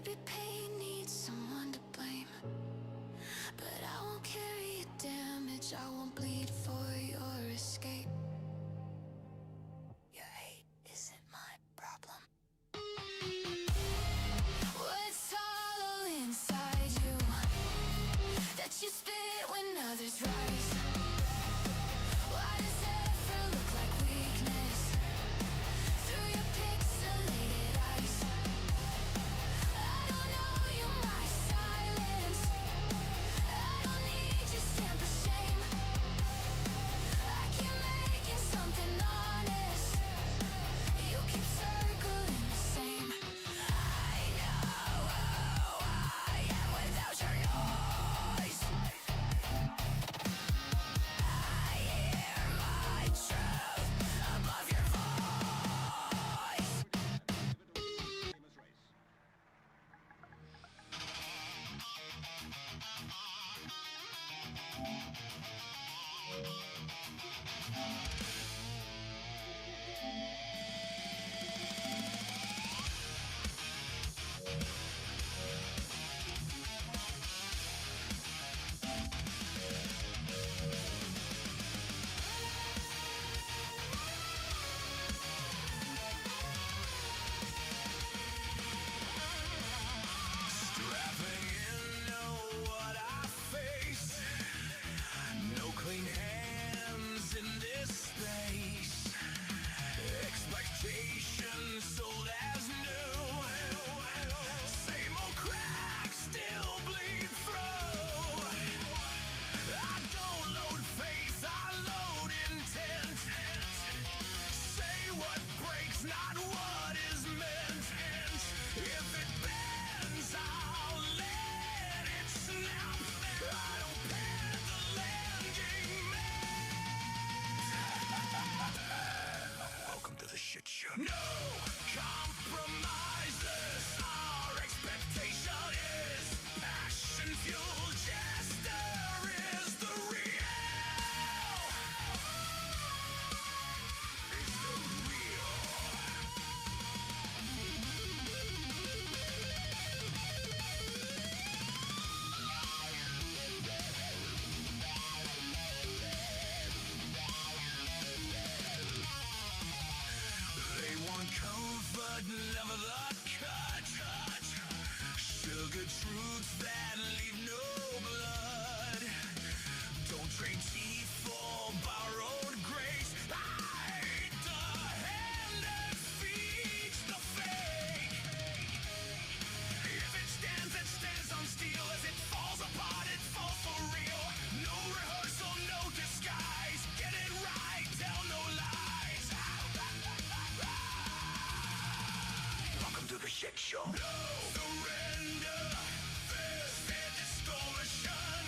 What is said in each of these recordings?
Maybe pain needs someone to blame, but I won't carry your damage. I won't bleed for your escape. Your hate isn't my problem. What's hollow inside you that you spit when others rise? Why does effort look like weakness through your pixelated eyes? I don't know you, my silence. I don't need your stamp of shame. I keep making something honest. You keep circling the same. I know who I am without your noise. I hear my truth above your voice. Strapping in, know what I face. No clean hands in this space. Expectations sold as new. Same old cracks still bleed through. I don't load faith, I load intent. Say what breaks, not what is meant. If it bends, I'll let it snap. I don't bend the landing mat. Welcome to the shit show. No compromises. Our expectation is passion fueled. Jester is the real. Is the real. They want comfort, never the cut. Sugar truths that leave no blood. Don't trade teeth for borrowed grace. I hate the hand that feeds the fake. If it stands on steel. As it falls apart, it falls for real. No rehearsal, no disguise. Get it right, tell no lies. Welcome to the shit show. No surrender. This distortion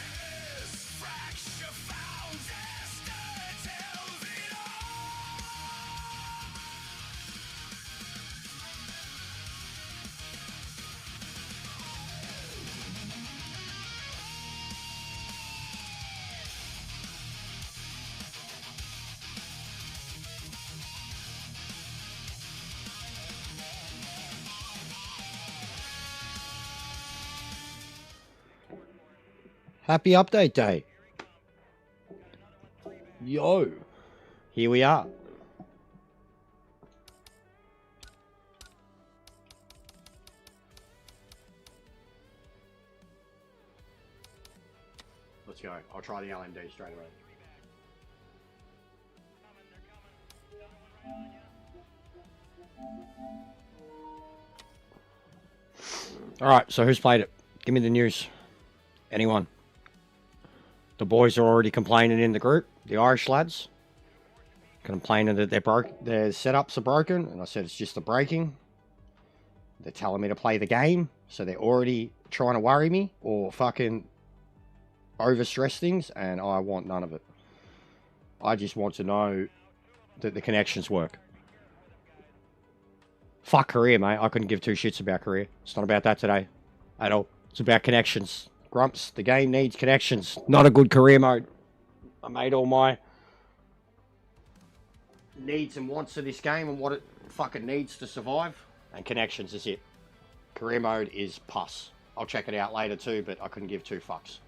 is fracture found. Jester tells it all. Happy update day. Yo. Here we are. Let's go. I'll try the LMD straight away. Alright, so who's played it? Give me the news. Anyone? The boys are already complaining in the group, the Irish lads. Complaining that their setups are broken, and I said it's just the breaking. They're telling me to play the game, so they're already trying to worry me or fucking overstress things, and I want none of it. I just want to know that the connections work. Fuck career, mate. I couldn't give two shits about career. It's not about that today at all. It's about connections. Grumps, the game needs connections. Not a good career mode. I made all my needs and wants of this game and what it fucking needs to survive. And connections is it. Career mode is pus. I'll check it out later too, but I couldn't give two fucks.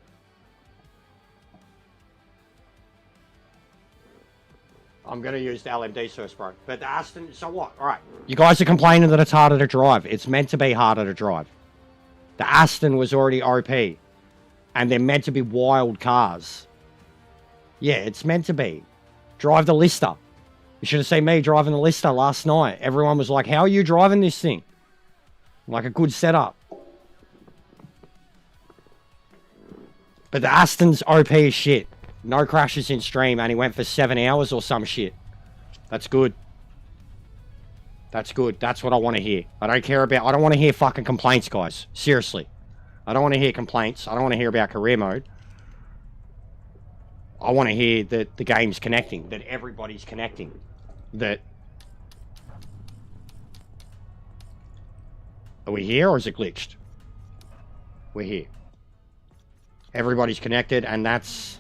I'm going to use the LMD first, bro. But the Aston, so what? All right. You guys are complaining that it's harder to drive. It's meant to be harder to drive. The Aston was already OP. And they're meant to be wild cars. Yeah, it's meant to be. Drive the Lister. You should have seen me driving the Lister last night. Everyone was like, how are you driving this thing? Like a good setup. But the Aston's OP as shit. No crashes in stream, and he went for 7 hours or some shit. That's good. That's good. That's what I want to hear. I don't want to hear fucking complaints, guys. Seriously. I don't want to hear complaints. I don't want to hear about career mode. I want to hear that the game's connecting. That everybody's connecting. That... Are we here or is it glitched? We're here. Everybody's connected, and that's...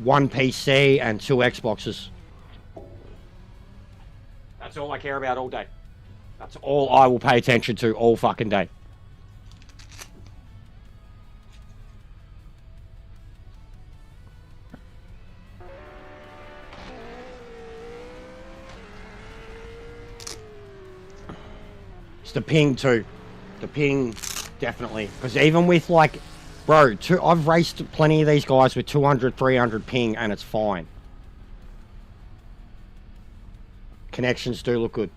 1 PC and 2 Xboxes. That's all I care about all day. That's all I will pay attention to all fucking day. It's the ping too. The ping, definitely. Because even with like... Bro, I've raced plenty of these guys with 200, 300 ping, and it's fine. Connections do look good.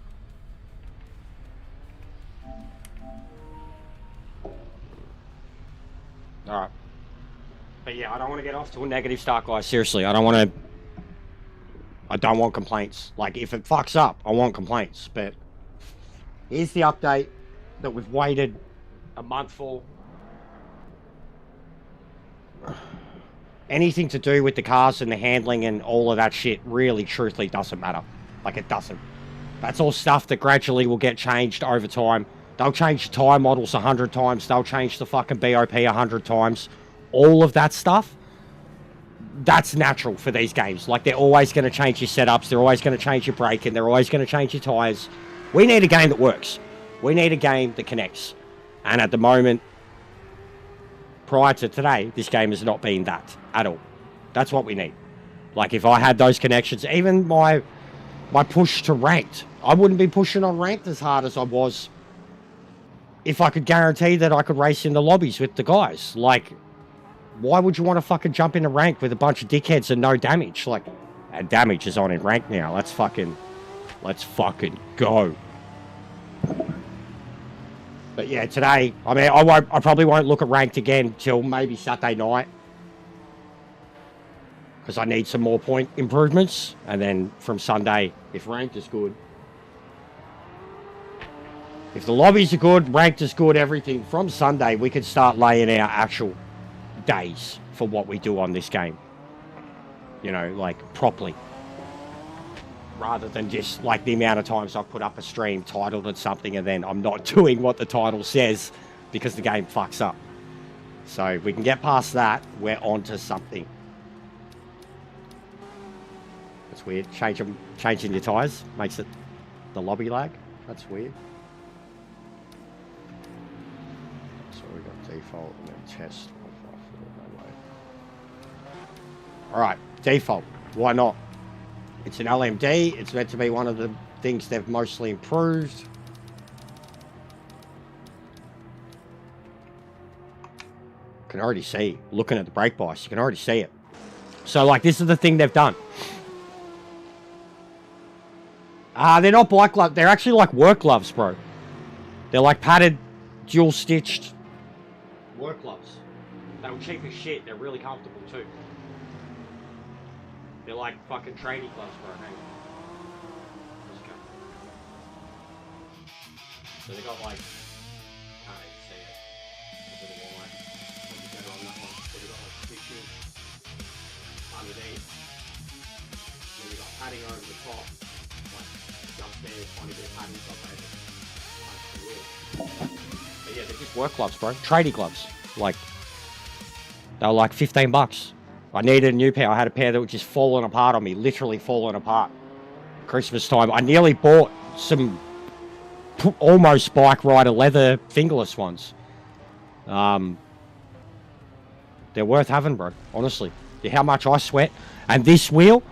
Alright. But yeah, I don't want to get off to a negative start, guys. Seriously, I don't want complaints. Like, if it fucks up, I want complaints. But here's the update that we've waited a month for. Anything to do with the cars and the handling and all of that shit really, truthfully doesn't matter. Like, it doesn't. That's all stuff that gradually will get changed over time. They'll change the tyre models 100 times. They'll change the fucking BOP 100 times. All of that stuff, that's natural for these games. Like, they're always going to change your setups. They're always going to change your braking. They're always going to change your tyres. We need a game that works. We need a game that connects. And at the moment, prior to today, this game has not been that at all. That's what we need. Like, if I had those connections, even my push to ranked, I wouldn't be pushing on ranked as hard as I was if I could guarantee that I could race in the lobbies with the guys. Like, why would you want to fucking jump into rank with a bunch of dickheads and no damage? Like, and damage is on in rank now. Let's fucking go. But yeah, today, I mean, I probably won't look at ranked again till maybe Saturday night. Because I need some more point improvements. And then from Sunday, if ranked is good. If the lobbies are good, ranked is good, everything. From Sunday, we can start laying out actual days for what we do on this game. You know, like, properly. Rather than just, like, the amount of times I've put up a stream titled at something and then I'm not doing what the title says because the game fucks up. So, if we can get past that, we're on to something. That's weird. Changing your tyres makes it the lobby lag. That's weird. So, we got default and then test. Alright, default. Why not? It's an LMD. It's meant to be one of the things they've mostly improved. You can already see, looking at the brake bias, you can already see it. So, like, this is the thing they've done. They're not bike gloves. They're actually like work gloves, bro. They're like padded, dual-stitched work gloves. They were cheap as shit. They're really comfortable, too. They're like fucking trading gloves, bro. Hang on. Let's go. So they got like, can't even see it. A bit of white. Probably better on that one. So they got like stitches underneath. Then we got padding over the top. Like just there, tiny bit of padding top over. But yeah, they're just work gloves, bro. Trading gloves. Like, they were like $15. I needed a new pair. I had a pair that was just falling apart on me. Literally falling apart. Christmas time. I nearly bought some almost bike rider leather fingerless ones. They're worth having, bro. Honestly, how much I sweat. And this wheel,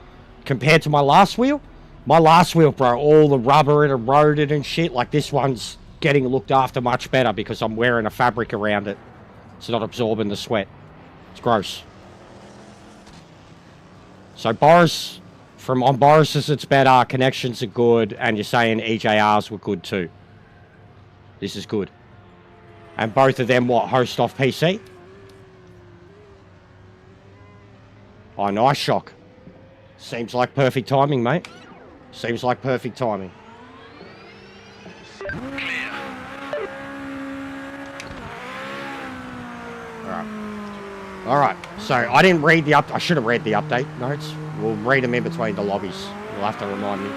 compared to my last wheel, bro, all the rubber it eroded and shit. Like this one's getting looked after much better because I'm wearing a fabric around it. It's not absorbing the sweat. It's gross. So Boris, on Boris's it's better, connections are good, and you're saying EJRs were good too. This is good. And both of them, what, host off PC? Oh, nice shock. Seems like perfect timing, mate. Seems like perfect timing. Alright, so I didn't read the I should have read the update notes. We'll read them in between the lobbies. You'll have to remind me.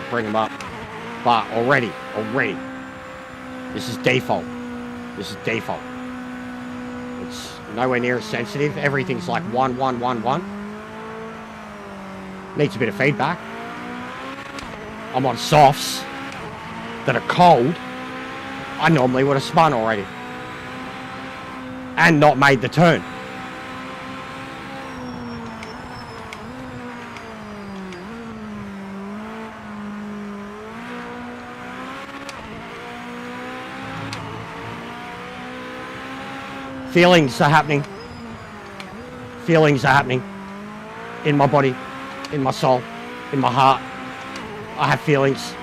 Bring them up. But already, this is default. This is default. It's nowhere near as sensitive. Everything's like 1, 1, 1, 1. Needs a bit of feedback. I'm on softs that are cold. I normally would have spun already. And not made the turn. Feelings are happening. Feelings are happening. In my body, in my soul, in my heart. I have feelings.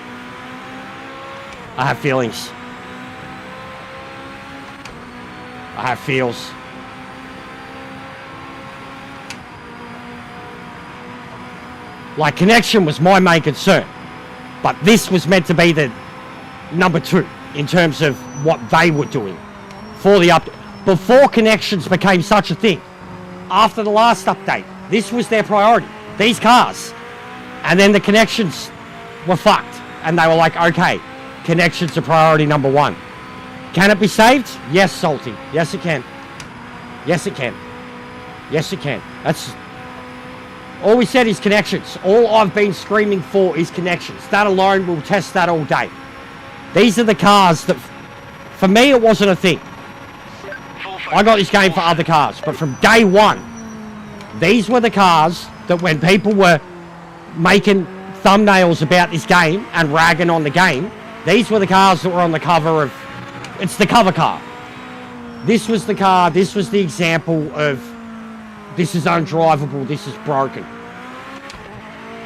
I have feelings. I have feels. Like, connection was my main concern. But this was meant to be the number 2 in terms of what they were doing for the update. Before connections became such a thing, after the last update, this was their priority. These cars. And then the connections were fucked. And they were like, okay, connections are priority number 1. Can it be saved? Yes, Salty. Yes, it can. Yes, it can. Yes, it can. That's all we said is connections. All I've been screaming for is connections. That alone, we'll test that all day. These are the cars that, for me, it wasn't a thing. I got this game for other cars, but from day one, these were the cars that when people were making thumbnails about this game and ragging on the game, these were the cars that were on the cover of, it's the cover car. This was the car, this was the example of, this is undrivable, this is broken.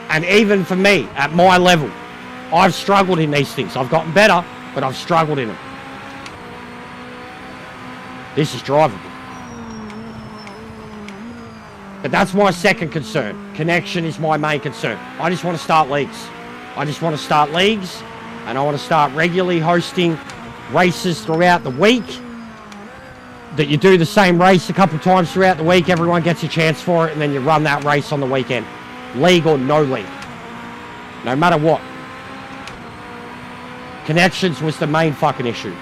And even for me, at my level, I've struggled in these things. I've gotten better, but I've struggled in them. This is drivable. But that's my second concern. Connection is my main concern. I just want to start leagues. I just want to start leagues, and I want to start regularly hosting races throughout the week. That you do the same race a couple times throughout the week, everyone gets a chance for it, and then you run that race on the weekend. League or no league. No matter what. Connections was the main fucking issue.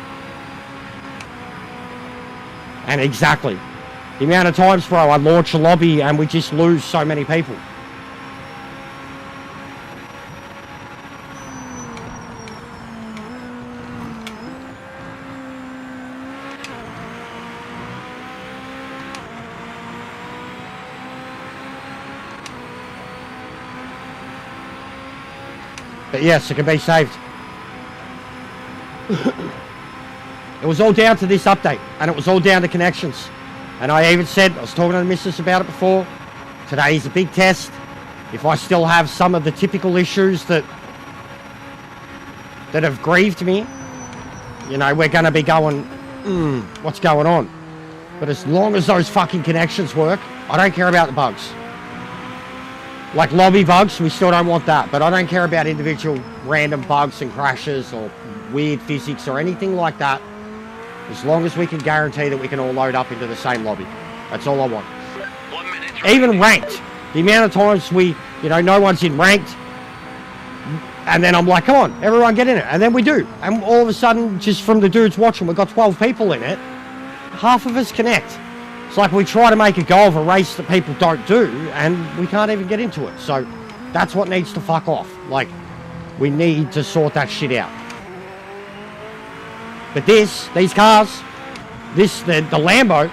And exactly. The amount of times, bro, I launch a lobby and we just lose so many people. But yes, it can be saved. It was all down to this update, and it was all down to connections. And I even said, I was talking to the missus about it before, today is a big test. If I still have some of the typical issues that have grieved me, you know, we're going to be going, what's going on? But as long as those fucking connections work, I don't care about the bugs. Like lobby bugs, we still don't want that. But I don't care about individual random bugs and crashes or weird physics or anything like that. As long as we can guarantee that we can all load up into the same lobby. That's all I want. 1 minute. Even ranked. The amount of times we, you know, no one's in ranked. And then I'm like, come on, everyone get in it. And then we do. And all of a sudden, just from the dudes watching, we've got 12 people in it. Half of us connect. It's like we try to make a go of a race that people don't do, and we can't even get into it. So that's what needs to fuck off. Like, we need to sort that shit out. But these cars, the Lambo,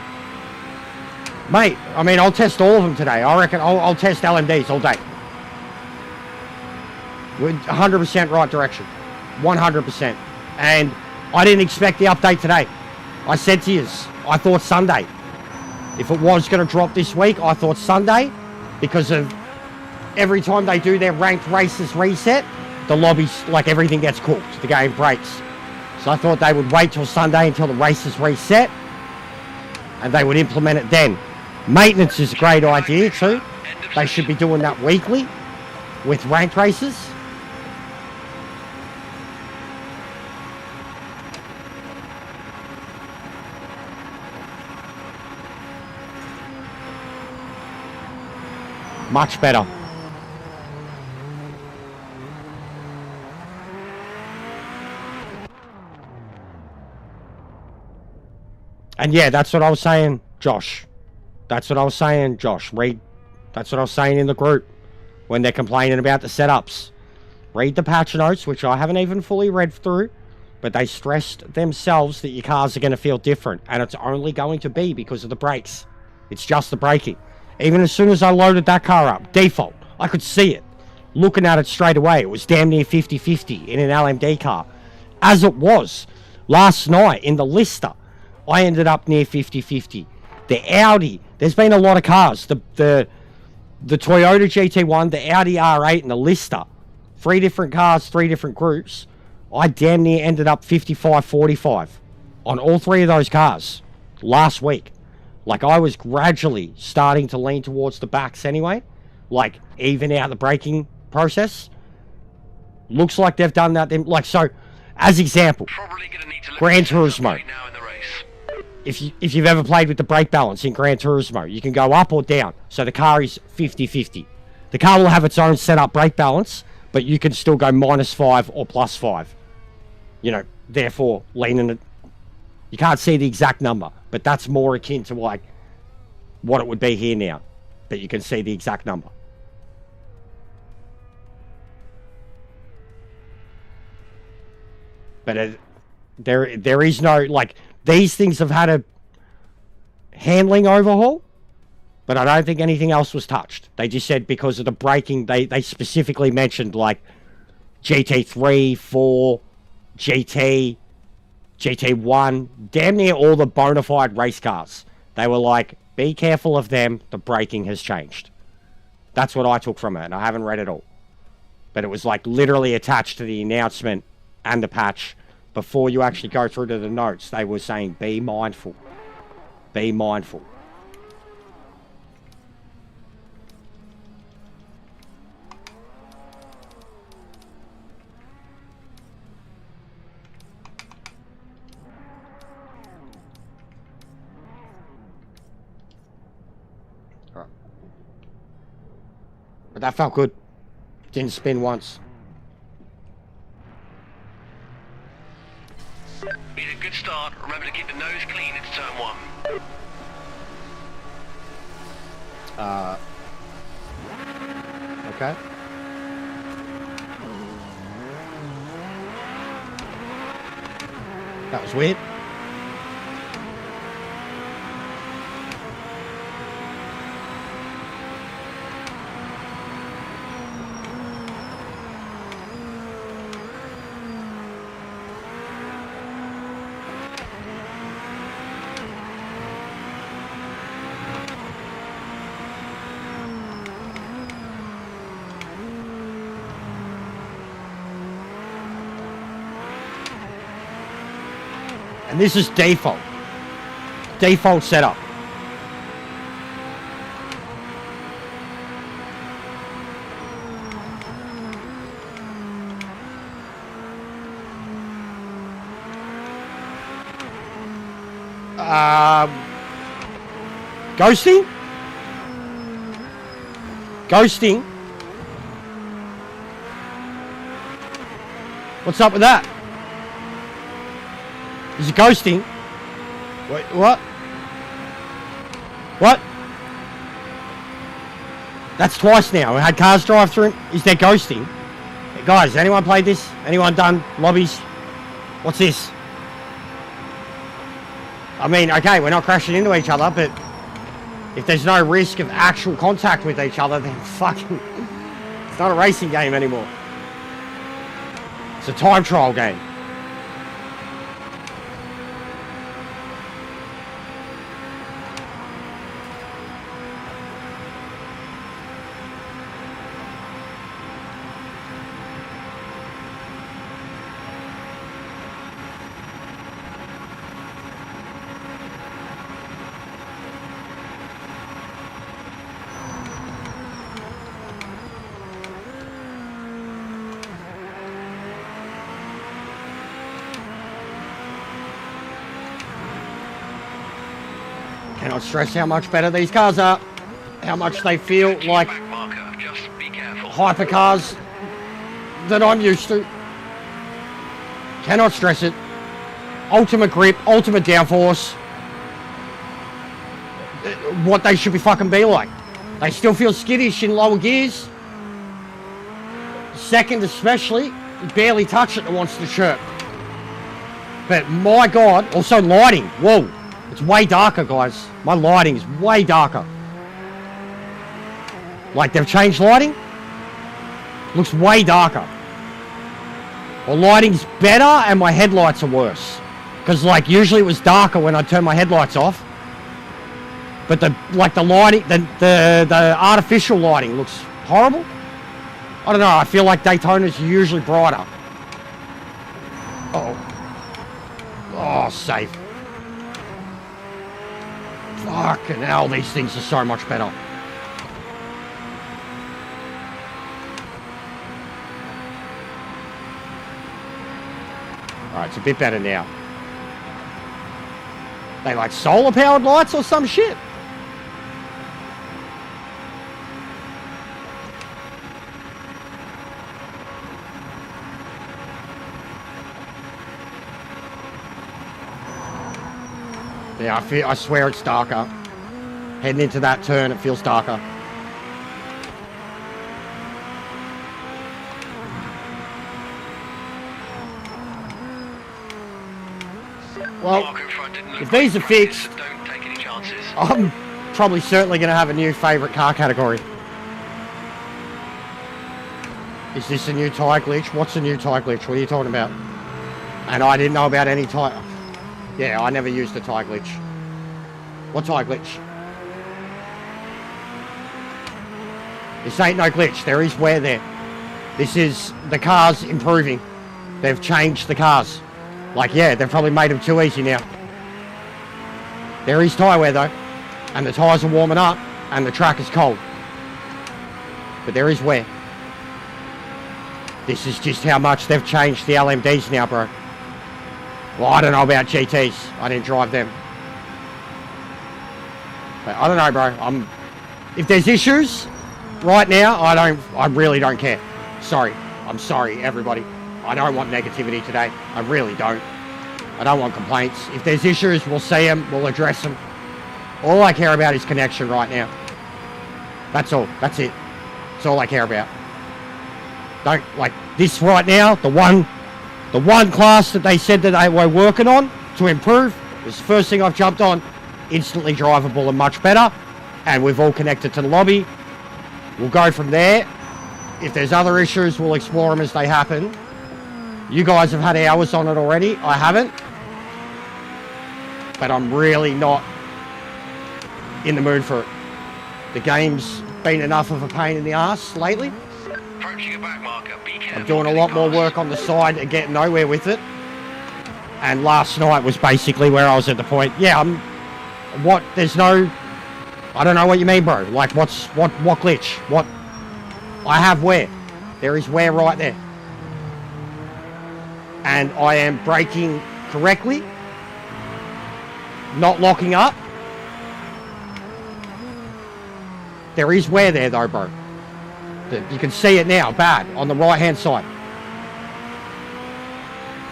mate, I mean, I'll test all of them today. I reckon I'll test LMDs all day. We're 100% right direction. 100%. And I didn't expect the update today. I said to you, I thought Sunday. If it was going to drop this week, I thought Sunday, because of every time they do their ranked races reset, the lobbies, like everything gets cooked, the game breaks. So I thought they would wait till Sunday until the races reset, and they would implement it then. Maintenance is a great idea too. They should be doing that weekly with ranked races. Much better. And yeah, that's what I was saying, Josh. That's what I was saying, Josh. Read. That's what I was saying in the group when they're complaining about the setups. Read the patch notes, which I haven't even fully read through, but they stressed themselves that your cars are going to feel different, and it's only going to be because of the brakes. It's just the braking. Even as soon as I loaded that car up, default, I could see it. Looking at it straight away, it was damn near 50-50 in an LMD car. As it was. Last night, in the Lister, I ended up near 50-50. The Audi, there's been a lot of cars. The Toyota GT1, the Audi R8, and the Lister. 3 different cars, 3 different groups. I damn near ended up 55-45 on all 3 of those cars last week. Like, I was gradually starting to lean towards the backs anyway. Like, even out the braking process. Looks like they've done that. Like, so, as example, Gran Turismo. If you've ever played with the brake balance in Gran Turismo, you can go up or down. So the car is 50-50. The car will have its own setup brake balance, but you can still go -5 or +5. You know, therefore, leaning it. You can't see the exact number, but that's more akin to like what it would be here now. But you can see the exact number. But there is no, like, these things have had a handling overhaul, but I don't think anything else was touched. They just said because of the braking, they specifically mentioned like GT3, 4, GT, GT1, damn near all the bona fide race cars. They were like, be careful of them, the braking has changed. That's what I took from it, and I haven't read it all. But it was like literally attached to the announcement and the patch. Before you actually go through to the notes, they were saying, be mindful. Be mindful. But that felt good. Didn't spin once. Been a good start. Remember to keep the nose clean into turn 1. Okay. That was weird. And this is default. Default setup. Ghosting? Ghosting? What's up with that? Is it ghosting? Wait, what? What? That's twice now. We had cars drive through. Is there ghosting? Hey guys, anyone played this? Anyone done lobbies? What's this? I mean, okay, we're not crashing into each other, but if there's no risk of actual contact with each other, then fucking... It's not a racing game anymore. It's a time trial game. Cannot stress how much better these cars are. How much they feel Keep like back marker. Just be careful. hypercars that I'm used to. Cannot stress it. Ultimate grip, ultimate downforce. What they should be fucking be like. They still feel skittish in lower gears. Second especially, you barely touch it and wants to chirp. But my god, also lighting. Whoa. It's way darker, guys. My lighting is way darker. Like, they've changed lighting. Looks way darker. Well, lighting's better and my headlights are worse. Because, like, usually it was darker when I turned my headlights off. But the lighting, the artificial lighting looks horrible. I don't know, I feel like Daytona's usually brighter. Oh, safe. Fucking hell, these things are so much better. Alright, it's a bit better now. They like solar powered lights or some shit? Yeah, I swear it's darker. Heading into that turn, it feels darker. Well, Marker in front didn't look if these are great, fixed, so don't take any chances. I'm probably certainly going to have a new favourite car category. Is this a new tyre glitch? What's a new tyre glitch? What are you talking about? And I didn't know about any tyre... Yeah, I never used a tyre glitch. What tyre glitch? This ain't no glitch. There is wear there. This is the cars improving. They've changed the cars. Like, yeah, they've probably made them too easy now. There is tyre wear though. And the tyres are warming up. And the track is cold. But there is wear. This is just how much they've changed the LMDs now, bro. Well, I don't know about GTs. I didn't drive them. But I don't know, bro. If there's issues right now, I really don't care. Sorry. I'm sorry, everybody. I don't want negativity today. I really don't. I don't want complaints. If there's issues, we'll see them. We'll address them. All I care about is connection right now. That's all. That's it. That's all I care about. Don't, like, this right now, the one class that they said that they were working on to improve was the first thing I've jumped on. Instantly drivable and much better. And we've all connected to the lobby. We'll go from there. If there's other issues, we'll explore them as they happen. You guys have had hours on it already. I haven't. But I'm really not in the mood for it. The game's been enough of a pain in the ass lately. Approaching a back marker. Be careful. I'm doing a lot more work on the side and getting nowhere with it. And last night was basically where I was at the point. Yeah, there's no... I don't know what you mean, bro. Like, what glitch? What? I have wear. There is wear right there. And I am braking correctly. Not locking up. There is wear there though, bro. You can see it now, bad, on the right-hand side.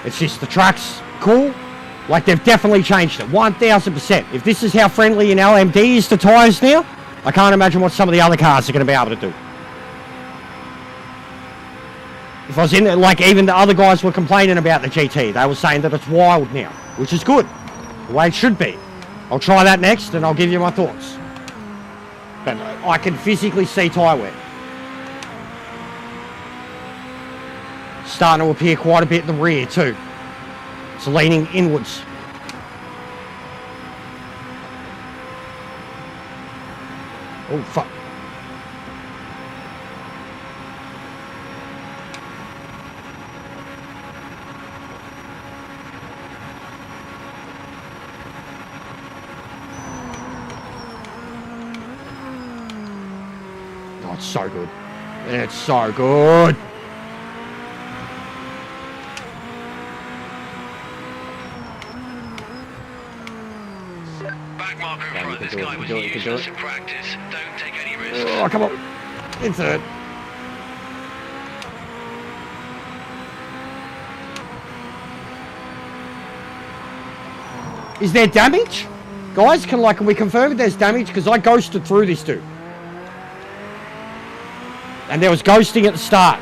It's just the track's cool. Like, they've definitely changed it, 1000%. If this is how friendly an LMD is to tyres now, I can't imagine what some of the other cars are going to be able to do. If I was in there, like, even the other guys were complaining about the GT. They were saying that it's wild now, which is good. The way it should be. I'll try that next and I'll give you my thoughts. But I can physically see tyre wear. Starting to appear quite a bit in the rear too. It's leaning inwards. Oh, fuck. Oh, it's so good. It's so good. Back marker in front. This guy was useless in practice. Don't take any risks. Oh, come on. In third. Is there damage? Guys, can we confirm if there's damage? Because I ghosted through this dude. And there was ghosting at the start.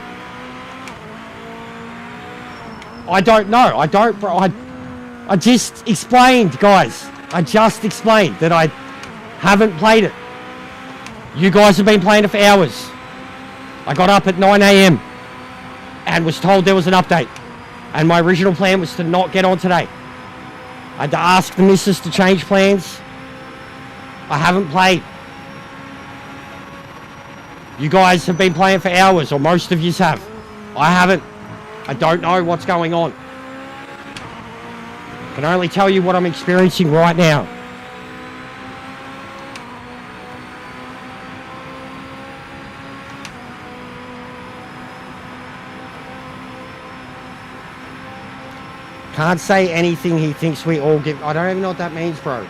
I don't know. I don't, bro. I just explained, guys. I just explained that I haven't played it. You guys have been playing it for hours. I got up at 9 a.m. and was told there was an update. And my original plan was to not get on today. I had to ask the missus to change plans. I haven't played. You guys have been playing for hours, or most of you have. I haven't. I don't know what's going on. I can only tell you what I'm experiencing right now. Can't say anything he thinks we all give. I don't even know what that means, bro.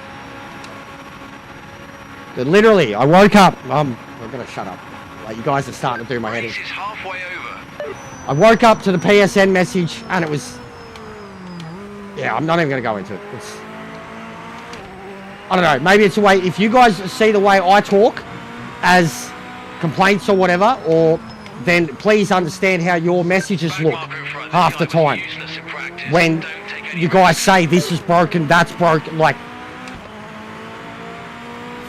But literally, I woke up. I'm gonna shut up. Like, you guys are starting to do my head in. Race is halfway over. I woke up to the PSN message and it was... Yeah, I'm not even going to go into it. It's... I don't know. Maybe it's the way... If you guys see the way I talk as complaints or whatever, or then please understand how your messages look half the time. When you guys say this is broken, that's broken. Like...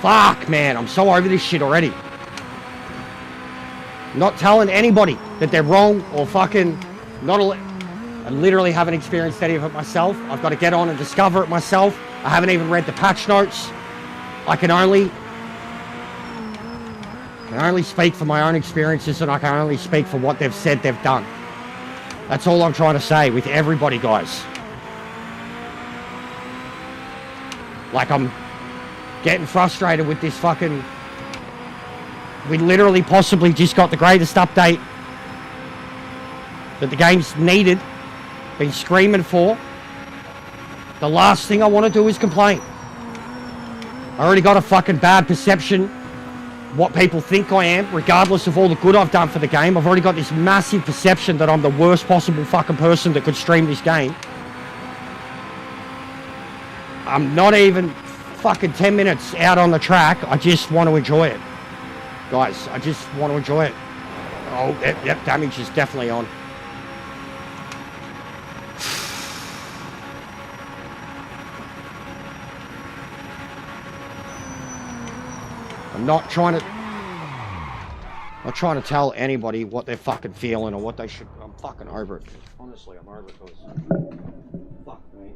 Fuck, man. I'm so over this shit already. Not telling anybody that they're wrong or fucking not. I literally haven't experienced any of it myself. I've got to get on and discover it myself. I haven't even read the patch notes. I can only speak for my own experiences, and I can only speak for what they've said they've done. That's all I'm trying to say with everybody, guys. Like, I'm getting frustrated with this fucking... We literally possibly just got the greatest update that the game's needed, been screaming for. The last thing I want to do is complain. I already got a fucking bad perception what people think I am, regardless of all the good I've done for the game. I've already got this massive perception that I'm the worst possible fucking person that could stream this game. I'm not even fucking 10 minutes out on the track. I just want to enjoy it. Guys, I just want to enjoy it. Oh, yep, damage is definitely on. I'm not trying to tell anybody what they're fucking feeling or what they should. I'm fucking over it. Honestly, I'm over it, guys. Fuck me.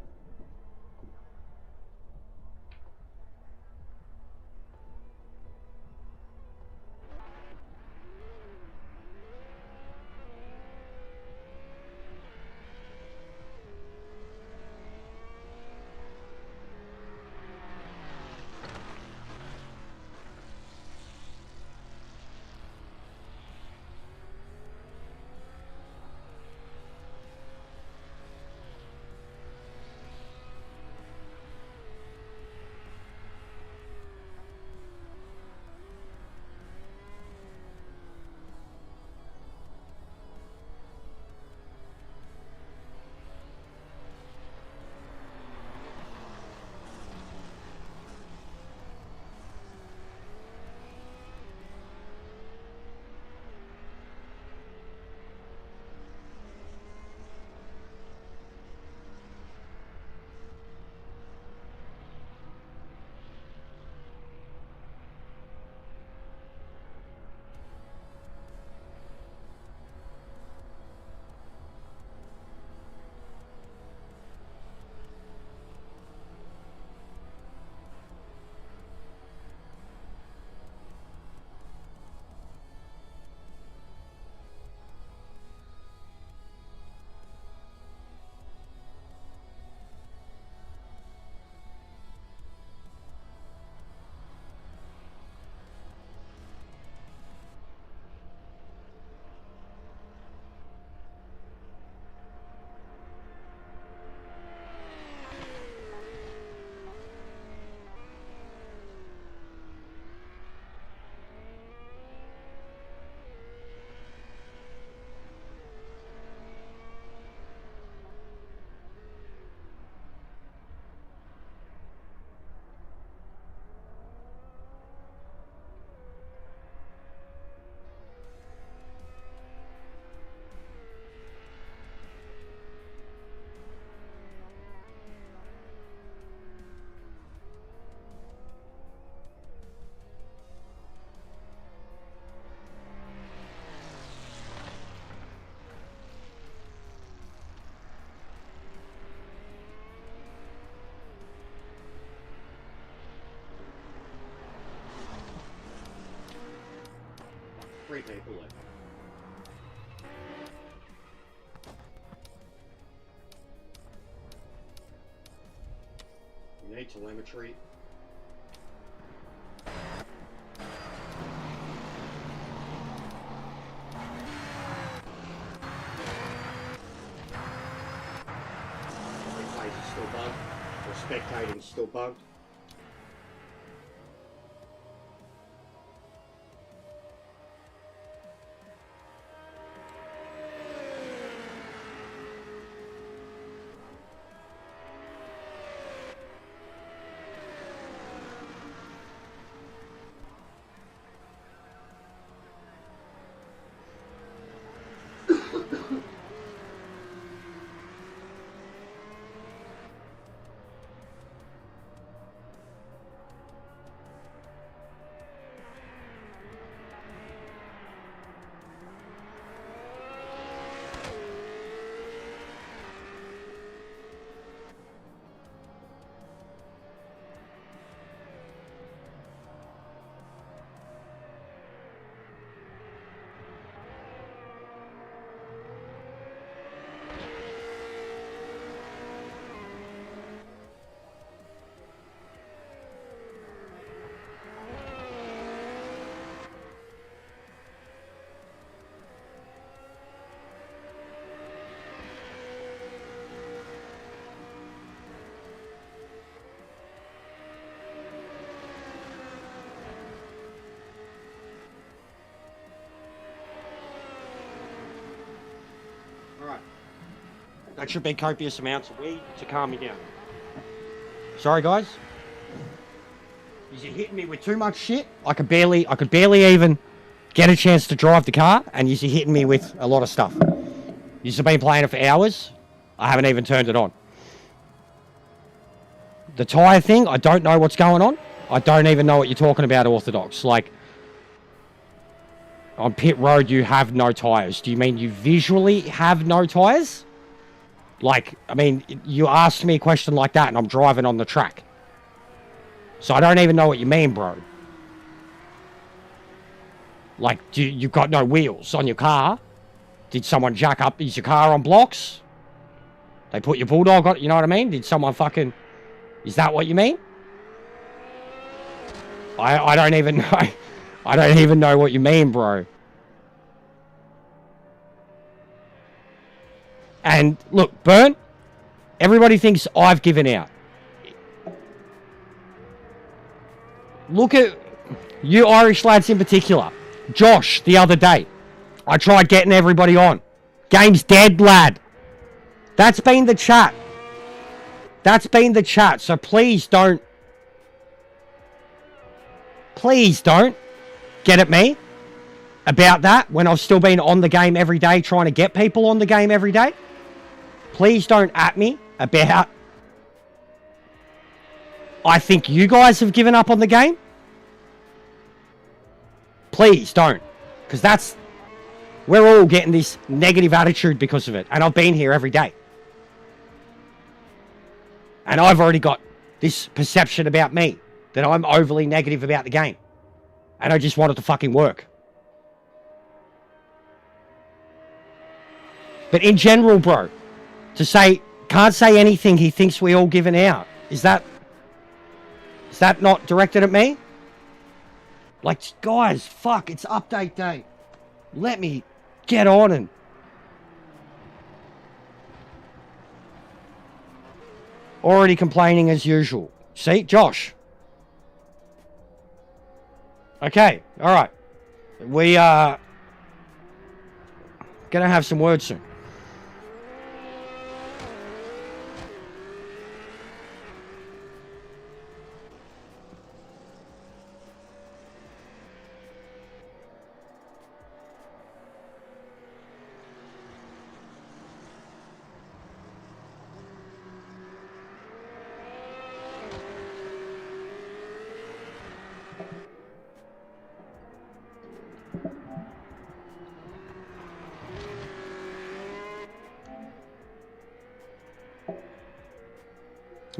3 people left. We need telemetry. Replays is still bugged. Or spectating is still bugged. That should be copious amounts of weed to calm me down. Sorry, guys. You're hitting me with too much shit. I could barely even get a chance to drive the car, and you're hitting me with a lot of stuff. You've been playing it for hours. I haven't even turned it on. The tyre thing, I don't know what's going on. I don't even know what you're talking about, Orthodox. Like, on pit road, you have no tyres. Do you mean you visually have no tyres? Like, I mean, you asked me a question like that and I'm driving on the track. So I don't even know what you mean, bro. Like, you've got no wheels on your car? Did someone jack up? Is your car on blocks? They put your Bulldog on, you know what I mean? Did someone fucking... Is that what you mean? I don't even know. I don't even know what you mean, bro. And look, Burn, everybody thinks I've given out. Look at you Irish lads in particular. Josh, the other day, I tried getting everybody on. Game's dead, lad. That's been the chat. That's been the chat. So please don't get at me about that when I've still been on the game every day trying to get people on the game every day. Please don't at me about I think you guys have given up on the game. Please don't. Because we're all getting this negative attitude because of it. And I've been here every day. And I've already got this perception about me that I'm overly negative about the game. And I just want it to fucking work. But in general, bro, to say, can't say anything he thinks we all given out. Is that not directed at me? Like, guys, fuck, it's update day. Let me get on and... Already complaining as usual. See, Josh. Okay, alright. We are... gonna have some words soon.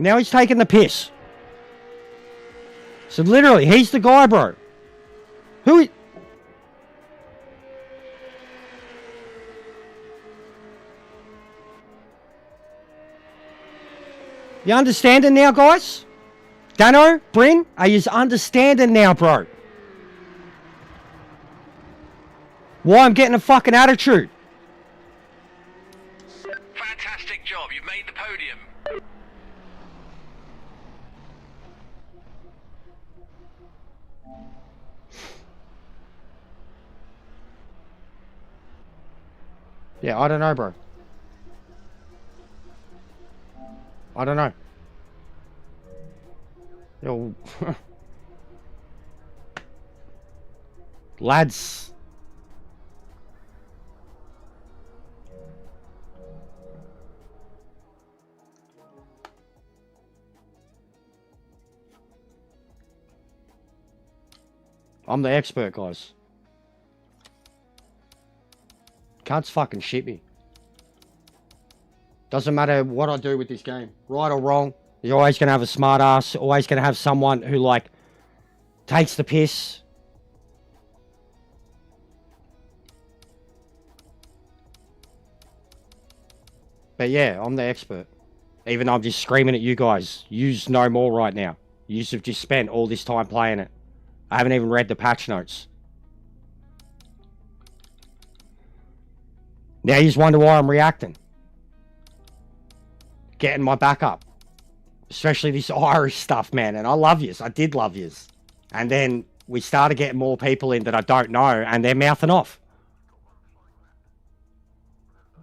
Now he's taking the piss. So literally, he's the guy, bro. You understanding now, guys? Dano, Bryn, are you understanding now, bro? Why I'm getting a fucking attitude? Fantastic job. You've made the podium. Yeah, I don't know, bro. I don't know. Yo. Lads. I'm the expert, guys. Can't fucking shit me. Doesn't matter what I do with this game. Right or wrong. You're always going to have a smart ass. Always going to have someone who, like, takes the piss. But yeah, I'm the expert. Even though I'm just screaming at you guys. Use no more right now. You have just spent all this time playing it. I haven't even read the patch notes. Now you just wonder why I'm reacting. Getting my back up. Especially this Irish stuff, man. And I love yous. I did love yous. And then we started getting more people in that I don't know. And they're mouthing off.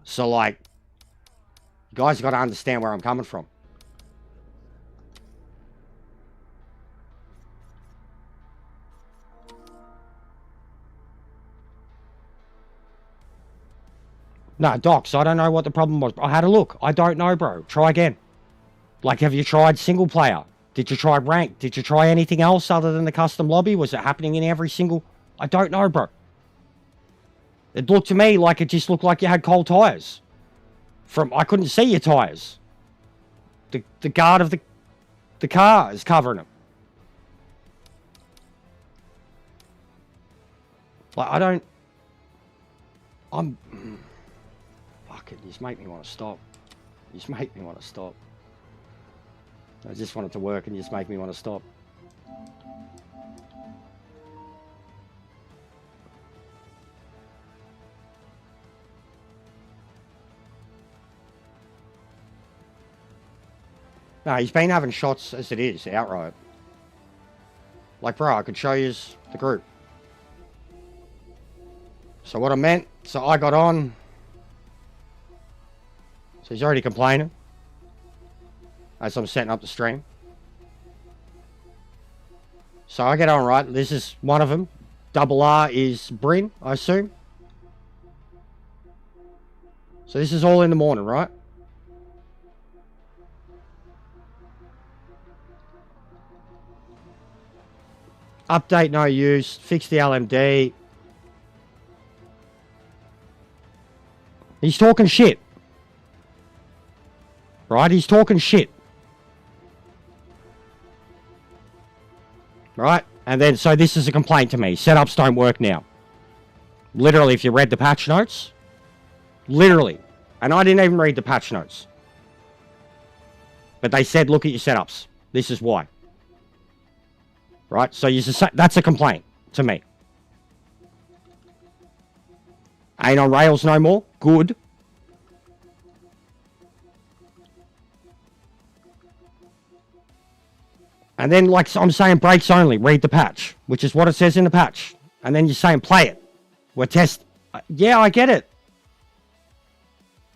So, like, you guys got to understand where I'm coming from. No, Docs, I don't know what the problem was. I had a look. I don't know, bro. Try again. Like, have you tried single player? Did you try rank? Did you try anything else other than the custom lobby? Was it happening in every single... I don't know, bro. It looked to me like it just looked like you had cold tires. I couldn't see your tires. The guard of the car is covering them. Like, I don't... Fuck it, you just make me want to stop. You just make me want to stop. I just want it to work and you just make me want to stop. No, he's been having shots as it is, outright. Like, bro, I could show you the group. So what I meant, so I got on. So he's already complaining. As I'm setting up the stream. So I get on, right? This is one of them. Double R is Bryn, I assume. So this is all in the morning, right? Update no use. Fix the LMD. He's talking shit. Right? He's talking shit. Right? And then, so this is a complaint to me. Setups don't work now. Literally, if you read the patch notes. Literally. And I didn't even read the patch notes. But they said, look at your setups. This is why. Right? So that's a complaint to me. Ain't on rails no more. Good. And then, like I'm saying, brakes only. Read the patch, which is what it says in the patch. And then you're saying, play it. We're yeah, I get it.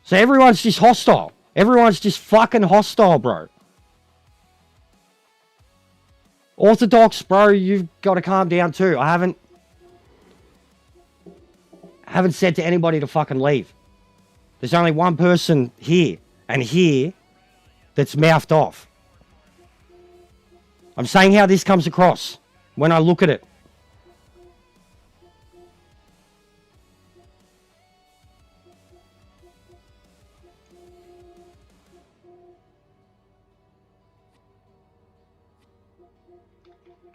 So everyone's just hostile. Everyone's just fucking hostile, bro. Orthodox, bro, you've got to calm down too. I haven't said to anybody to fucking leave. There's only one person here and here that's mouthed off. I'm saying how this comes across when I look at it.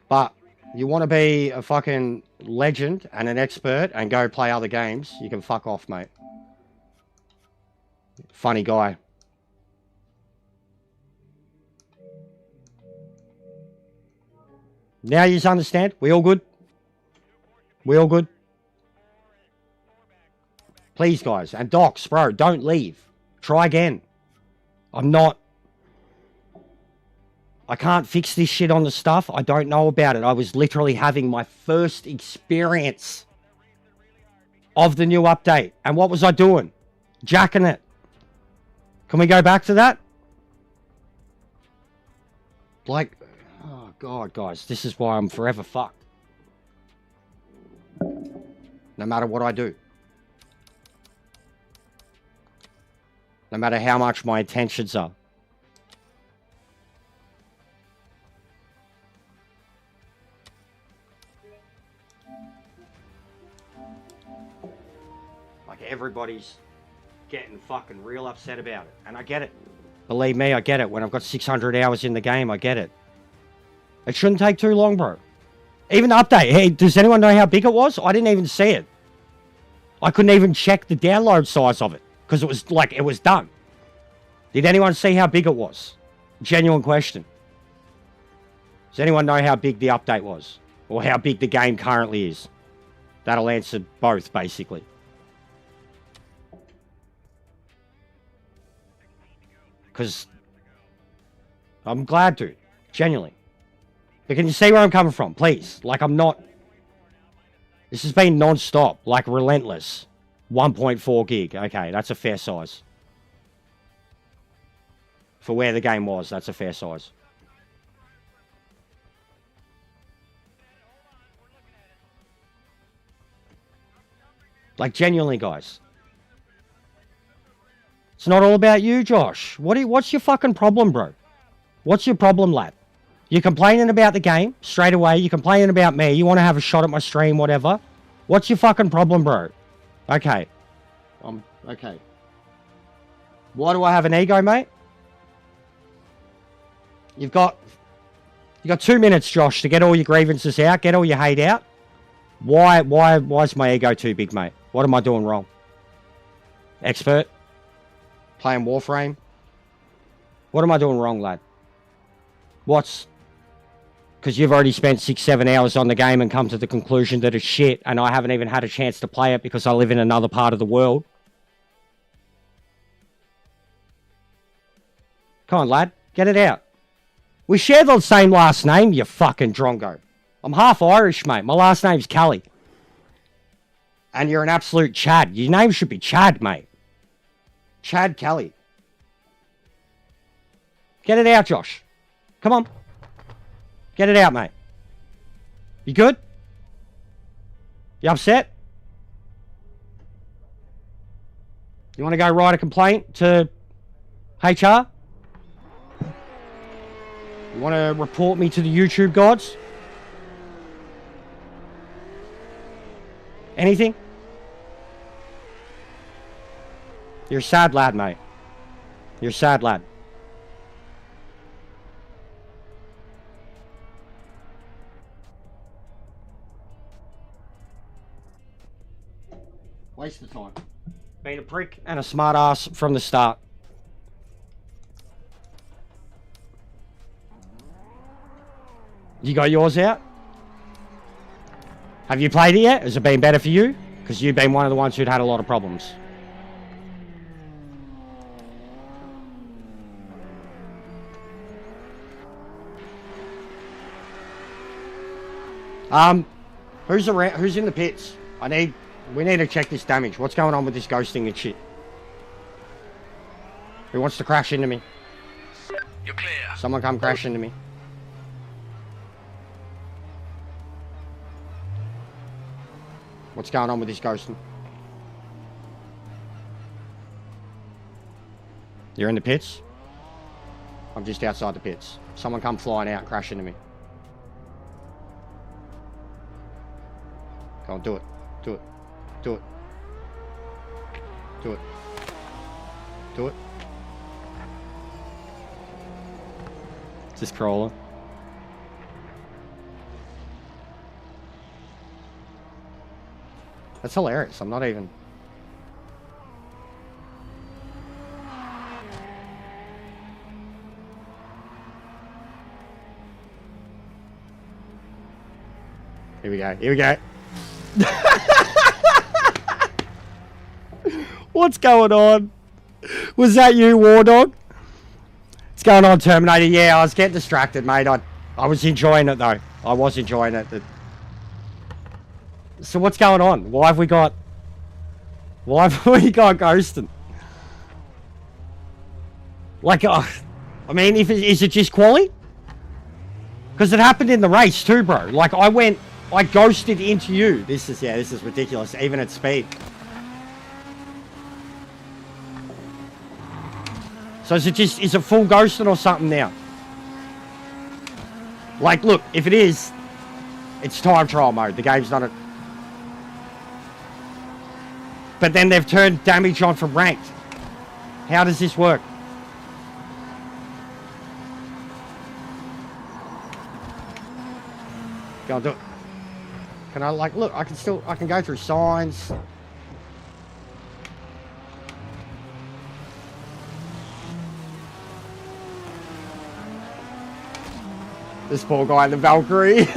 But you want to be a fucking legend and an expert and go play other games, you can fuck off, mate. Funny guy. Now you understand? We all good? We all good? Please, guys. And Docs, bro, don't leave. Try again. I can't fix this shit on the stuff. I don't know about it. I was literally having my first experience of the new update. And what was I doing? Jacking it. Can we go back to that? Like, oh God, guys, this is why I'm forever fucked. No matter what I do. No matter how much my intentions are. Like everybody's getting fucking real upset about it. And I get it. Believe me, I get it. When I've got 600 hours in the game, I get it. It shouldn't take too long, bro. Even the update. Hey, does anyone know how big it was? I didn't even see it. I couldn't even check the download size of it. Because it was like, it was done. Did anyone see how big it was? Genuine question. Does anyone know how big the update was? Or how big the game currently is? That'll answer both, basically. Because I'm glad to. Genuinely. But can you see where I'm coming from? Please. Like, I'm not... This has been non-stop. Like, relentless. 1.4 gig. Okay, that's a fair size. For where the game was, that's a fair size. Like, genuinely, guys. It's not all about you, Josh. What's your fucking problem, bro? What's your problem, lad? You're complaining about the game straight away. You're complaining about me. You want to have a shot at my stream, whatever. What's your fucking problem, bro? Okay. Okay. Why do I have an ego, mate? You got 2 minutes, Josh, to get all your grievances out, get all your hate out. Why's my ego too big, mate? What am I doing wrong? Expert? Playing Warframe? What am I doing wrong, lad? Because you've already spent 6-7 hours on the game and come to the conclusion that it's shit, and I haven't even had a chance to play it because I live in another part of the world. Come on, lad. Get it out. We share the same last name, you fucking drongo. I'm half Irish, mate. My last name's Kelly. And you're an absolute Chad. Your name should be Chad, mate. Chad Kelly. Get it out, Josh. Come on. Get it out, mate. You good? You upset? You want to go write a complaint to HR? You want to report me to the YouTube gods? Anything? You're a sad lad, mate. You're a sad lad. Waste of time. Been a prick and a smart ass from the start. You got yours out? Have you played it yet? Has it been better for you? Because you've been one of the ones who'd had a lot of problems. Who's around? Who's in the pits? We need to check this damage. What's going on with this ghosting and shit? Who wants to crash into me? You're clear. Someone come crash into me. What's going on with this ghosting? You're in the pits? I'm just outside the pits. Someone come flying out and crash into me. Go on, do it. Do it. Do it. Do it. Do it. Just crawling. That's hilarious. I'm not even... we go. Here we go. What's going on? Was that you, War Dog? What's going on, Terminator? Yeah, I was getting distracted, mate. I was enjoying it, though. I was enjoying it. So what's going on? Why have we got ghosting? Like, I mean, is it just quali? Because it happened in the race too, bro. Like, I ghosted into you. This is ridiculous, even at speed. So is it full ghosting or something now? Like, look, if it is, it's time trial mode. The game's not a... But then they've turned damage on from ranked. How does this work? Go on, do it. Can I, like, look, I can go through signs. This poor guy in the Valkyrie.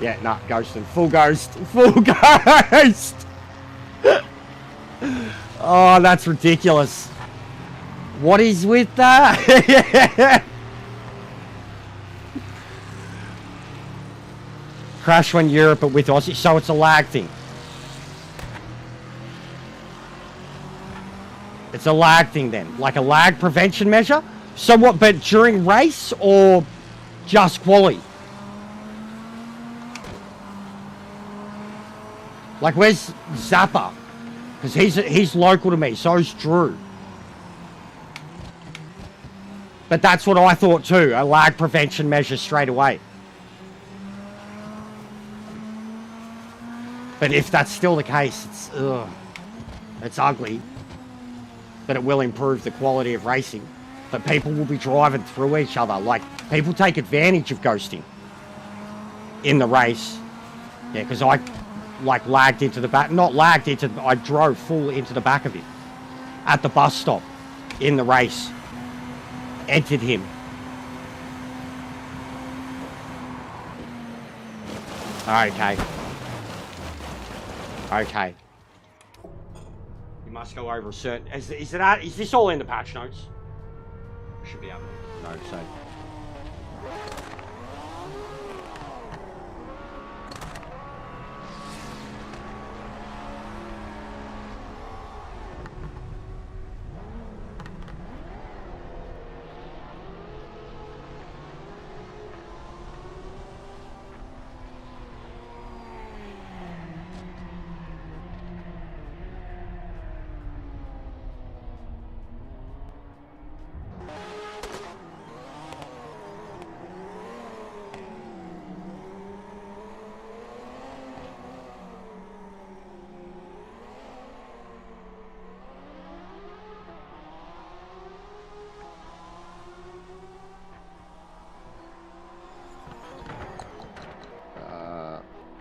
Yeah, nah, ghosting. Full ghost. Full ghost! Oh, that's ridiculous. What is with that? Crash when Europe, but with Aussie. So it's a lag thing. It's a lag thing then. Like a lag prevention measure? So what, but during race or just quali? Like where's Zappa? Because he's local to me, so's Drew. But that's what I thought too, a lag prevention measure straight away. But if that's still the case, it's ugly. But it will improve the quality of racing. But people will be driving through each other. Like, people take advantage of ghosting in the race. Yeah, because I, like, lagged into the back. Not lagged into, I drove full into the back of him. At the bus stop. In the race. Entered him. Okay. Okay. You must go over a certain... Is this all in the patch notes? I should be able to know, so...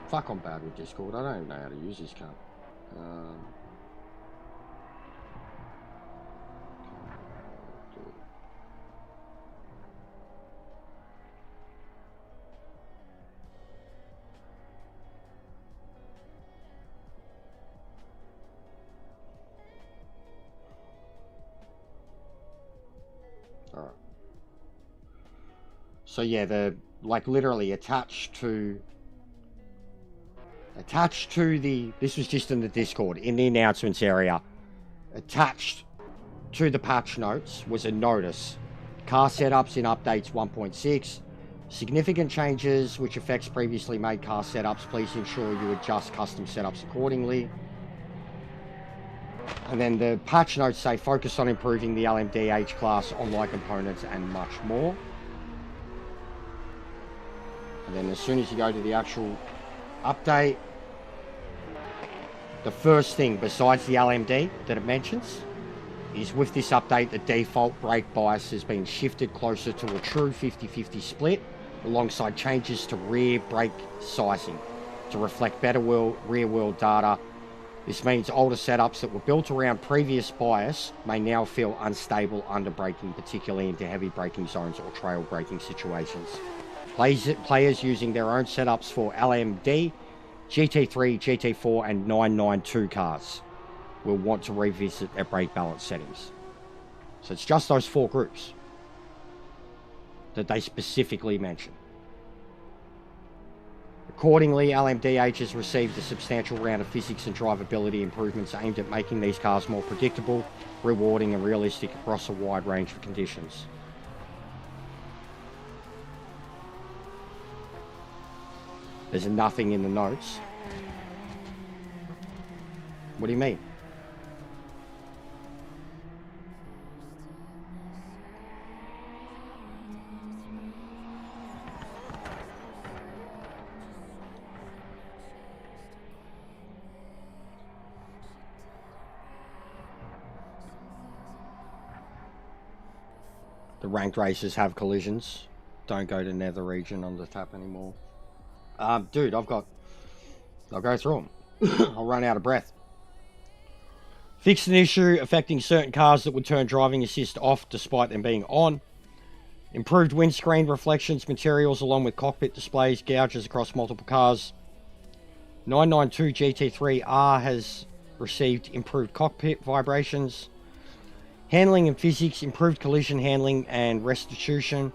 Fuck, I'm bad with Discord. I don't even know how to use this cunt. Alright. So yeah, they're like literally attached to the, this was just in the Discord, in the announcements area, attached to the patch notes was a notice. Car setups in updates 1.6. Significant changes which affects previously made car setups. Please ensure you adjust custom setups accordingly. And then the patch notes say focus on improving the LMD H-Class online components and much more. And then as soon as you go to the actual update, the first thing besides the LMD that it mentions is with this update the default brake bias has been shifted closer to a true 50-50 split alongside changes to rear brake sizing to reflect better rear wheel data This means older setups that were built around previous bias may now feel unstable under braking, particularly into heavy braking zones or trail braking situations. Players using their own setups for LMD, GT3, GT4 and 992 cars will want to revisit their brake balance settings. So it's just those 4 groups that they specifically mention. Accordingly, LMDH has received a substantial round of physics and drivability improvements aimed at making these cars more predictable, rewarding and realistic across a wide range of conditions. There's nothing in the notes. What do you mean? The ranked races have collisions. Don't go to Nether region on the tap anymore. Dude, I'll go through them. I'll run out of breath. Fixed an issue affecting certain cars that would turn driving assist off despite them being on. Improved windscreen reflections materials along with cockpit displays, gouges across multiple cars. 992 GT3R has received improved cockpit vibrations. Handling and physics, improved collision handling and restitution.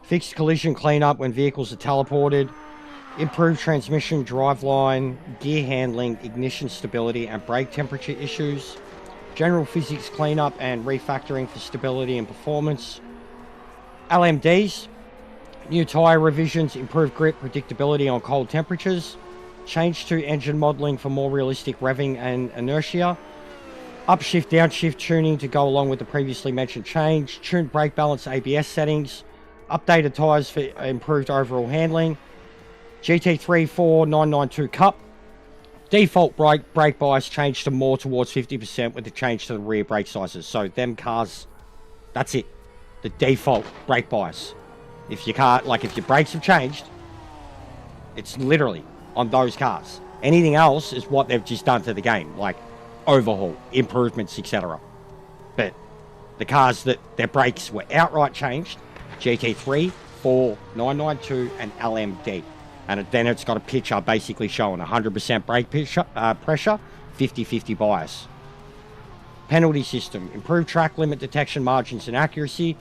Fixed collision cleanup when vehicles are teleported. Improved transmission, driveline, gear handling, ignition stability and brake temperature issues. General physics cleanup and refactoring for stability and performance. LMDs, new tyre revisions, improved grip predictability on cold temperatures. Change to engine modelling for more realistic revving and inertia. Upshift, downshift tuning to go along with the previously mentioned change. Tuned brake balance ABS settings. Updated tyres for improved overall handling. GT3 4992 Cup. Default brake bias changed to more towards 50% with the change to the rear brake sizes. So them cars, that's it. The default brake bias. If your car, like if your brakes have changed, it's literally on those cars. Anything else is what they've just done to the game. Like overhaul, improvements, etc. But the cars that their brakes were outright changed, GT3, 4, 992 and LMD. And then it's got a picture basically showing 100% brake pressure, 50-50 bias. Penalty system, improved track limit detection margins and accuracy,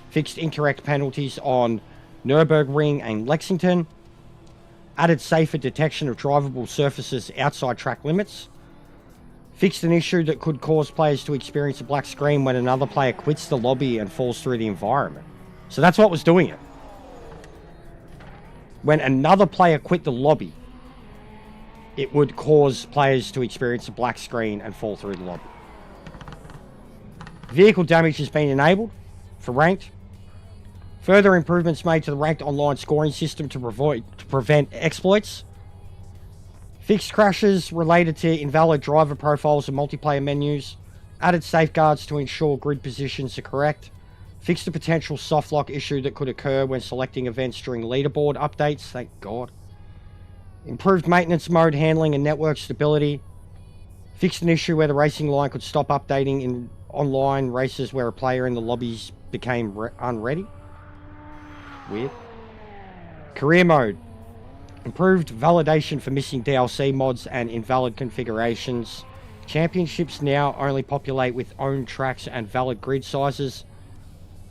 fixed incorrect penalties on Nürburgring and Lexington, added safer detection of drivable surfaces outside track limits, fixed an issue that could cause players to experience a black screen when another player quits the lobby and falls through the environment. So that's what was doing it. When another player quit the lobby, it would cause players to experience a black screen and fall through the lobby. Vehicle damage has been enabled for ranked. Further improvements made to the ranked online scoring system to prevent exploits. Fixed crashes related to invalid driver profiles and multiplayer menus. Added safeguards to ensure grid positions are correct. Fixed a potential soft lock issue that could occur when selecting events during leaderboard updates. Thank God. Improved maintenance mode handling and network stability. Fixed an issue where the racing line could stop updating in online races where a player in the lobbies became unready. Weird. Career mode. Improved validation for missing DLC mods and invalid configurations. Championships now only populate with owned tracks and valid grid sizes.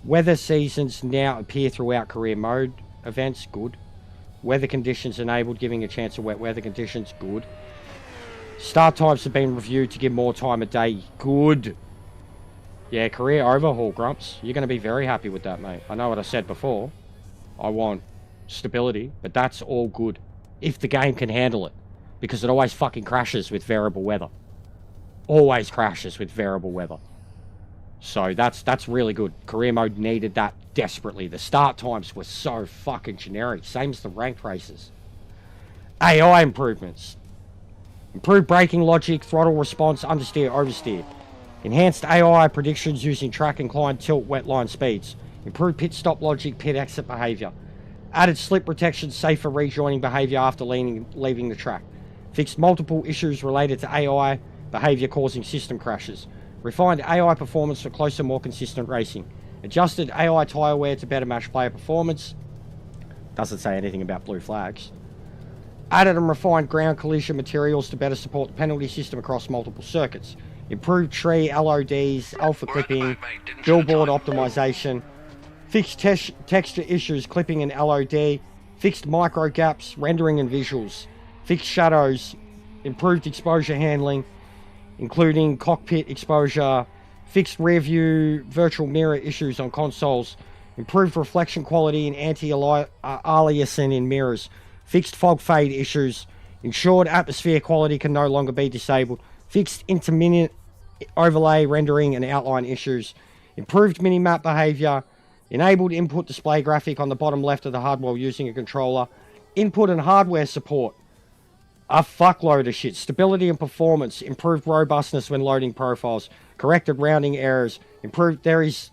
Weather seasons now appear throughout career mode events. Good. Weather conditions enabled, giving a chance of wet weather conditions. Good. Start times have been reviewed to give more time of day. Good. Yeah, career overhaul, Grumps. You're going to be very happy with that, mate. I know what I said before. I want stability, but that's all good. If the game can handle it. Because it always fucking crashes with variable weather. Always crashes with variable weather. So that's really good. Career mode needed that desperately. The start times were so fucking generic. Same as the ranked races. AI improvements. Improved braking logic, throttle response, understeer, oversteer. Enhanced AI predictions using track incline, tilt, wetline speeds. Improved pit stop logic, pit exit behavior. Added slip protection, safer rejoining behavior after leaving the track. Fixed multiple issues related to AI behavior causing system crashes. Refined AI performance for closer, more consistent racing. Adjusted AI tyre wear to better match player performance. Doesn't say anything about blue flags. Added and refined ground collision materials to better support the penalty system across multiple circuits. Improved tree LODs, alpha clipping, billboard optimization. Fixed texture issues, clipping and LOD. Fixed micro gaps, rendering and visuals. Fixed shadows. Improved exposure handling, including cockpit exposure. Fixed rear view virtual mirror issues on consoles. Improved reflection quality and anti-aliasing in mirrors. Fixed fog fade issues. Ensured atmosphere quality can no longer be disabled. Fixed intermittent overlay rendering and outline issues. Improved mini-map behavior. Enabled input display graphic on the bottom left of the HUD while using a controller. Input and hardware support. A fuckload of shit. Stability and performance. Improved robustness when loading profiles. Corrected rounding errors. Improved... There is...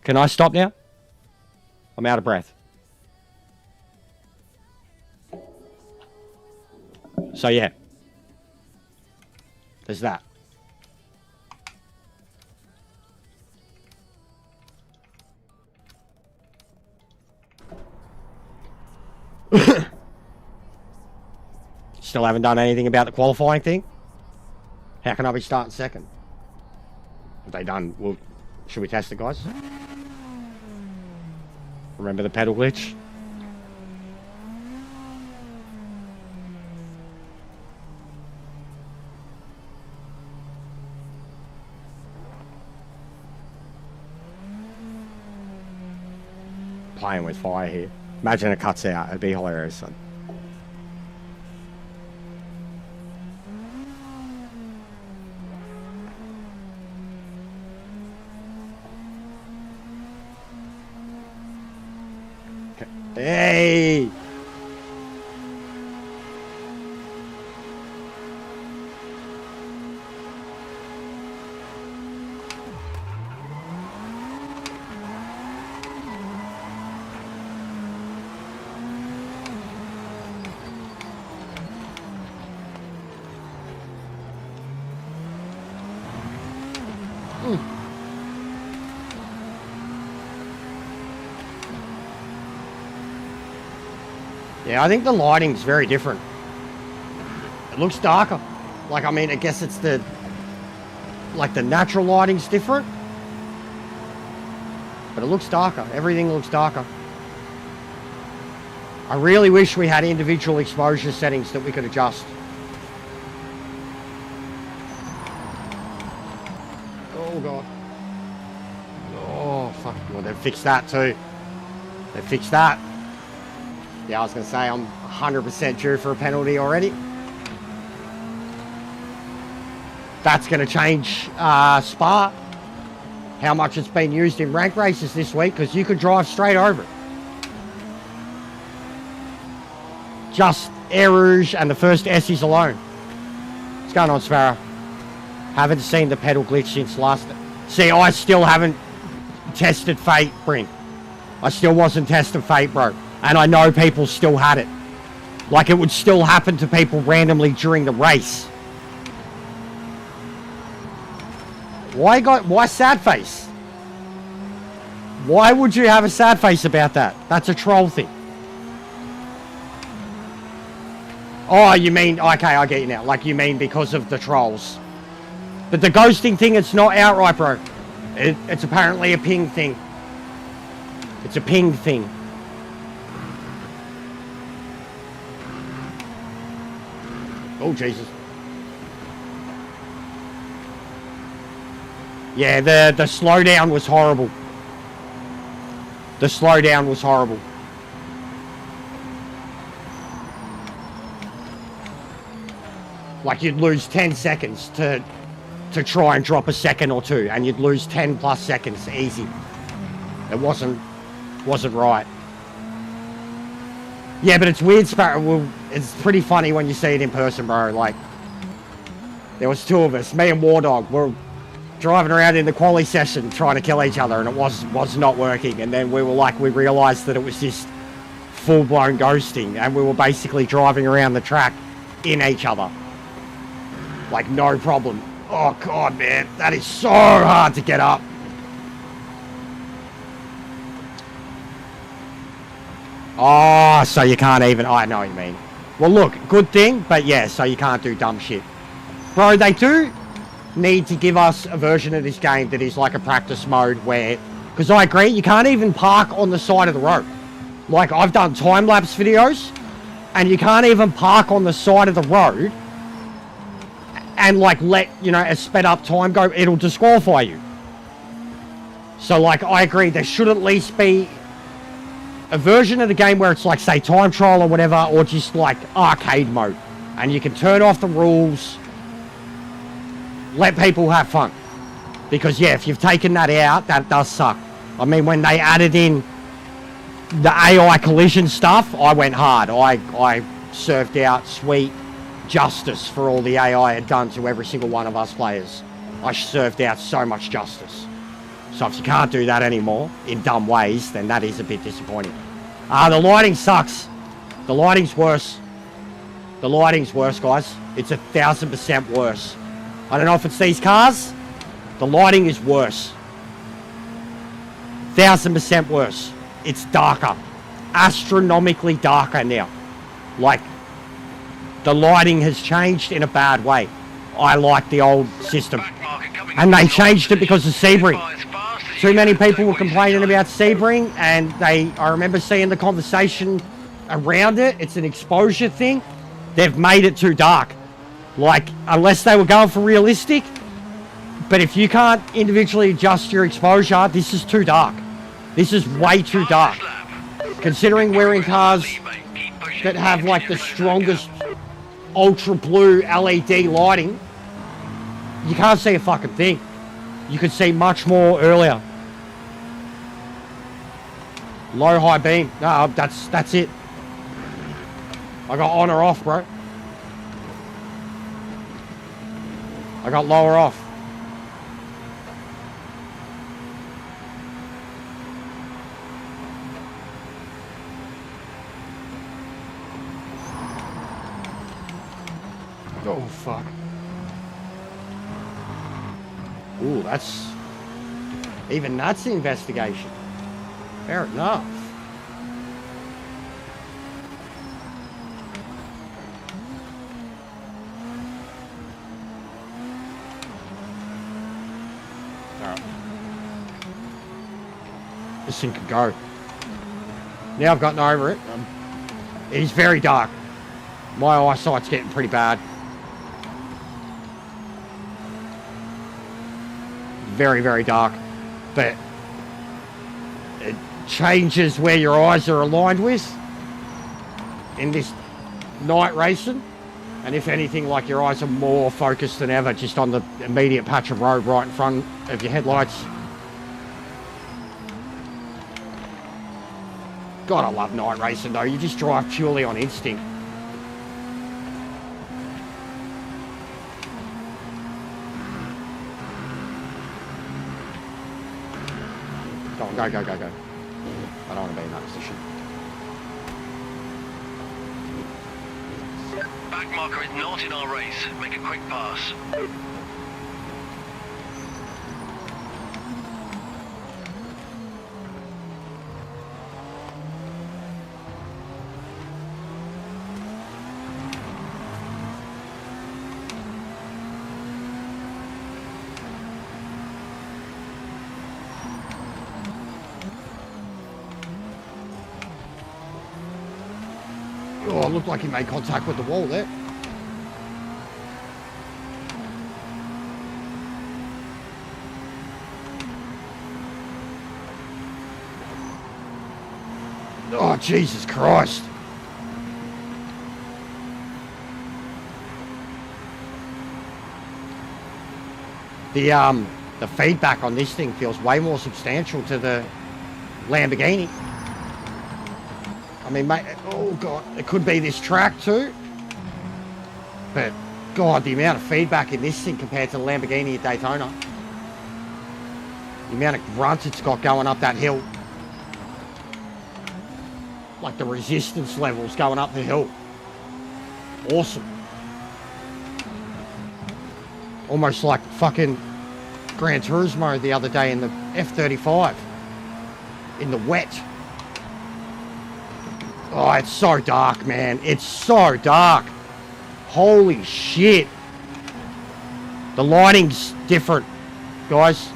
Can I stop now? I'm out of breath. So yeah. There's that. Still haven't done anything about the qualifying thing? How can I be starting second? Have they done... Well, should we test it, guys? Remember the pedal glitch? Playing with fire here. Imagine it cuts out. It'd be hilarious, son. Hey! Yeah, I think the lighting's very different. It looks darker. Like, I mean, I guess it's the... Like, the natural lighting's different. But it looks darker. Everything looks darker. I really wish we had individual exposure settings that we could adjust. Oh, God. Oh, fuck. Well, they've fixed that, too. They fixed that. Yeah, I was going to say, I'm 100% due for a penalty already. That's going to change Spa. How much it's been used in rank races this week, because you could drive straight over it. Just Air Rouge and the first Essies alone. What's going on, Sparrow? Haven't seen the pedal glitch since last... See, I still haven't tested Fate, Brink. I still wasn't testing Fate, bro. And I know people still had it. Like, it would still happen to people randomly during the race. Why sad face? Why would you have a sad face about that? That's a troll thing. Oh, you mean... Okay, I get you now. Like, you mean because of the trolls. But the ghosting thing, it's not outright, bro. It's apparently a ping thing. It's a ping thing. Oh, Jesus. Yeah, the slowdown was horrible. The slowdown was horrible. Like, you'd lose 10 seconds to try and drop a second or two, and you'd lose 10 plus seconds easy. It wasn't right. Yeah, but it's weird, Sparrow. Well, it's pretty funny when you see it in person, bro. Like, there was two of us, me and War Dog. We're driving around in the quali session trying to kill each other, and it was not working. And then we realised that it was just full-blown ghosting, and we were basically driving around the track in each other. Like, no problem. Oh, God, man. That is so hard to get up. Oh, so you can't even... I know what you mean. Well, look, good thing, but yeah, so you can't do dumb shit. Bro, they do need to give us a version of this game that is like a practice mode where... Because I agree, you can't even park on the side of the road. Like, I've done time-lapse videos, and you can't even park on the side of the road and, like, let, you know, a sped-up time go. It'll disqualify you. So, like, I agree, there should at least be a version of the game where it's like, say, time trial or whatever, or just, like, arcade mode. And you can turn off the rules, let people have fun. Because, yeah, if you've taken that out, that does suck. I mean, when they added in the AI collision stuff, I went hard. I served out sweet justice for all the AI had done to every single one of us players. I served out so much justice. So if you can't do that anymore in dumb ways, then that is a bit disappointing. The lighting sucks. The lighting's worse. The lighting's worse, guys. It's 1,000% worse. I don't know if it's these cars. The lighting is worse. 1,000% worse. It's darker. Astronomically darker now. Like, the lighting has changed in a bad way. I like the old system. And they changed it because of Sebring. Too many people were complaining about Sebring, and I remember seeing the conversation around it. It's an exposure thing. They've made it too dark. Like, unless they were going for realistic. But if you can't individually adjust your exposure, this is too dark. This is way too dark. Considering we're in cars that have like the strongest ultra blue LED lighting, you can't see a fucking thing. You could see much more earlier. Low, high beam. No, that's it. I got on or off, bro. I got lower off. Oh, fuck. Ooh, that's... Even that's the investigation. Fair enough. Alright. This thing can go. Now I've gotten over it. It's very dark. My eyesight's getting pretty bad. Very, very dark. But it changes where your eyes are aligned with in this night racing. And if anything, like, your eyes are more focused than ever just on the immediate patch of road right in front of your headlights. God, I love night racing though. You just drive purely on instinct. Go on, go, go, go, go. I don't want to be in that position. Back marker is not in our race. Make a quick pass. Oh, it looked like he made contact with the wall there. Oh, Jesus Christ. The feedback on this thing feels way more substantial to the Lamborghini. I mean, mate, oh God, it could be this track too. But God, the amount of feedback in this thing compared to the Lamborghini at Daytona. The amount of grunt it's got going up that hill. like the resistance levels going up the hill. Awesome. Almost like fucking Gran Turismo the other day in the F-35. In the wet. Oh, it's so dark, man. It's so dark. Holy shit. The lighting's different, guys.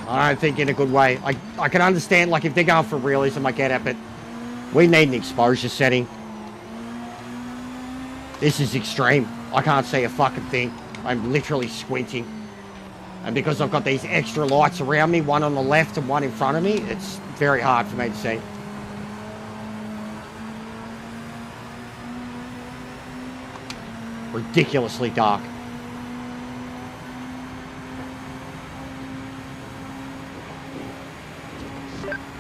I don't think in a good way. I can understand, like, if they're going for realism, I get it, but we need an exposure setting. This is extreme. I can't see a fucking thing. I'm literally squinting. And because I've got these extra lights around me, one on the left and one in front of me, it's very hard for me to see. Ridiculously dark.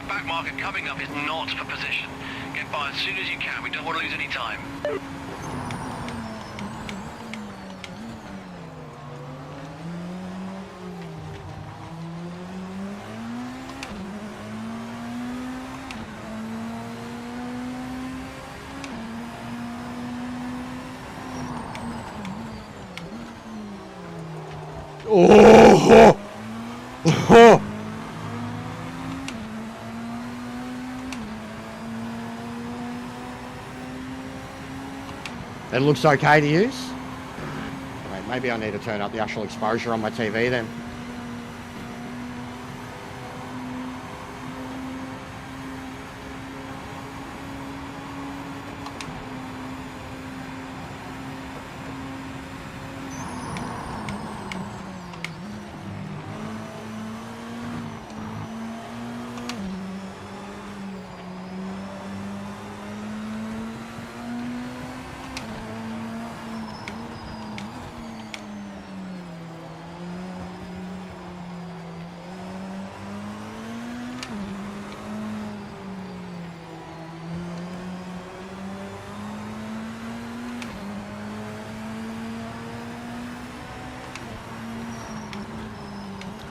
Back marker coming up is not for position. Get by as soon as you can. We don't want to lose any time. Oh! Oh! It looks okay to use. Wait, maybe I need to turn up the actual exposure on my TV then.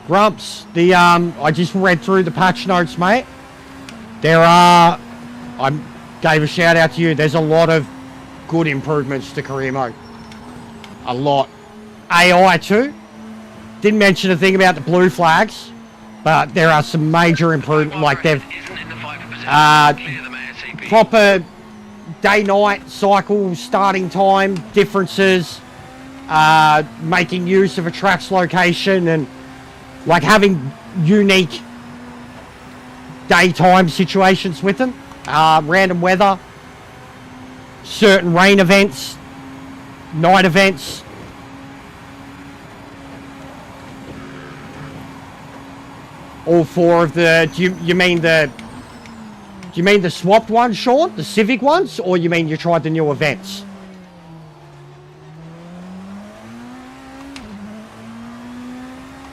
Grumps, I just read through the patch notes, mate. There are, I gave a shout out to you, there's a lot of good improvements to career mode. A lot. AI too. Didn't mention a thing about the blue flags, but there are some major improvements, like they've, proper day-night cycle, starting time differences, making use of a track's location, and like having unique daytime situations with them, random weather, certain rain events, night events. All four of the, do you mean the swapped ones, Sean? The Civic ones? Or you mean you tried the new events?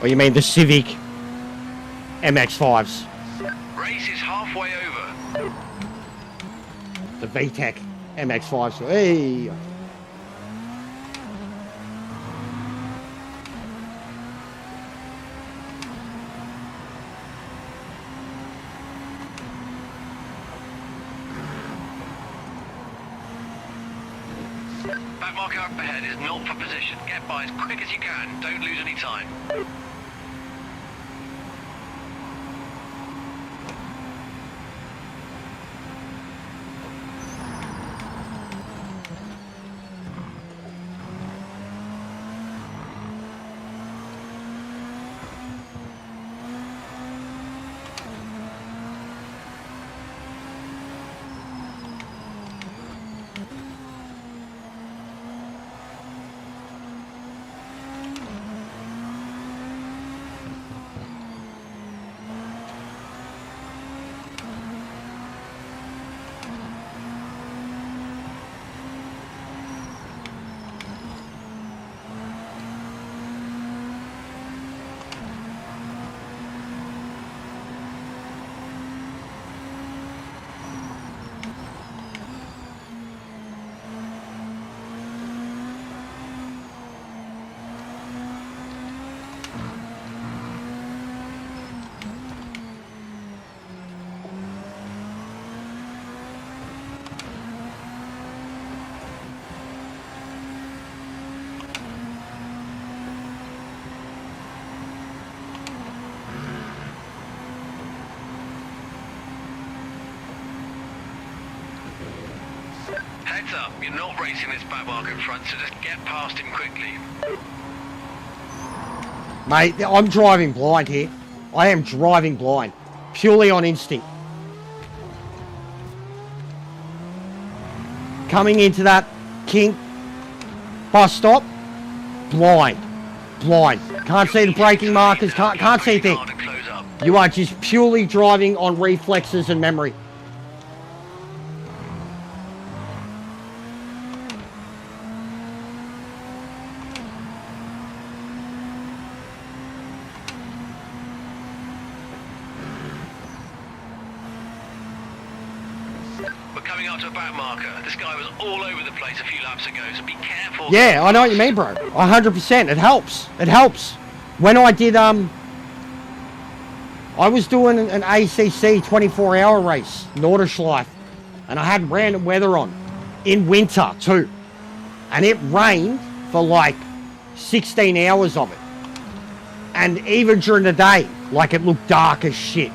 Or you mean the Civic MX-5s? Race is halfway over. The VTEC MX-5s. Hey! Back marker up ahead is not for position. Get by as quick as you can. Don't lose any time. Heads up, you're not racing this back marker front, so just get past him quickly. Mate, I'm driving blind here. I am driving blind. Purely on instinct. Coming into that kink bus stop. Blind. Blind. Can't see the braking markers. Can't see a thing. You are just purely driving on reflexes and memory. We're coming up to a back marker. This guy was all over the place a few laps ago, so be careful. Yeah, I know what you mean, bro. 100%. It helps. It helps. When I did, I was doing an ACC 24-hour race, Nordschleife, and I had random weather on in winter too, and it rained for like 16 hours of it, and even during the day, like it looked dark as shit.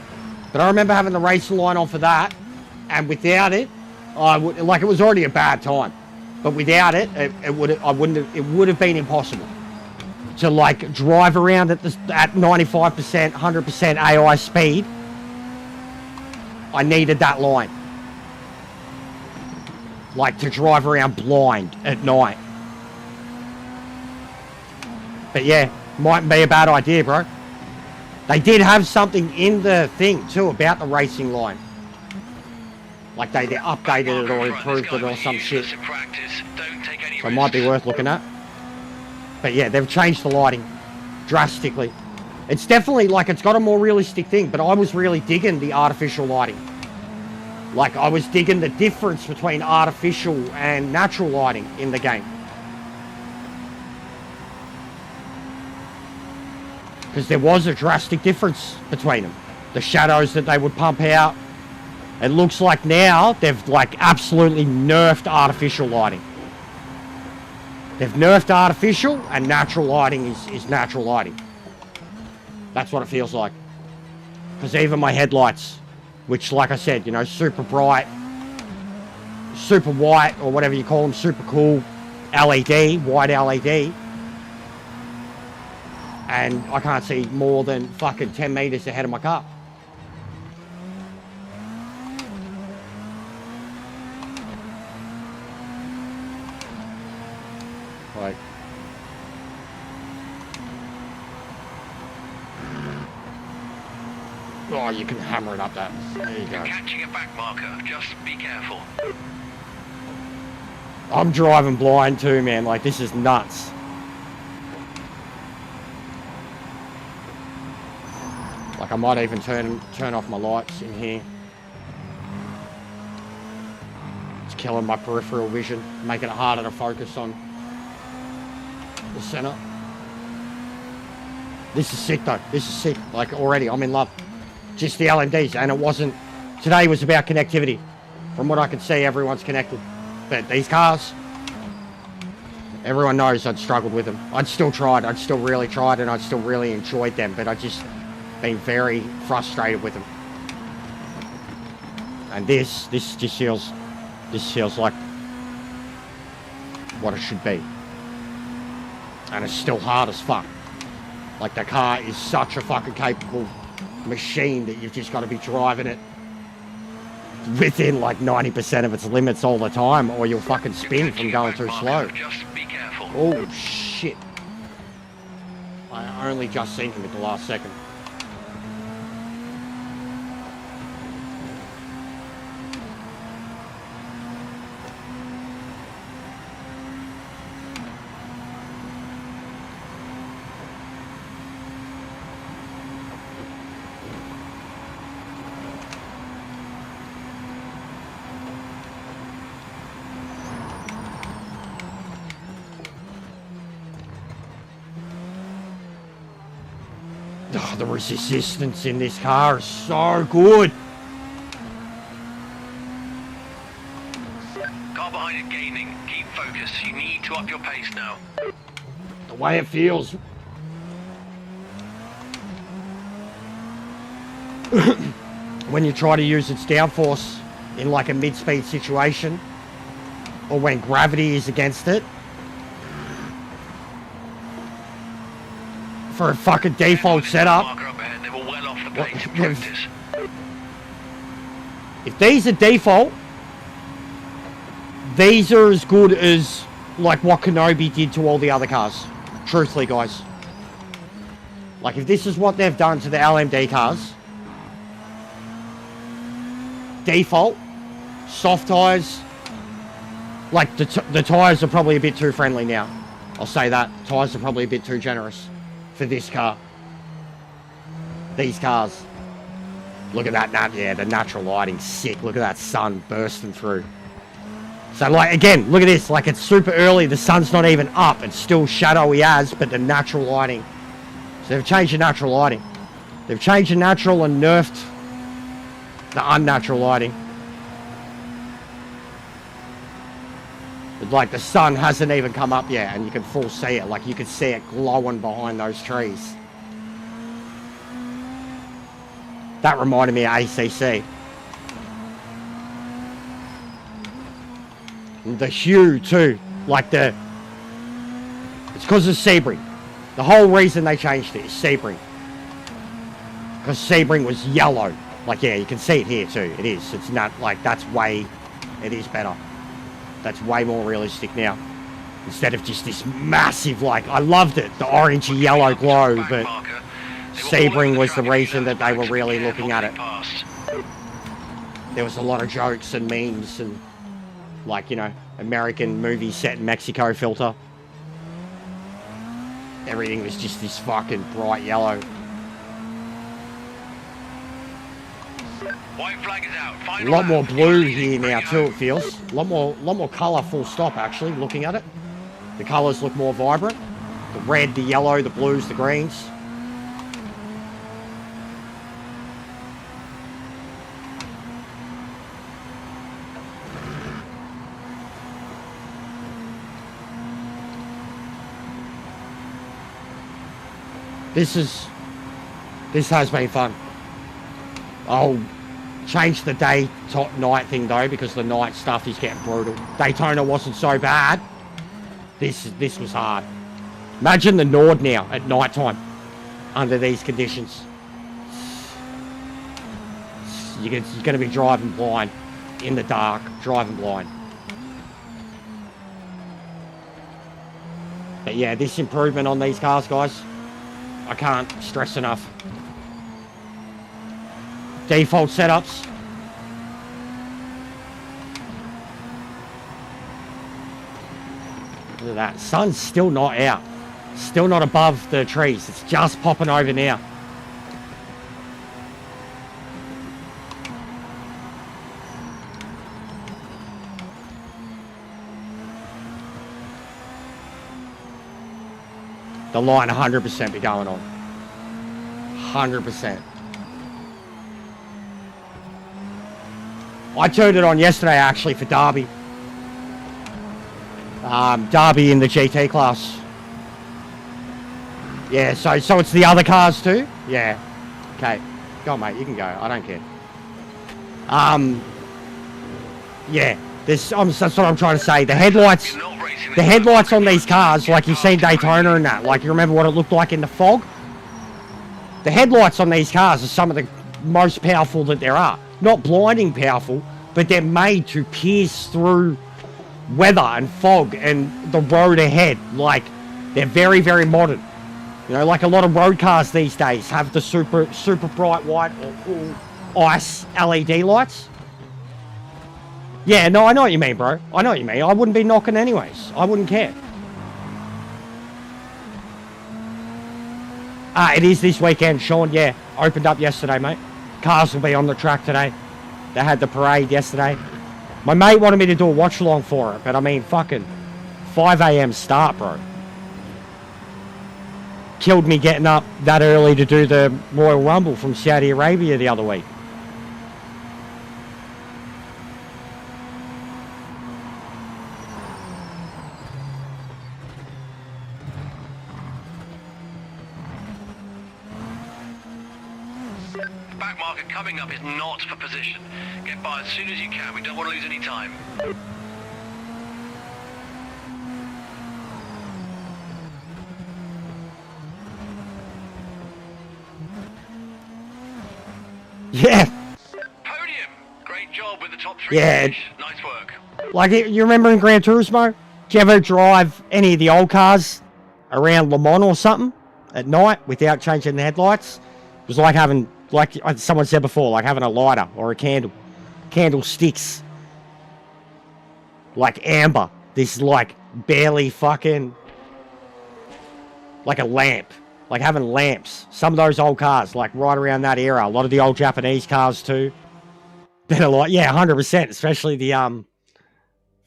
But I remember having the racing line on for that, and without it, it was already a bad time, but without it, it would have been impossible to like drive around at 95%, 100% AI speed. I needed that line, like to drive around blind at night. But yeah, mightn't be a bad idea, bro. They did have something in the thing too about the racing line. Like they updated it or improved it or some shit. So it might be worth looking at. But yeah, they've changed the lighting drastically. It's definitely like it's got a more realistic thing, but I was really digging the artificial lighting. Like I was digging the difference between artificial and natural lighting in the game. Because there was a drastic difference between them. The shadows that they would pump out. It looks like now they've like absolutely nerfed artificial lighting. They've nerfed artificial and natural lighting is natural lighting. That's what it feels like. Because even my headlights, which like I said, you know, super bright, super white or whatever you call them, super cool LED, white LED. And I can't see more than fucking 10 meters ahead of my car. Like, oh, you can hammer it up that. There you go. Catching a back marker, just be careful. I'm driving blind too, man. Like, this is nuts. Like, I might even turn off my lights in here. It's killing my peripheral vision, making it harder to focus on the center. This is sick though. This is sick. Like already, I'm in love. Just the LMDs, and it wasn't. Today was about connectivity. From what I could see, everyone's connected. But these cars, everyone knows I'd struggled with them. I'd still tried. I'd still really tried, and I'd still really enjoyed them. But I just been very frustrated with them. And this just feels like what it should be. And it's still hard as fuck. Like the car is such a fucking capable machine that you've just got to be driving it within like 90% of its limits all the time, or you'll fucking spin from going too slow. Just be careful. Oh shit. I only just seen him at the last second. Oh, the resistance in this car is so good. Car behind is gaining. Keep focused. You need to up your pace now. The way it feels. When you try to use its downforce in like a mid-speed situation, or when gravity is against it. For a fucking default setup. Marker up ahead. They were well off the What- pace in practice. If these are default, these are as good as like what Kenobi did to all the other cars. Truthfully, guys. Like if this is what they've done to the LMD cars, default, soft tyres, like the tyres are probably a bit too friendly now. I'll say that. Tyres are probably a bit too generous for this car. These cars. Look at that, yeah, the natural lighting, sick. Look at that sun bursting through. So, like, again, look at this. Like, it's super early. The sun's not even up. It's still shadowy as, but the natural lighting. So, they've changed the natural lighting. They've changed the natural and nerfed the unnatural lighting. But, like, the sun hasn't even come up yet, and you can full see it. Like, you can see it glowing behind those trees. That reminded me of ACC. And the hue too, like it's because of Sebring. The whole reason they changed it is Sebring. Because Sebring was yellow. Like, yeah, you can see it here too. It is. It's not like it is better. That's way more realistic now. Instead of just this massive, like, I loved it, the orangey yellow glow, but Sebring was the reason that they were really looking at it. There was a lot of jokes and memes and, like, you know, American movie set in Mexico filter. Everything was just this fucking bright yellow. White flag is out. A Final lot more lap. blue You're here leading, now bring it too, home. it feels. A lot more colour, full stop, actually, looking at it. The colours look more vibrant. The red, the yellow, the blues, the greens. This has been fun. I'll change the day to night thing though, because the night stuff is getting brutal. Daytona wasn't so bad. This was hard. Imagine the Nord now at night time under these conditions. You're going to be driving blind in the dark, driving blind. But yeah, this improvement on these cars, guys, I can't stress enough. Default setups. Look at that. Sun's still not out. Still not above the trees. It's just popping over now. The line 100% be going on. 100%. I turned it on yesterday actually for Derby. Derby in the GT class. Yeah, so it's the other cars too? Yeah. Okay. Go on, mate, you can go. I don't care. Yeah, that's what I'm trying to say. The headlights on these cars, like you've seen Daytona and that, like you remember what it looked like in the fog? The headlights on these cars are some of the most powerful that there are. Not blinding powerful, but they're made to pierce through weather and fog and the road ahead. Like, they're very, very modern. You know, like a lot of road cars these days have the super bright white or ice LED lights. Yeah, no, I know what you mean, bro. I know what you mean. I wouldn't be knocking anyways. I wouldn't care. It is this weekend, Sean. Yeah, opened up yesterday, mate. Cars will be on the track today. They had the parade yesterday. My mate wanted me to do a watch along for it, but I mean, fucking 5 a.m. start, bro. Killed me getting up that early to do the Royal Rumble from Saudi Arabia the other week. Back marker coming up is not for position. Get by as soon as you can. We don't want to lose any time. Great job with the top 3 Yeah. finish. Nice work. Like, you remember in Gran Turismo? Did you ever drive any of the old cars around Le Mans or something at night without changing the headlights? It was like having, like someone said before, like having a lighter or a candle. Candlesticks. Like amber. This, like, barely fucking... Like a lamp. Like having lamps. Some of those old cars, like right around that era. A lot of the old Japanese cars too. Better like, yeah, 100%. Especially the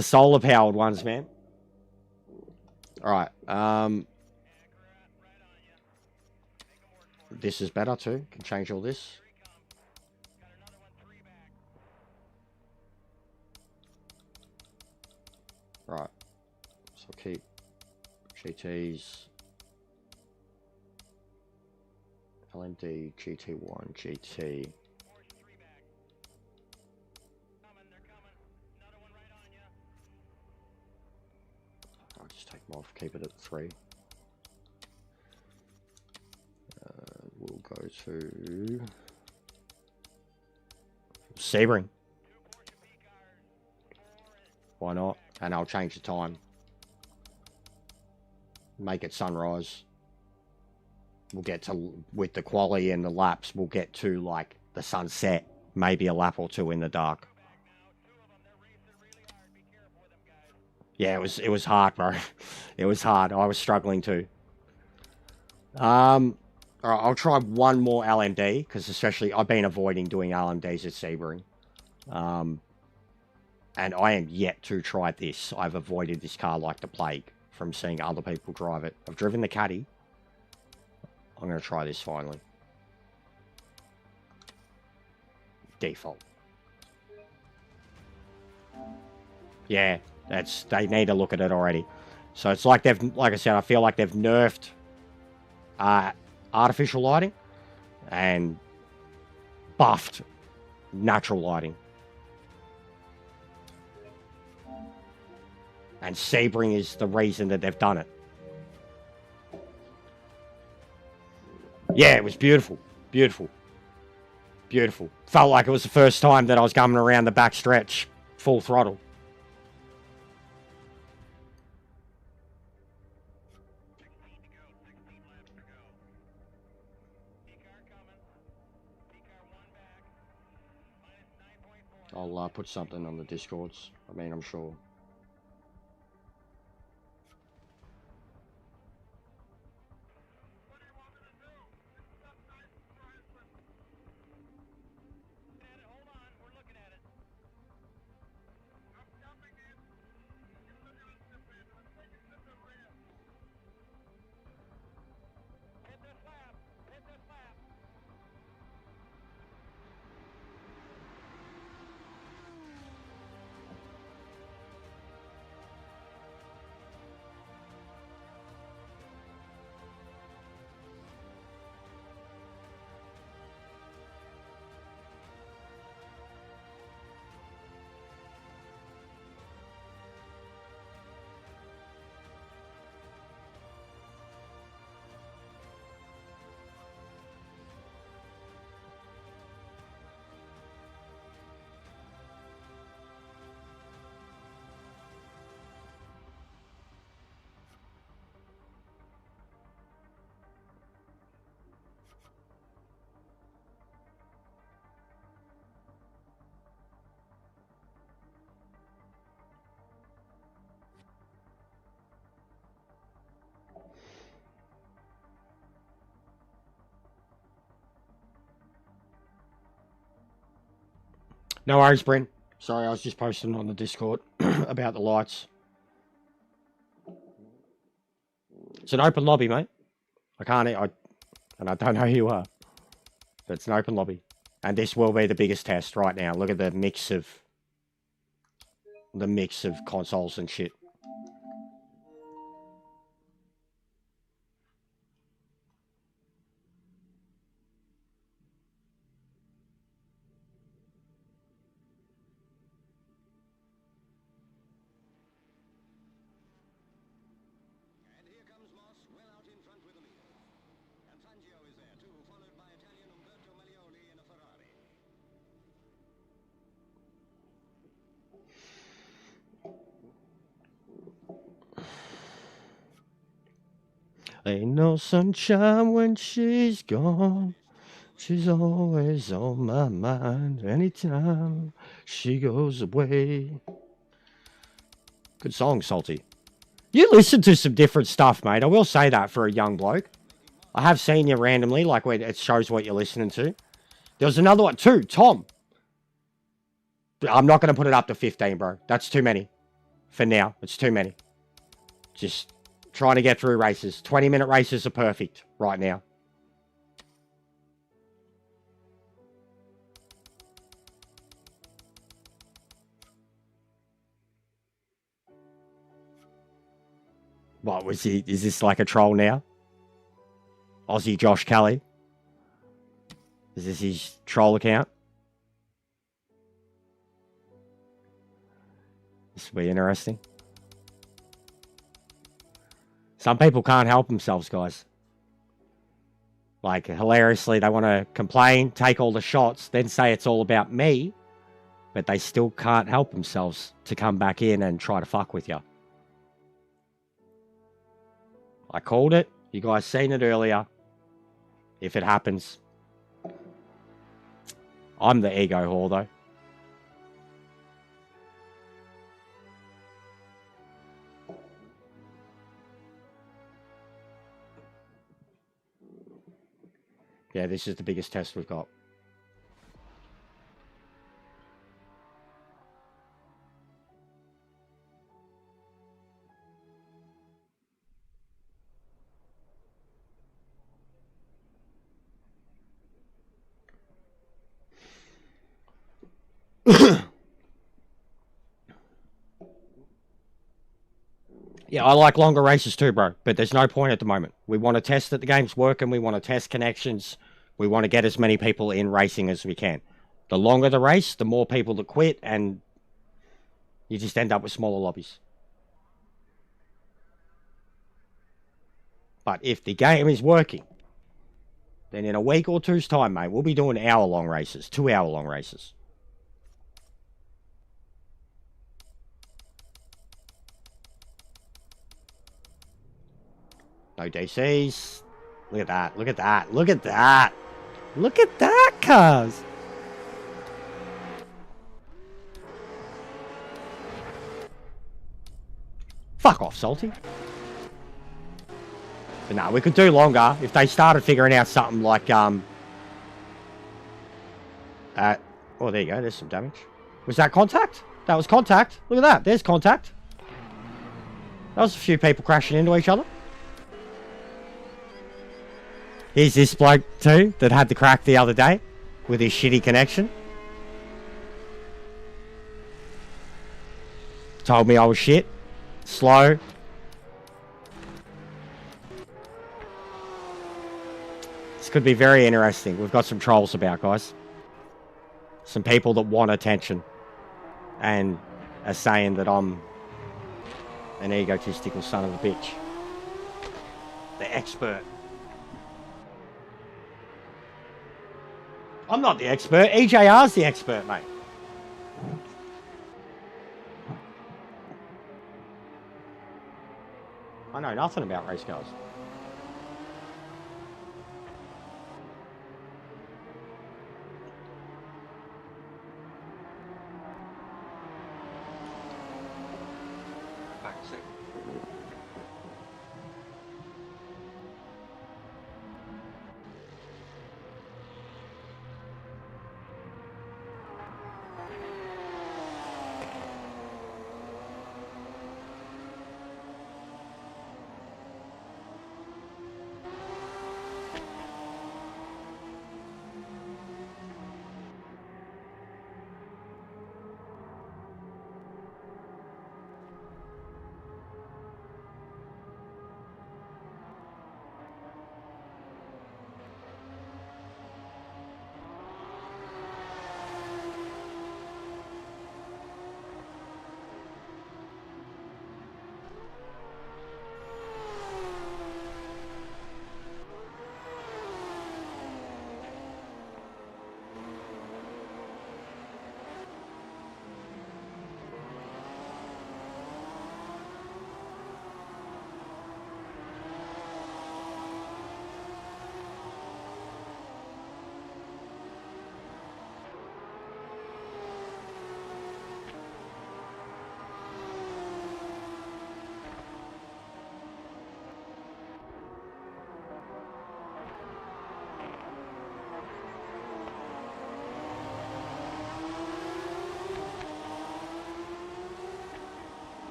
solar powered ones, man. Alright, this is better too. Can change all this. Right. So keep GTs. LMD, GT1, GT. I'll just take them off, keep it at 3. We'll go to Sebring. Why not? And I'll change the time. Make it sunrise. We'll get to, with the quality and the laps, we'll get to like the sunset. Maybe a lap or 2 in the dark. Yeah, it was hard, bro. It was hard. I was struggling too. Alright, I'll try one more LMD, because especially I've been avoiding doing LMDs at Sebring. And I am yet to try this. I've avoided this car like the plague from seeing other people drive it. I've driven the Caddy. I'm going to try this finally. Default. Yeah, they need to look at it already. So it's like like I said, I feel like they've nerfed artificial lighting and buffed natural lighting. And Sebring is the reason that they've done it. Yeah, it was beautiful. Beautiful. Beautiful. Felt like it was the first time that I was coming around the back stretch full throttle. I'll put something on the Discords. I mean, I'm sure. No worries, Brent. Sorry, I was just posting on the Discord about the lights. It's an open lobby, mate. And I don't know who you are. But it's an open lobby. And this will be the biggest test right now. Look at the mix of consoles and shit. Ain't no sunshine when she's gone. She's always on my mind anytime she goes away. Good song, Salty. You listen to some different stuff, mate. I will say that for a young bloke. I have seen you randomly, like when it shows what you're listening to. There was another one too, Tom. I'm not going to put it up to 15, bro. That's too many. For now, it's too many. Just trying to get through races. 20-minute races are perfect right now. What was he? Is this like a troll now? Aussie Josh Kelly? Is this his troll account? This will be interesting. Some people can't help themselves, guys. Like, hilariously, they want to complain, take all the shots, then say it's all about me, but they still can't help themselves to come back in and try to fuck with you. I called it. You guys seen it earlier. If it happens. I'm the ego whore, though. Yeah, this is the biggest test we've got. Yeah, I like longer races too, bro. But there's no point at the moment. We want to test that the game's working. We want to test connections. We want to get as many people in racing as we can. The longer the race, the more people that quit, and you just end up with smaller lobbies. But if the game is working, then in a week or two's time, mate, we'll be doing hour-long races, 2-hour-long races. No DCs. Look at that. Look at that. Look at that. Look at that, cuz. Fuck off, Salty. But no, we could do longer if they started figuring out something like, oh, there you go. There's some damage. Was that contact? That was contact. Look at that. There's contact. That was a few people crashing into each other. Here's this bloke, too, that had the crack the other day with his shitty connection. Told me I was shit. Slow. This could be very interesting. We've got some trolls about, guys. Some people that want attention and are saying that I'm an egotistical son of a bitch. The expert. I'm not the expert. EJR's the expert, mate. I know nothing about race cars. Back a sec.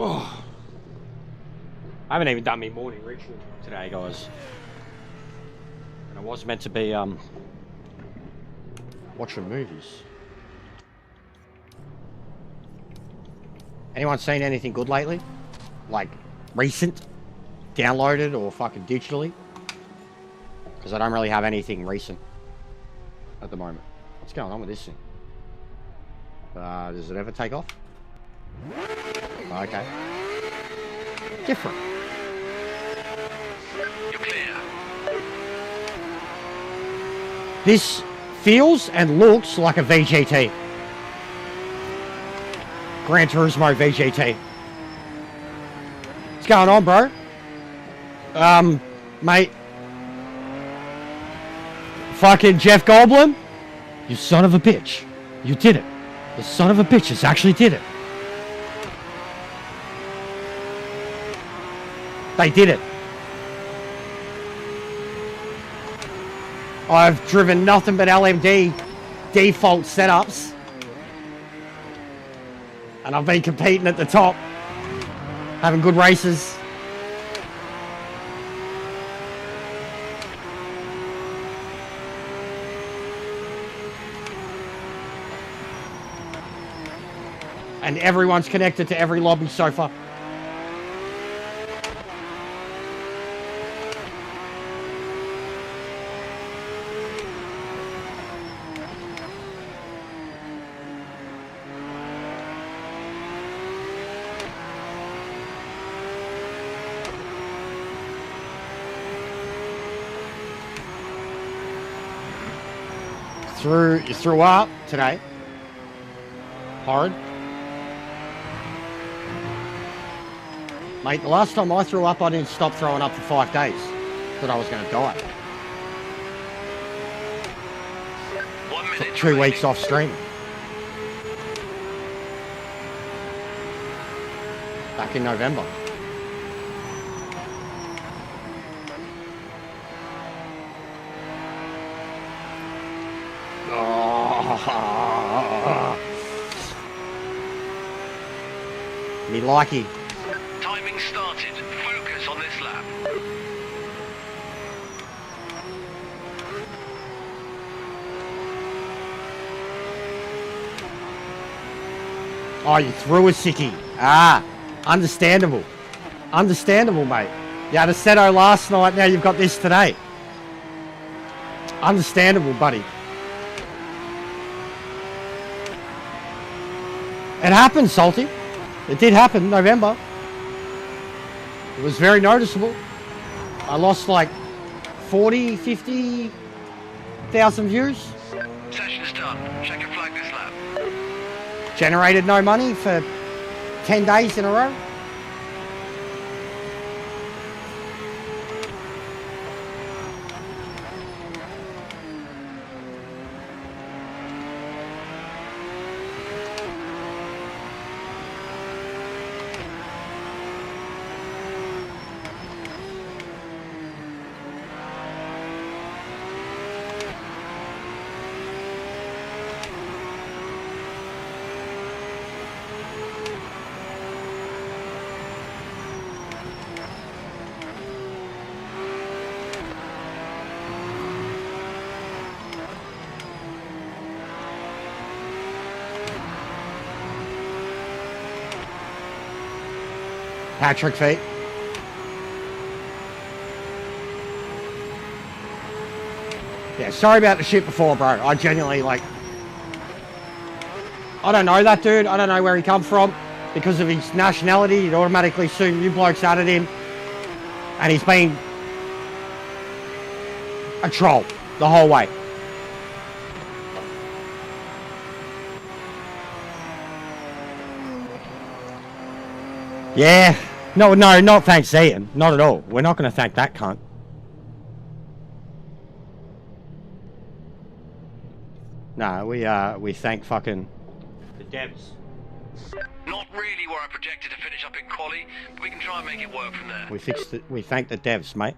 Oh. I haven't even done my morning ritual today, guys. And I was meant to be watching movies. Anyone seen anything good lately? Like recent? Downloaded or fucking digitally? Because I don't really have anything recent at the moment. What's going on with this thing? Does it ever take off? Okay. Different. You're clear. This feels and looks like a VGT. Gran Turismo VGT. What's going on, bro? Mate. Fucking Jeff Goldblum? You son of a bitch. You did it. The son of a bitches actually did it. They did it. I've driven nothing but LMD default setups. And I've been competing at the top. Having good races. And everyone's connected to every lobby so far. You threw up today. Hard. Mate, the last time I threw up, I didn't stop throwing up for 5 days. Thought I was going to die. 1 minute. Took 2 weeks off streaming. Back in November. Oh. Me likey. Timing started. Focus on this lap. Oh, you threw a sickie. Ah, understandable. Understandable, mate. You had a Seto last night, now you've got this today. Understandable, buddy. It happened, Salty. It did happen, November. It was very noticeable. I lost like 40, 50,000 views. Session's done. Check and flag this lap. Generated no money for 10 days in a row. Patrick feet. Yeah, sorry about the shit before, bro. I genuinely, like... I don't know that dude. I don't know where he come from. Because of his nationality, he'd automatically assume you blokes added him. And he's been... a troll the whole way. Yeah. No, not thanks Ian. Not at all. We're not going to thank that cunt. No, we thank fucking the devs. Not really where I projected to finish up in quali, but we can try and make it work from there. We thank the devs, mate.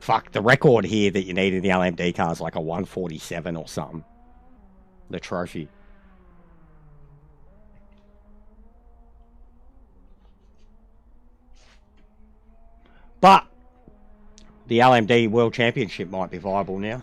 Fuck, the record here that you need in the LMD car is like a 147 or something. The trophy. But the LMD World Championship might be viable now.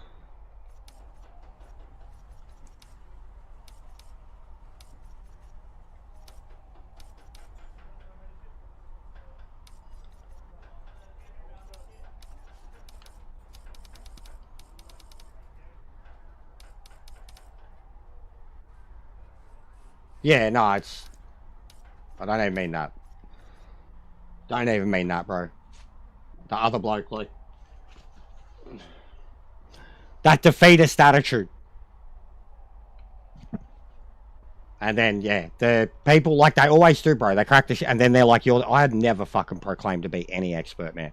Yeah, no, it's... I don't even mean that. Don't even mean that, bro. The other bloke, like... That defeatist attitude. And then, yeah, the people, like they always do, bro. They crack the shit, and then they're like, I had never fucking proclaimed to be any expert, man.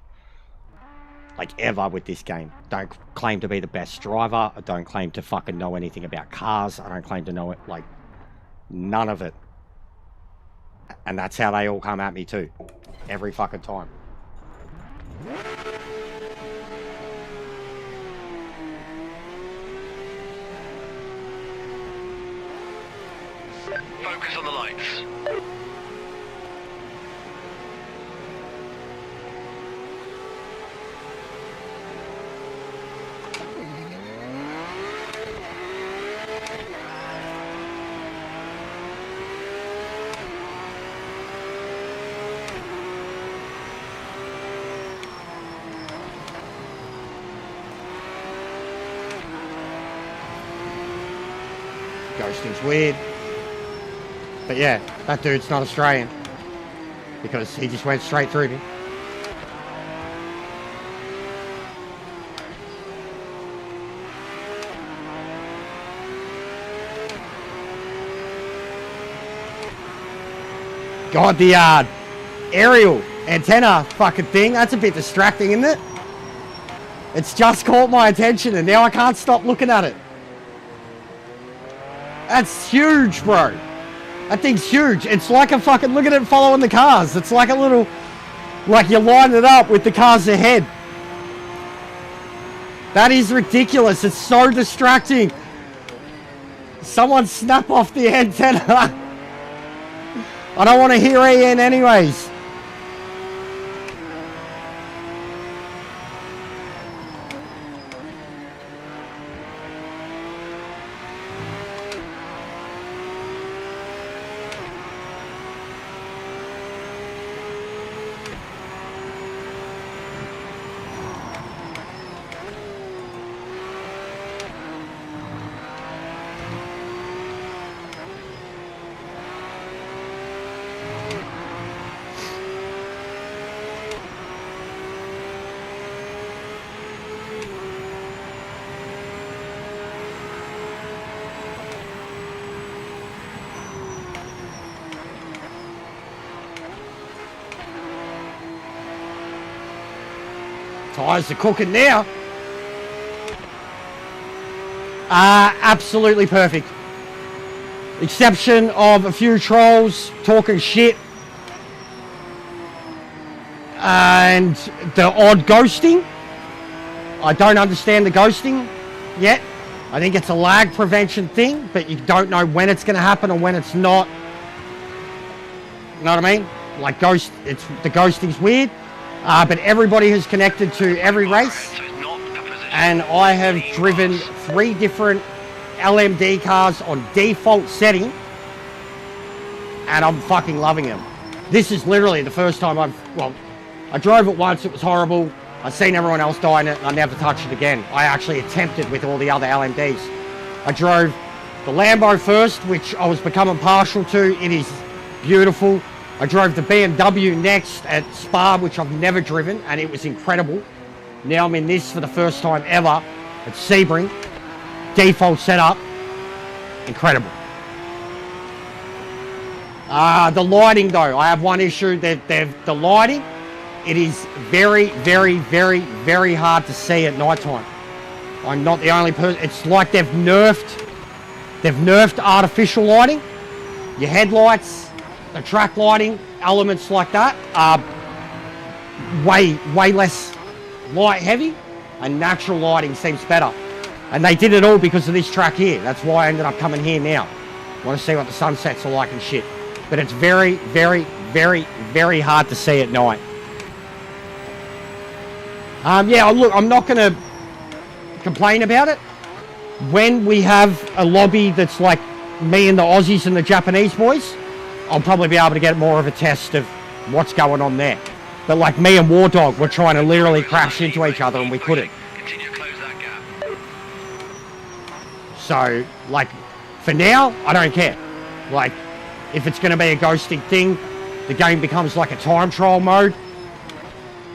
Like, ever with this game. Don't claim to be the best driver. I don't claim to fucking know anything about cars. I don't claim to know it, like... None of it. And that's how they all come at me too. Every fucking time. Focus on the lights. Ghosting's weird. But yeah, that dude's not Australian. Because he just went straight through me. God, the aerial antenna fucking thing, that's a bit distracting, isn't it? It's just caught my attention and now I can't stop looking at it. That's huge, bro. That thing's huge. It's like a fucking, look at it following the cars. It's like a little, like you line it up with the cars ahead. That is ridiculous. It's so distracting. Someone snap off the antenna. I don't want to hear AN anyways. Tyres are cooking now. Absolutely perfect. Exception of a few trolls talking shit. And the odd ghosting. I don't understand the ghosting yet. I think it's a lag prevention thing, but you don't know when it's going to happen or when it's not. You know what I mean? Like the ghosting's weird. But everybody has connected to every race, and I have driven 3 different LMD cars on default setting, and I'm fucking loving them. This is literally the first time I drove it once, it was horrible. I've seen everyone else die in it, and I never touched it again. I actually attempted with all the other LMDs. I drove the Lambo first, which I was becoming partial to. It is beautiful. I drove the BMW next at Spa, which I've never driven, and it was incredible. Now I'm in this for the first time ever at Sebring. Default setup. Incredible. The lighting, though. I have one issue. The lighting, it is very, very, very, very hard to see at night time. I'm not the only person. It's like they've nerfed artificial lighting. Your headlights, the track lighting, elements like that are way less light heavy. and natural lighting seems better. And they did it all because of this track here. That's why I ended up coming here now. I want to see what the sunsets are like and shit. But it's very, very, very, very hard to see at night. Yeah, look, I'm not going to complain about it. When we have a lobby that's like me and the Aussies and the Japanese boys, I'll probably be able to get more of a test of what's going on there. But like me and War Dog, we're trying to literally crash into each other and we couldn't. Continue to close that gap. So, like, for now, I don't care. Like, if it's going to be a ghosting thing, the game becomes like a time trial mode.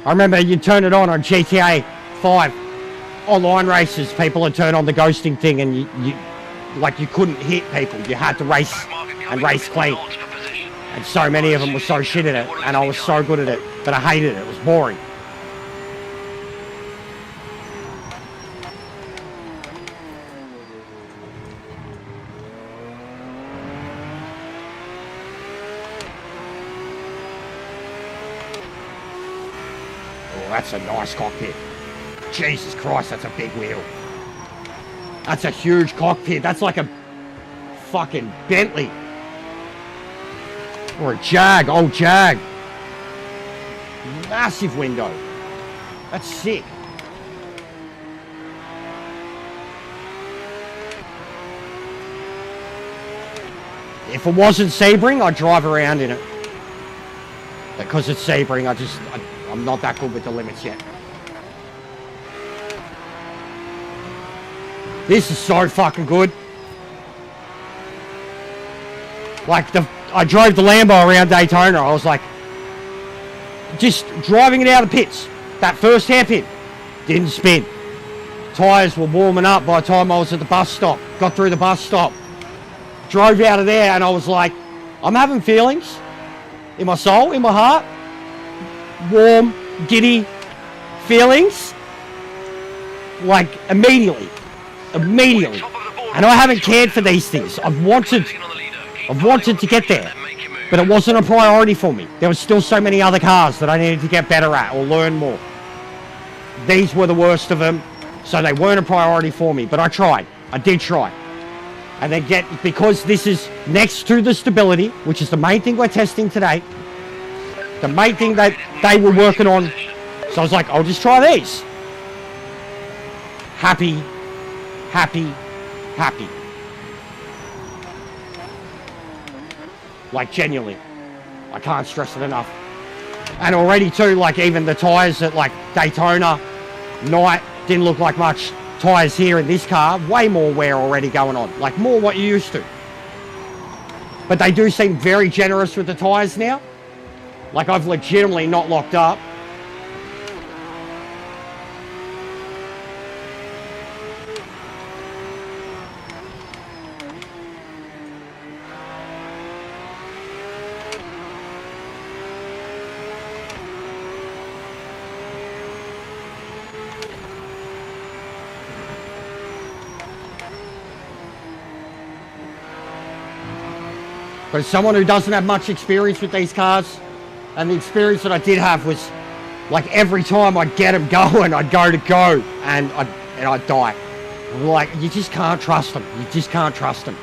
I remember you turn it on GTA 5 online races, people would turn on the ghosting thing and you couldn't hit people. You had to race and race clean. And so many of them were so shit at it, and I was so good at it, but I hated it. It was boring. Oh, that's a nice cockpit. Jesus Christ, that's a big wheel. That's a huge cockpit. That's like a fucking Bentley. Or a Jag, old Jag. Massive window. That's sick. If it wasn't Sebring, I'd drive around in it. Because it's Sebring, I'm not that good with the limits yet. This is so fucking good. Like, I drove the Lambo around Daytona. I was like, just driving it out of the pits. That first hairpin didn't spin. Tyres were warming up by the time I was at the bus stop. Got through the bus stop. Drove out of there and I was like, I'm having feelings in my soul, in my heart. Warm, giddy feelings. Like, immediately. Immediately. And I haven't cared for these things. I've wanted to get there, but it wasn't a priority for me. There was still so many other cars that I needed to get better at or learn more. These were the worst of them, so they weren't a priority for me, but I tried. I did try. And then because this is next to the stability, which is the main thing we're testing today, the main thing that they were working on, so I was like, I'll just try these. Happy, happy, happy. Like, genuinely. I can't stress it enough. And already too, like, even the tyres at like Daytona night didn't look like much. Tyres here in this car, way more wear already going on. Like, more what you used to. But they do seem very generous with the tyres now. Like, I've legitimately not locked up. But as someone who doesn't have much experience with these cars, and the experience that I did have was, like, every time I'd get them going, I'd go and I'd die. Like, you just can't trust them. You just can't trust them.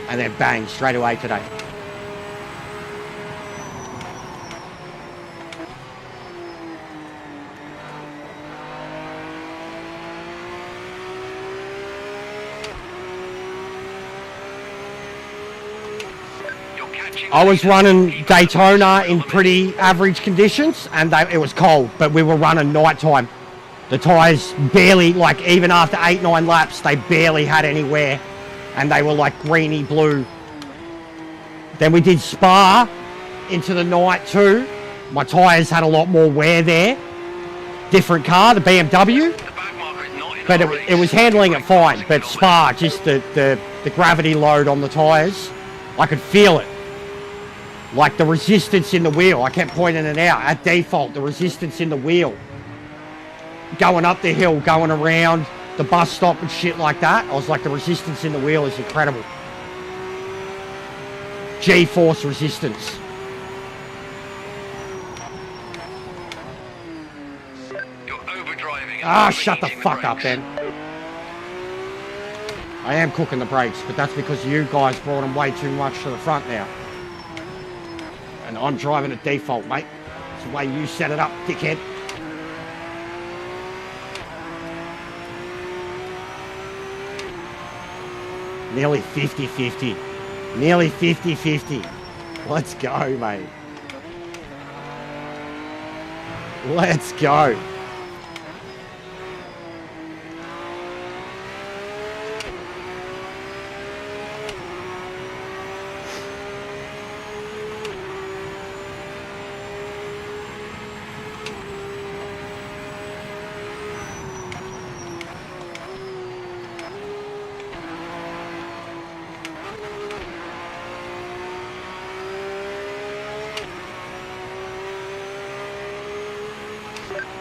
And then bang, straight away today. I was running Daytona in pretty average conditions, and it was cold, but we were running nighttime. The tyres barely, like, even after 8-9 laps, they barely had any wear, and they were like greeny blue. Then we did Spa into the night too. My tyres had a lot more wear there. Different car, the BMW, but it was handling it fine. But Spa, just the gravity load on the tyres, I could feel it. Like the resistance in the wheel, I kept pointing it out. At default, the resistance in the wheel. Going up the hill, going around the bus stop and shit like that. I was like, the resistance in the wheel is incredible. G-force resistance. You're overdriving. Ah, shut the fuck up then. I am cooking the brakes, but that's because you guys brought them way too much to the front now. And I'm driving at default, mate. It's the way you set it up, dickhead. Nearly 50-50. Nearly 50-50. Let's go, mate. Let's go.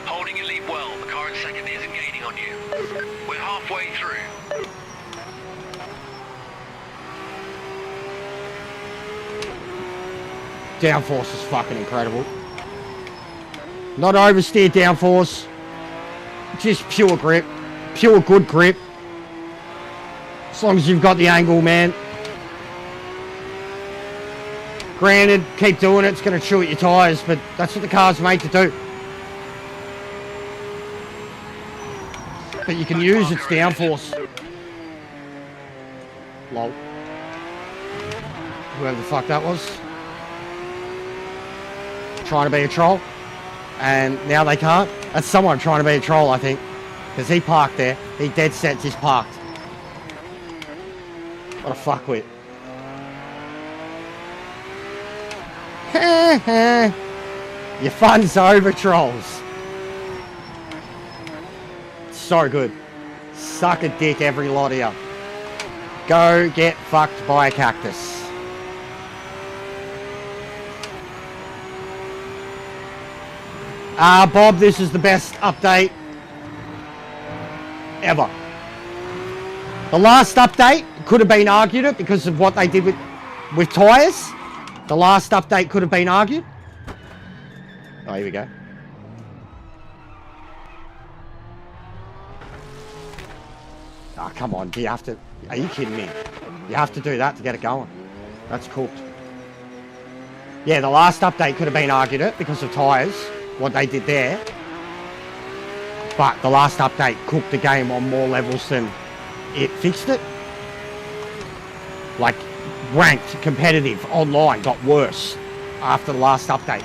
Holding your lead well. The car in second isn't gaining on you. We're halfway through. Downforce is fucking incredible. Not oversteer downforce. Just pure grip. Pure good grip. As long as you've got the angle, man. Granted, keep doing it. It's going to chew at your tyres, but that's what the car's made to do. But you can use its downforce. Lol. Whoever the fuck that was. Trying to be a troll. And now they can't. That's someone trying to be a troll, I think. Because he parked there. He dead set just parked. What a fuckwit. Your fun's over, trolls. So good. Suck a dick, every lot of you. Go get fucked by a cactus. Bob, this is the best update ever. The last update could have been argued it because of what they did with tyres. The last update could have been argued. Oh, here we go. Oh, come on. Do you have to... Are you kidding me? You have to do that to get it going. That's cooked. Yeah, the last update could have been argued it because of tyres. What they did there. But the last update cooked the game on more levels than it fixed it. Like, ranked, competitive, online got worse after the last update.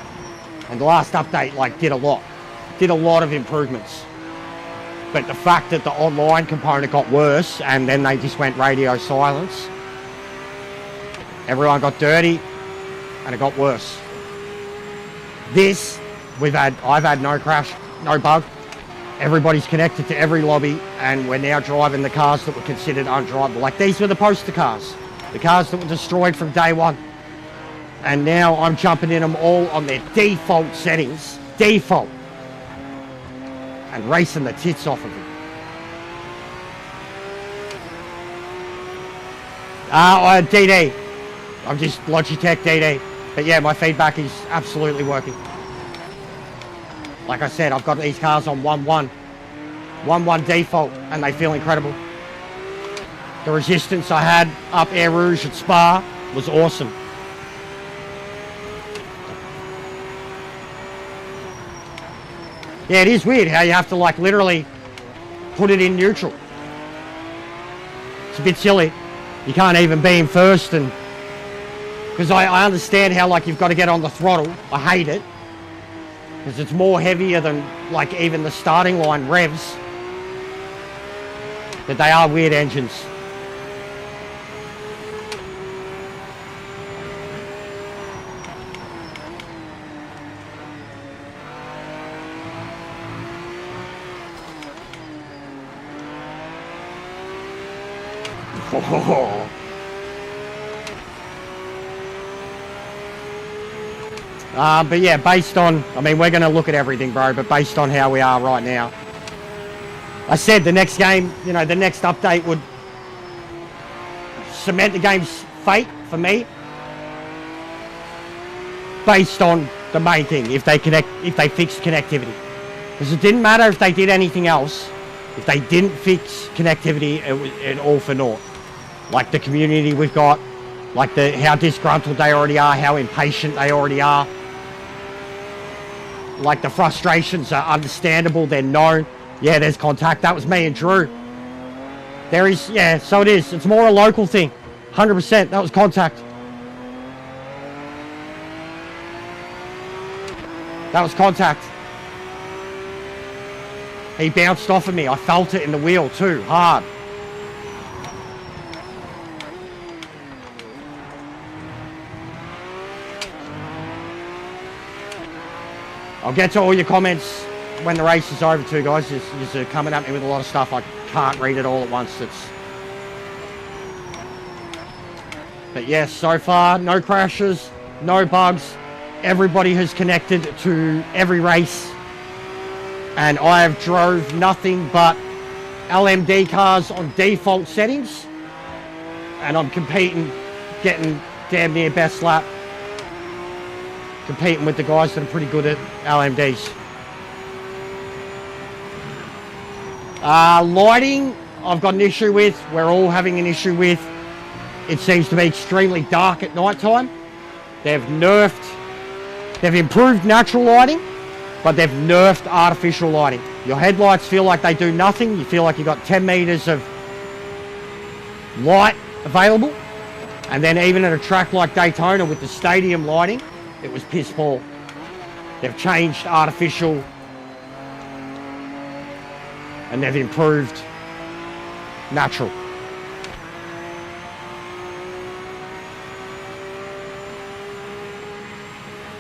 And the last update, like, did a lot of improvements. But the fact that the online component got worse and then they just went radio silence, everyone got dirty and it got worse. This, I've had no crash, no bug. Everybody's connected to every lobby and we're now driving the cars that were considered undrivable. Like, these were the poster cars. The cars that were destroyed from day one. And now I'm jumping in them all on their default settings. Default. And racing the tits off of them. DD. I'm just Logitech DD. But yeah, my feedback is absolutely working. Like I said, I've got these cars on 1.1. 1.1 default, and they feel incredible. The resistance I had up Air Rouge at Spa was awesome. Yeah, it is weird how you have to, like, literally put it in neutral. It's a bit silly. You can't even be in first, and because I understand how, like, you've got to get on the throttle. I hate it because it's more heavier than, like, even the starting line revs. But they are weird engines. Oh. But yeah, based on, I mean, we're going to look at everything, bro, but based on how we are right now, I said the next game, you know, the next update would cement the game's fate for me based on the main thing, if they fix connectivity. Because it didn't matter if they did anything else. If they didn't fix connectivity, it all for naught. Like the community we've got, like how disgruntled they already are, how impatient they already are. Like the frustrations are understandable, they're known. Yeah, there's contact. That was me and Drew. There is, yeah, so it is. It's more a local thing. 100%, that was contact. That was contact. He bounced off of me. I felt it in the wheel too, hard. I'll get to all your comments when the race is over too, guys. You're coming at me with a lot of stuff. I can't read it all at once. But yes, so far, no crashes, no bugs. Everybody has connected to every race. And I have drove nothing but LMD cars on default settings. And I'm competing, getting damn near best lap. Competing with the guys that are pretty good at LMDs. Lighting, I've got an issue with. We're all having an issue with. It seems to be extremely dark at night time. They've improved natural lighting, but they've nerfed artificial lighting. Your headlights feel like they do nothing. You feel like you've got 10 meters of light available. And then even at a track like Daytona with the stadium lighting, it was piss poor. They've changed artificial and they've improved natural.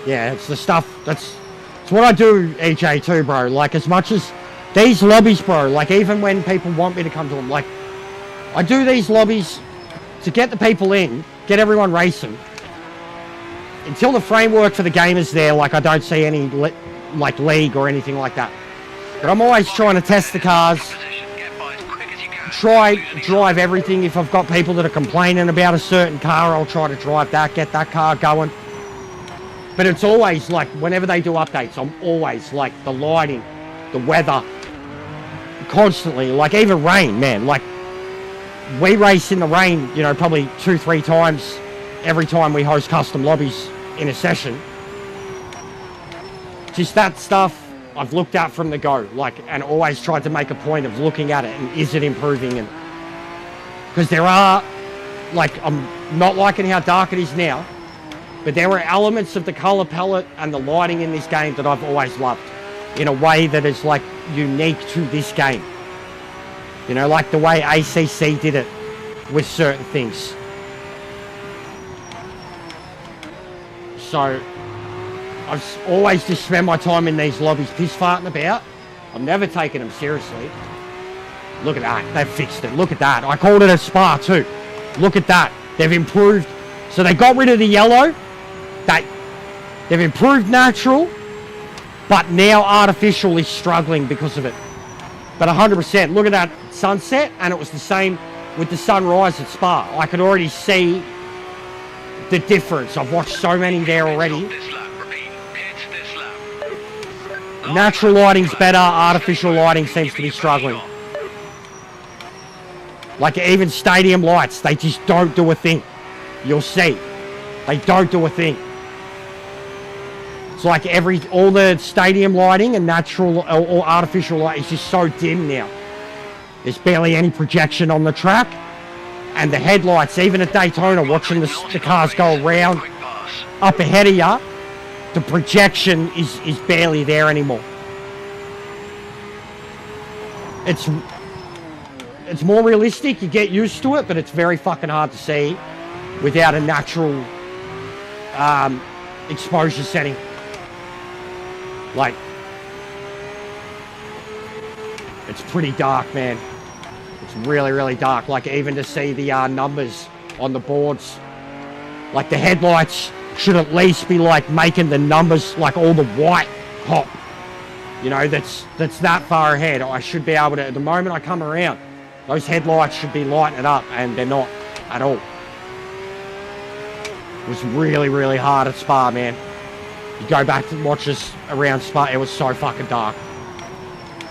Yeah, it's the stuff it's what I do EJ too, bro. Like, as much as these lobbies, bro, like, even when people want me to come to them, like, I do these lobbies to get the people in, get everyone racing. Until the framework for the game is there, like, I don't see any like league or anything like that. But I'm always trying to test the cars, try drive everything. If I've got people that are complaining about a certain car, I'll try to drive that, get that car going. But it's always like, whenever they do updates, I'm always like, the lighting, the weather, constantly, like, even rain, man. Like, we race in the rain, you know, probably 2-3 times every time we host custom lobbies in a session. Just that stuff I've looked at from the go, like, and always tried to make a point of looking at it and is it improving? And because there are, like, I'm not liking how dark it is now, but there are elements of the color palette and the lighting in this game that I've always loved in a way that is, like, unique to this game. You know, like the way ACC did it with certain things. So I've always just spent my time in these lobbies piss farting about. I've never taken them seriously. Look at that. They've fixed it. Look at that. I called it a spa too. Look at that. They've improved. So they got rid of the yellow. They've improved natural, but now artificial is struggling because of it. But 100%. Look at that sunset, and it was the same with the sunrise at Spa. I could already see the difference. I've watched so many there already. Natural lighting's better, artificial lighting seems to be struggling. Like, even stadium lights, they just don't do a thing. You'll see. They don't do a thing. It's like all the stadium lighting and natural or artificial light is just so dim now. There's barely any projection on the track. And the headlights, even at Daytona, watching the cars go around up ahead of you, the projection is barely there anymore. It's more realistic, you get used to it, but it's very fucking hard to see without a natural exposure setting. Like, it's pretty dark, man. It's really, really dark. Like, even to see the numbers on the boards, like, the headlights should at least be, like, making the numbers, like, all the white pop. You know, that's that far ahead. I should be able to, the moment I come around, those headlights should be lighting it up, and they're not at all. It was really, really hard at Spa, man. You go back to watch us around Spa, it was so fucking dark.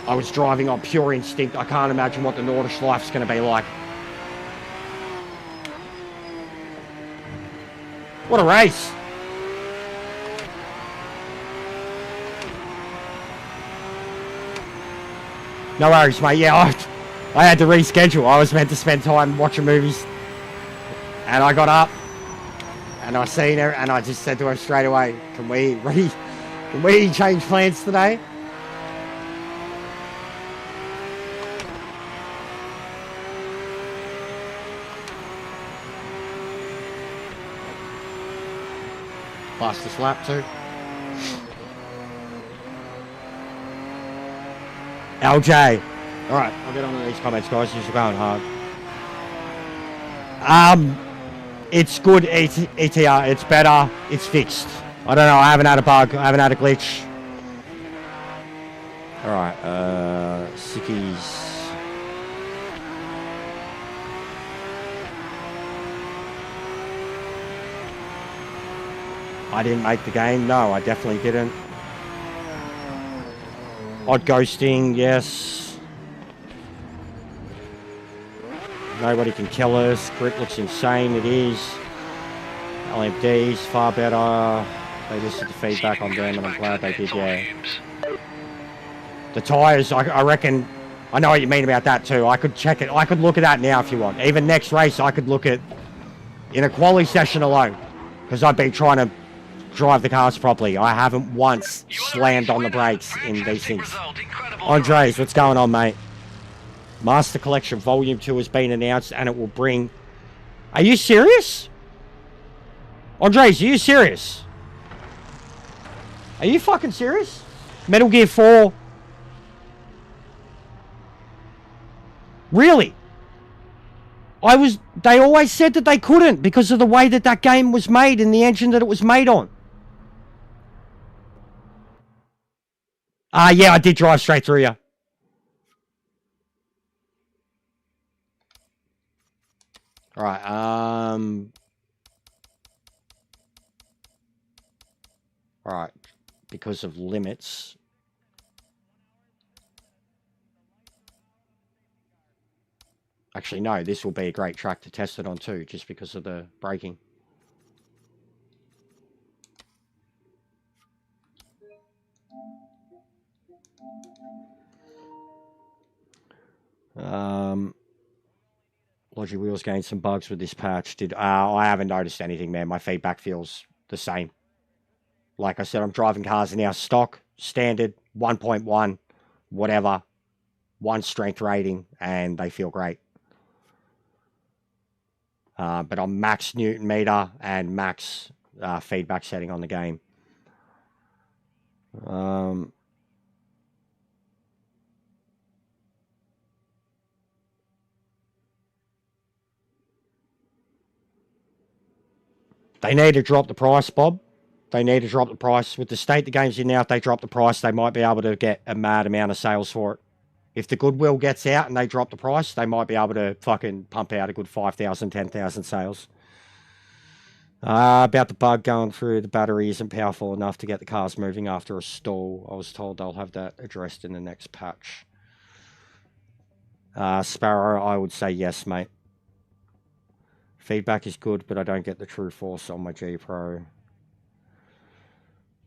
I was driving on pure instinct. I can't imagine what the Nordish life's going to be like. What a race. No worries, mate. Yeah, I had to reschedule. I was meant to spend time watching movies. And I got up. And I seen her. And I just said to her straight away, can we change plans today? Fastest lap too. LJ. Alright, I'll get on to these comments, guys. You're going hard. It's good, ETR. It's better. It's fixed. I don't know. I haven't had a bug. I haven't had a glitch. Alright, Sickies. I didn't make the game. No, I definitely didn't. Odd ghosting, yes. Nobody can kill us. Grip looks insane. It is. LMD's far better. They listened to feedback on them, and I'm glad they did, yeah. The tyres, I reckon, I know what you mean about that too. I could check it. I could look at that now if you want. Even next race, I could look at in a quali session alone. Because I've been trying to drive the cars properly. I haven't once slammed on the brakes in these things. Andres, what's going on, mate? Master Collection Volume 2 has been announced and it will bring... Are you serious? Andres, are you serious? Are you fucking serious? Metal Gear 4. Really? They always said that they couldn't because of the way that that game was made and the engine that it was made on. Yeah, I did drive straight through you. Alright, Alright, because of limits. Actually, no, this will be a great track to test it on too, just because of the braking. Logi Wheels gained some bugs with this patch. I haven't noticed anything, man. My feedback feels the same. Like I said, I'm driving cars now stock, standard, 1.1, whatever, 1 strength rating, and they feel great. But I'm max Newton meter and max feedback setting on the game. They need to drop the price, Bob. They need to drop the price. With the state the game's in now, if they drop the price, they might be able to get a mad amount of sales for it. If the goodwill gets out and they drop the price, they might be able to fucking pump out a good 5,000, 10,000 sales. About the bug going through, the battery isn't powerful enough to get the cars moving after a stall. I was told they'll have that addressed in the next patch. Sparrow, I would say yes, mate. Feedback is good, but I don't get the true force on my G Pro.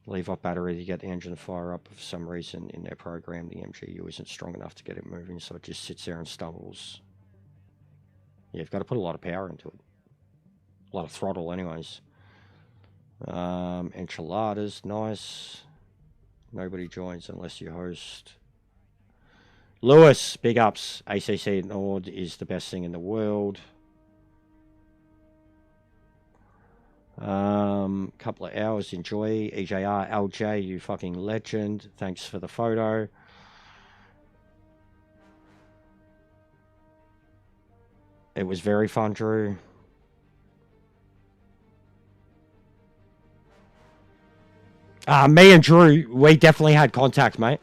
Leave off battery to get the engine to fire up. For some reason in their program, the MGU isn't strong enough to get it moving, so it just sits there and stumbles. Yeah, you've got to put a lot of power into it. A lot of throttle anyways. Enchiladas, nice. Nobody joins unless you host. Lewis, big ups. ACC Nord is the best thing in the world. Couple of hours, enjoy. EJR, LJ, you fucking legend. Thanks for the photo. It was very fun, Drew. Me and Drew, we definitely had contact, mate.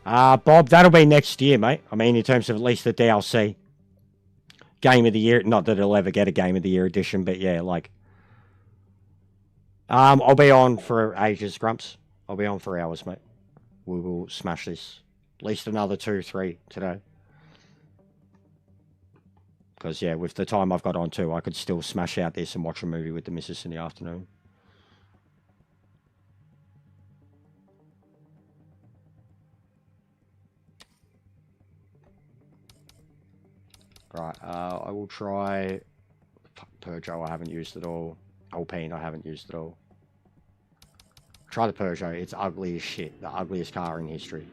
Bob, that'll be next year, mate. I mean, in terms of at least the DLC. Game of the year. Not that it'll ever get a Game of the Year edition, but yeah, like... I'll be on for ages, Grumps. I'll be on for hours, mate. We will smash this. At least another 2, 3 today. Because, yeah, with the time I've got on too, I could still smash out this and watch a movie with the missus in the afternoon. Right, I will try Peugeot. I haven't used it all. Alpine, I haven't used it all. Try the Peugeot. It's ugly as shit. The ugliest car in history.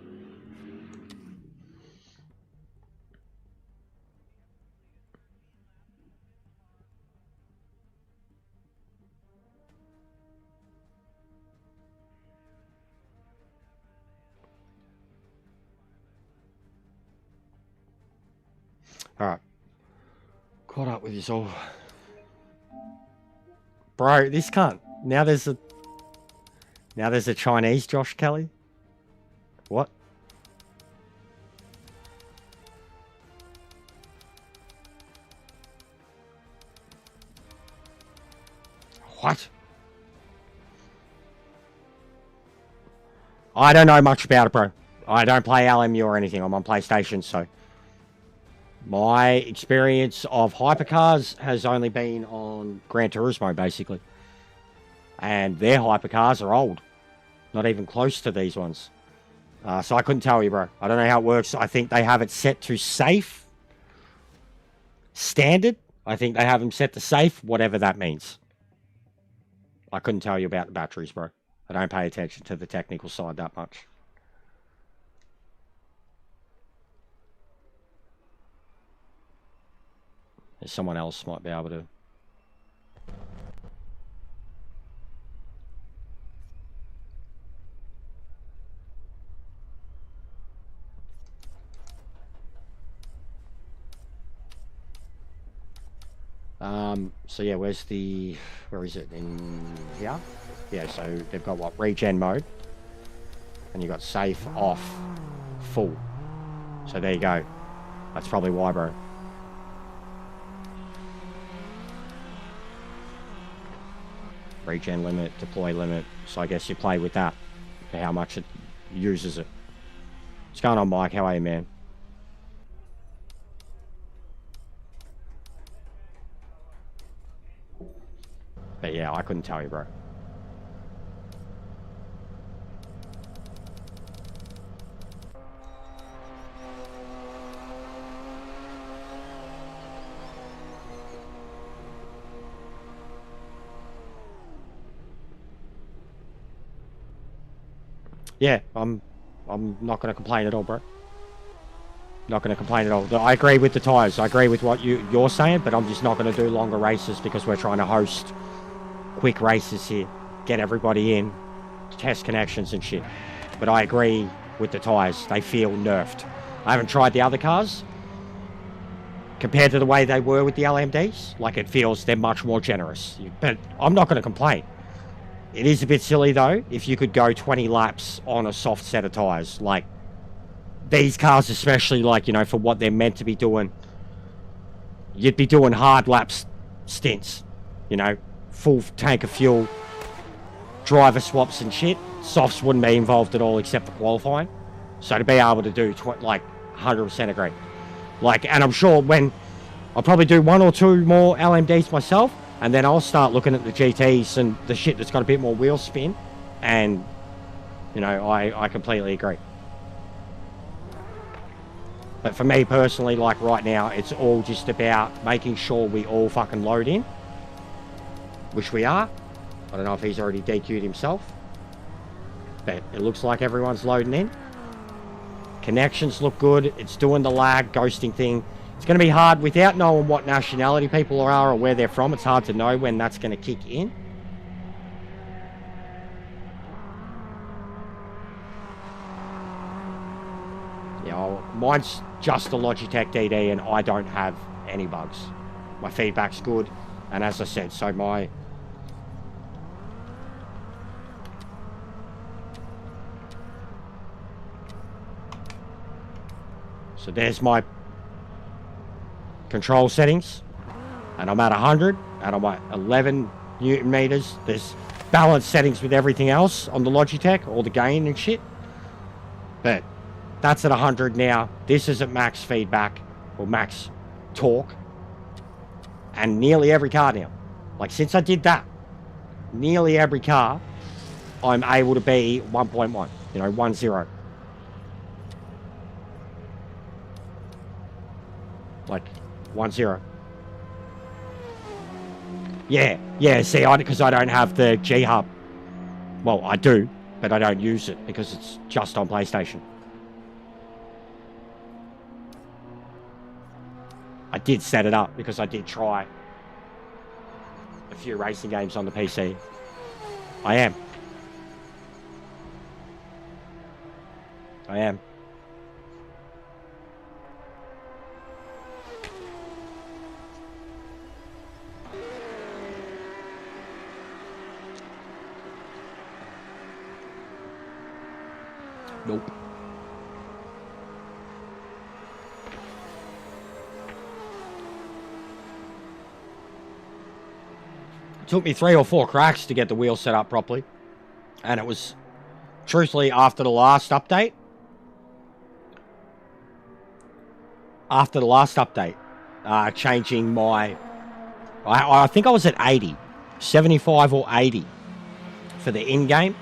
Alright. Caught up with this all. Bro, this can't. Now there's a Chinese Josh Kelly. What? What? I don't know much about it, bro. I don't play LMU or anything. I'm on PlayStation, so... My experience of hypercars has only been on Gran Turismo, basically. And their hypercars are old. Not even close to these ones. So I couldn't tell you, bro. I don't know how it works. I think they have it set to safe. Standard. I think they have them set to safe, whatever that means. I couldn't tell you about the batteries, bro. I don't pay attention to the technical side that much. Someone else might be able to. So yeah, where is it? In here? Yeah, so they've got what? Regen mode. And you got safe, off, full. So there you go. That's probably why, bro. Regen limit, deploy limit. So I guess you play with that for how much it uses it. What's going on, Mike? How are you, man? But yeah, I couldn't tell you, bro. Yeah, I'm not going to complain at all, bro. Not going to complain at all. I agree with the tyres. I agree with what you're saying, but I'm just not going to do longer races because we're trying to host quick races here. Get everybody in, test connections and shit. But I agree with the tyres. They feel nerfed. I haven't tried the other cars. Compared to the way they were with the LMDs, like it feels they're much more generous. But I'm not going to complain. It is a bit silly, though, if you could go 20 laps on a soft set of tyres. Like, these cars especially, like, you know, for what they're meant to be doing, you'd be doing hard laps stints. You know, full tank of fuel, driver swaps and shit. Softs wouldn't be involved at all except for qualifying. So to be able to do, like, 100% agree. Like, and I'm sure when... I'll probably do 1 or 2 more LMDs myself. And then I'll start looking at the GTs and the shit that's got a bit more wheel spin. And, you know, I completely agree. But for me personally, like right now, it's all just about making sure we all fucking load in. Which we are. I don't know if he's already DQ'd himself. But it looks like everyone's loading in. Connections look good. It's doing the lag, ghosting thing. It's going to be hard without knowing what nationality people are or where they're from. It's hard to know when that's going to kick in. Yeah, mine's just a Logitech DD and I don't have any bugs. My feedback's good. And as I said, so my... So there's my control settings. And I'm at 100. And I'm at 11 Newton meters. There's balance settings with everything else on the Logitech. All the gain and shit. But that's at 100 now. This is at max feedback. Or max torque. And nearly every car now. Like, since I did that, nearly every car, I'm able to be 1.1. You know, 1.0. Like, 1.0. Yeah, see, because I don't have the G-Hub. Well, I do, but I don't use it because it's just on PlayStation. I did set it up because I did try a few racing games on the PC. I am. Nope. It took me 3 or 4 cracks to get the wheel set up properly. And it was, truthfully, after the last update. Changing my... I think I was at 80. 75 or 80 for the in-game.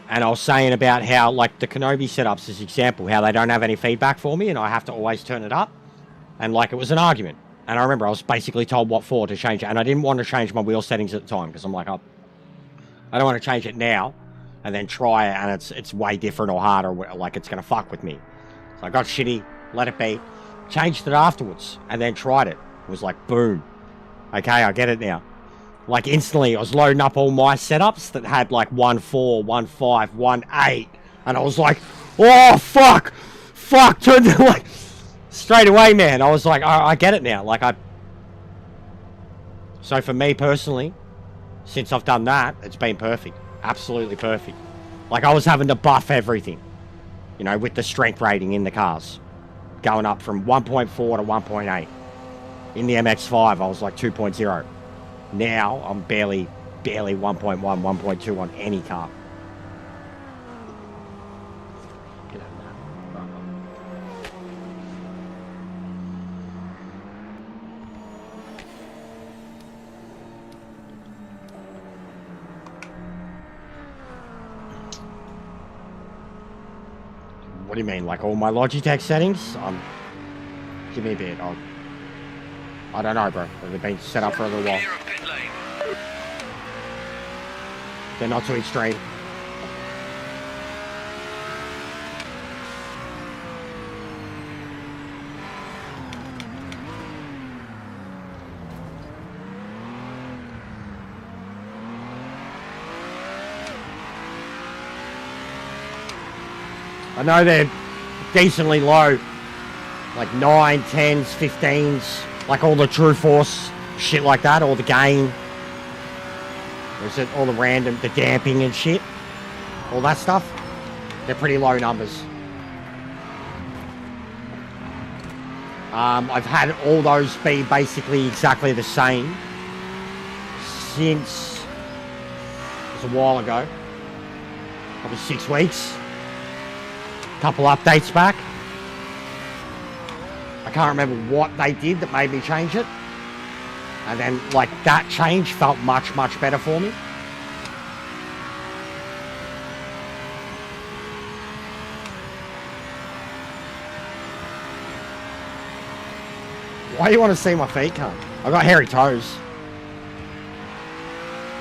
And I was saying about how, like, the Kenobi setups, as example, how they don't have any feedback for me and I have to always turn it up. And, like, it was an argument. And I remember I was basically told what for to change it. And I didn't want to change my wheel settings at the time because I'm like, I don't want to change it now and then try it and it's way different or harder, like it's going to fuck with me. So I got shitty, let it be, changed it afterwards and then tried it. It was like, boom. Okay, I get it now. Like instantly, I was loading up all my setups that had like 1.4, 1.5, 1.8. And I was like, oh, fuck, turn to like... Straight away, man, I was like, I get it now. Like, So for me personally, since I've done that, it's been perfect. Absolutely perfect. Like, I was having to buff everything. You know, with the strength rating in the cars. Going up from 1.4 to 1.8. In the MX-5, I was like 2.0. Now, I'm barely 1.1, 1.2 on any car. What do you mean? Like all my Logitech settings? Give me a bit. I don't know, bro. They've been set up for a little while. They're not too extreme. I know they're decently low. Like 9, 10s, 15s. Like all the True Force shit like that. All the gain. There's all the random, the damping and shit. All that stuff. They're pretty low numbers. I've had all those be basically exactly the same since it was a while ago. Probably 6 weeks. Couple updates back. I can't remember what they did that made me change it. And then, like, that change felt much, much better for me. Why do you want to see my feet, cunt? I've got hairy toes.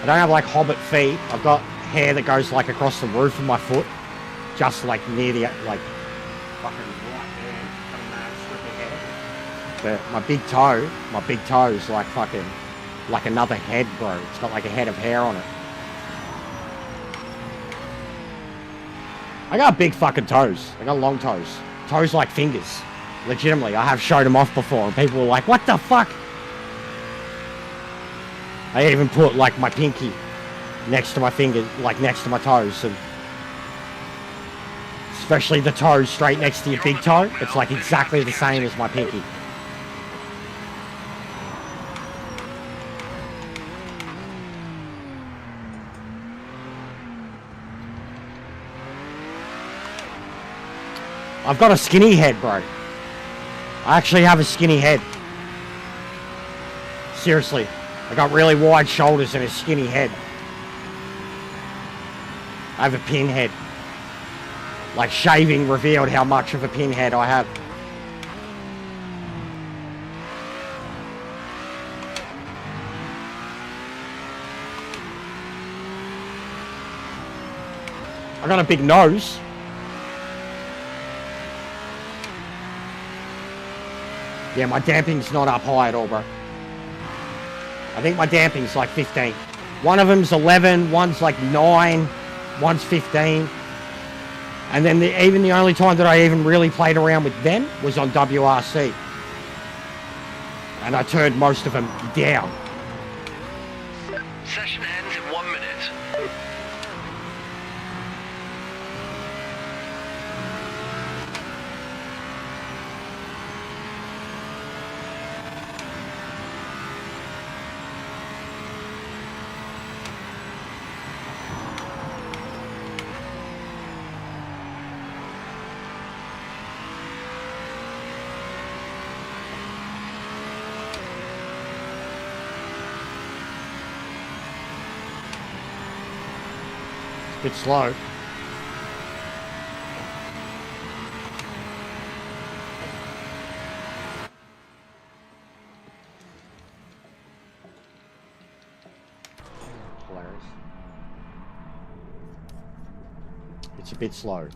I don't have, like, hobbit feet. I've got hair that goes, like, across the roof of my foot. Just, like, near the, like, fucking right there. Got a mad strip of hair. But my big toe is, like, fucking, like another head, bro. It's got, like, a head of hair on it. I got big fucking toes. I got long toes. Toes like fingers. Legitimately, I have showed them off before, and people were like, what the fuck? I even put, like, my pinky next to my finger, like, next to my toes, and it's Especially the toe straight next to your big toe. It's like exactly the same as my pinky. I've got a skinny head, bro. I actually have a skinny head. Seriously. I got really wide shoulders and a skinny head. I have a pinhead. Like shaving revealed how much of a pinhead I have. I got a big nose. Yeah, my damping's not up high at all, bro. I think my damping's like 15. One of them's 11, one's like 9, one's 15. And then even the only time that I even really played around with them was on WRC. And I turned most of them down. Session ends in 1 minute. Bit slow. Hilarious. It's a bit slow.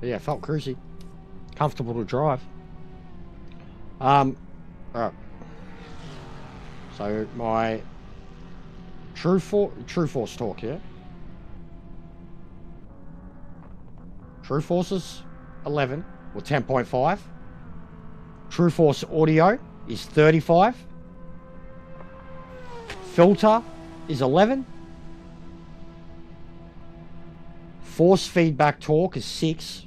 But yeah, felt cruisy. Comfortable to drive. Alright. So my True Force torque here. True Force is 11 or 10.5. True Force audio is 35. Filter is 11. Force feedback torque is 6.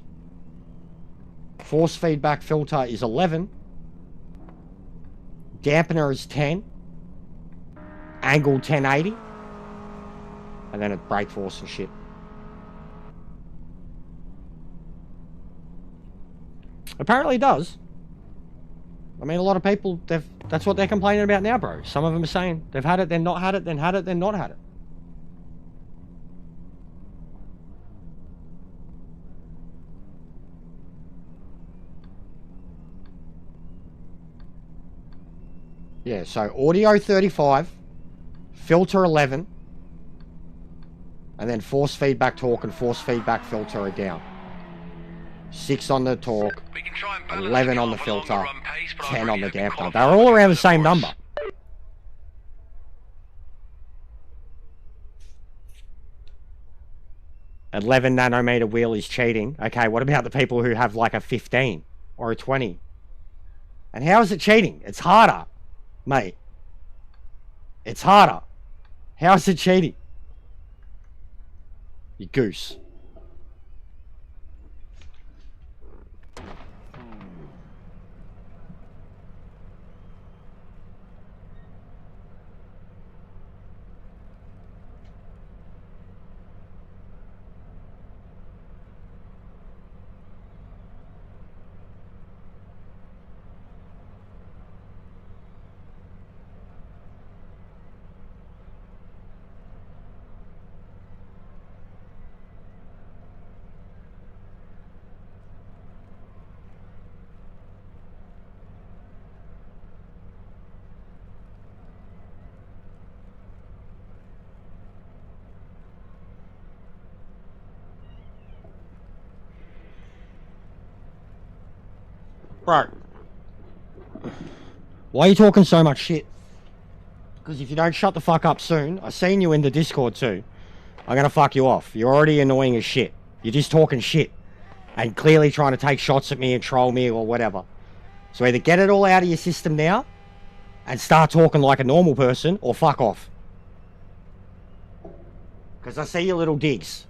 Force feedback filter is 11. Dampener is 10. Angle 1080. And then a brake force and shit. Apparently it does. I mean, a lot of people, that's what they're complaining about now, bro. Some of them are saying they've had it, then not had it, then had it, then not had it. Yeah, so audio 35, filter 11, and then force feedback torque and force feedback filter are down. 6 on the torque, 11 on the filter, 10 on the dampener. They're all around the same number. An 11 nanometer wheel is cheating. Okay, what about the people who have like a 15 or a 20? And how is it cheating? It's harder, mate. It's harder. How is it cheating? You goose. Bro, why are you talking so much shit? Because if you don't shut the fuck up soon, I've seen you in the Discord too, I'm gonna fuck you off. You're already annoying as shit. You're just talking shit. And clearly trying to take shots at me and troll me or whatever. So either get it all out of your system now and start talking like a normal person, or fuck off. Because I see your little digs.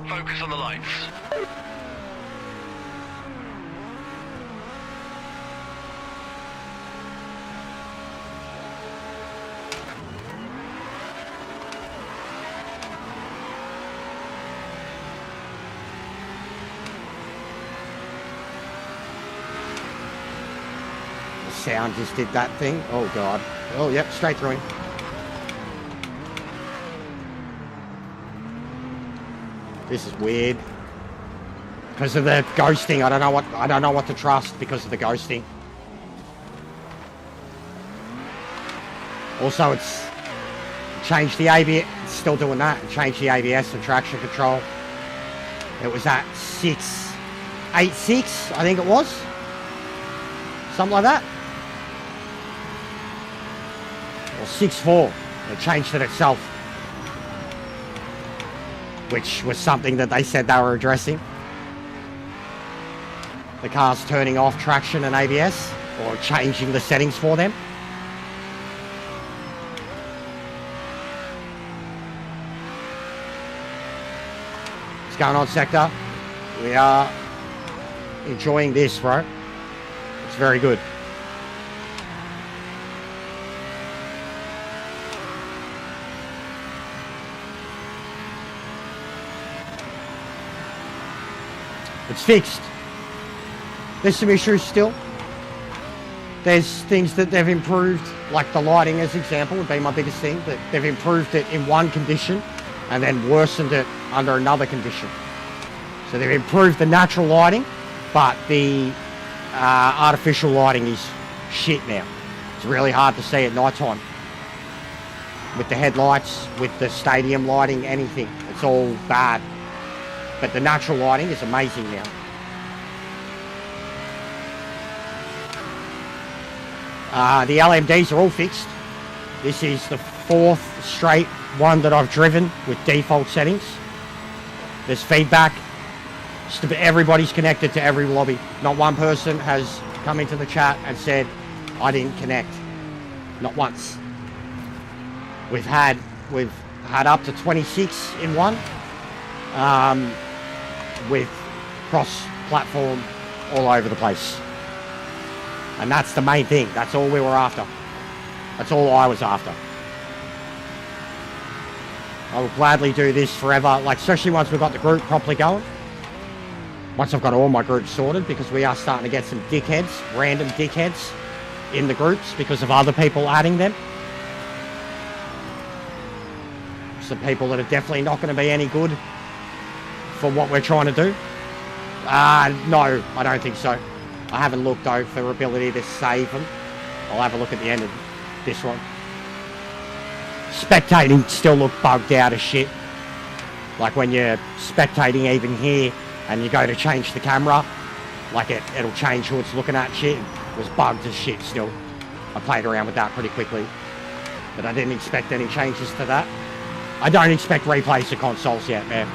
Focus on the lights. The sound just did that thing. Oh god. Oh yep, straight through him. This is weird. Because of the ghosting, I don't know what to trust because of the ghosting. Also, it's changed the ABS. It's still doing that. It changed the ABS and traction control. It was at 686, I think it was. Something like that. Or 6.4. It changed it itself. Which was something that they said they were addressing. The car's turning off traction and ABS, or changing the settings for them. What's going on, Sector? We are enjoying this, bro. It's very good. It's fixed. There's some issues still. There's things that they've improved, like the lighting as example would be my biggest thing, that they've improved it in one condition and then worsened it under another condition. So they've improved the natural lighting, but the artificial lighting is shit now. It's really hard to see at night time. With the headlights, with the stadium lighting, anything. It's all bad. But the natural lighting is amazing now. The LMDs are all fixed. This is the 4th straight one that I've driven with default settings. There's feedback. Everybody's connected to every lobby. Not one person has come into the chat and said, I didn't connect. Not once. We've had up to 26 in one. With cross-platform all over the place. And that's the main thing. That's all we were after. That's all I was after. I will gladly do this forever, like especially once we've got the group properly going. Once I've got all my groups sorted, because we are starting to get some dickheads, random dickheads in the groups because of other people adding them. Some people that are definitely not going to be any good for what we're trying to do. No, I don't think so. I haven't looked though for ability to save them. I'll have a look at the end of this one. Spectating still look bugged out as shit. Like when you're spectating even here and you go to change the camera, like it'll change who it's looking at shit. It was bugged as shit still. I played around with that pretty quickly. But I didn't expect any changes to that. I don't expect replays to consoles yet, man.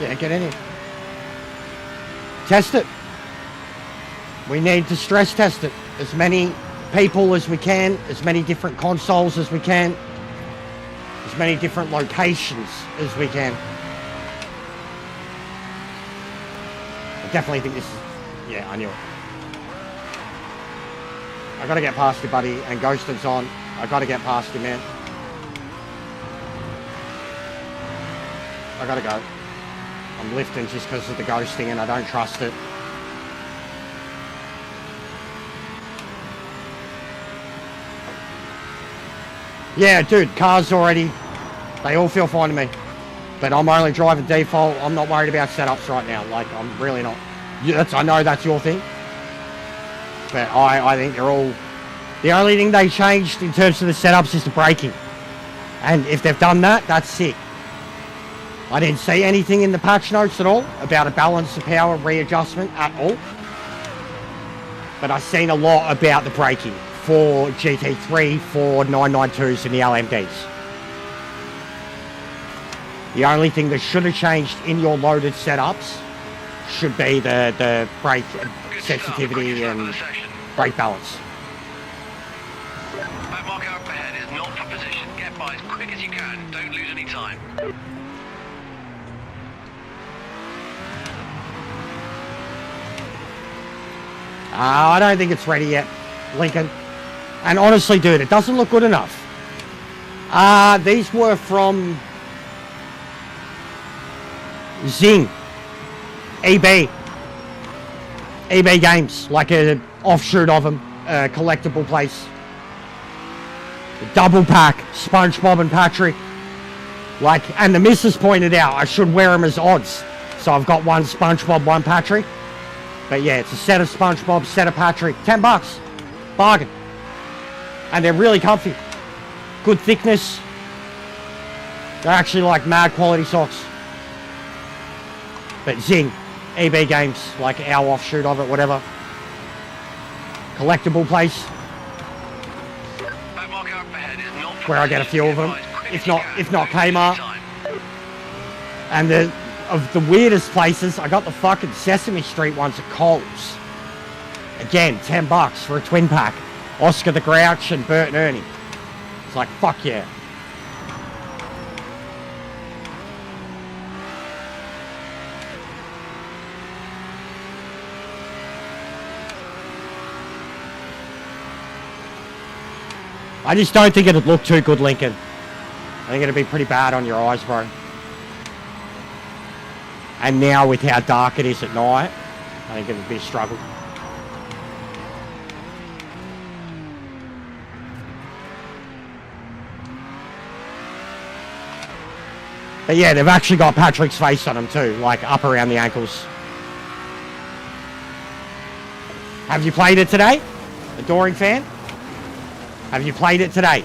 Yeah, get in here. Test it. We need to stress test it. As many people as we can, as many different consoles as we can, as many different locations as we can. definitely think this is... Yeah, I knew it. I gotta get past you, buddy. And Ghostin's on. I gotta get past you, man. I gotta go. I'm lifting just because of the ghosting and I don't trust it. Yeah, dude, cars already, they all feel fine to me. But I'm only driving default. I'm not worried about setups right now. Like, I'm really not. I know that's your thing. But I think they're all... The only thing they changed in terms of the setups is the braking. And if they've done that, that's sick. I didn't see anything in the patch notes at all about a balance of power readjustment at all. But I've seen a lot about the braking for GT3, for 992s and the LMDs. The only thing that should have changed in your loaded setups should be the brake sensitivity and brake balance. Back marker up ahead is not for position. Get by as quick as you can. Don't lose any time. I don't think it's ready yet, Lincoln. And honestly, dude, it doesn't look good enough. These were from Zing, EB Games, like a offshoot of them, a collectible place. A double pack, SpongeBob and Patrick. Like, and the missus pointed out I should wear them as odds. So I've got one SpongeBob, one Patrick. But yeah, it's a set of SpongeBob, set of Patrick, $10. Bargain. And they're really comfy. Good thickness. They're actually like mad quality socks. But Zing, EB Games, like our offshoot of it, whatever. Collectible place. Where I get a few of them. If not Kmart. And of the weirdest places, I got the fucking Sesame Street ones at Coles. Again, $10 for a twin pack. Oscar the Grouch and Bert and Ernie. It's like, fuck yeah. I just don't think it'd look too good, Lincoln. I think it'd be pretty bad on your eyes, bro. And now with how dark it is at night, I think it'd be a struggle. But yeah, they've actually got Patrick's face on them too, like up around the ankles. Have you played it today? Adoring fan? Have you played it today?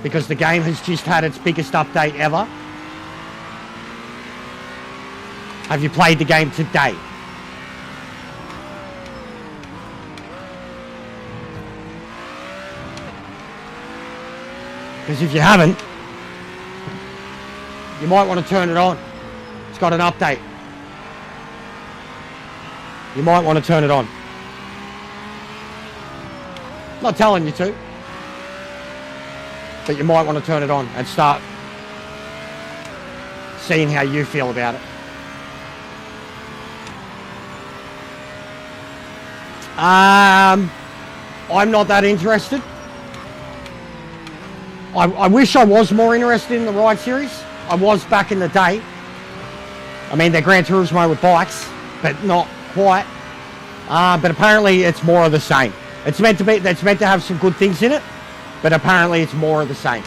Because the game has just had its biggest update ever. Have you played the game today? Because if you haven't, you might want to turn it on. It's got an update. You might want to turn it on. Not telling you to. But you might want to turn it on and start seeing how you feel about it. I'm not that interested. I wish I was more interested in the Ride series. I was back in the day. I mean, they're Gran Turismo with bikes, but not quite. But apparently it's more of the same. It's meant to have some good things in it, but apparently it's more of the same.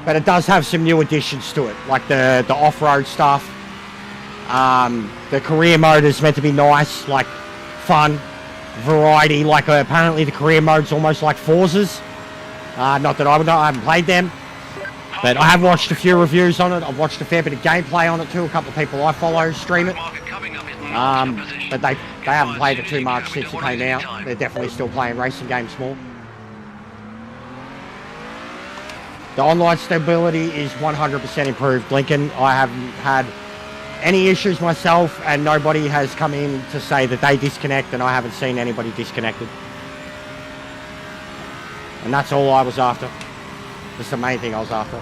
But it does have some new additions to it, like the off-road stuff. The career mode is meant to be nice, like fun, variety. Like apparently the career mode's almost like Forza's. Not that I would know, I haven't played them. But I have watched a few reviews on it. I've watched a fair bit of gameplay on it too. A couple of people I follow stream it. But they haven't played it too much since it came out. They're definitely still playing racing games more. The online stability is 100% improved, Lincoln. I haven't had any issues myself, and nobody has come in to say that they disconnect, and I haven't seen anybody disconnected. And that's all I was after. That's the main thing I was after.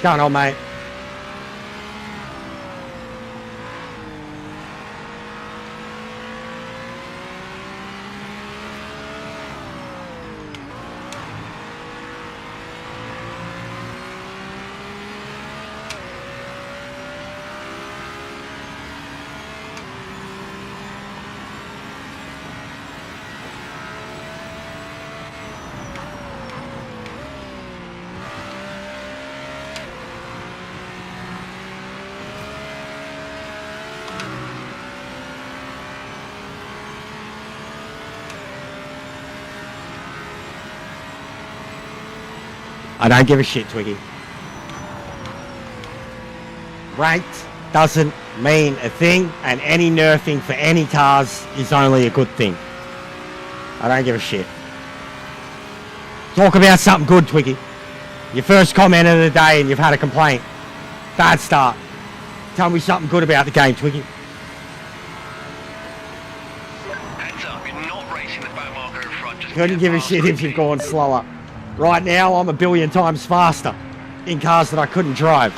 What's going on, mate? I don't give a shit, Twiggy. Ranked doesn't mean a thing, and any nerfing for any cars is only a good thing. I don't give a shit. Talk about something good, Twiggy. Your first comment of the day and you've had a complaint. Bad start. Tell me something good about the game, Twiggy. Heads up, you're not racing the back marker in front. Just Couldn't get give a past shit if you've gone slower. Right now, I'm a billion times faster in cars that I couldn't drive.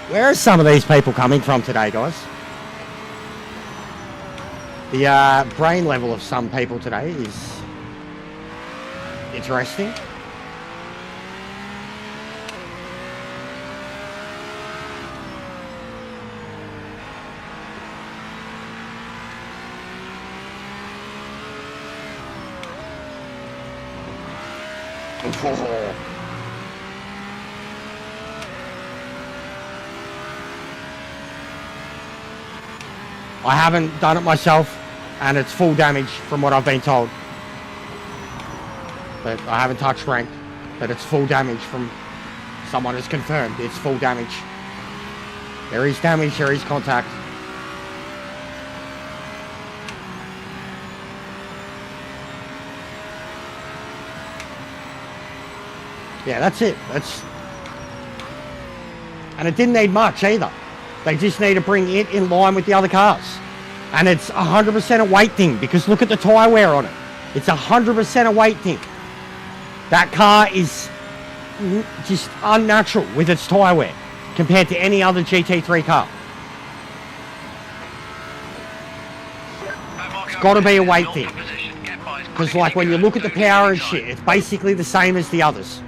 Where are some of these people coming from today, guys? The brain level of some people today is interesting. I haven't done it myself, and it's full damage from what I've been told. But I haven't touched rank, but it's full damage from someone has confirmed. It's full damage. There is damage, there is contact. Yeah, that's it. And it didn't need much either. They just need to bring it in line with the other cars. And it's 100% a weight thing, because look at the tyre wear on it. It's 100% a weight thing. That car is just unnatural with its tyre wear compared to any other GT3 car. It's got to be a weight thing. Because like when you look at the power and shit, it's basically the same as the others.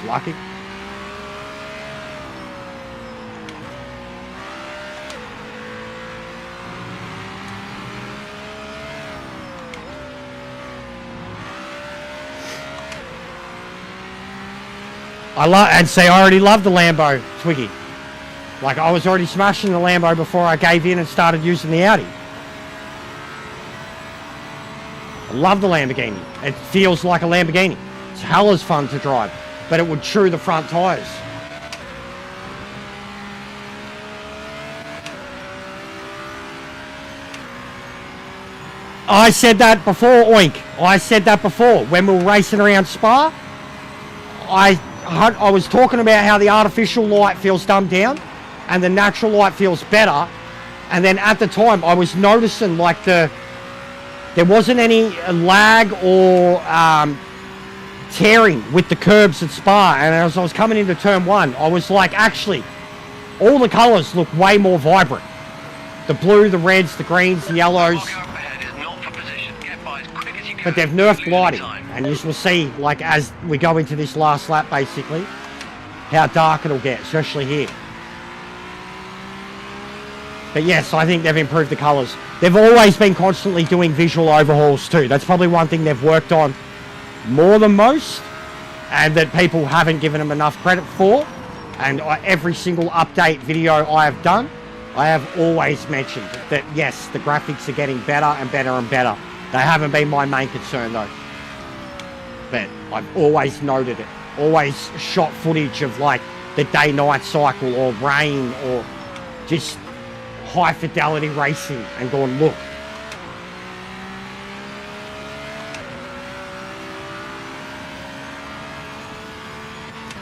Lucky. I already love the Lambo, Twiggy. Like, I was already smashing the Lambo before I gave in and started using the Audi. I love the Lamborghini. It feels like a Lamborghini. It's hell as fun to drive, but it would chew the front tyres. I said that before, Oink. I said that before. When we were racing around Spa, I was talking about how the artificial light feels dumbed down and the natural light feels better. And then at the time, I was noticing like there wasn't any lag or tearing with the curbs at Spa. And as I was coming into turn one, I was like, actually, all the colours look way more vibrant. The blue, the reds, the greens, the yellows. But they've nerfed lighting, and you will see, like, as we go into this last lap, basically, how dark it'll get, especially here. But yes, I think they've improved the colours. They've always been constantly doing visual overhauls too. That's probably one thing they've worked on more than most, and that people haven't given them enough credit for. And every single update video I have done, I have always mentioned that yes, the graphics are getting better and better and better. They haven't been my main concern though. But I've always noted it. Always shot footage of like the day-night cycle or rain or just high fidelity racing and going, look.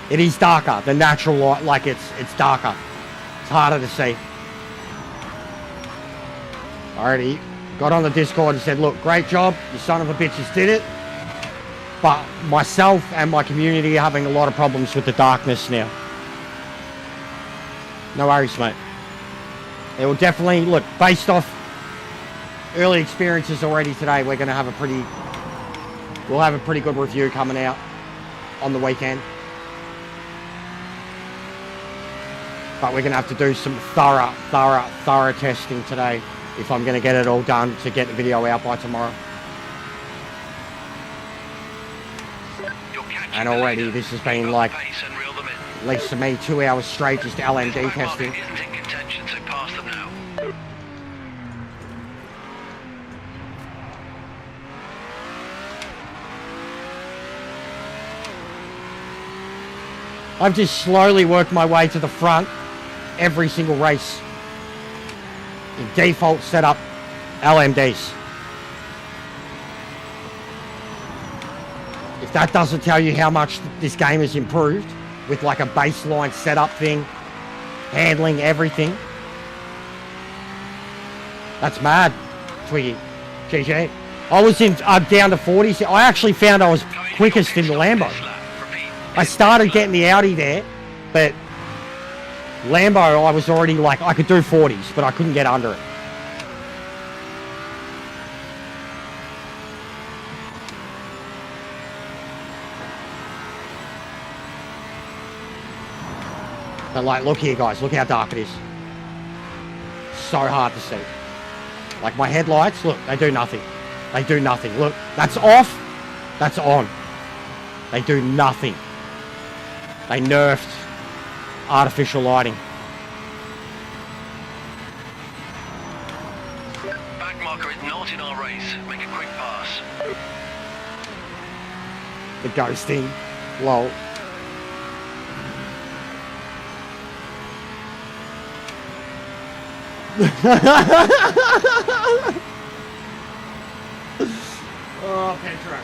It is darker. The natural light, like it's darker. It's harder to see. Alrighty, got on the Discord and said, look, great job. You son of a bitches did it. But myself and my community are having a lot of problems with the darkness now. No worries, mate. It will definitely, look, based off early experiences already today, we're going to have we'll have a pretty good review coming out on the weekend. But we're going to have to do some thorough testing today if I'm going to get it all done to get the video out by tomorrow. And already this has been like, at least for me, 2 hours straight just LMD testing. I've just slowly worked my way to the front every single race. In default setup LMDs. If that doesn't tell you how much this game has improved with like a baseline setup thing, handling everything, that's mad, Twiggy. GG. I was down to 40s. I actually found I was quickest in the Lambo. I started getting the Audi there, but Lambo I was already like, I could do 40s, but I couldn't get under it. But like, look here guys, look how dark it is. So hard to see. Like my headlights, look, they do nothing. They do nothing. Look, that's off, that's on. They do nothing. They nerfed artificial lighting. Back marker is not in our race. Make a quick pass. The ghosting. Lol. Oh, Petra.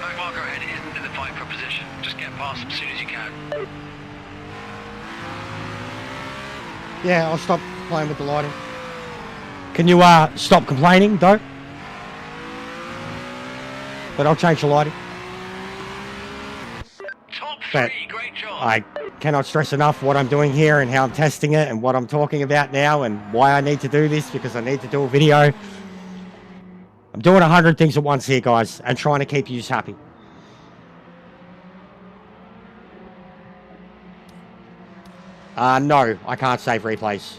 Back marker ahead isn't in the fight for position. Just get past as soon as you can. Yeah, I'll stop playing with the lighting. Can you stop complaining, though? But I'll change the lighting. Top But three, great job. I cannot stress enough what I'm doing here and how I'm testing it and what I'm talking about now and why I need to do this, because I need to do a video. I'm doing 100 things at once here, guys, and trying to keep you happy. No, I can't save replays.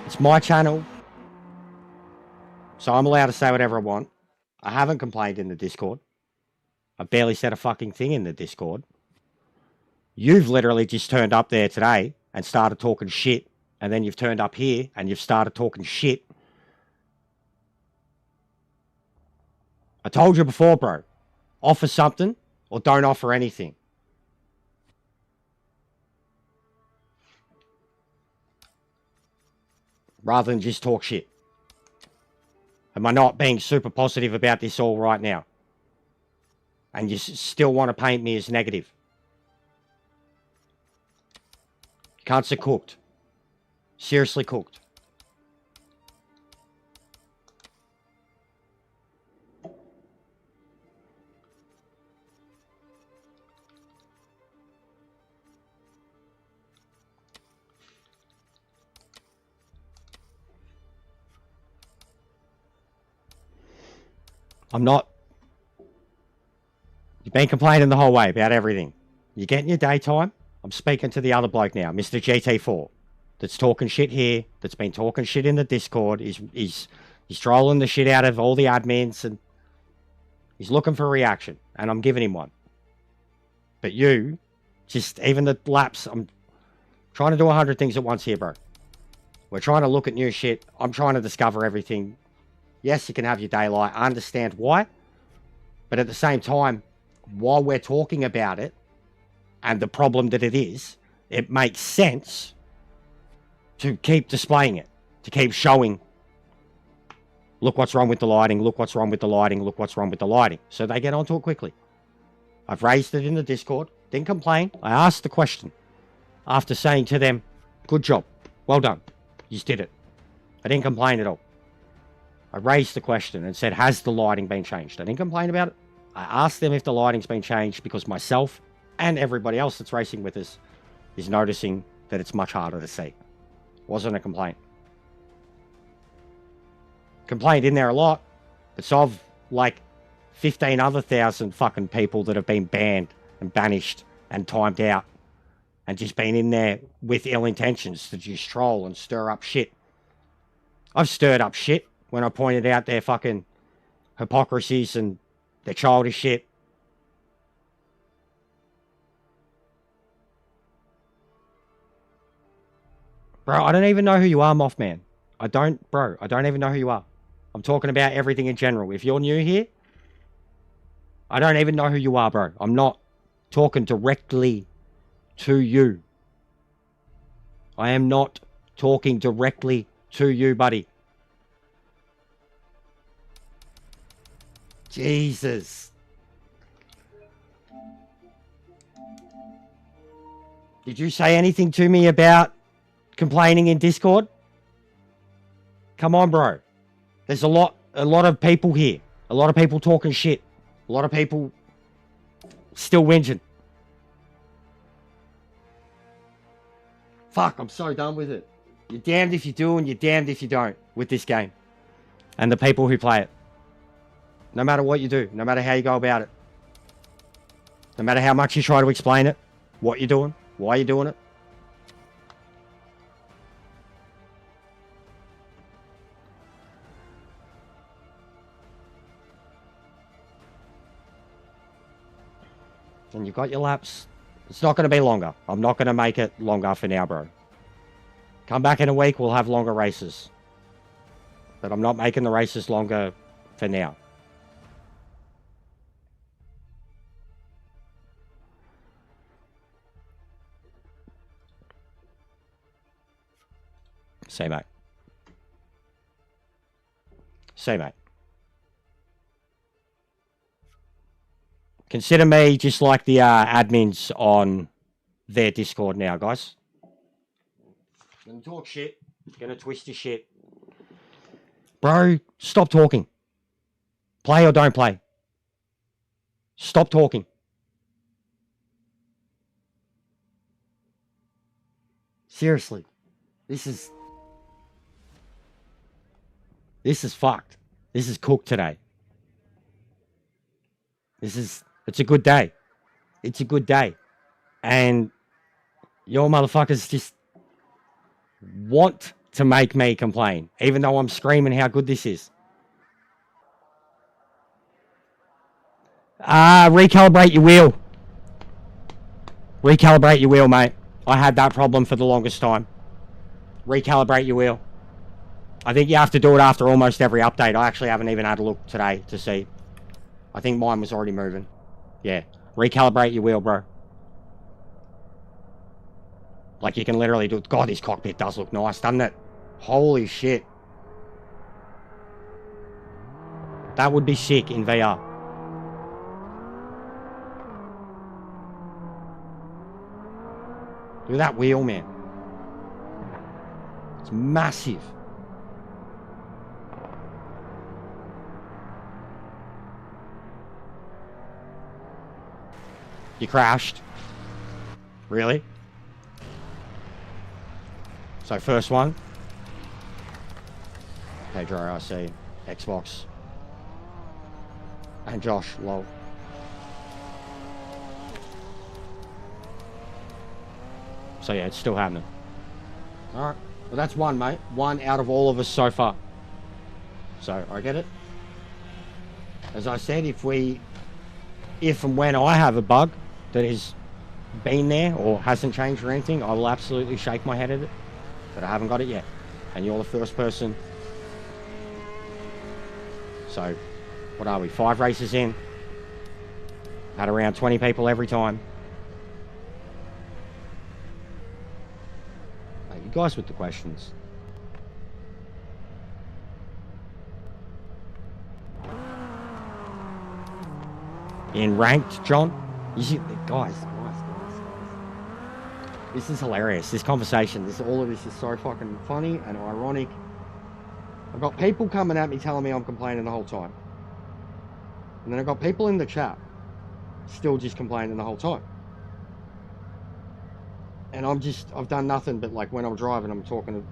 It's my channel, so I'm allowed to say whatever I want. I haven't complained in the Discord. I barely said a fucking thing in the Discord. You've literally just turned up there today and started talking shit, and then you've turned up here and you've started talking shit. I told you before, bro. Offer something or don't offer anything. Rather than just talk shit. Am I not being super positive about this all right now? And you still want to paint me as negative? Cunts are cooked. Seriously cooked. I'm not. You've been complaining the whole way about everything. You're getting your daytime. I'm speaking to the other bloke now, Mr. GT4, that's talking shit here, that's been talking shit in the Discord. He's trolling the shit out of all the admins, and he's looking for a reaction, and I'm giving him one. But you, just even the laps, I'm trying to do 100 things at once here, bro. We're trying to look at new shit. I'm trying to discover everything. Yes, you can have your daylight. I understand why. But at the same time, while we're talking about it, and the problem that it is, it makes sense to keep displaying it, to keep showing, look what's wrong with the lighting, look what's wrong with the lighting, look what's wrong with the lighting. So they get onto it quickly. I've raised it in the Discord, didn't complain. I asked the question after saying to them, good job, well done, you did it. I didn't complain at all. I raised the question and said, has the lighting been changed? I didn't complain about it. I asked them if the lighting's been changed because myself and everybody else that's racing with us is noticing that it's much harder to see. Wasn't a complaint. Complained in there a lot, but so of like 15 other thousand fucking people that have been banned and banished and timed out and just been in there with ill intentions to just troll and stir up shit. I've stirred up shit when I pointed out their fucking hypocrisies and their childish shit. Bro, I don't even know who you are, Mothman. I don't even know who you are. I'm talking about everything in general. If you're new here, I don't even know who you are, bro. I'm not talking directly to you. I am not talking directly to you, buddy. Jesus. Did you say anything to me about complaining in Discord? Come on, bro. There's a lot of people here. A lot of people talking shit. A lot of people still whinging. Fuck, I'm so done with it. You're damned if you do and you're damned if you don't with this game. And the people who play it. No matter what you do, no matter how you go about it. No matter how much you try to explain it, what you're doing, why you're doing it. And you've got your laps. It's not going to be longer. I'm not going to make it longer for now, bro. Come back in a week, we'll have longer races. But I'm not making the races longer for now. Say, mate. Say, mate. Consider me just like the admins on their Discord now, guys. Gonna talk shit. Gonna twist your shit. Bro, stop talking. Play or don't play. Stop talking. Seriously. This is fucked. This is cooked today. It's a good day. It's a good day. And your motherfuckers just want to make me complain, even though I'm screaming how good this is. Recalibrate your wheel. Recalibrate your wheel, mate. I had that problem for the longest time. Recalibrate your wheel. I think you have to do it after almost every update. I actually haven't even had a look today to see. I think mine was already moving. Yeah. Recalibrate your wheel, bro. Like, you can literally do it. God, this cockpit does look nice, doesn't it? Holy shit. That would be sick in VR. Look at that wheel, man. It's massive. You crashed. Really? So first one. Pedro, I see. Xbox. And Josh, lol. So yeah, it's still happening. Alright. Well, that's one, mate. One out of all of us so far. So, I get it. As I said, if and when I have a bug that has been there or hasn't changed or anything, I will absolutely shake my head at it. But I haven't got it yet. And you're the first person. So, what are we? 5 races in. Had around 20 people every time. You guys with the questions. In ranked, John? You see, guys. This is hilarious. This conversation, all of this is so fucking funny and ironic. I've got people coming at me telling me I'm complaining the whole time. And then I've got people in the chat still just complaining the whole time. And I've done nothing but, like, when I'm driving, I'm talking to...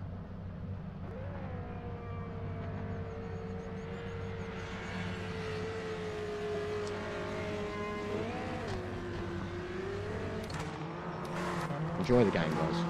Enjoy the game, guys.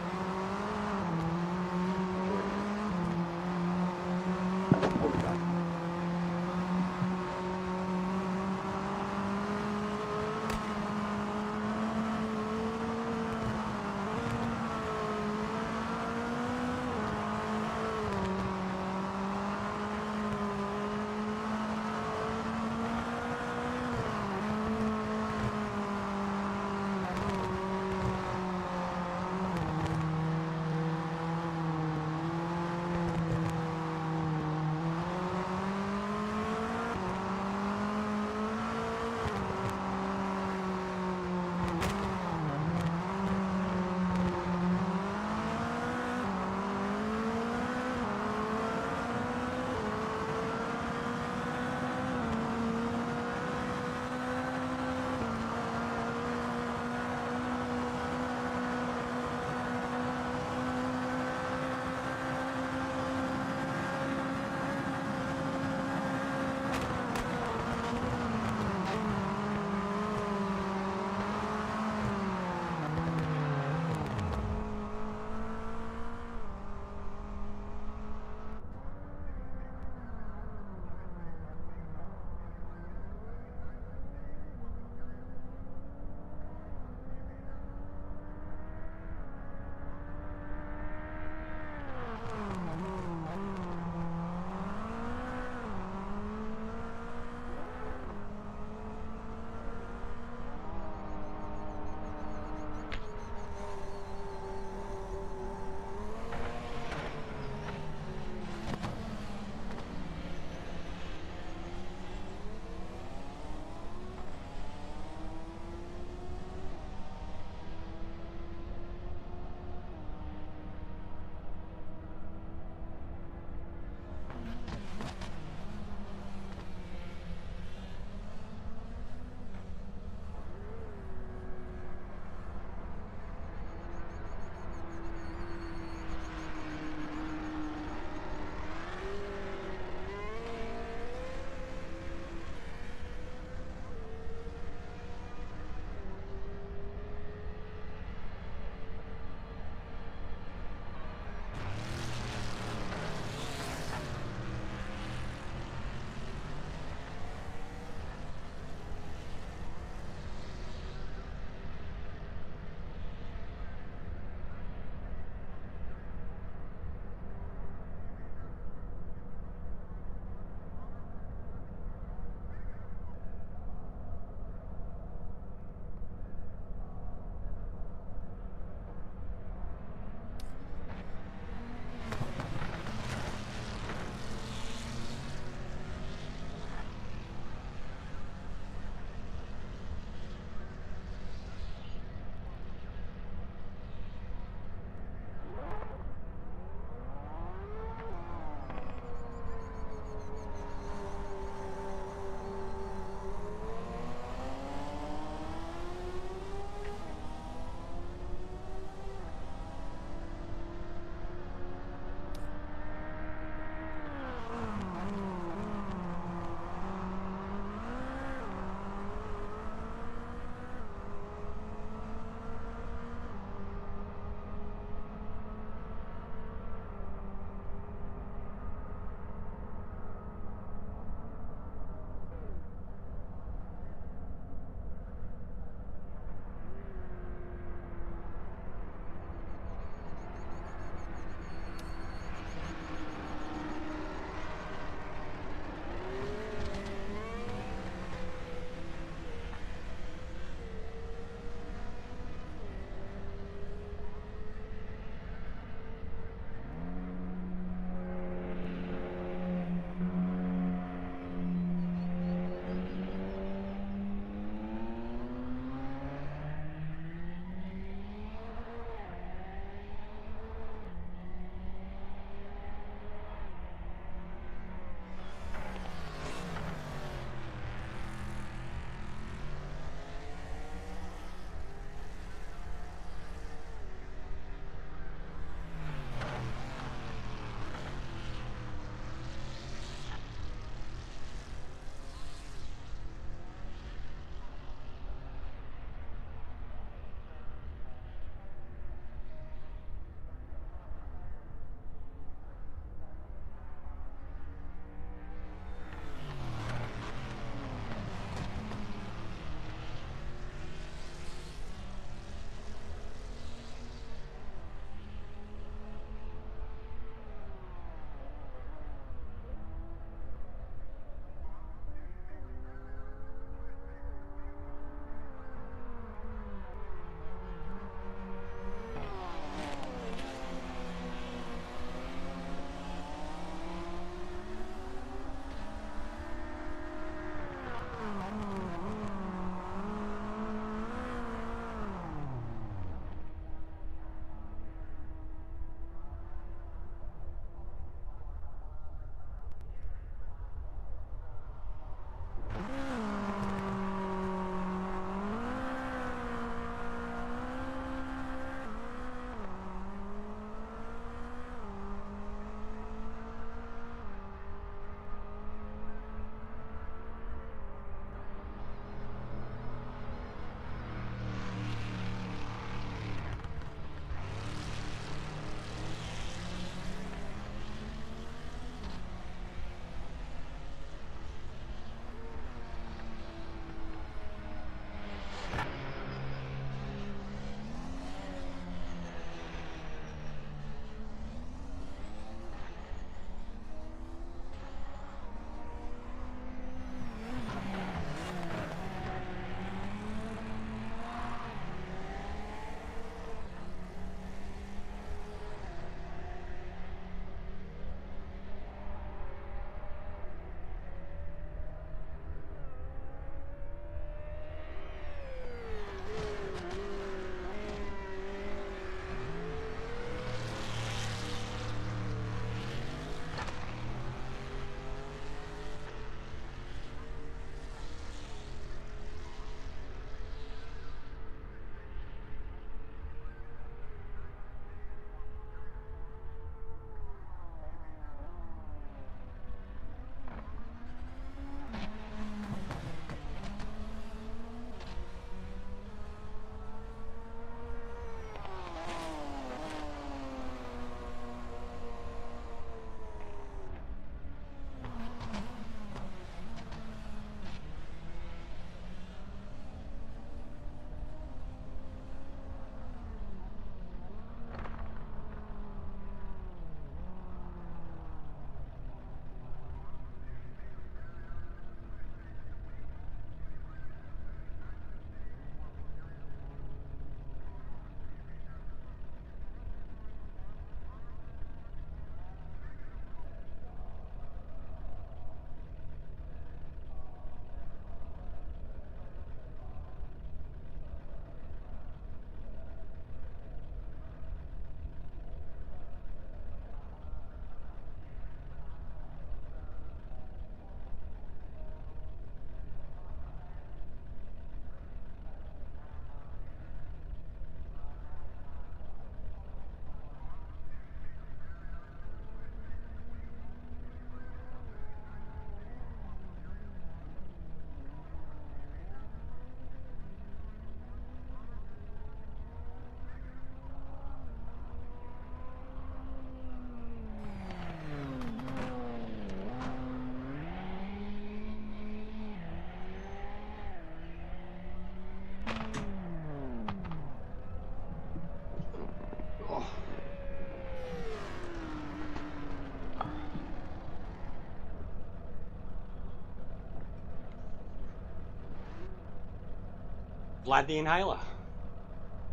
Vlad the Inhaler.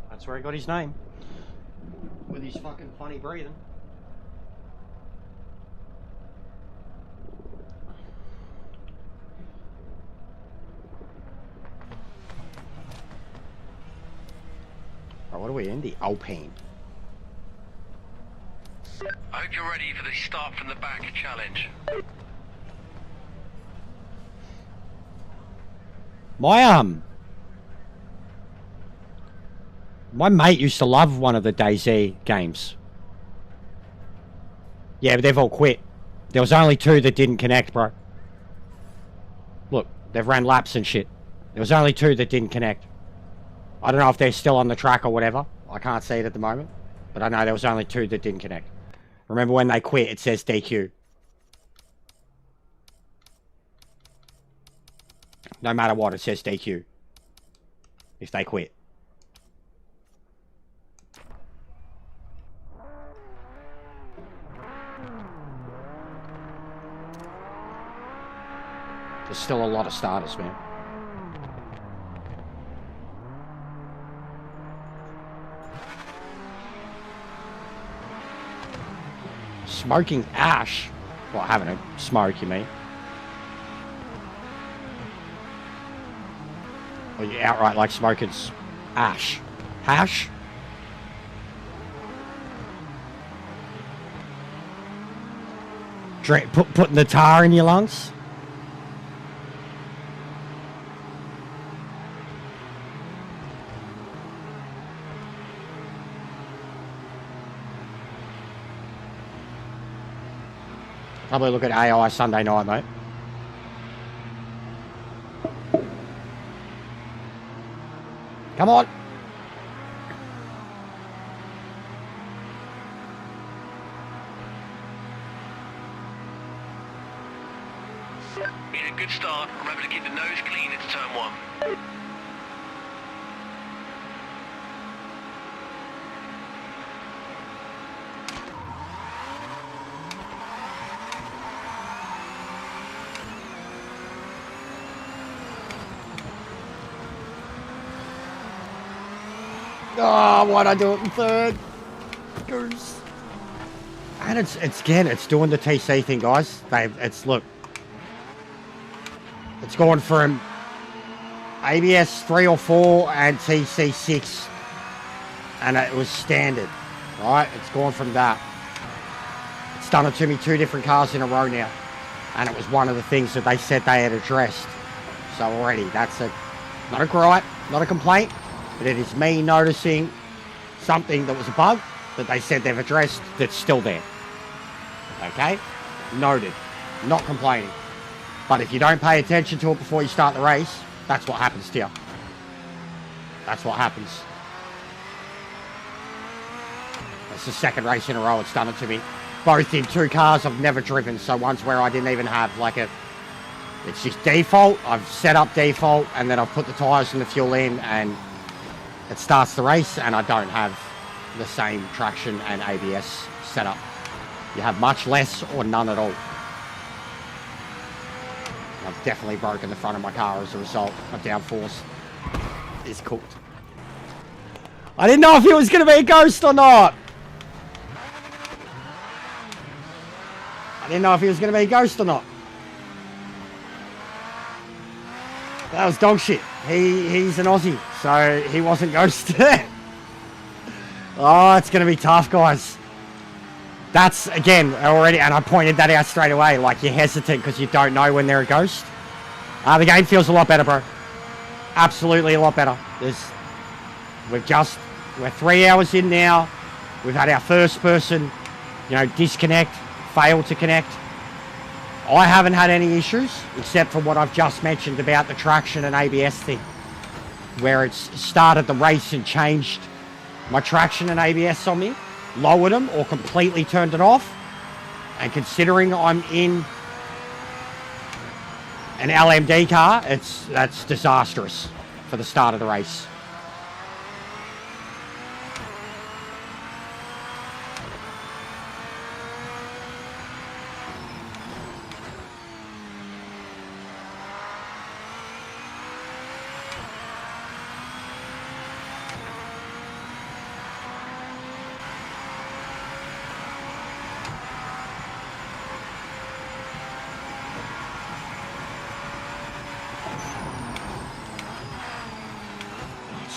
That's where he got his name. With his fucking funny breathing. Oh, what are we in? The Alpine. I hope you're ready for the start from the back challenge. My mate used to love one of the DayZ games. Yeah, but they've all quit. There was only 2 that didn't connect, bro. Look, they've ran laps and shit. There was only 2 that didn't connect. I don't know if they're still on the track or whatever. I can't see it at the moment. But I know there was only 2 that didn't connect. Remember when they quit, it says DQ. No matter what, it says DQ. If they quit. There's still a lot of starters, man. Smoking ash? Well, having a smoke, you mean? Or you outright like smoking ash? Hash? Drink, putting the tar in your lungs? Probably look at AI Sunday night, mate. Come on. Been a good start. Remember to keep the nose clean into turn 1. Oh, why'd I do it in third? Goose. And it's doing the TC thing, guys. Look. It's going from ABS 3 or 4 and TC 6. And it was standard. Right? It's gone from that. It's done it to me 2 different cars in a row now. And it was one of the things that they said they had addressed. So already, that's not a gripe, not a complaint. But it is me noticing something that was a bug that they said they've addressed that's still there. Okay? Noted. Not complaining. But if you don't pay attention to it before you start the race, that's what happens to you. That's what happens. It's the 2nd race in a row it's done it to me. Both in 2 cars I've never driven. So one's where I didn't even have like it's just default. I've set up default and then I've put the tyres and the fuel in and it starts the race and I don't have the same traction and ABS setup. You have much less or none at all. I've definitely broken the front of my car as a result. My downforce is cooked. I didn't know if it was going to be a ghost or not. I didn't know if he was going to be a ghost or not. That was dog shit. He's an Aussie, so he wasn't ghosted. Oh, it's going to be tough, guys. That's, again, already, and I pointed that out straight away, like you're hesitant because you don't know when they're a ghost. The game feels a lot better, bro. Absolutely a lot better. We're 3 hours in now. We've had our first person, disconnect, fail to connect. I haven't had any issues, except for what I've just mentioned about the traction and ABS thing, where it's started the race and changed my traction and ABS on me, lowered them or completely turned it off. And considering I'm in an LMD car, that's disastrous for the start of the race.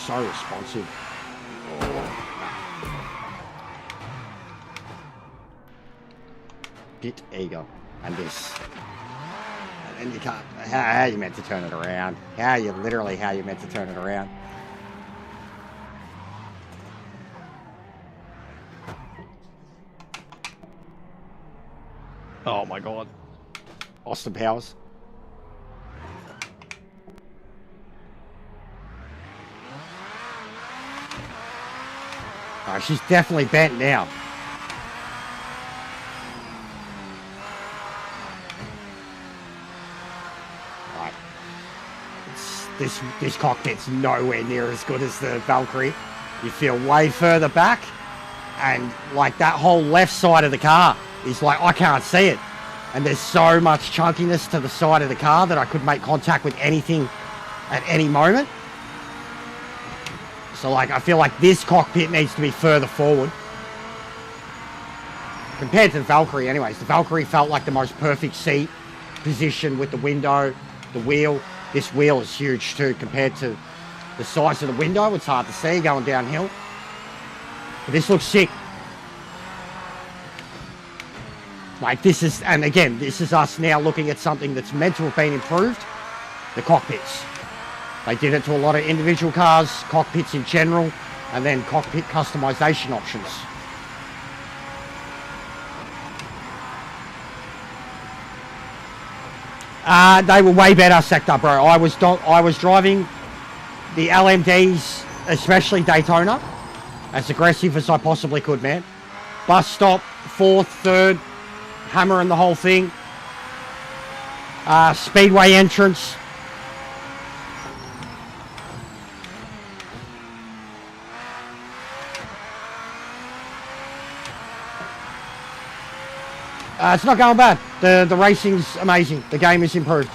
so responsive. Bit eager. And this. And you can't. How are you meant to turn it around? How are you meant to turn it around? Oh my god. Austin Powers. Oh, she's definitely bent now. Right. This cockpit's nowhere near as good as the Valkyrie. You feel way further back, and like that whole left side of the car is like, I can't see it. And there's so much chunkiness to the side of the car that I could make contact with anything at any moment. So like, I feel like this cockpit needs to be further forward. Compared to the Valkyrie anyways. The Valkyrie felt like the most perfect seat position with the window, the wheel. This wheel is huge too compared to the size of the window. It's hard to see going downhill. But this looks sick. Like this is, and again, this is us now looking at something that's meant to have been improved. The cockpits. They did it to a lot of individual cars, cockpits in general, and then cockpit customization options. They were way better, Sector, bro. I was driving the LMDs, especially Daytona, as aggressive as I possibly could, man. Bus stop, fourth, third, hammering the whole thing. Speedway entrance. It's not going bad. The racing's amazing. The game is improved.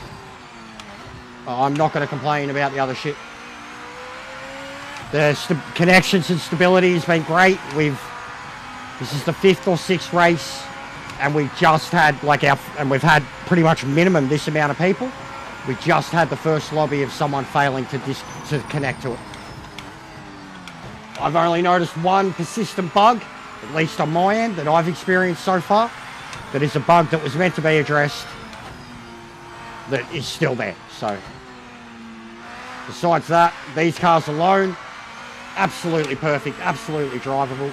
I'm not going to complain about the other shit. The connections and stability has been great. This is the 5th or 6th race, and we just had and we've had pretty much minimum this amount of people. We just had the first lobby of someone failing to connect to it. I've only noticed one persistent bug, at least on my end, that I've experienced so far. That is a bug that was meant to be addressed that is still there. So, besides that, these cars alone, absolutely perfect, absolutely drivable.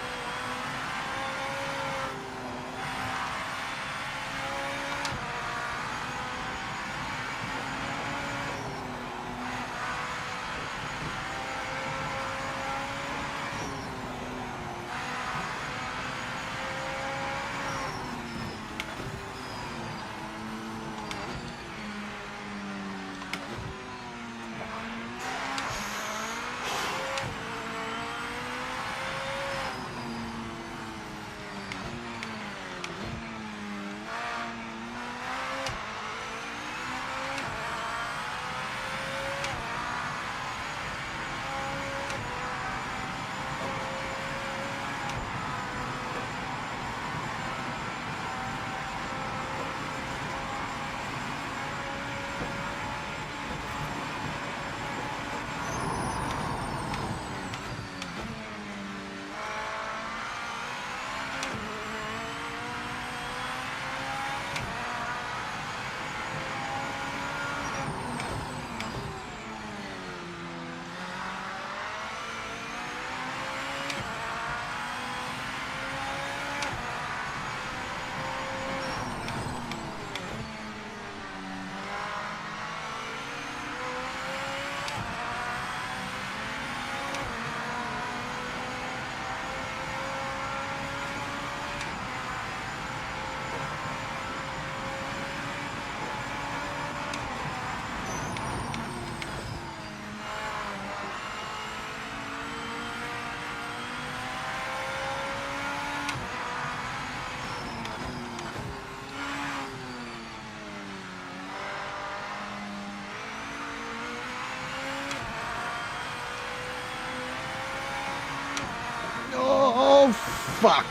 Oh, fuck.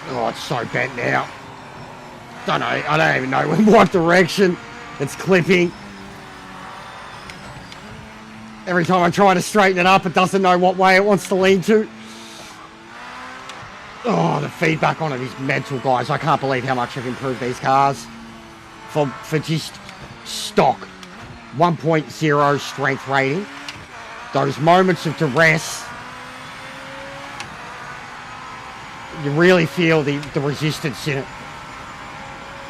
Oh, it's so bent now. don't know. I don't even know in what direction it's clipping. Every time I try to straighten it up, it doesn't know what way it wants to lean to. Oh, the feedback on it is mental, guys. I can't believe how much I've improved these cars. For just stock 1.0 strength rating. Those moments of duress, you really feel the resistance in it.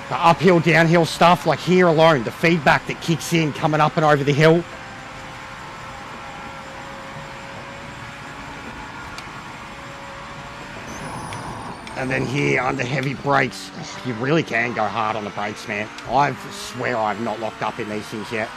The uphill, downhill stuff, like here alone, the feedback that kicks in coming up and over the hill. And then here under heavy brakes, you really can go hard on the brakes, man. I swear I've not locked up in these things yet.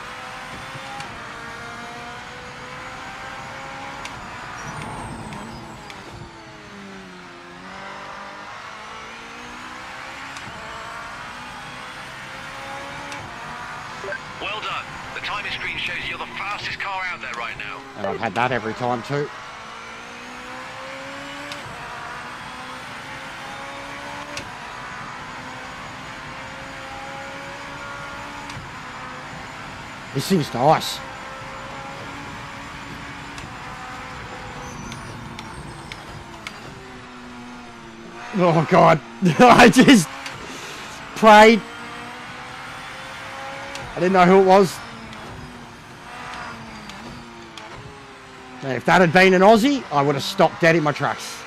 Well done. The timing screen shows you're the fastest car out there right now. And I've had that every time too. This thing's nice. Oh God, I just prayed. I didn't know who it was. And if that had been an Aussie, I would have stopped dead in my tracks.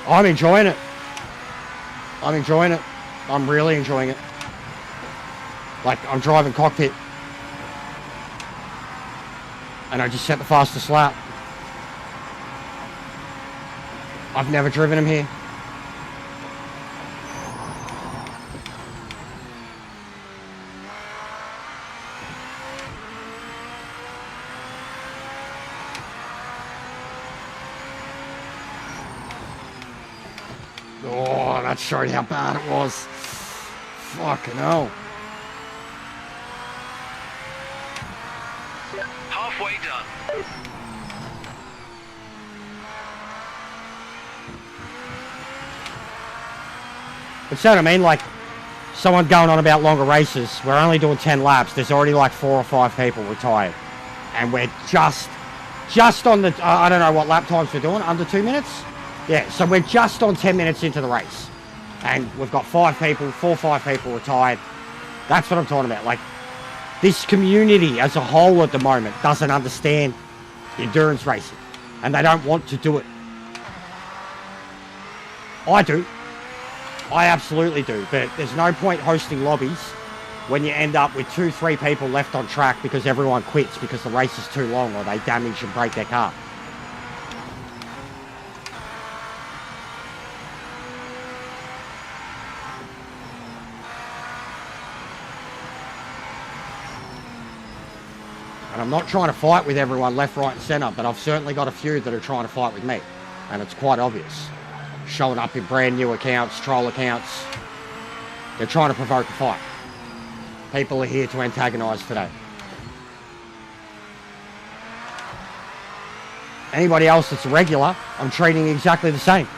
I'm enjoying it. I'm enjoying it. I'm really enjoying it. Like, I'm driving cockpit. And I just set the fastest lap. I've never driven him here. Oh, that showed how bad it was. Fucking hell. Halfway done. But see what I mean? Like, someone going on about longer races. We're only doing 10 laps. There's already like 4 or 5 people retired. And we're just on the, I don't know what lap times we're doing, under 2 minutes? Yeah, so we're just on 10 minutes into the race. And we've got 4 or 5 people retired. That's what I'm talking about. Like, this community as a whole at the moment doesn't understand endurance racing. And they don't want to do it. I do. I absolutely do. But there's no point hosting lobbies when you end up with 2-3 people left on track because everyone quits because the race is too long or they damage and break their car. And I'm not trying to fight with everyone left, right and centre, but I've certainly got a few that are trying to fight with me. And it's quite obvious. Showing up in brand new accounts, troll accounts. They're trying to provoke a fight. People are here to antagonise today. Anybody else that's a regular, I'm treating exactly the same.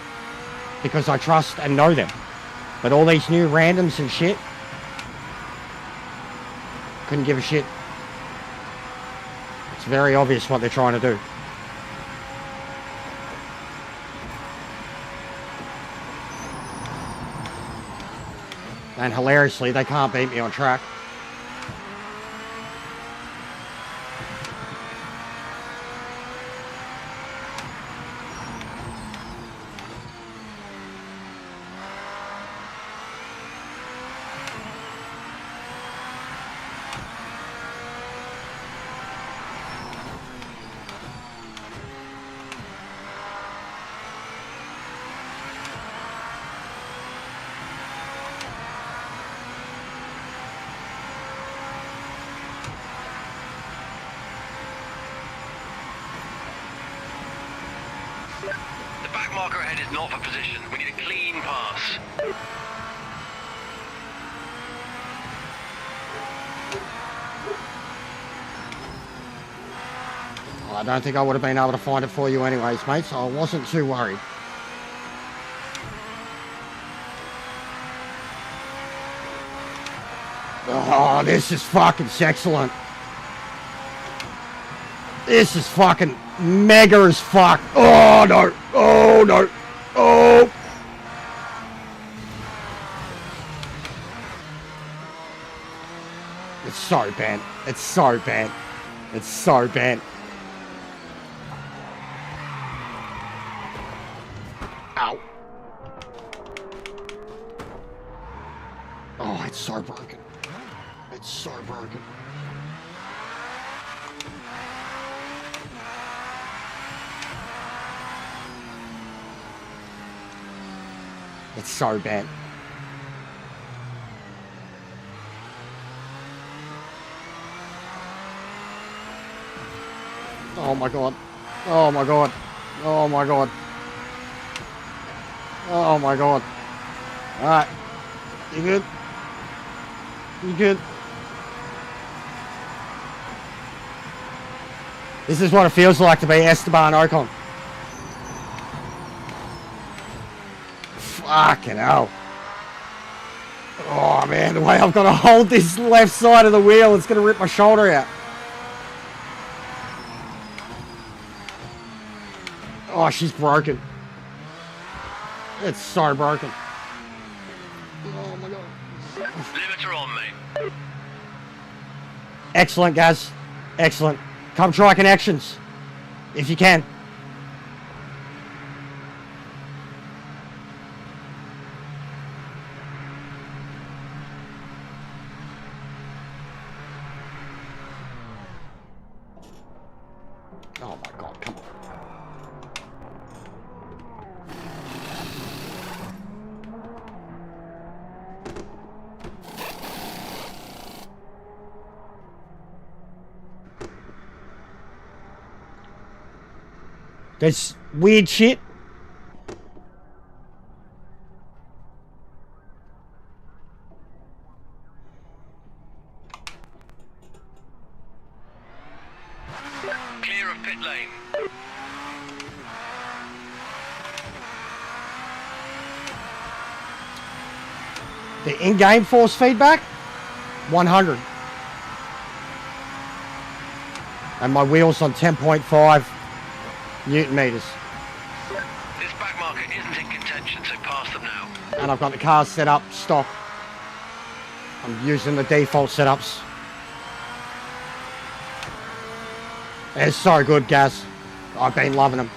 Because I trust and know them. But all these new randoms and shit, couldn't give a shit. It's very obvious what they're trying to do. And hilariously, they can't beat me on track. back marker ahead is not for position. We need a clean pass. I don't think I would have been able to find it for you anyways, mate, so I wasn't too worried. Oh, this is fucking excellent. This is fucking mega as fuck. Oh, no. Oh, no. Oh. It's so bad. It's so bad. It's so bad. Ow. Oh, it's so broken. It's so broken. It's so bad. Oh my god. Oh my god. Oh my god. Oh my god. Alright. You good? You good? This is what it feels like to be Esteban Ocon. Fucking hell. Oh man, the way I've got to hold this left side of the wheel, it's going to rip my shoulder out. Oh, she's broken. It's so broken. Oh my god. Limiter on, mate. Excellent, guys. Excellent. Come try connections. If you can. Oh my god, come on. There's weird shit. Clear of pit lane. The in-game force feedback, 100. And my wheels on 10.5 Newton meters. This back marker isn't in contention, so pass them now. And I've got the cars set up stock. I'm using the default setups. It's so good, Gaz. I've been loving them.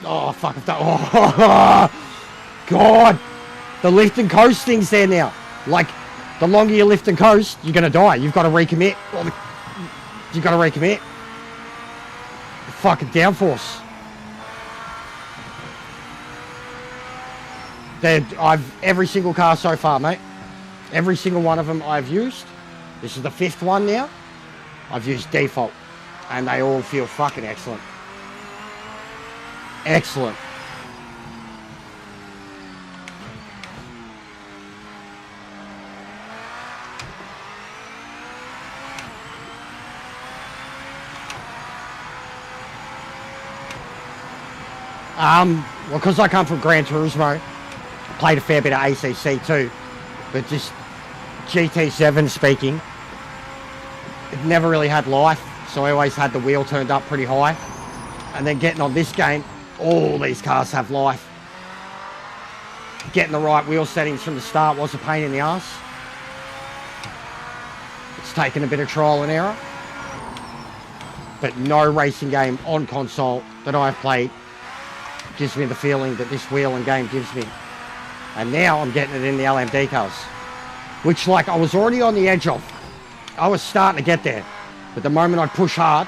Oh, fuck. Oh, God. The lift and coast thing's there now. Like, the longer you lift and coast, you're going to die. You've got to recommit. You've got to recommit. Fucking downforce. Every single car so far, mate. Every single one of them I've used. This is the 5th one now. I've used default. And they all feel fucking excellent. Excellent. Well, because I come from Gran Turismo, I played a fair bit of ACC too, but just GT7 speaking, it never really had life, so I always had the wheel turned up pretty high. And then getting on this game, all these cars have life. Getting the right wheel settings from the start was a pain in the ass. It's taken a bit of trial and error. But no racing game on console that I've played gives me the feeling that this wheel and game gives me. And now I'm getting it in the LMD cars. Which, like, I was already on the edge of. I was starting to get there. But the moment I'd push hard,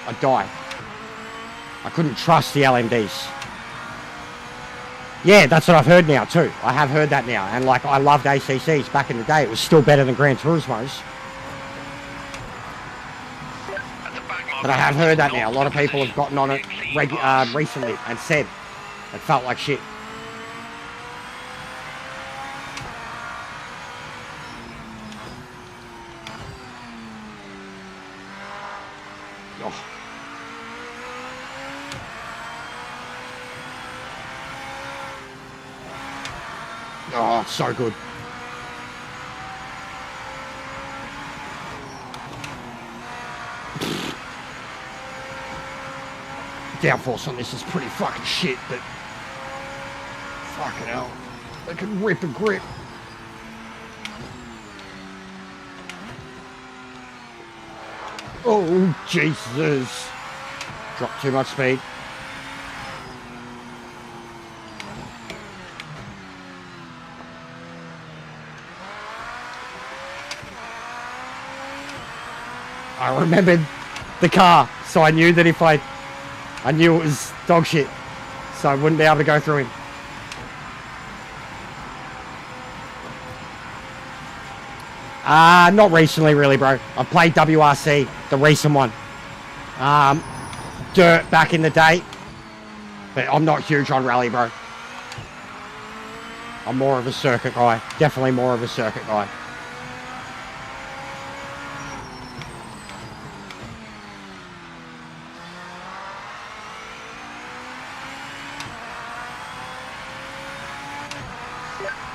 I'd die. I couldn't trust the LMDs. Yeah, that's what I've heard now too. I have heard that now. And like, I loved ACCs back in the day. It was still better than Gran Turismo's. But I have heard that now. A lot of people have gotten on it recently and said it felt like shit. Oh. Oh, it's so good. Downforce on this is pretty fucking shit, but fucking hell, they can rip a grip. Oh, Jesus. Dropped too much speed. I remembered the car, so I knew that if I knew it was dog shit, so I wouldn't be able to go through him. Not recently, really, bro. I played WRC, the recent one. Dirt back in the day, but I'm not huge on rally, bro. I'm more of a circuit guy. Definitely more of a circuit guy.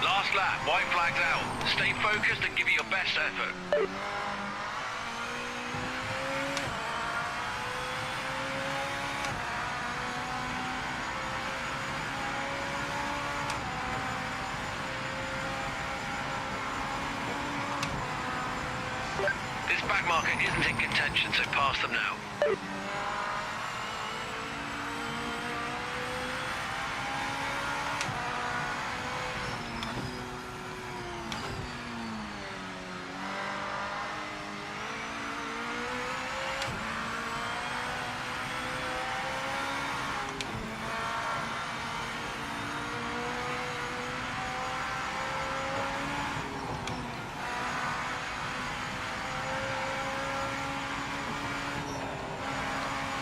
Last lap, white flags out. Stay focused and give it your best effort. This back marker isn't in contention, so pass them now.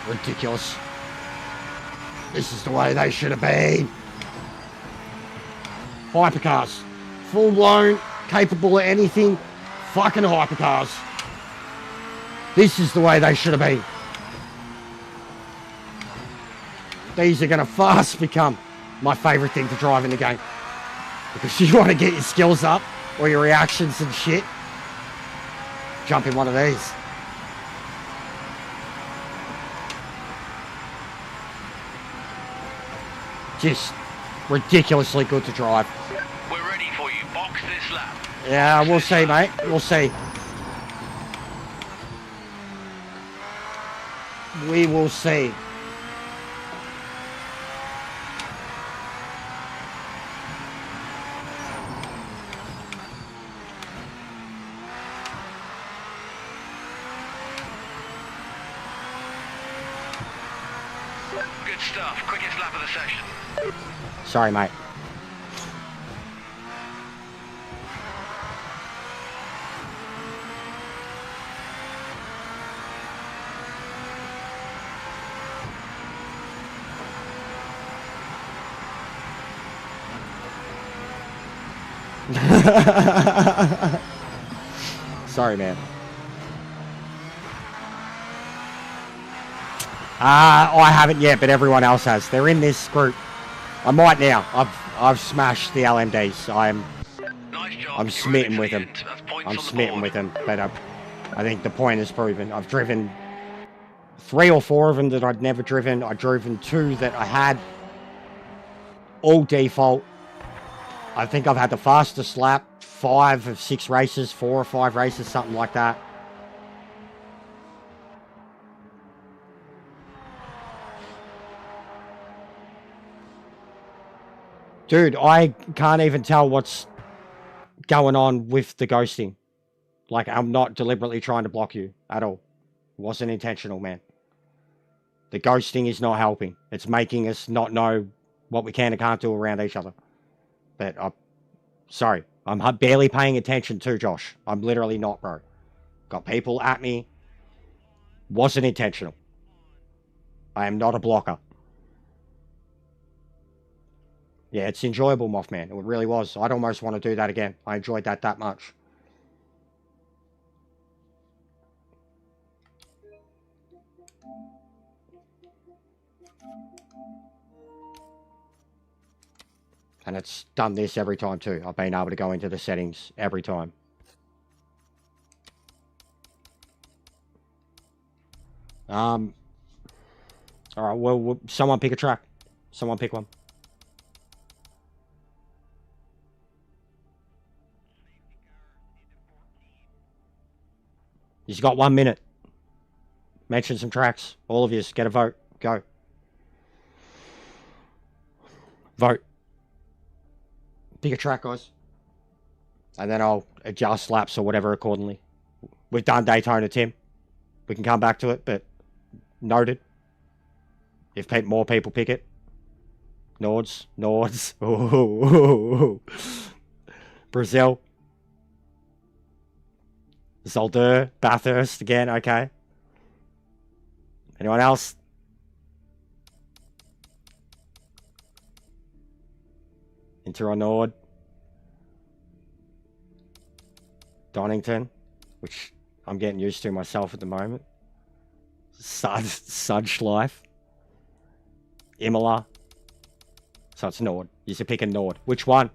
Ridiculous. This is the way they should have been. Hypercars. Full blown, capable of anything. Fucking hypercars. This is the way they should have been. These are going to fast become my favourite thing to drive in the game. Because you want to get your skills up, or your reactions and shit. Jump in one of these. Just ridiculously good to drive. We're ready for you. Box this lap. Yeah, we'll see, mate. We'll see. We will see. Good stuff. Quickest lap of the session. Sorry, mate. Sorry, man. I haven't yet, but everyone else has. They're in this group. I might now. I've smashed the LMDs. Nice job. I'm You're smitten moving with to the them. end. That's points I'm on the smitten board. with them, but I think the point is proven. I've driven 3 or 4 of them that I'd never driven. I've driven 2 that I had. All default. I think I've had the fastest lap 5 of 6 races, 4 or 5 races, something like that. Dude, I can't even tell what's going on with the ghosting. Like, I'm not deliberately trying to block you at all. It wasn't intentional, man. The ghosting is not helping. It's making us not know what we can and can't do around each other. But sorry, I'm barely paying attention to Josh. I'm literally not, bro. Got people at me. Wasn't intentional. I am not a blocker. Yeah, it's enjoyable, Mothman. It really was. I'd almost want to do that again. I enjoyed that much. And it's done this every time too. I've been able to go into the settings every time. Alright, well, someone pick a track. Someone pick one. You've got 1 minute. Mention some tracks. All of you, get a vote. Go. Vote. Pick a track, guys. And then I'll adjust laps or whatever accordingly. We've done Daytona, Tim. We can come back to it, but noted. If more people pick it. Nords. Ooh. Brazil. Zolder. Bathurst again, okay. Anyone else? Inter or Nord. Donington, which I'm getting used to myself at the moment. Sudge Life. Imola. So it's Nord. You should pick a Nord. Which one?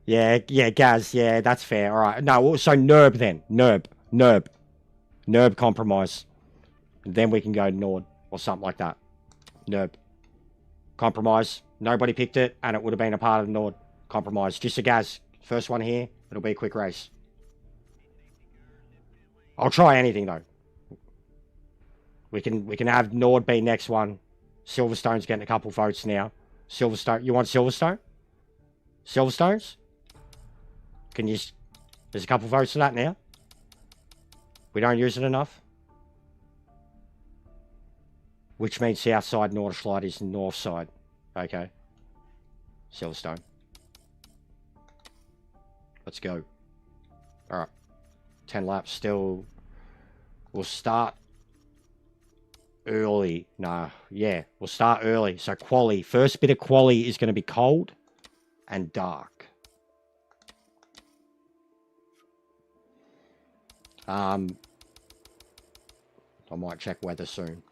Yeah, Gaz. Yeah, that's fair. All right. No, so Nerb then. Nerb compromise. And then we can go Nord or something like that. Nerb. Compromise. Nobody picked it, and it would have been a part of Nord. Compromise. Just a Gaz. First one here. It'll be a quick race. I'll try anything though. We can have Nord be next one. Silverstone's getting a couple votes now. Silverstone. You want Silverstone? Silverstones? Can you... There's a couple votes for that now. We don't use it enough. Which means south side Norderslide is north side. Okay. Silverstone. Let's go. Alright. 10 laps still. We'll start early. Nah, yeah. We'll start early. So quali. First bit of quali is going to be cold and dark. I might check weather soon.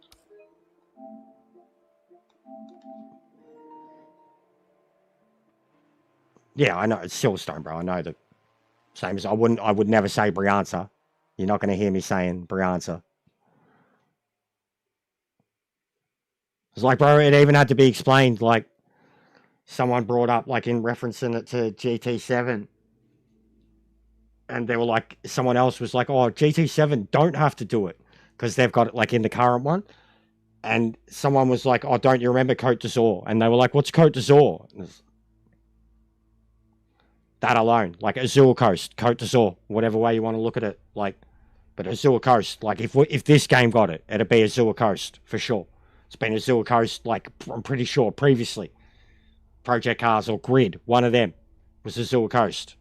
Yeah, I know it's Silverstone, bro. I know that. Same as I would never say Brianza. You're not going to hear me saying Brianza. It's like, bro, it even had to be explained. Like, someone brought up, like, in referencing it to GT7. And they were like, someone else was like, oh, GT7 don't have to do it. Because they've got it, like, in the current one. And someone was like, oh, don't you remember Côte d'Azur? And they were like, what's Côte d'Azur? That alone, like Azure Coast, Côte d'Azur, whatever way you want to look at it, like, but Azure Coast, like if this game got it, it'd be Azure Coast for sure. It's been Azure Coast, like I'm pretty sure previously. Project Cars or Grid, one of them was Azure Coast.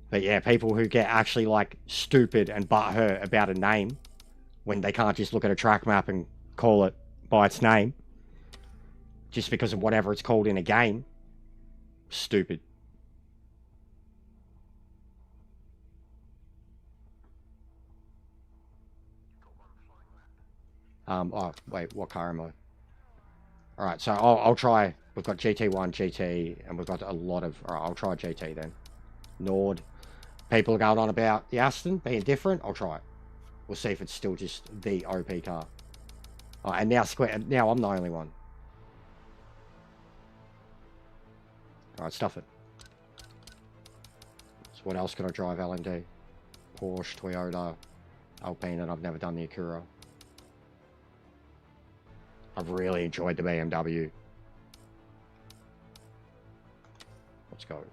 But yeah, people who get actually like stupid and butthurt about a name when they can't just look at a track map and call it by its name just because of whatever it's called in a game. Stupid. Oh, wait, what car am I? Alright, so I'll try. We've got GT1, GT, and we've got a lot of... Alright, I'll try GT then. Nord. People are going on about the Aston being different. I'll try it. We'll see if it's still just the OP car. Alright, and now I'm the only one. Alright, stuff it. So what else can I drive? LMD? Porsche, Toyota, Alpine, and I've never done the Acura. I've really enjoyed the BMW. Let's go.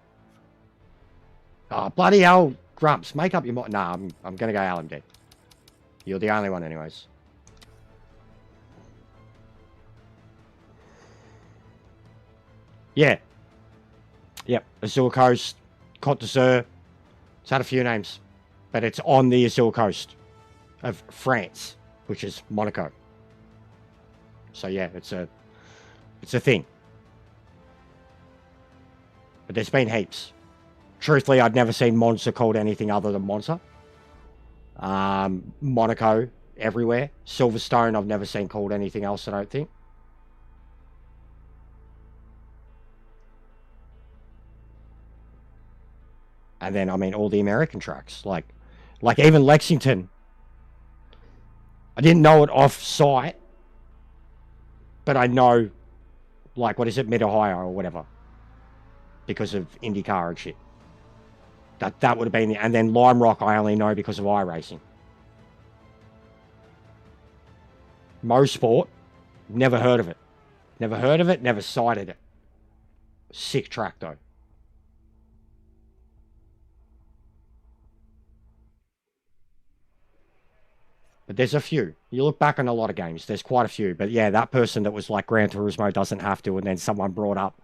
Oh, bloody hell, Grumps, make up your mind. Nah, I'm gonna go LMD. You're the only one anyways. Yeah. Yep. Azure Coast, Côte d'Azur. It's had a few names, but it's on the Azure Coast of France, which is Monaco. So yeah, it's a thing. But there's been heaps. Truthfully, I'd never seen Monza called anything other than Monza. Monaco, everywhere. Silverstone, I've never seen called anything else, I don't think. And then, I mean, all the American tracks. Like even Lexington. I didn't know it off-site. But I know, like, what is it? Mid-Ohio or whatever. Because of IndyCar and shit. That would have been... And then Lime Rock, I only know because of iRacing. Mosport, never heard of it. Never heard of it, never sighted it. Sick track, though. But there's a few. You look back on a lot of games, there's quite a few. But yeah, that person that was like Gran Turismo doesn't have to, and then someone brought up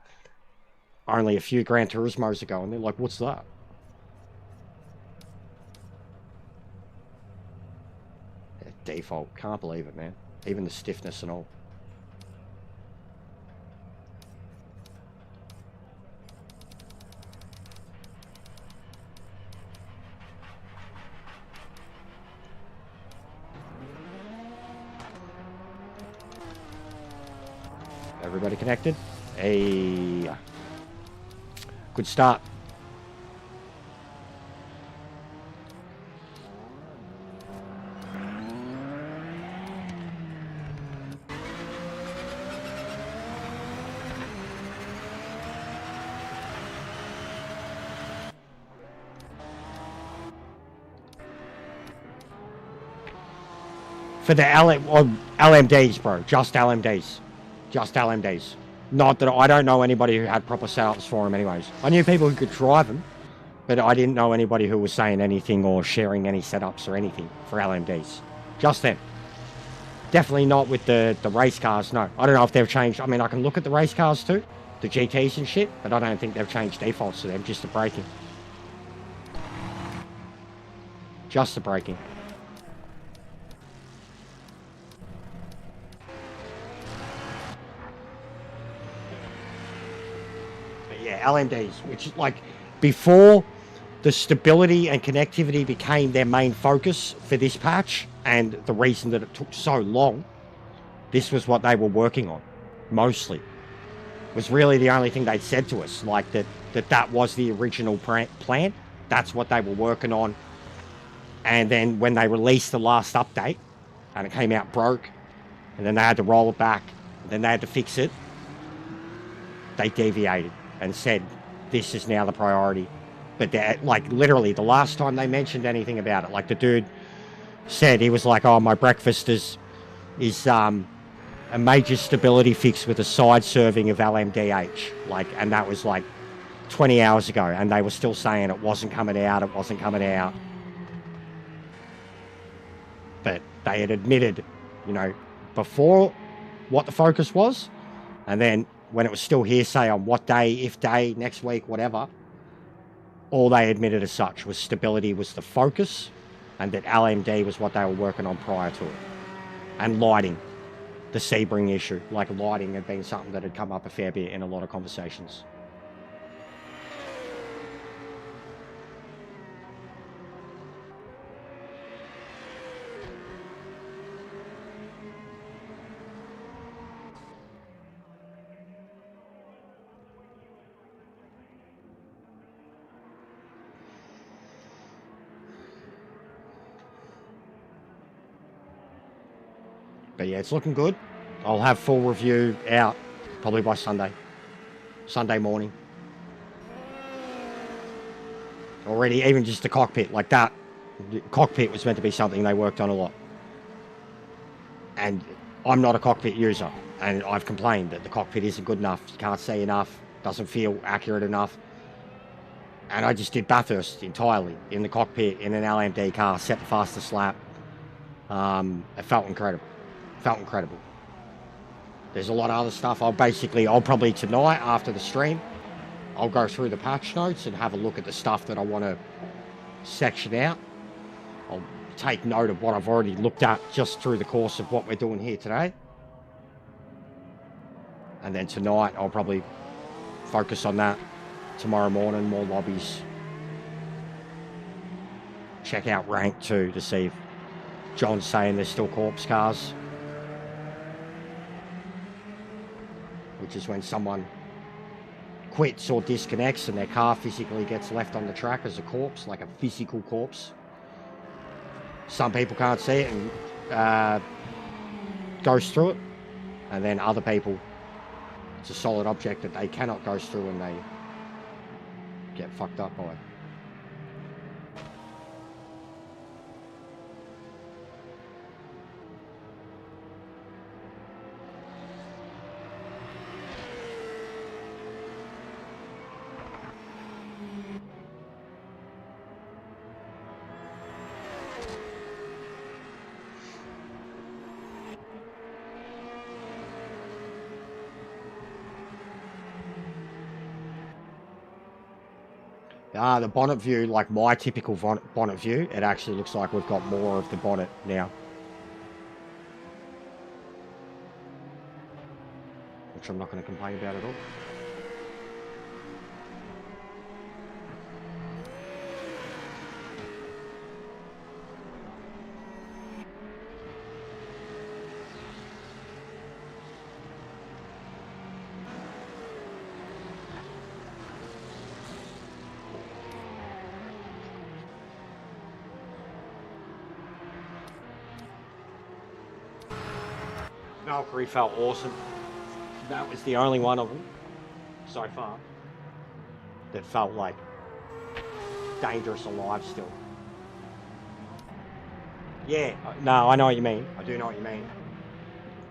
only a few Gran Turismos ago, and they're like, what's that? Yeah, default. Can't believe it, man. Even the stiffness and all. Everybody connected? Hey. Good start. For the LMDs, bro. Just LMDs. Just LMDs. Not that I don't know anybody who had proper setups for them anyways. I knew people who could drive them, but I didn't know anybody who was saying anything or sharing any setups or anything for LMDs. Just them. Definitely not with the race cars, no. I don't know if they've changed. I mean, I can look at the race cars too, the GTs and shit, but I don't think they've changed defaults to them, just the braking. Just the braking. Yeah, LMDs, which like before the stability and connectivity became their main focus for this patch, and the reason that it took so long, this was what they were working on, mostly. Was really the only thing they'd said to us, like that was the original plan. That's what they were working on. And then when they released the last update, and it came out broke, and then they had to roll it back, and then they had to fix it, they deviated and said, this is now the priority. But like literally the last time they mentioned anything about it, like the dude said, he was like, oh, my breakfast is a major stability fix with a side serving of LMDH. Like, and that was like 20 hours ago, and they were still saying it wasn't coming out. But they had admitted, you know, before what the focus was, and then when it was still hearsay on what day, if day, next week, whatever, all they admitted as such was stability was the focus, and that LMD was what they were working on prior to it. And lighting, the Sebring issue, like lighting had been something that had come up a fair bit in a lot of conversations. But yeah, it's looking good. I'll have full review out probably by Sunday morning. Already, even just the cockpit, like that. The cockpit was meant to be something they worked on a lot. And I'm not a cockpit user, and I've complained that the cockpit isn't good enough. You can't see enough, doesn't feel accurate enough. And I just did Bathurst entirely in the cockpit in an LMD car, set the fastest lap. It felt incredible. There's a lot of other stuff. I'll probably tonight after the stream, I'll go through the patch notes and have a look at the stuff that I want to section out. I'll take note of what I've already looked at just through the course of what we're doing here today. And then tonight, I'll probably focus on that. Tomorrow morning, more lobbies. Check out rank 2 to see if John's saying there's still corpse cars. Which is when someone quits or disconnects and their car physically gets left on the track as a corpse, like a physical corpse. Some people can't see it and goes through it. And then other people, it's a solid object that they cannot go through and they get fucked up by it. The bonnet view, like my typical bonnet view, it actually looks like we've got more of the bonnet now. Which I'm not going to complain about at all. Valkyrie felt awesome. That was the only one of them so far that felt like dangerous alive still. Yeah, no, I know what you mean. I do know what you mean.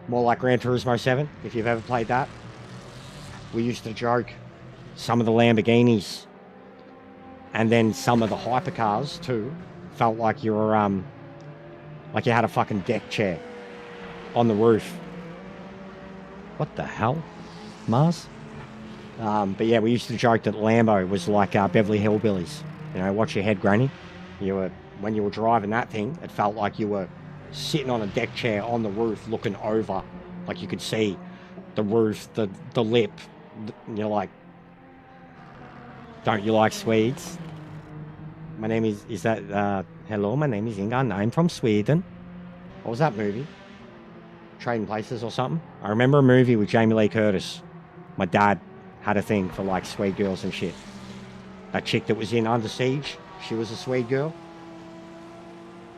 More like Gran Turismo 7, if you've ever played that. We used to joke some of the Lamborghinis and then some of the hypercars too felt like you were like you had a fucking deck chair on the roof. What the hell? Mars? But yeah, we used to joke that Lambo was like Beverly Hillbillies. You know, watch your head, Granny. When you were driving that thing, it felt like you were sitting on a deck chair on the roof looking over. Like you could see the roof, the lip. You're like, don't you like Swedes? My name is that, hello, my name is Inga and I'm from Sweden. What was that movie? Trading Places or something. I remember a movie with Jamie Lee Curtis. My dad had a thing for like Swede girls and shit. That chick that was in Under Siege, she was a Swede girl.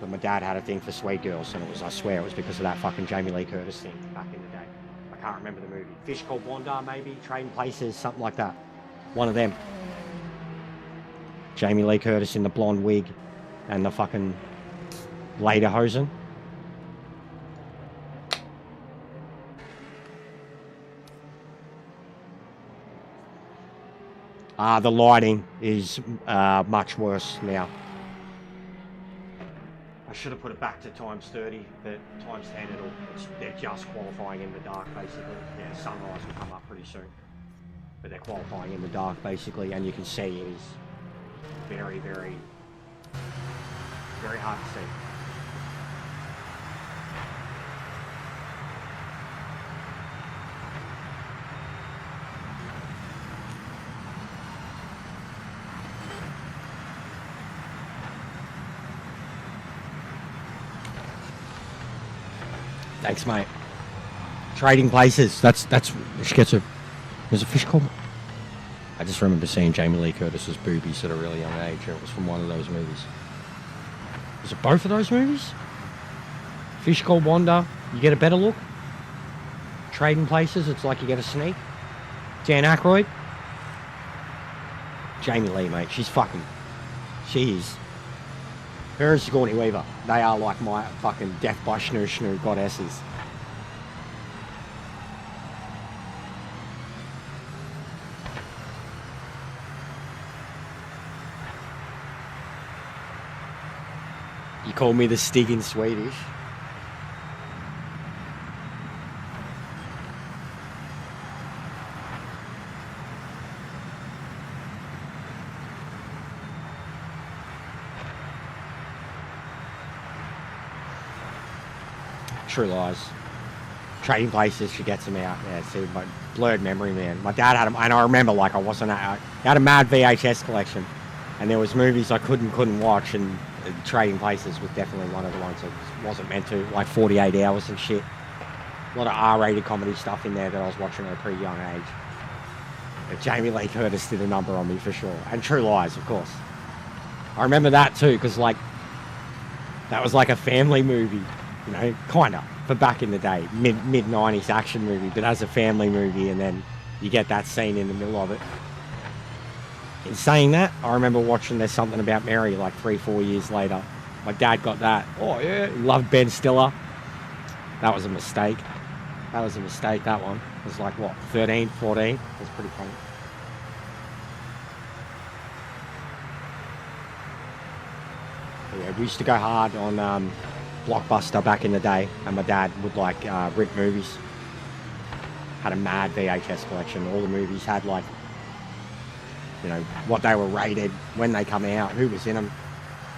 But my dad had a thing for Swede girls, and I swear it was because of that fucking Jamie Lee Curtis thing back in the day. I can't remember the movie. Fish Called Wanda, maybe? Trading Places, something like that. One of them. Jamie Lee Curtis in the blonde wig and the fucking lederhosen. The lighting is much worse now. I should have put it back to times 30, but times 10 they're just qualifying in the dark basically. Yeah, sunrise will come up pretty soon. But they're qualifying in the dark basically, and you can see it is very, very, very hard to see. Thanks, mate. Trading Places. That's Schizo. There's a fish called. I just remember seeing Jamie Lee Curtis's boobies at a really young age, and it was from one of those movies. Was it both of those movies? Fish Called Wanda, you get a better look. Trading Places, it's like you get a sneak. Dan Aykroyd. Jamie Lee, mate. She is. Her and Sigourney Weaver, they are like my fucking Death by Schnoo Schnoo goddesses. You call me the Stig in Swedish. True Lies. Trading Places, she gets them out. Yeah, see, my blurred memory, man. My dad had them, and I remember, like, I wasn't out. He had a mad VHS collection, and there was movies I couldn't watch, and Trading Places was definitely one of the ones that wasn't meant to, like 48 Hours and shit. A lot of R-rated comedy stuff in there that I was watching at a pretty young age. But Jamie Lee Curtis did a number on me for sure, and True Lies, of course. I remember that too, because like that was like a family movie, you know, kinda, for back in the day, mid 90s action movie, but as a family movie, and then you get that scene in the middle of it. In saying that, I remember watching There's Something About Mary like 3-4 years later. My dad got that. Oh yeah, he loved Ben Stiller. That was a mistake. That was a mistake, that one. It was like, what, 13, 14? It was pretty funny. Yeah, we used to go hard on Blockbuster back in the day, and my dad would like rip movies. Had a mad VHS collection. All the movies had like, you know, what they were rated, when they come out, who was in them,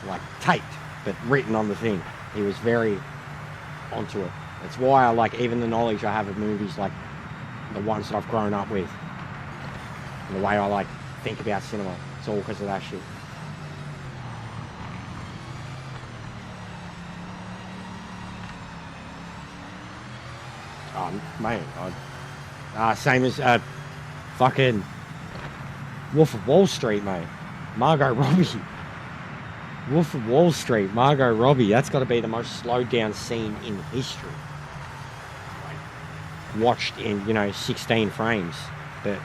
like taped, but written on the thing. He was very onto it. That's why I like even the knowledge I have of movies, like the ones that I've grown up with, and the way I like think about cinema. It's all because of that shit. Mate, same as fucking Wolf of Wall Street, mate. Margot Robbie. Wolf of Wall Street, Margot Robbie. That's got to be the most slowed down scene in history. Like, watched in, you know, 16 frames. But.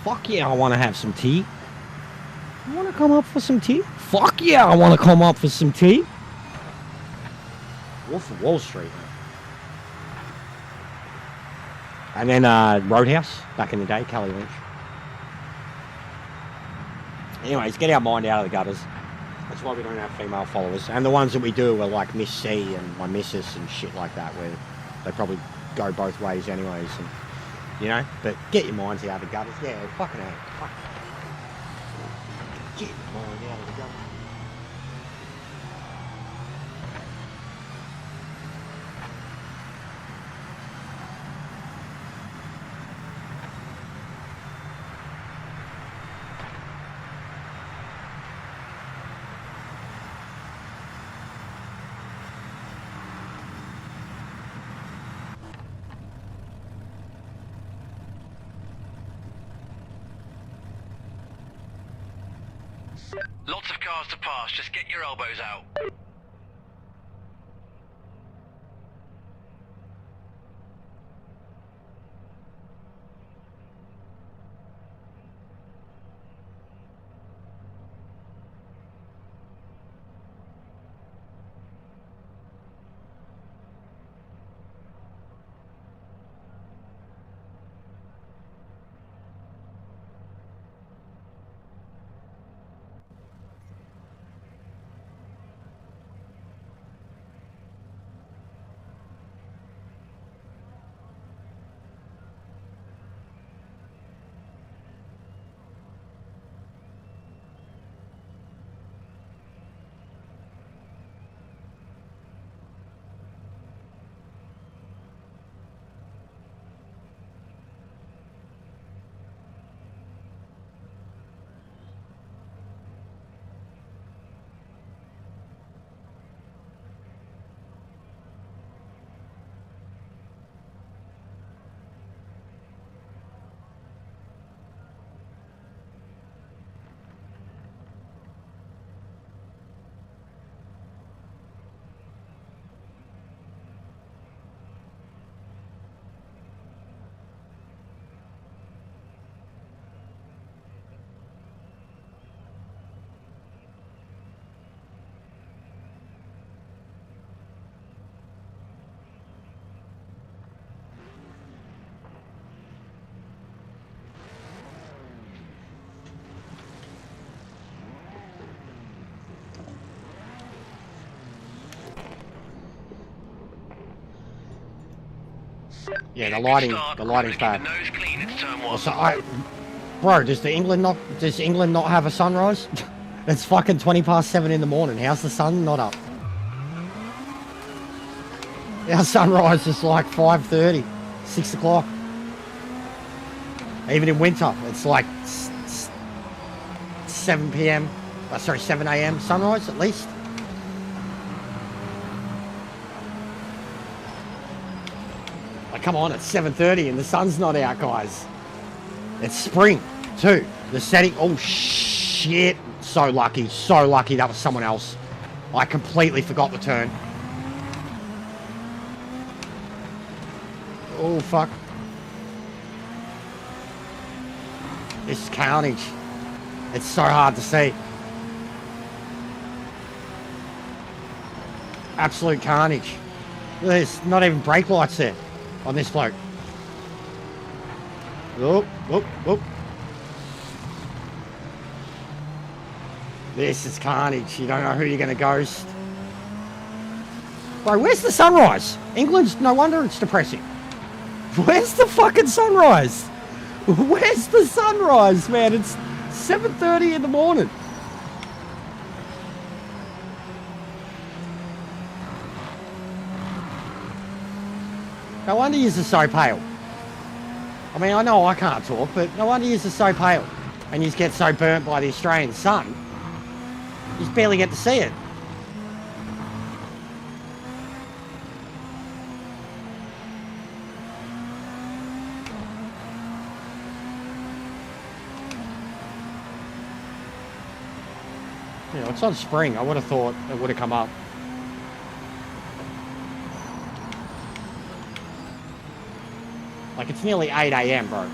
Fuck yeah, I want to have some tea. You want to come up for some tea? Fuck yeah, I want to come up for some tea. Wolf of Wall Street, man. And then Roadhouse, back in the day, Kelly Lynch. Anyways, get our mind out of the gutters. That's why we don't have female followers. And the ones that we do are like Miss C and my missus and shit like that, where they probably go both ways anyways. And, you know, but get your minds out of the gutters. Yeah, fucking hell. Fuck. Get your mind out of the gutters. Lots of cars to pass, just get your elbows out. Yeah, the lighting's bad. Nose clean, it's turn one. Also, bro, does England not have a sunrise? It's fucking 20 past 7 in the morning. How's the sun not up? Our sunrise is like 5:30, 6 o'clock. Even in winter, it's like 7 p.m. Sorry, 7 a.m. sunrise at least. Like, come on, it's 7:30 and the sun's not out, guys. It's spring, too. The setting, oh shit. So lucky, that was someone else. I completely forgot the turn. Oh, fuck. This is carnage. It's so hard to see. Absolute carnage. There's not even brake lights there on this bloke. Oh, oh, oh. This is carnage. You don't know who you're going to ghost. Bro, where's the sunrise? England's, no wonder it's depressing. Where's the fucking sunrise? Where's the sunrise, man? It's 7:30 in the morning. No wonder you're so pale. I mean, I know I can't talk, but no wonder you're so pale. And you get so burnt by the Australian sun. You just barely get to see it. You know, it's on spring. I would have thought it would have come up. Like, it's nearly 8 a.m, bro.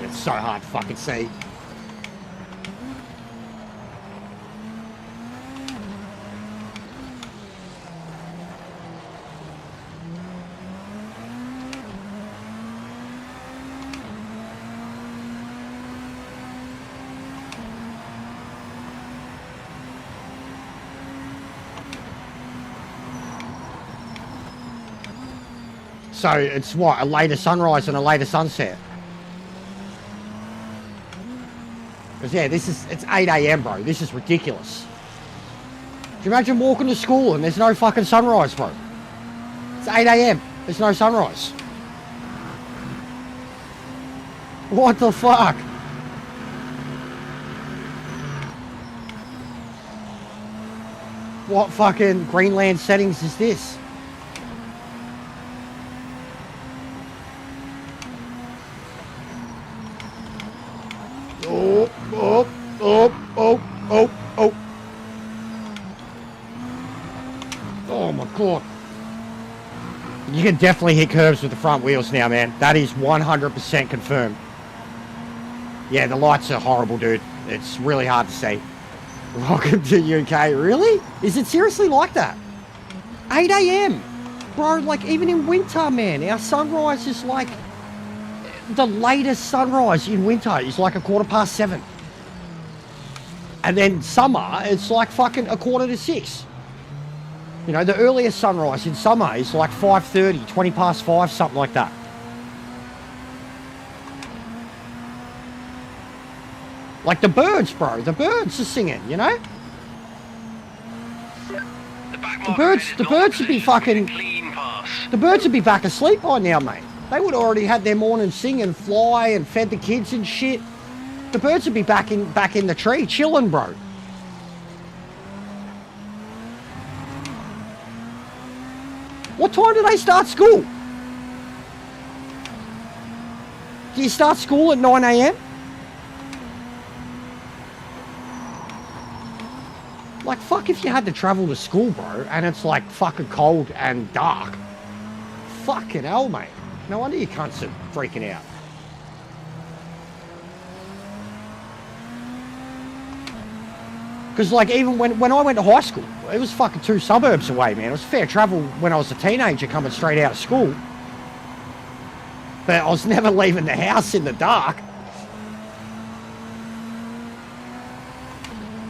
It's so hard to fucking see. So it's what, a later sunrise and a later sunset? Because yeah, it's 8 a.m, bro. This is ridiculous. Do you imagine walking to school and there's no fucking sunrise, bro? It's 8 a.m. There's no sunrise. What the fuck? What fucking Greenland settings is this? Oh, oh, oh, oh, oh, oh. Oh my god. You can definitely hit curves with the front wheels now, man. That is 100% confirmed. Yeah, the lights are horrible, dude. It's really hard to see. Welcome to UK. Really? Is it seriously like that? 8 a.m. Bro, like even in winter, man, our sunrise is like... The latest sunrise in winter is like 7:15. And then summer, it's like fucking 5:45. You know, the earliest sunrise in summer is like 5:30, 20 past 5, something like that. Like the birds, bro. The birds are singing, you know? The birds would be fucking... The birds would be back asleep by now, mate. They would already had their morning sing and fly and fed the kids and shit. The birds would be back in the tree, chilling, bro. What time do they start school? Do you start school at 9 a.m? Like, fuck if you had to travel to school, bro, and it's like fucking cold and dark. Fucking hell, mate. No wonder you cunts are freaking out. Because, like, even when I went to high school, it was fucking 2 suburbs away, man. It was fair travel when I was a teenager coming straight out of school. But I was never leaving the house in the dark.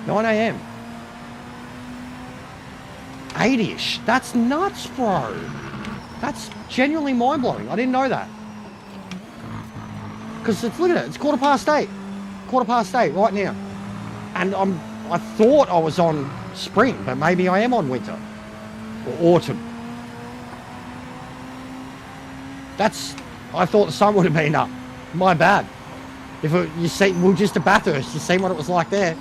9 a.m. 80-ish. That's nuts, bro. That's genuinely mind-blowing. I didn't know that. Because look at it. It's 8:15. 8:15 right now. And I thought I was on spring, but maybe I am on winter. Or autumn. I thought the sun would have been up. My bad. You see, we were just to Bathurst. You seen what it was like there.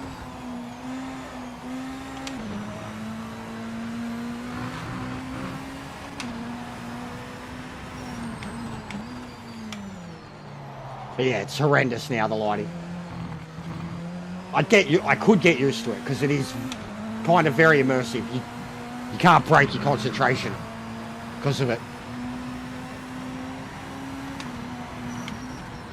But yeah, it's horrendous now, the lighting. I could get used to it because it is kind of very immersive. You can't break your concentration because of it.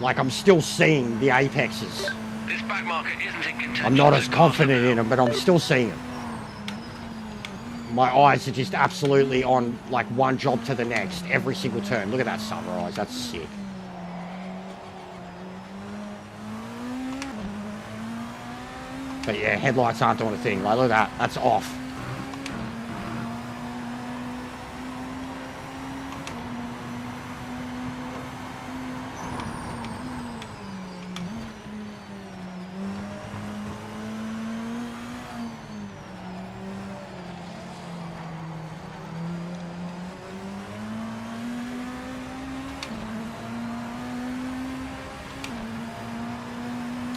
Like, I'm still seeing the apexes. This back market isn't in contention. I'm not as confident in them, but I'm still seeing them. My eyes are just absolutely on, like, one job to the next, every single turn. Look at that sunrise, that's sick. But yeah, headlights aren't doing a thing. Like, look at that, that's off.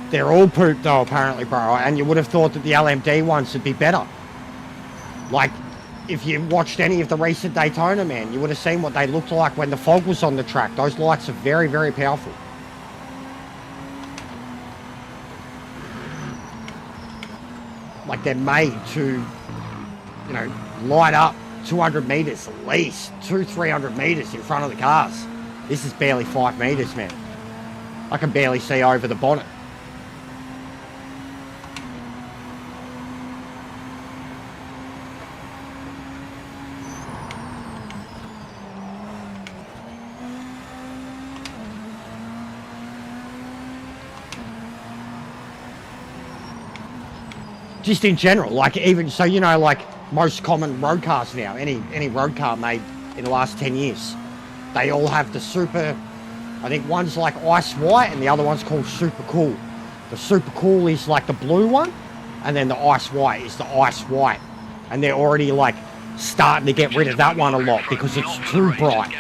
They're all pooped though, apparently, bro. And you would have thought that the LMD ones would be better. Like, if you watched any of the recent Daytona, man, you would have seen what they looked like when the fog was on the track. Those lights are very, very powerful. Like, they're made to, you know, light up 200 meters at least. 200-300 meters in front of the cars. This is barely 5 meters, man. I can barely see over the bonnet. Just in general, like, even so, you know, like most common road cars now, any road car made in the last 10 years, they all have the super, I think one's like ice white and the other one's called super cool. The super cool is like the blue one, and then the ice white is the ice white, and they're already like starting to get rid of that one a lot because it's too bright.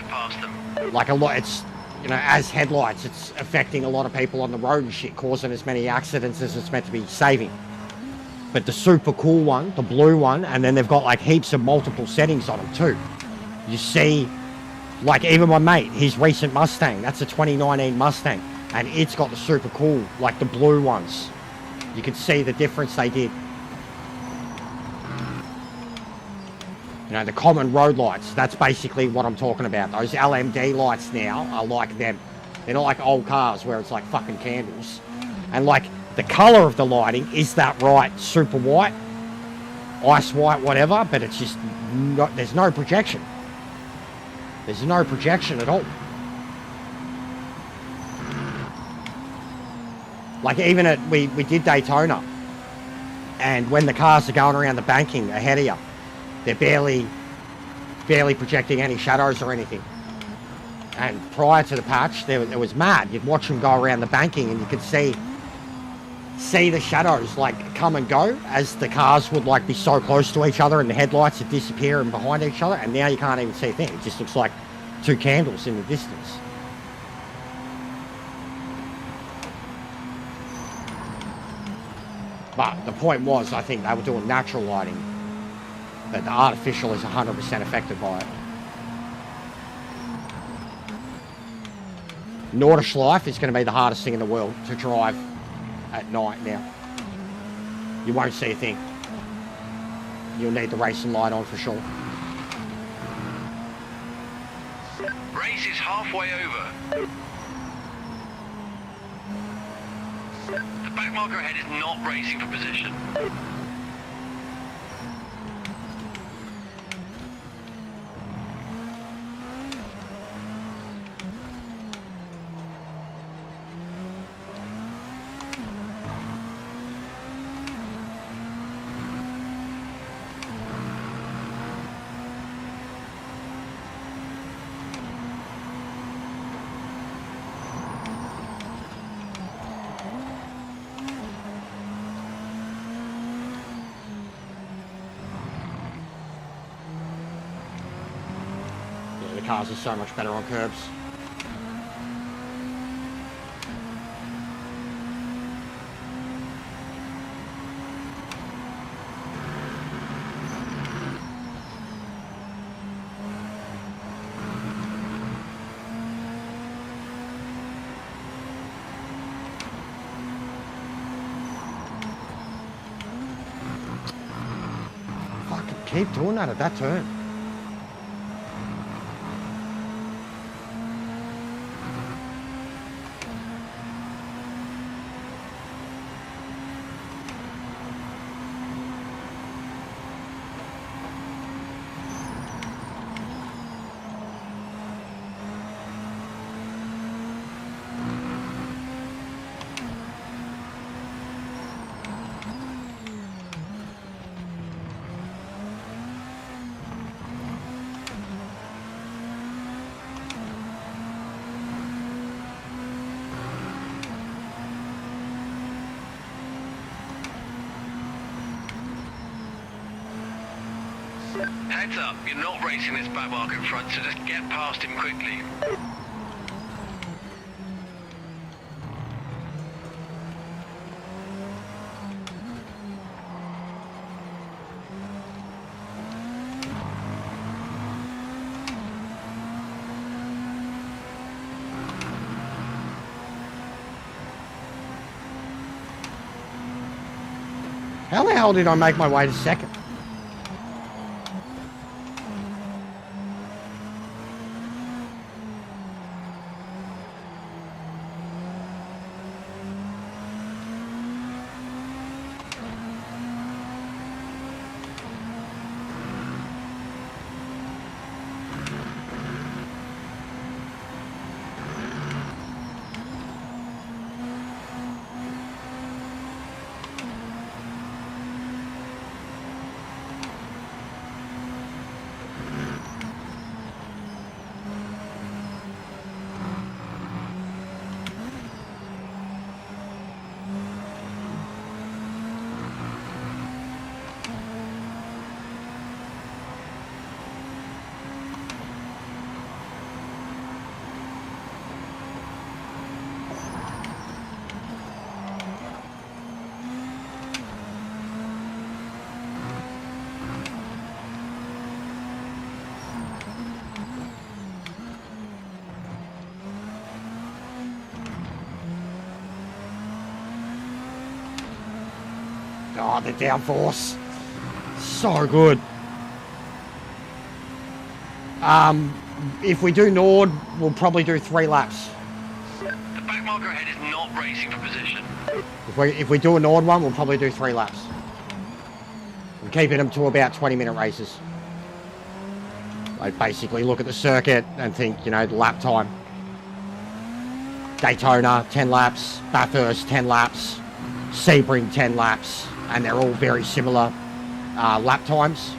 Like, a lot, it's, you know, as headlights, it's affecting a lot of people on the road and shit, causing as many accidents as it's meant to be saving. But the super cool one, the blue one, and then they've got like heaps of multiple settings on them too. You see, like, even my mate, his recent Mustang, that's a 2019 Mustang, and it's got the super cool, like the blue ones. You can see the difference they did. You know, the common road lights, that's basically what I'm talking about. Those LMD lights now are like them. They're not like old cars where it's like fucking candles. And like, the colour of the lighting is that right, super white, ice white, whatever, but it's just, there's no projection. There's no projection at all. Like, even we did Daytona, and when the cars are going around the banking ahead of you, they're barely projecting any shadows or anything. And prior to the patch, it was mad. You'd watch them go around the banking and you could see the shadows like come and go as the cars would like be so close to each other and the headlights would disappear and behind each other, and now you can't even see a thing. It just looks like 2 candles in the distance. But the point was, I think they were doing natural lighting, but the artificial is 100% affected by it. Nordschleife is going to be the hardest thing in the world to drive at night now. You won't see a thing. You'll need the racing light on for sure. Race is halfway over. The back marker ahead is not racing for position. cars are so much better on curbs. Fucking keep doing that at that turn. Heads up, you're not racing this back mark in front, so just get past him quickly. How the hell did I make my way to second? Oh, the downforce. So good. If we do Nord, we'll probably do 3 laps. The back marker ahead is not racing for position. If we do a Nord one, we'll probably do 3 laps. We're keeping them to about 20-minute races. Like basically look at the circuit and think, you know, the lap time. Daytona, 10 laps. Bathurst, 10 laps. Sebring, 10 laps. And they're all very similar lap times.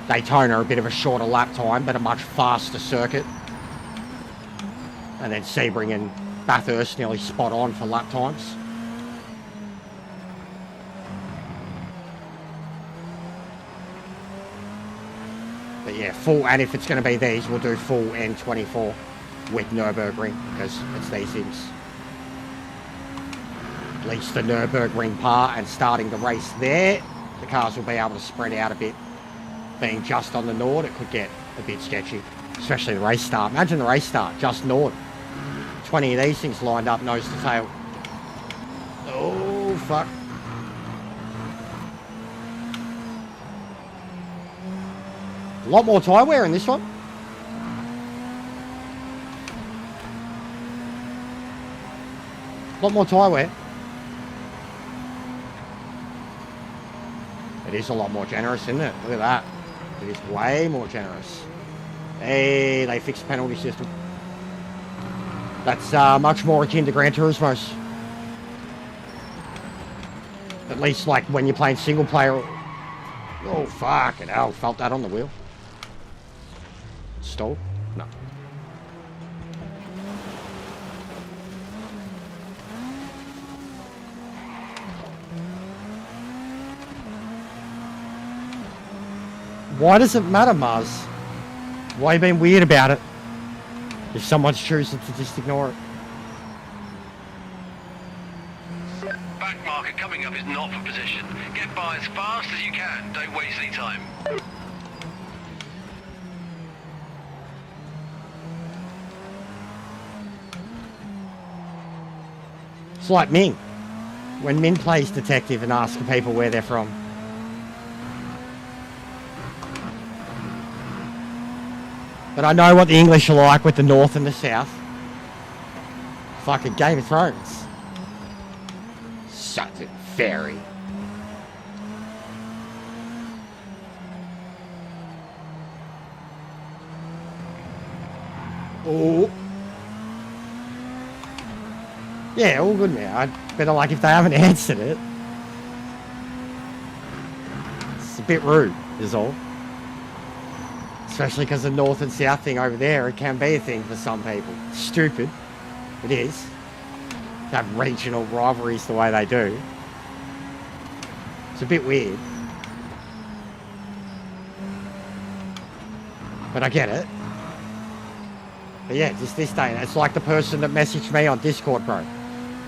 Daytona, a bit of a shorter lap time, but a much faster circuit. And then Sebring and Bathurst nearly spot on for lap times. But yeah, full, and if it's going to be these, we'll do full N24 with Nürburgring, because it's these things. At least the Nürburgring part, and starting the race there, the cars will be able to spread out a bit. Being just on the Nord, it could get a bit sketchy, especially the race start. Imagine the race start, just Nord. 20 of these things lined up nose to tail. Oh, fuck. A lot more tyre wear in this one. A lot more tyre wear. It is a lot more generous, isn't it? Look at that. It is way more generous. Hey, they fixed the penalty system. That's much more akin to Gran Turismo's. At least, like, when you're playing single player. Oh, fucking hell. Felt that on the wheel. Stalled? No. Why does it matter, Mars? Why are you being weird about it? If someone's choosing to just ignore it. Back marker coming up is not for position. Get by as fast as you can. Don't waste any time. It's like Ming. When Min plays detective and asks people where they're from. But I know what the English are like with the North and the South. Fucking Game of Thrones. Such a fairy. Oh. Yeah, all good now. I'd better like if they haven't answered it. It's a bit rude, is all. Especially because the North and South thing over there, it can be a thing for some people. Stupid. It is. To have regional rivalries the way they do. It's a bit weird. But I get it. But yeah, just this day, it's like the person that messaged me on Discord, bro.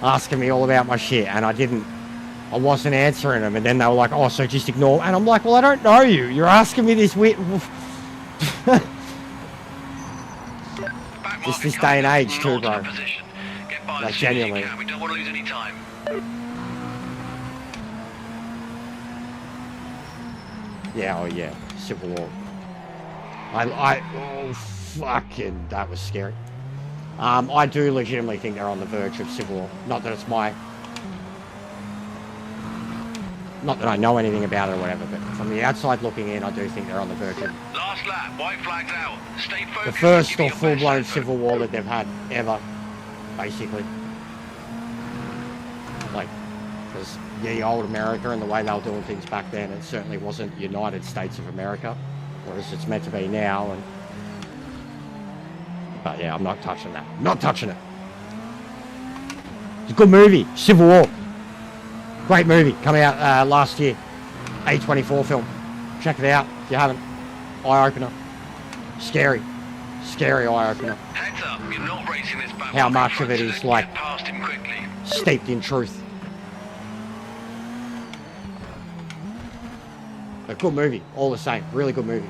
Asking me all about my shit, and I wasn't answering them, and then they were like, oh, so just ignore, and I'm like, well, I don't know you. You're asking me this weird... Just this day and age too, bro. Like, genuinely. We don't want to lose any time. Yeah, oh yeah, Civil War. Oh, fucking, that was scary. I do legitimately think they're on the verge of Civil War. Not that it's my... Not that I know anything about it or whatever, but from the outside looking in, I do think they're on the verge of... Last lap, white flags out. Stay focused. The first Give me or your full-blown best Civil War that they've had ever, basically. Like, because the old America and the way they were doing things back then, it certainly wasn't United States of America, whereas it's meant to be now. And but yeah, I'm not touching that. Not touching it. It's a good movie, Civil War. Great movie, coming out last year. A24 film. Check it out if you haven't. Eye opener. Scary. Scary eye opener. Heads up, you're not racing this back. How much of it is like Get past him quickly. steeped in truth. A good movie, all the same. Really good movie.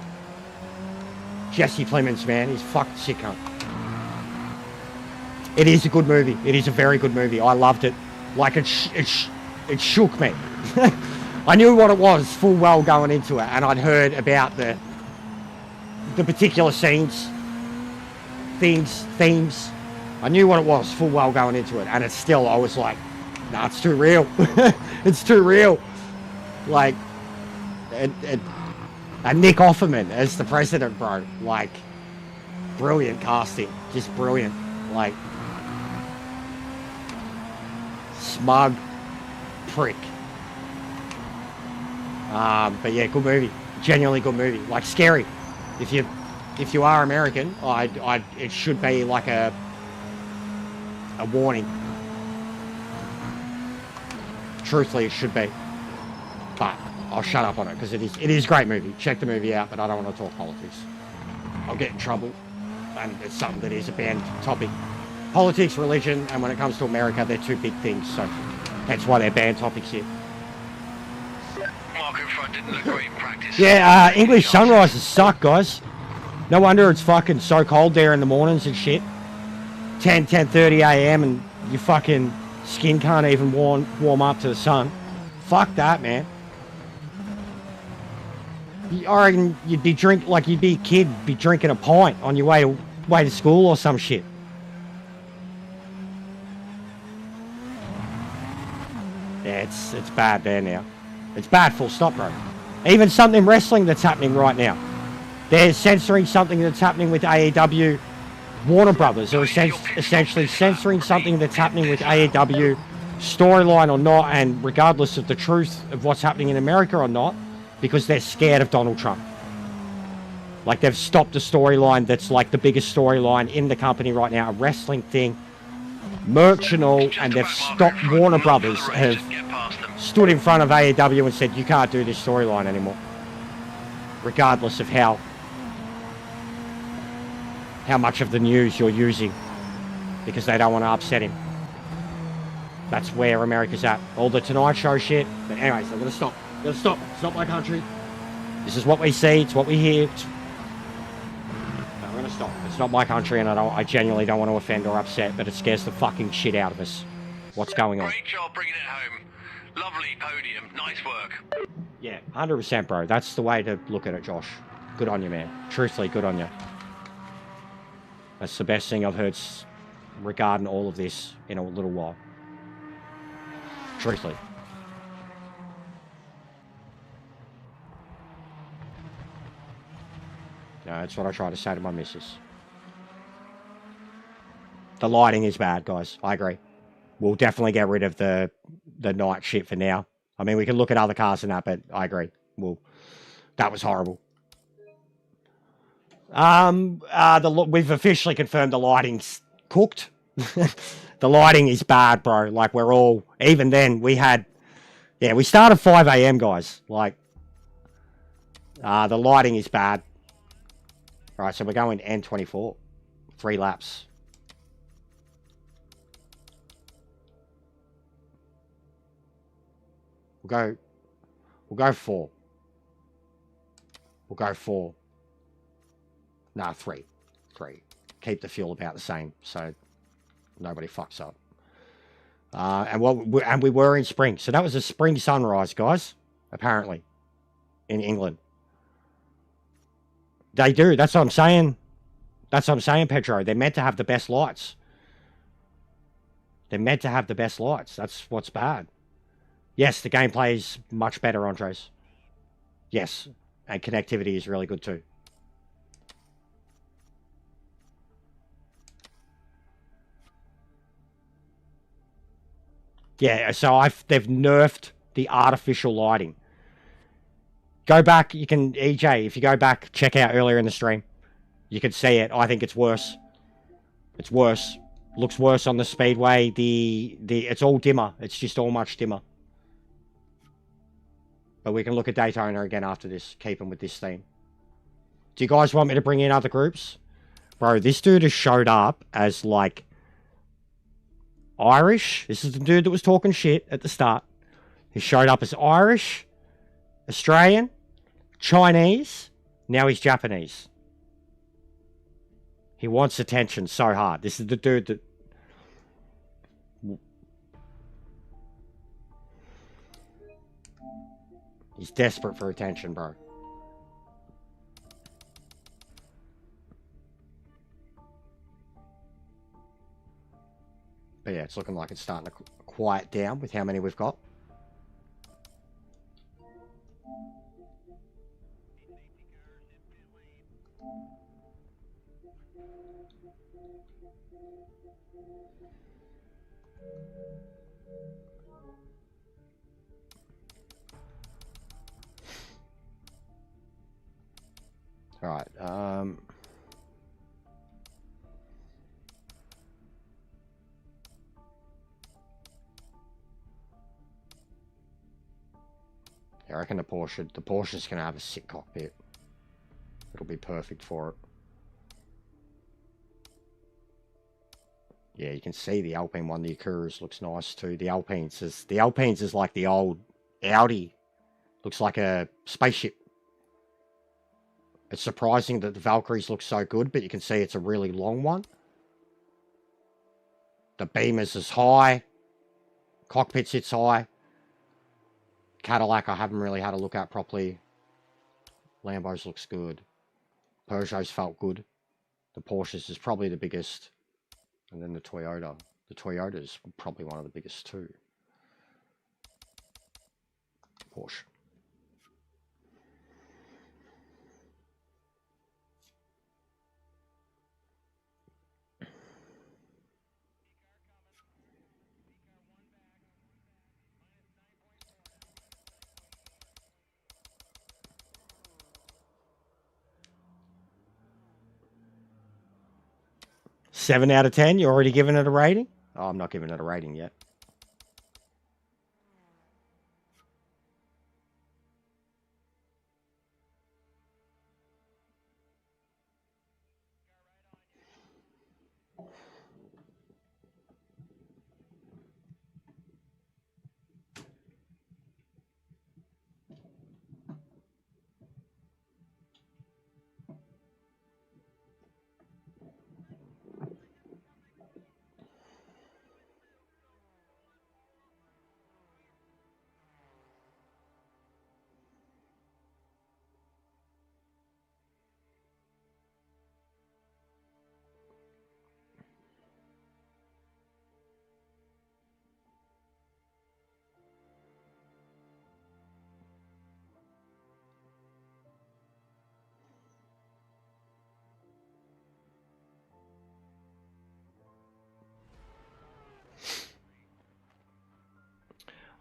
Jesse Plemons, man, he's fucking sick, cunt. It is a good movie. It is a very good movie. I loved it. Like, it shook me. I knew what it was full well going into it, and I'd heard about the particular scenes, themes. I knew what it was full well going into it, and it's still, I was like, nah, it's too real. It's too real. Like, and Nick Offerman as the president, bro. Like, brilliant casting. Just brilliant. Like, smug prick. But yeah, good movie. Genuinely good movie. Like, scary. If you are American, it should be like a warning. Truthfully, it should be. But I'll shut up on it because it is a great movie. Check the movie out, but I don't want to talk politics. I'll get in trouble, and it's something that is a banned topic. Politics, religion, and when it comes to America, they're two big things, so that's why they're banned topics here. Mark in front didn't look great in practice. Yeah, English sunrises suck, guys. No wonder it's fucking so cold there in the mornings and shit. 10:30 a.m. and your fucking skin can't even warm up to the sun. Fuck that, man. I reckon you'd be a kid, be drinking a pint on your way to school or some shit. Yeah, it's bad there now. It's bad, full stop, bro. Even something wrestling that's happening right now. They're censoring something that's happening with AEW. Warner Brothers are essentially censoring something that's happening with AEW, storyline or not, and regardless of the truth of what's happening in America or not, because they're scared of Donald Trump. Like, they've stopped a storyline that's like the biggest storyline in the company right now, a wrestling thing, merch and all, and they've stopped. Warner Brothers have stood in front of AEW and said, you can't do this storyline anymore, regardless of how how much of the news you're using because they don't want to upset him. That's where America's at. All the Tonight Show shit. But anyways, I'm gonna stop. I'm gonna stop. It's not my country. This is what we see. It's what we hear. I'm gonna stop. It's not my country, and I genuinely don't want to offend or upset, but it scares the fucking shit out of us. What's going on? Great job bringing it home. Lovely podium. Nice work. Yeah, 100%, bro. That's the way to look at it, Josh. Good on you, man. Truthfully, good on you. That's the best thing I've heard regarding all of this in a little while. Truthfully. No, that's what I try to say to my missus. The lighting is bad, guys. I agree. We'll definitely get rid of the night shit for now. I mean, we can look at other cars and that, but I agree. That was horrible. We've officially confirmed the lighting's cooked. The lighting is bad, bro. Like, we're all... Even then, we started 5 a.m., guys. Like, the lighting is bad. All right, so we're going N24. 3 laps. We'll go 4. We'll go 4. Nah, 3. 3. Keep the fuel about the same, so nobody fucks up. And we were in spring, so that was a spring sunrise, guys. Apparently, in England, they do. That's what I'm saying. That's what I'm saying, Pedro. They're meant to have the best lights. They're meant to have the best lights. That's what's bad. Yes, the gameplay is much better, Andres. Yes, and connectivity is really good too. Yeah, so they've nerfed the artificial lighting. Go back, you can, EJ, if you go back, check out earlier in the stream. You can see it. I think it's worse. It's worse. Looks worse on the speedway. It's all dimmer. It's just all much dimmer. But we can look at Daytona again after this, keeping with this theme. Do you guys want me to bring in other groups? Bro, this dude has showed up as, like, Irish. This is the dude that was talking shit at the start. He showed up as Irish, Australian, Chinese. Now he's Japanese. He wants attention so hard. This is the dude that... He's desperate for attention, bro. But yeah, it's looking like it's starting to quiet down with how many we've got. All right. I reckon the Porsche's going to have a sick cockpit. It'll be perfect for it. Yeah, you can see the Alpine one. The Acuras looks nice too. The Alpines is like the old Audi. Looks like a spaceship. It's surprising that the Valkyries look so good, but you can see it's a really long one. The Beamer's is high. Cockpit sits high. Cadillac I haven't really had a look at properly. Lambo's looks good. Peugeot's felt good. The Porsche's is probably the biggest. And then the Toyota. The Toyota's probably one of the biggest too. Porsche. Seven out of 10? You're already giving it a rating? Oh, I'm not giving it a rating yet.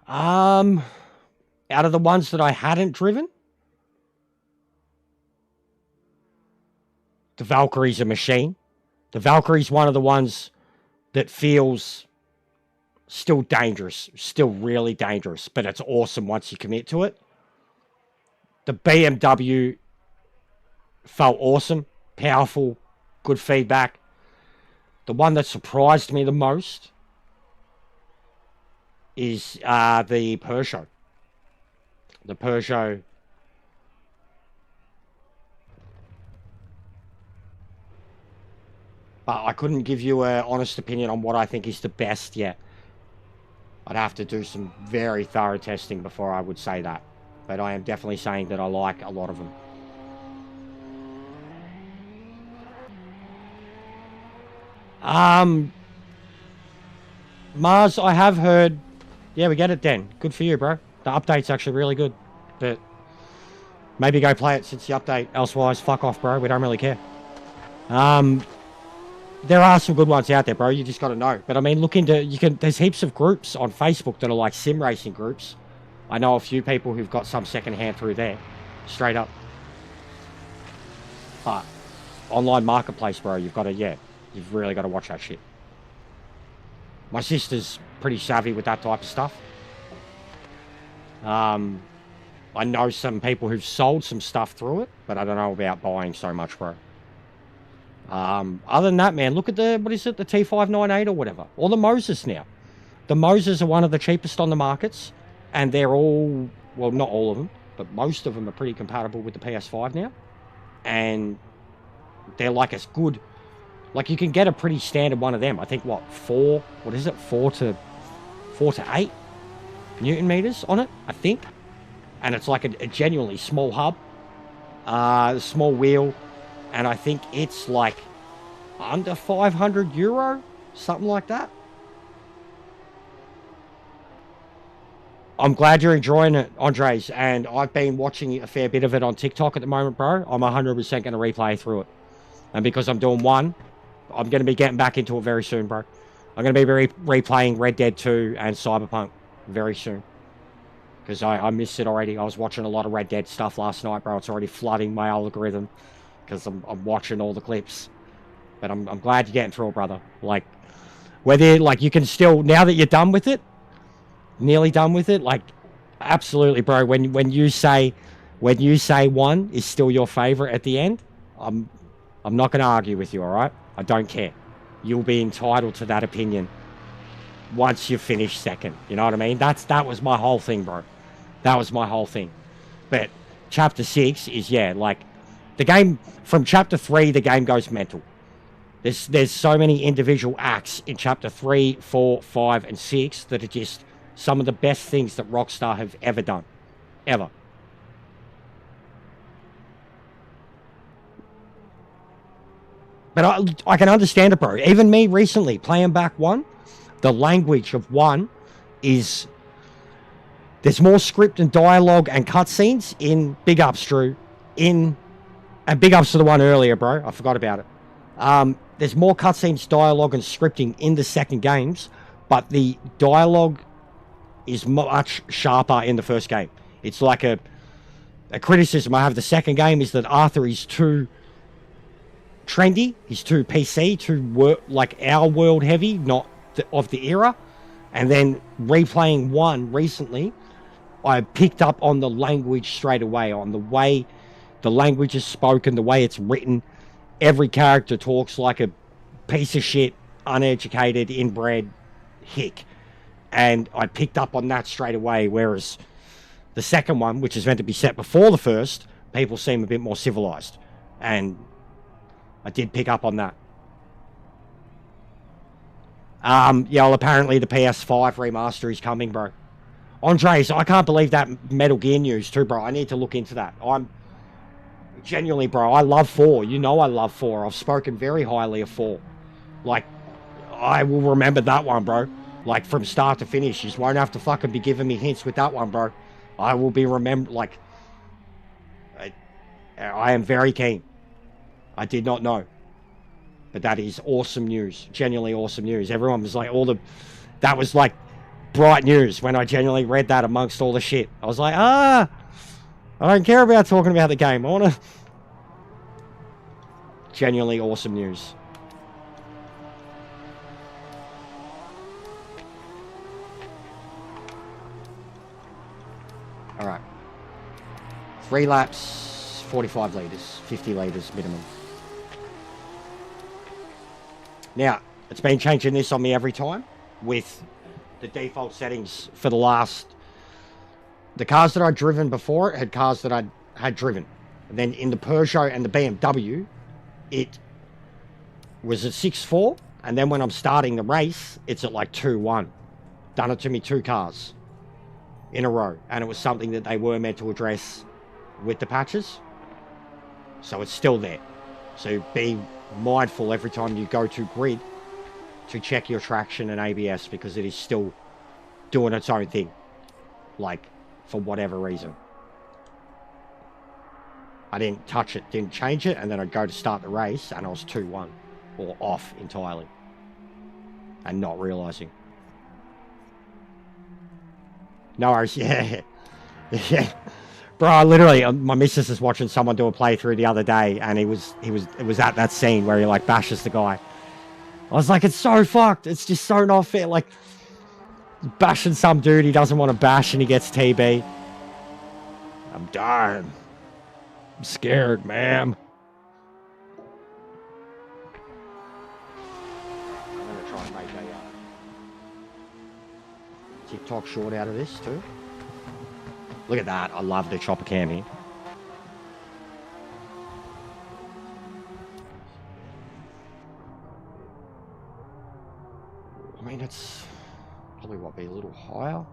Out of the ones that I hadn't driven, the Valkyrie's a machine. The Valkyrie's one of the ones that feels still dangerous, still really dangerous, but it's awesome once you commit to it. The BMW felt awesome, powerful, good feedback. The one that surprised me the most is the Peugeot. The Peugeot. But I couldn't give you an honest opinion on what I think is the best yet. I'd have to do some very thorough testing before I would say that. But I am definitely saying that I like a lot of them. Mars, I have heard... Yeah, we get it then. Good for you, bro. The update's actually really good. But maybe go play it since the update. Elsewise, fuck off, bro. We don't really care. There are some good ones out there, bro. You just got to know. But I mean, look into... There's heaps of groups on Facebook that are like sim racing groups. I know a few people who've got some second hand through there. Straight up. But online marketplace, bro, you've got to... Yeah. You've really got to watch that shit. My sister's pretty savvy with that type of stuff. I know some people who've sold some stuff through it, but I don't know about buying so much, bro. Other than that, man, look at the, what is it, the T598 or whatever. Or the Moses now. The Moses are one of the cheapest on the markets, and they're all, well, not all of them, but most of them are pretty compatible with the PS5 now. And they're like as good, like you can get a pretty standard one of them. I think, what, 4 to 8 Newton meters on it, I think. And it's like a genuinely small hub, small wheel, and I think it's like under €500, something like that. I'm glad you're enjoying it, Andres, and I've been watching a fair bit of it on TikTok at the moment, bro. I'm 100% going to replay through it. And because I'm doing one, I'm going to be getting back into it very soon, bro. I'm going to be replaying Red Dead 2 and Cyberpunk very soon. Because I missed it already. I was watching a lot of Red Dead stuff last night, bro. It's already flooding my algorithm because I'm watching all the clips. But I'm glad you're getting through it, brother. Like, whether, like, you can still, now that you're done with it, nearly done with it, like, absolutely, bro. When you say one is still your favorite at the end, I'm not going to argue with you, all right? I don't care. You'll be entitled to that opinion once you finish second. You know what I mean? That was my whole thing, bro. That was my whole thing. But chapter 6 is, yeah, like, the game, from chapter 3, the game goes mental. There's so many individual acts in chapter 3, 4, 5, and 6 that are just some of the best things that Rockstar have ever done. Ever. But I can understand it, bro. Even me recently, playing back 1, the language of 1 is... There's more script and dialogue and cutscenes in... Big ups, Drew. And big ups to the one earlier, bro. I forgot about it. There's more cutscenes, dialogue, and scripting in the second games, but the dialogue is much sharper in the first game. It's like a criticism I have of the second game is that Arthur is too trendy. He's too PC, too like our world heavy, not of the era. And then replaying 1 recently, I picked up on the language straight away, on the way the language is spoken, the way it's written. Every character talks like a piece of shit, uneducated, inbred hick. And I picked up on that straight away, whereas the second one, which is meant to be set before the first, people seem a bit more civilized. And I did pick up on that. Yeah, well, apparently the PS5 remaster is coming, bro. Andres, I can't believe that Metal Gear news too, bro. I need to look into that. I'm genuinely, bro, I love 4. You know I love 4. I've spoken very highly of 4. Like, I will remember that one, bro. Like, from start to finish. You just won't have to fucking be giving me hints with that one, bro. I will be like... I am very keen. I did not know. But that is awesome news. Genuinely awesome news. Everyone was like, that was like bright news when I genuinely read that amongst all the shit. I was like, I don't care about talking about the game. I want to... Genuinely awesome news. Alright. 3 laps, 45 litres. 50 litres minimum. Now, it's been changing this on me every time with the default settings for the last... The cars that I'd driven before had cars that I had driven. And then in the Peugeot and the BMW, it was at 6.4. And then when I'm starting the race, it's at like 2.1. Done it to me 2 cars in a row. And it was something that they were meant to address with the patches. So it's still there. So be mindful every time you go to grid to check your traction and ABS, because it is still doing its own thing. Like, for whatever reason. I didn't touch it, didn't change it, and then I'd go to start the race and I was 2-1. Or off entirely. And not realising. No worries, yeah. Yeah. Bro, literally, my missus is watching someone do a playthrough the other day, and it was at that scene where he like bashes the guy. I was like, it's so fucked. It's just so not fair. Like, bashing some dude he doesn't want to bash, and he gets TB. I'm dying. I'm scared, ma'am. I'm gonna try and make a TikTok short out of this too. Look at that. I love the chopper cam here. I mean, it's probably what, be a little higher.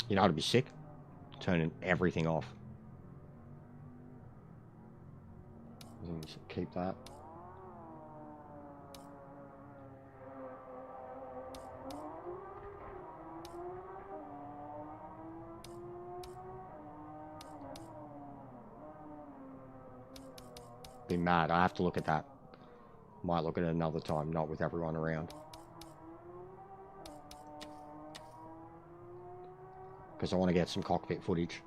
You know, it'd be sick. Turning everything off. Just keep that. Be mad. I have to look at that. Might look at it another time, not with everyone around. Because I want to get some cockpit footage.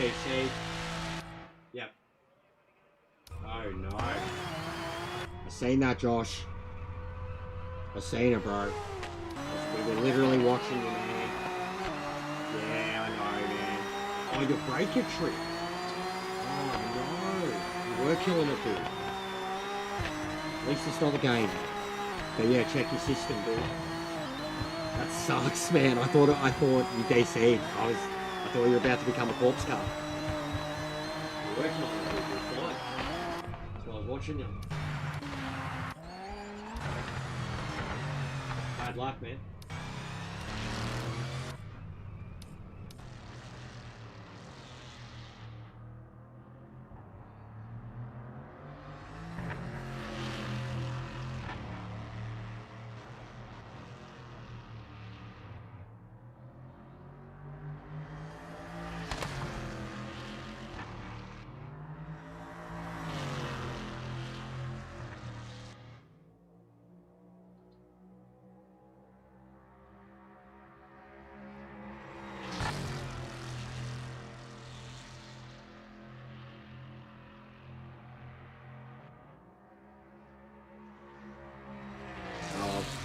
DC. Yep. Oh no. I seen that, Josh. I seen it, bro. We were literally watching you, man. Yeah, I know, man. Oh, your breaker trick. Oh no. You were killing it, dude. At least it's not the game. But yeah, check your system, dude. That sucks, man. I thought you DC'd. I thought you were about to become a corpse car. You're working on it, dude. You're fine. That's why I was watching you. Bad luck, man.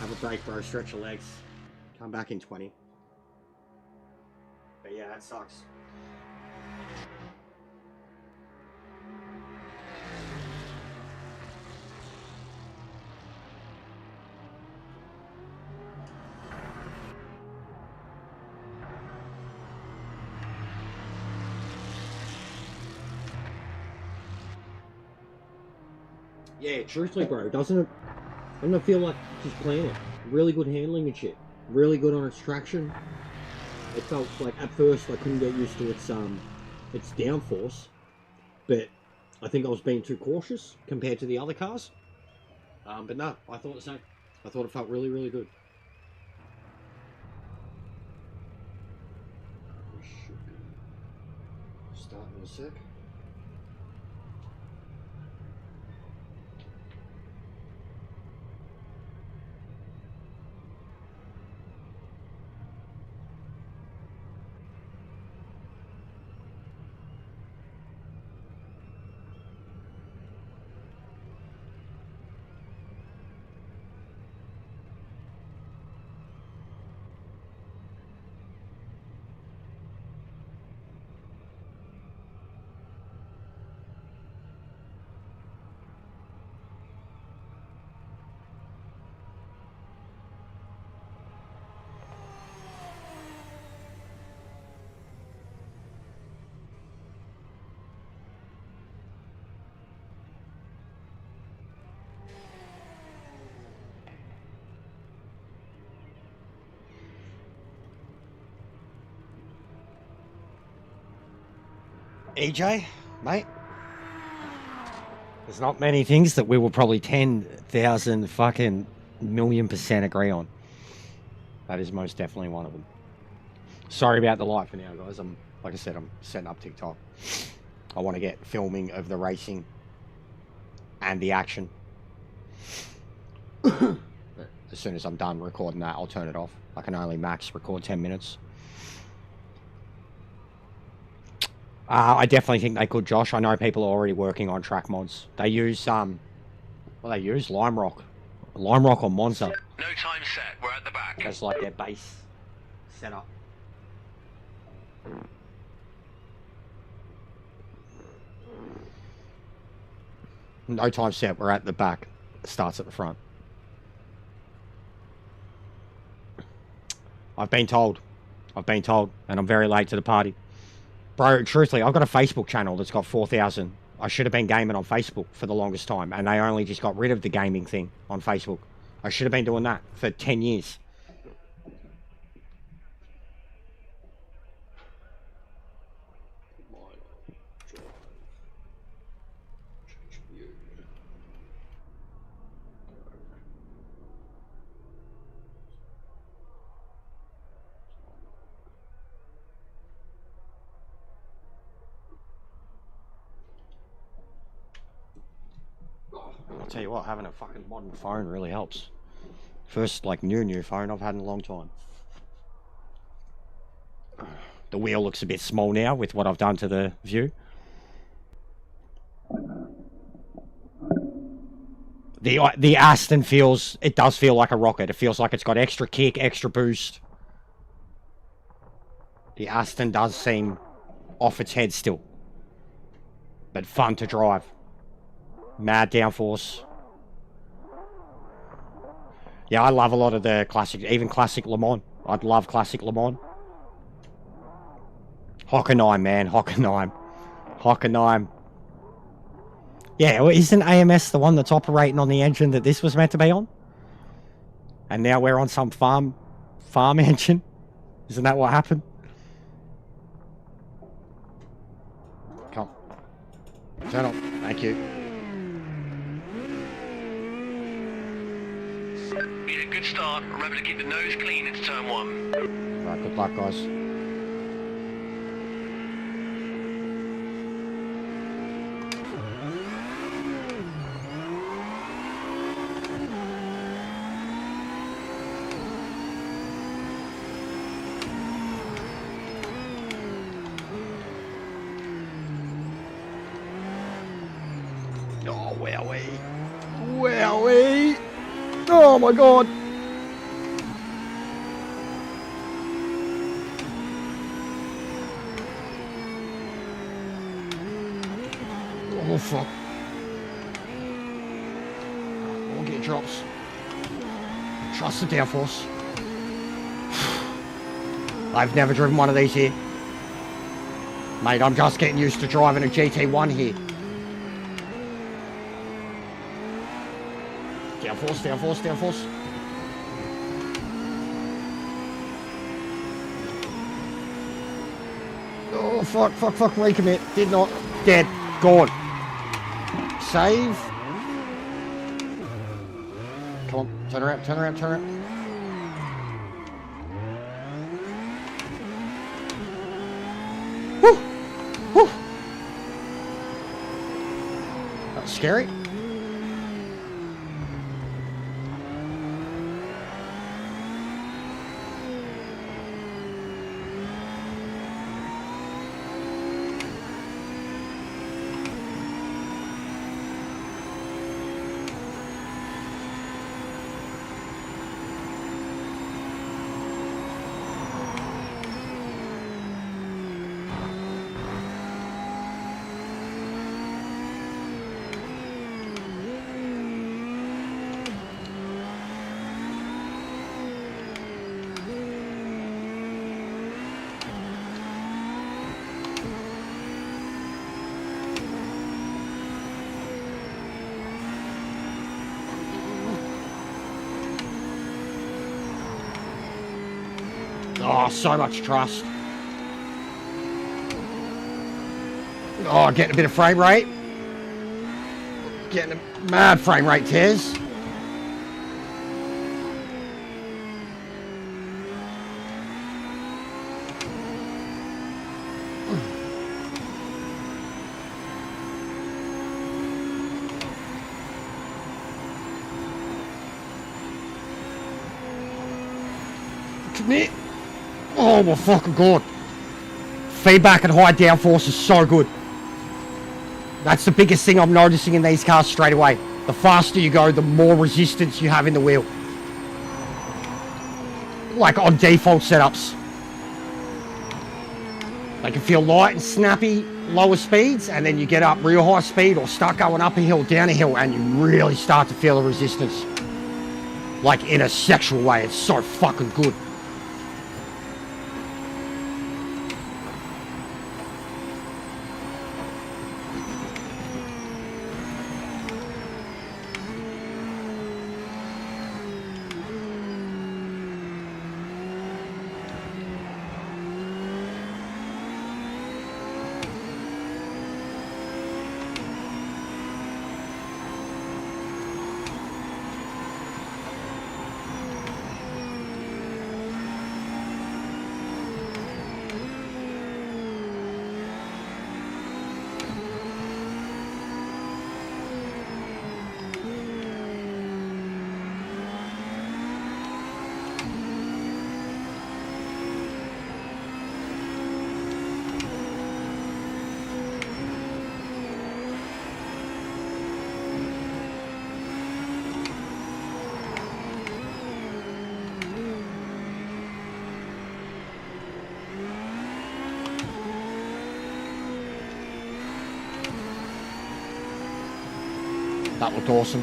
Have a break, bro. Stretch your legs. Come back in 20. But yeah, that sucks. Yeah, truthfully, bro, doesn't it feel like just playing it? Really good handling and shit. Really good on its traction. It felt like at first I couldn't get used to its downforce, but I think I was being too cautious compared to the other cars. But no, I thought the same. I thought it felt really, really good. Start in a sec. EJ, mate, there's not many things that we will probably 10,000 fucking million% agree on. That is most definitely one of them. Sorry about the light for now, guys. Like I said, I'm setting up TikTok. I want to get filming of the racing and the action. But as soon as I'm done recording that, I'll turn it off. I can only max record 10 minutes. I definitely think they could, Josh. I know people are already working on track mods. They use Lime Rock or Monza. No time set. We're at the back. That's like their base setup. No time set. We're at the back. It starts at the front. I've been told, and I'm very late to the party. Bro, truthfully, I've got a Facebook channel that's got 4,000. I should have been gaming on Facebook for the longest time, and they only just got rid of the gaming thing on Facebook. I should have been doing that for 10 years. I'll tell you what, having a fucking modern phone really helps. First, like, new phone I've had in a long time. The wheel looks a bit small now with what I've done to the view. The Aston feels, it does feel like a rocket. It feels like it's got extra kick, extra boost. The Aston does seem off its head still. But fun to drive. Mad downforce. Yeah, I love a lot of the classic, even classic Le Mans. I'd love classic Le Mans. Hockenheim, man, Hockenheim. Hockenheim. Yeah, well, isn't AMS the one that's operating on the engine that this was meant to be on? And now we're on some farm engine? Isn't that what happened? Come on. Turn up. Thank you. Yeah, good start. Remember to keep the nose clean into turn 1. Right, good luck, guys. Oh, wowee. Wowee. Oh, my God. Oh, fuck. We'll get drops. Trust the downforce. I've never driven one of these here. Mate, I'm just getting used to driving a GT1 here. Downforce, downforce, downforce. Oh, fuck, fuck, fuck, recommit. Did not. Dead. Gone. Save. Come on, turn around, turn around, turn around. Woo! Woo! That was scary. Oh, so much trust. Oh, getting a bit of frame rate. Getting a mad frame rate, Tez. Commit. Oh my fucking god. Feedback and high downforce is so good. That's the biggest thing I'm noticing in these cars straight away. The faster you go, the more resistance you have in the wheel. Like on default setups. They can feel light and snappy, lower speeds, and then you get up real high speed or start going up a hill, down a hill, and you really start to feel the resistance. Like in a sexual way. It's so fucking good. That looked awesome.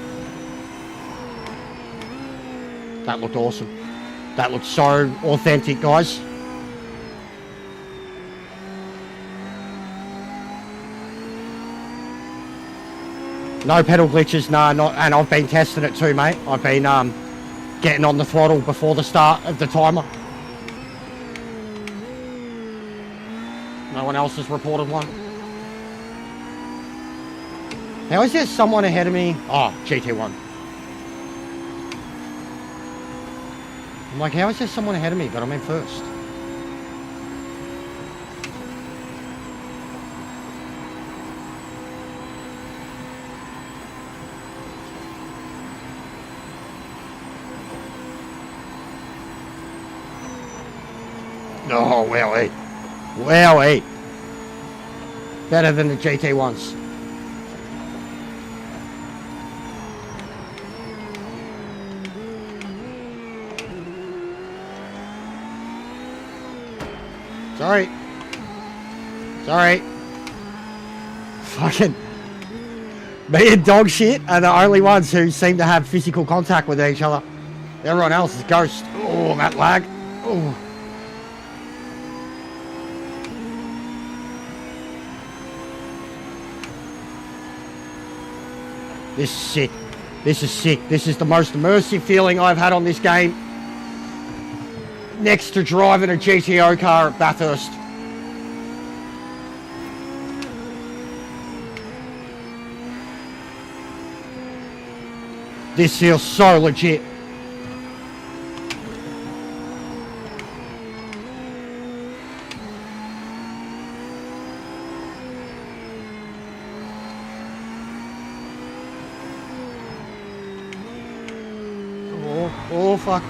That looked awesome. That looked so authentic, guys. No pedal glitches, no, not, and I've been testing it too, mate. I've been getting on the throttle before the start of the timer. No one else has reported one. How is there someone ahead of me? Oh, GT1. I'm like, how is there someone ahead of me, but I'm in first? Oh, wowie. Wowie. Better than the GT1s. Sorry. Sorry. Fucking... Me and dog shit are the only ones who seem to have physical contact with each other. Everyone else is ghost. Oh, that lag. Oh. This is sick. This is sick. This is the most immersive feeling I've had on this game. Next to driving a GTO car at Bathurst. This feels so legit. Oh, fuck.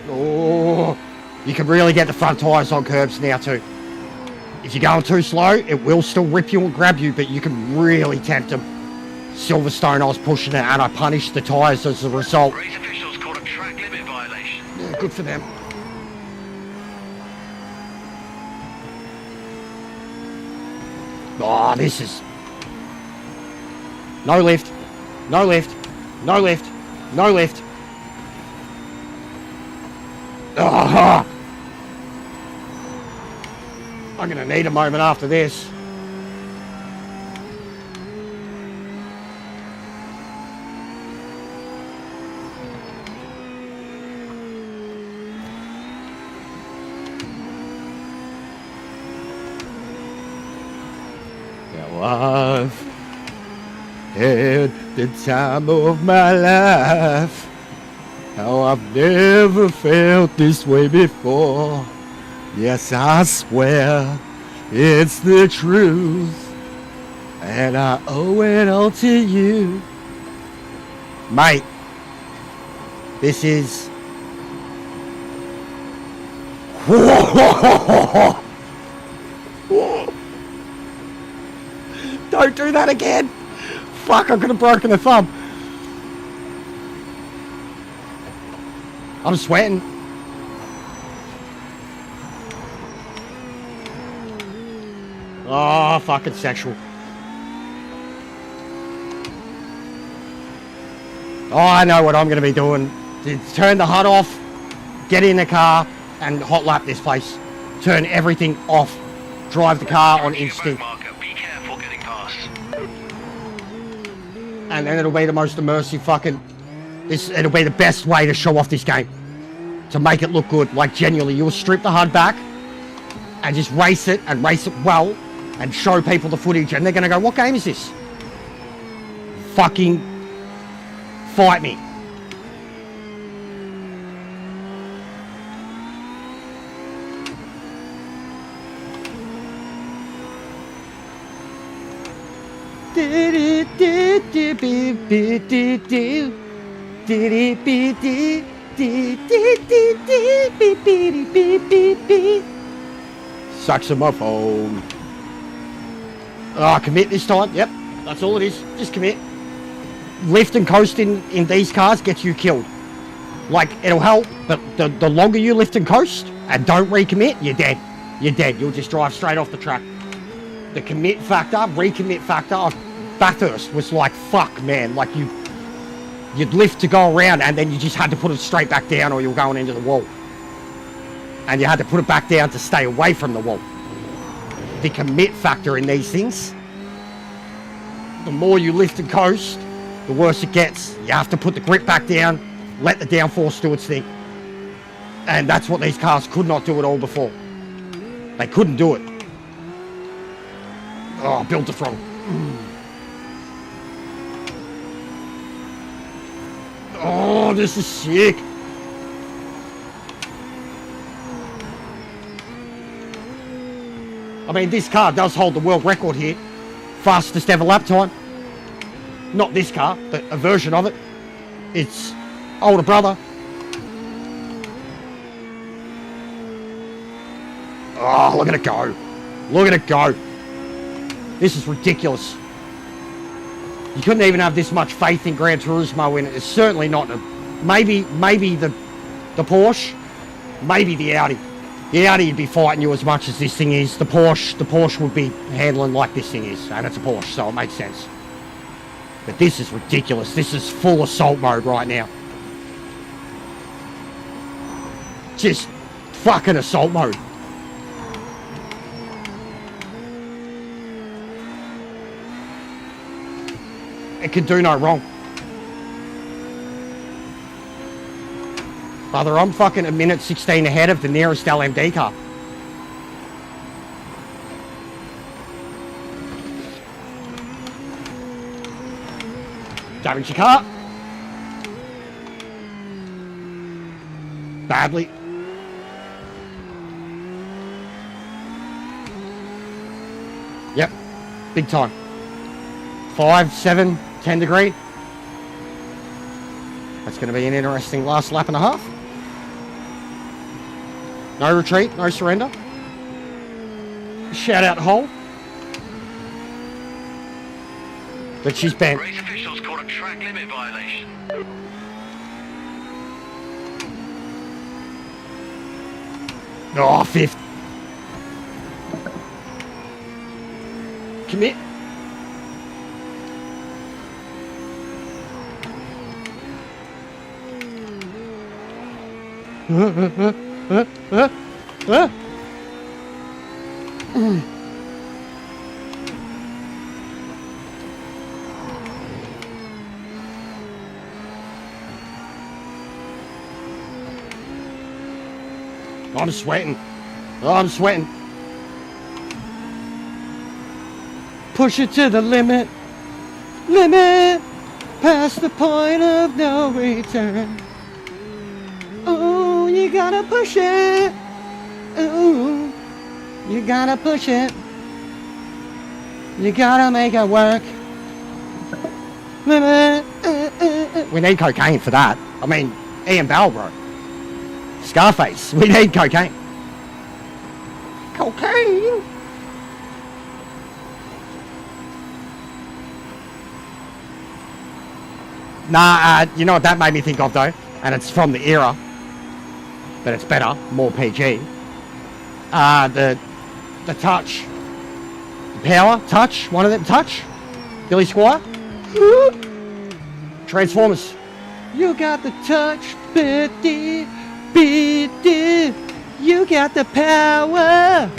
Oh, you can really get the front tyres on curbs now too. If you're going too slow, it will still rip you and grab you, but you can really tempt them. Silverstone, I was pushing it and I punished the tyres as a result. Race officials called a track limit violation. Yeah, good for them. Oh, this is... No lift. No lift. No lift. No lift. Oh, I'm going to need a moment after this. Now I've had the time of my life. How I've never felt this way before. Yes, I swear it's the truth, and I owe it all to you. Mate, this is... Don't do that again. Fuck, I could have broken a thumb. I'm sweating. Oh, fucking sexual. Oh, I know what I'm going to be doing. Turn the HUD off, get in the car, and hot lap this place. Turn everything off. Drive the car on instinct. Be careful getting past. And then it'll be the most immersive fucking... It'll be the best way to show off this game. To make it look good. Like, genuinely, you'll strip the HUD back and just race it and race it well and show people the footage, and they're going to go, what game is this? Fucking fight me. Saxophone. Oh, commit this time. Yep, that's all it is. Just commit. Lift and coast in these cars gets you killed. Like, it'll help, but the longer you lift and coast and don't recommit, you're dead. You're dead. You'll just drive straight off the track. the commit factor, recommit factor of Bathurst was like, fuck, man. Like, you'd lift to go around and then you just had to put it straight back down or you were going into the wall. And you had to put it back down to stay away from the wall. The commit factor in these things, the more you lift and coast, the worse it gets. You have to put the grip back down, let the downforce do its thing. And that's what these cars could not do at all before. They couldn't do it. Oh, built the throttle. Oh, this is sick. I mean, this car does hold the world record here. Fastest ever lap time. Not this car, but a version of it. Its older brother. Oh, look at it go. Look at it go. This is ridiculous. You couldn't even have this much faith in Gran Turismo in it. It's certainly not. Maybe the Porsche. Maybe the Audi. The Audi would be fighting you as much as this thing is. The Porsche would be handling like this thing is. And it's a Porsche, so it makes sense. But this is ridiculous. This is full assault mode right now. Just fucking assault mode. It can do no wrong. Brother, I'm fucking a minute 16 ahead of the nearest LMD car. Damage your car. Badly. Yep. Big time. 5, 7, 10 degree. That's going to be an interesting last lap and a half. No retreat, no surrender. Shout out Hole. But she's bent. Race officials caught a track limit violation. Oh, fifth. Commit. I'm sweating. Oh, I'm sweating. Push it to the limit. Limit. Past the point of no return. Oh, you gotta push it. Ooh, you gotta push it. You gotta make it work. Limit. We need cocaine for that. I mean, Ian Bell, bro. Scarface. We need cocaine. Cocaine. Nah, you know what that made me think of though? And it's from the era. But it's better, more PG. The touch. The power, touch, one of them, touch. Billy Squire. Transformers. You got the touch, bitty, bitty. You got the power.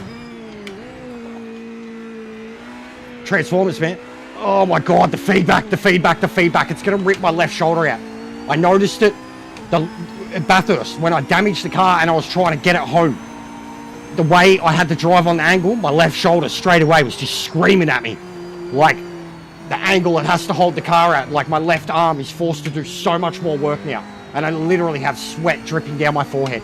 Transformers, man. Oh my god, the feedback, the feedback, the feedback. It's gonna rip my left shoulder out. I noticed it at Bathurst when I damaged the car and I was trying to get it home. The way I had to drive on the angle, my left shoulder straight away was just screaming at me. Like the angle it has to hold the car at, like my left arm is forced to do so much more work now. And I literally have sweat dripping down my forehead.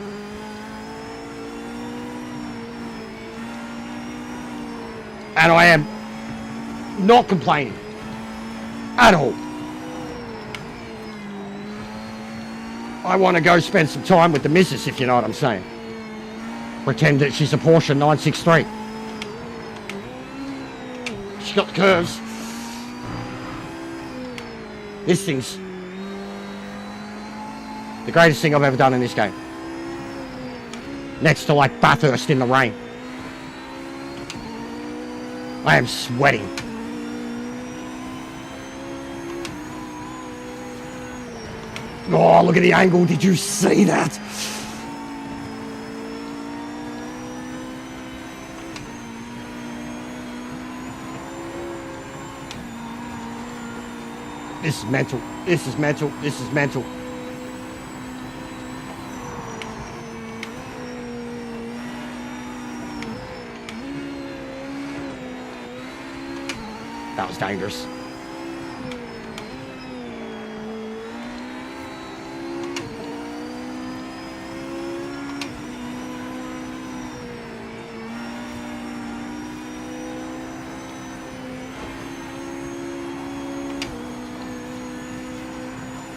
And I am not complaining at all. I want to go spend some time with the missus, if you know what I'm saying. Pretend that she's a Porsche 963. She's got the curves. This thing's the greatest thing I've ever done in this game. Next to like Bathurst in the rain. I am sweating. Oh, look at the angle. Did you see that? This is mental. This is mental. This is mental. That was dangerous.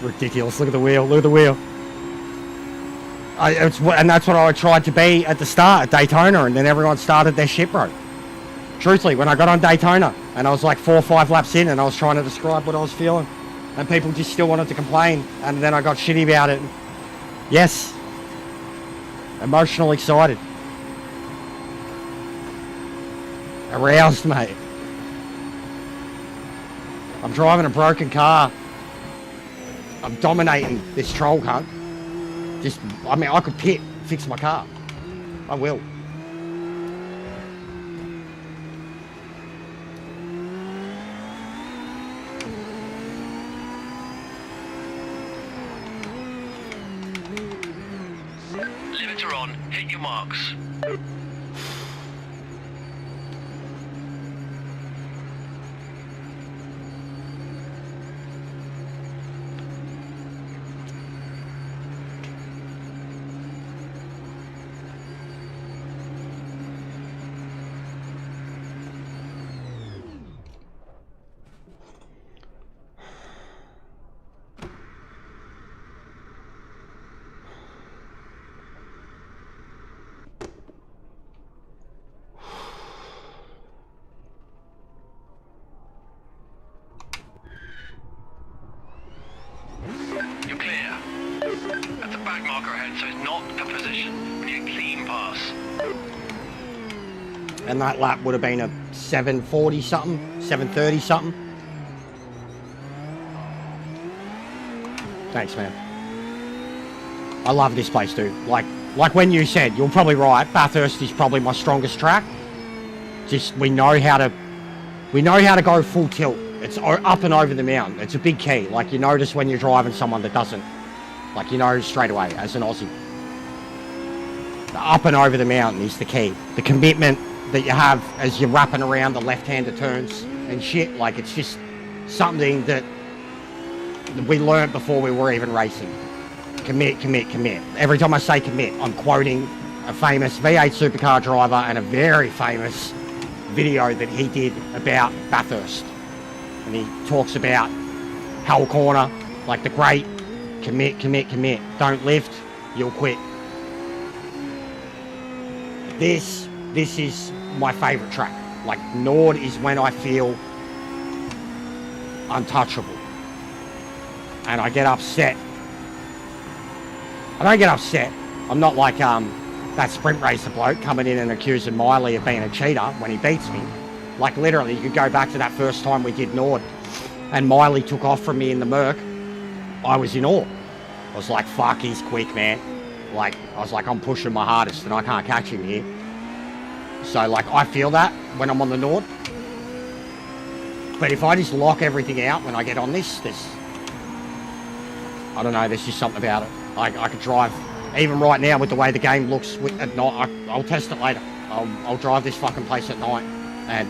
Ridiculous. Look at the wheel. Look at the wheel. And that's what I tried to be at the start at Daytona, and then everyone started their shit, bro. Truthfully, when I got on Daytona and I was like 4 or 5 laps in and I was trying to describe what I was feeling and people just still wanted to complain, and then I got shitty about it. Yes. Emotional excited. Aroused, mate. I'm driving a broken car. I'm dominating this troll cunt. I mean, I could fix my car. I will. Limiter on, hit your marks. You're clear. That's a back marker ahead, so it's not a position. We need a clean pass. And that lap would have been a 7:40 something, 7:30 something. Thanks, man. I love this place, dude. Like when you said, you're probably right. Bathurst is probably my strongest track. Just we know how to go full tilt. It's up and over the mountain. It's a big key. Like you notice when you're driving someone that doesn't. Like you know straight away as an Aussie. The up and over the mountain is the key. The commitment that you have as you're wrapping around the left-hander turns and shit. Like it's just something that we learned before we were even racing. Commit, commit, commit. Every time I say commit, I'm quoting a famous V8 supercar driver and a very famous video that he did about Bathurst. And he talks about Hell Corner, like the great commit, commit, commit. Don't lift, you'll quit. This is my favourite track. Like Nord is when I feel untouchable. And I get upset. I don't get upset. I'm not like that sprint racer bloke coming in and accusing Miley of being a cheater when he beats me. Like literally, you could go back to that first time we did Nord and Miley took off from me in the Merc. I was in awe. I was like, fuck, he's quick, man. Like, I was like, I'm pushing my hardest and I can't catch him here. So like, I feel that when I'm on the Nord. But if I just lock everything out when I get on this, I don't know, there's just something about it. I could drive, even right now with the way the game looks at night, I'll test it later. I'll drive this fucking place at night and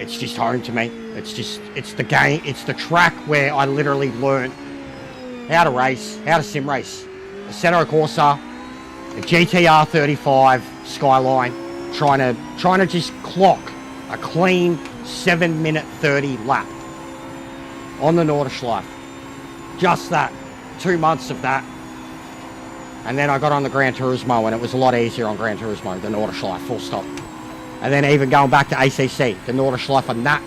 it's just home to me. It's the game, it's the track where I literally learned how to race, how to sim race. A Assetto Corsa, a GTR 35 Skyline, trying to just clock a clean 7:30 lap on the Nordschleife. Just that, 2 months of that. And then I got on the Gran Turismo and it was a lot easier on Gran Turismo than Nordschleife, full stop. And then even going back to ACC, the Nordschleife on that,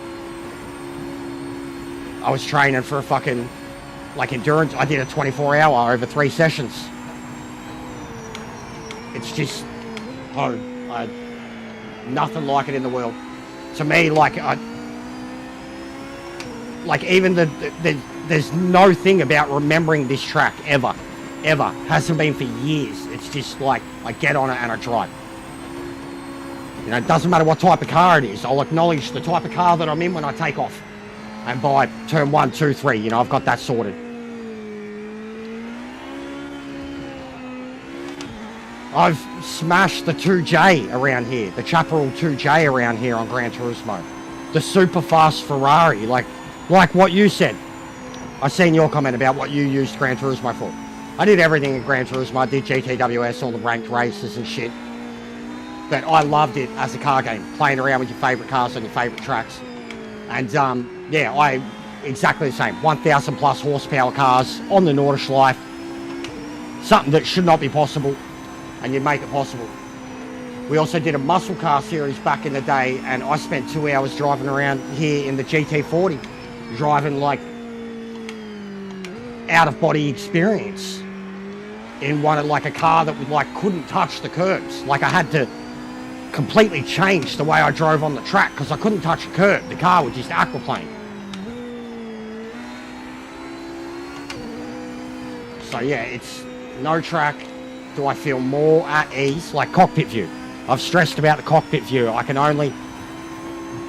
I was training for a fucking, like endurance, I did a 24-hour over 3 sessions. It's just home. Nothing like it in the world. To me, like even there's no thing about remembering this track ever. Hasn't been for years. It's just like I get on it and I drive. You know, it doesn't matter what type of car it is. I'll acknowledge the type of car that I'm in when I take off. And by turn 1, 2, 3, you know, I've got that sorted. I've smashed the 2J around here, the Chaparral 2J around here on Gran Turismo. The super fast Ferrari, like what you said. I seen your comment about what you used Gran Turismo for. I did everything in Gran Turismo. I did GTWS, all the ranked races and shit. But I loved it as a car game, playing around with your favourite cars on your favourite tracks. And yeah, I exactly the same. 1,000 plus horsepower cars on the Nordschleife. Something that should not be possible, and you make it possible. We also did a muscle car series back in the day, and I spent 2 hours driving around here in the GT40, driving like out of body experience in like a car that like couldn't touch the curbs. Like I had to completely change the way I drove on the track because I couldn't touch a curb. The car would just aquaplane. So yeah, it's no track do I feel more at ease, like cockpit view. I've stressed about the cockpit view. I can only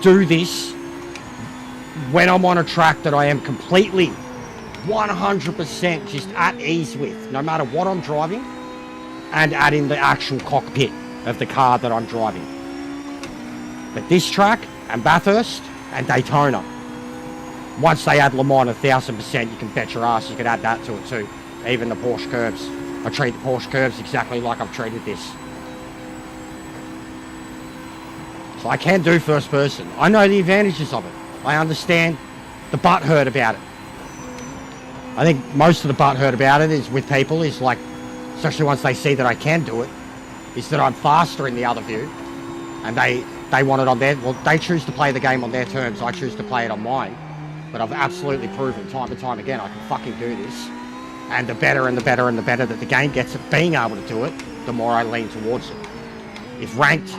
do this when I'm on a track that I am completely 100% just at ease with, no matter what I'm driving, and at in the actual cockpit of the car that I'm driving. But this track and Bathurst and Daytona, once they add Le Mans 1000%, you can bet your ass you could add that to it too. Even the Porsche curbs. I treat the Porsche curbs exactly like I've treated this. So I can do first person. I know the advantages of it. I understand the butthurt about it. I think most of the butthurt about it is with people is like, especially once they see that I can do it, is that I'm faster in the other view, and they want it on their, well, they choose to play the game on their terms, I choose to play it on mine, but I've absolutely proven time and time again I can fucking do this, and the better and the better and the better that the game gets at being able to do it, the more I lean towards it. If ranked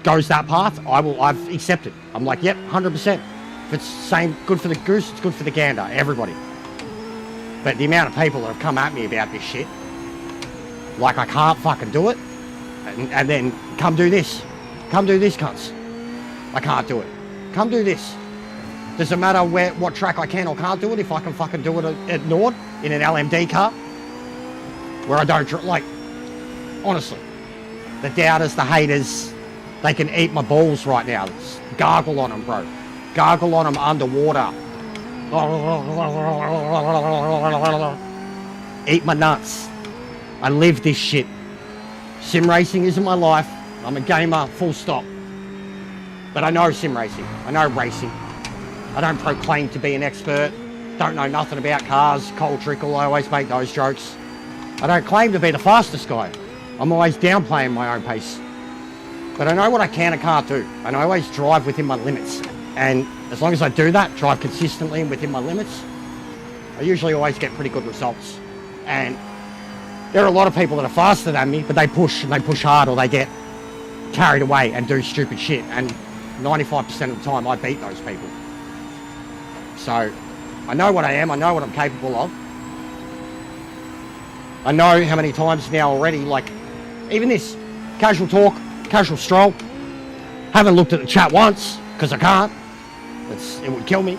goes that path, I've accepted. I'm like, yep, 100%. If it's same, good for the goose, it's good for the gander, everybody. But the amount of people that have come at me about this shit, like I can't fucking do it, and then come do this, cunts. I can't do it. Come do this. Does it matter what track I can or can't do it if I can fucking do it at Nord in an LMD car? Where I don't, like, honestly, the doubters, the haters, they can eat my balls right now. Let's gargle on them, bro. Gargle on them underwater. Eat my nuts. I live this shit. Sim racing isn't my life. I'm a gamer, full stop. But I know sim racing. I know racing. I don't proclaim to be an expert. Don't know nothing about cars. Cold trickle, I always make those jokes. I don't claim to be the fastest guy. I'm always downplaying my own pace. But I know what I can and can't do. And I always drive within my limits. And as long as I do that, drive consistently and within my limits, I usually always get pretty good results. And there are a lot of people that are faster than me, but they push and they push hard, or they get carried away and do stupid shit. And 95% of the time I beat those people. So I know what I am, I know what I'm capable of. I know how many times now already, like even this, casual talk, casual stroll. Haven't looked at the chat once, because I can't. It would kill me.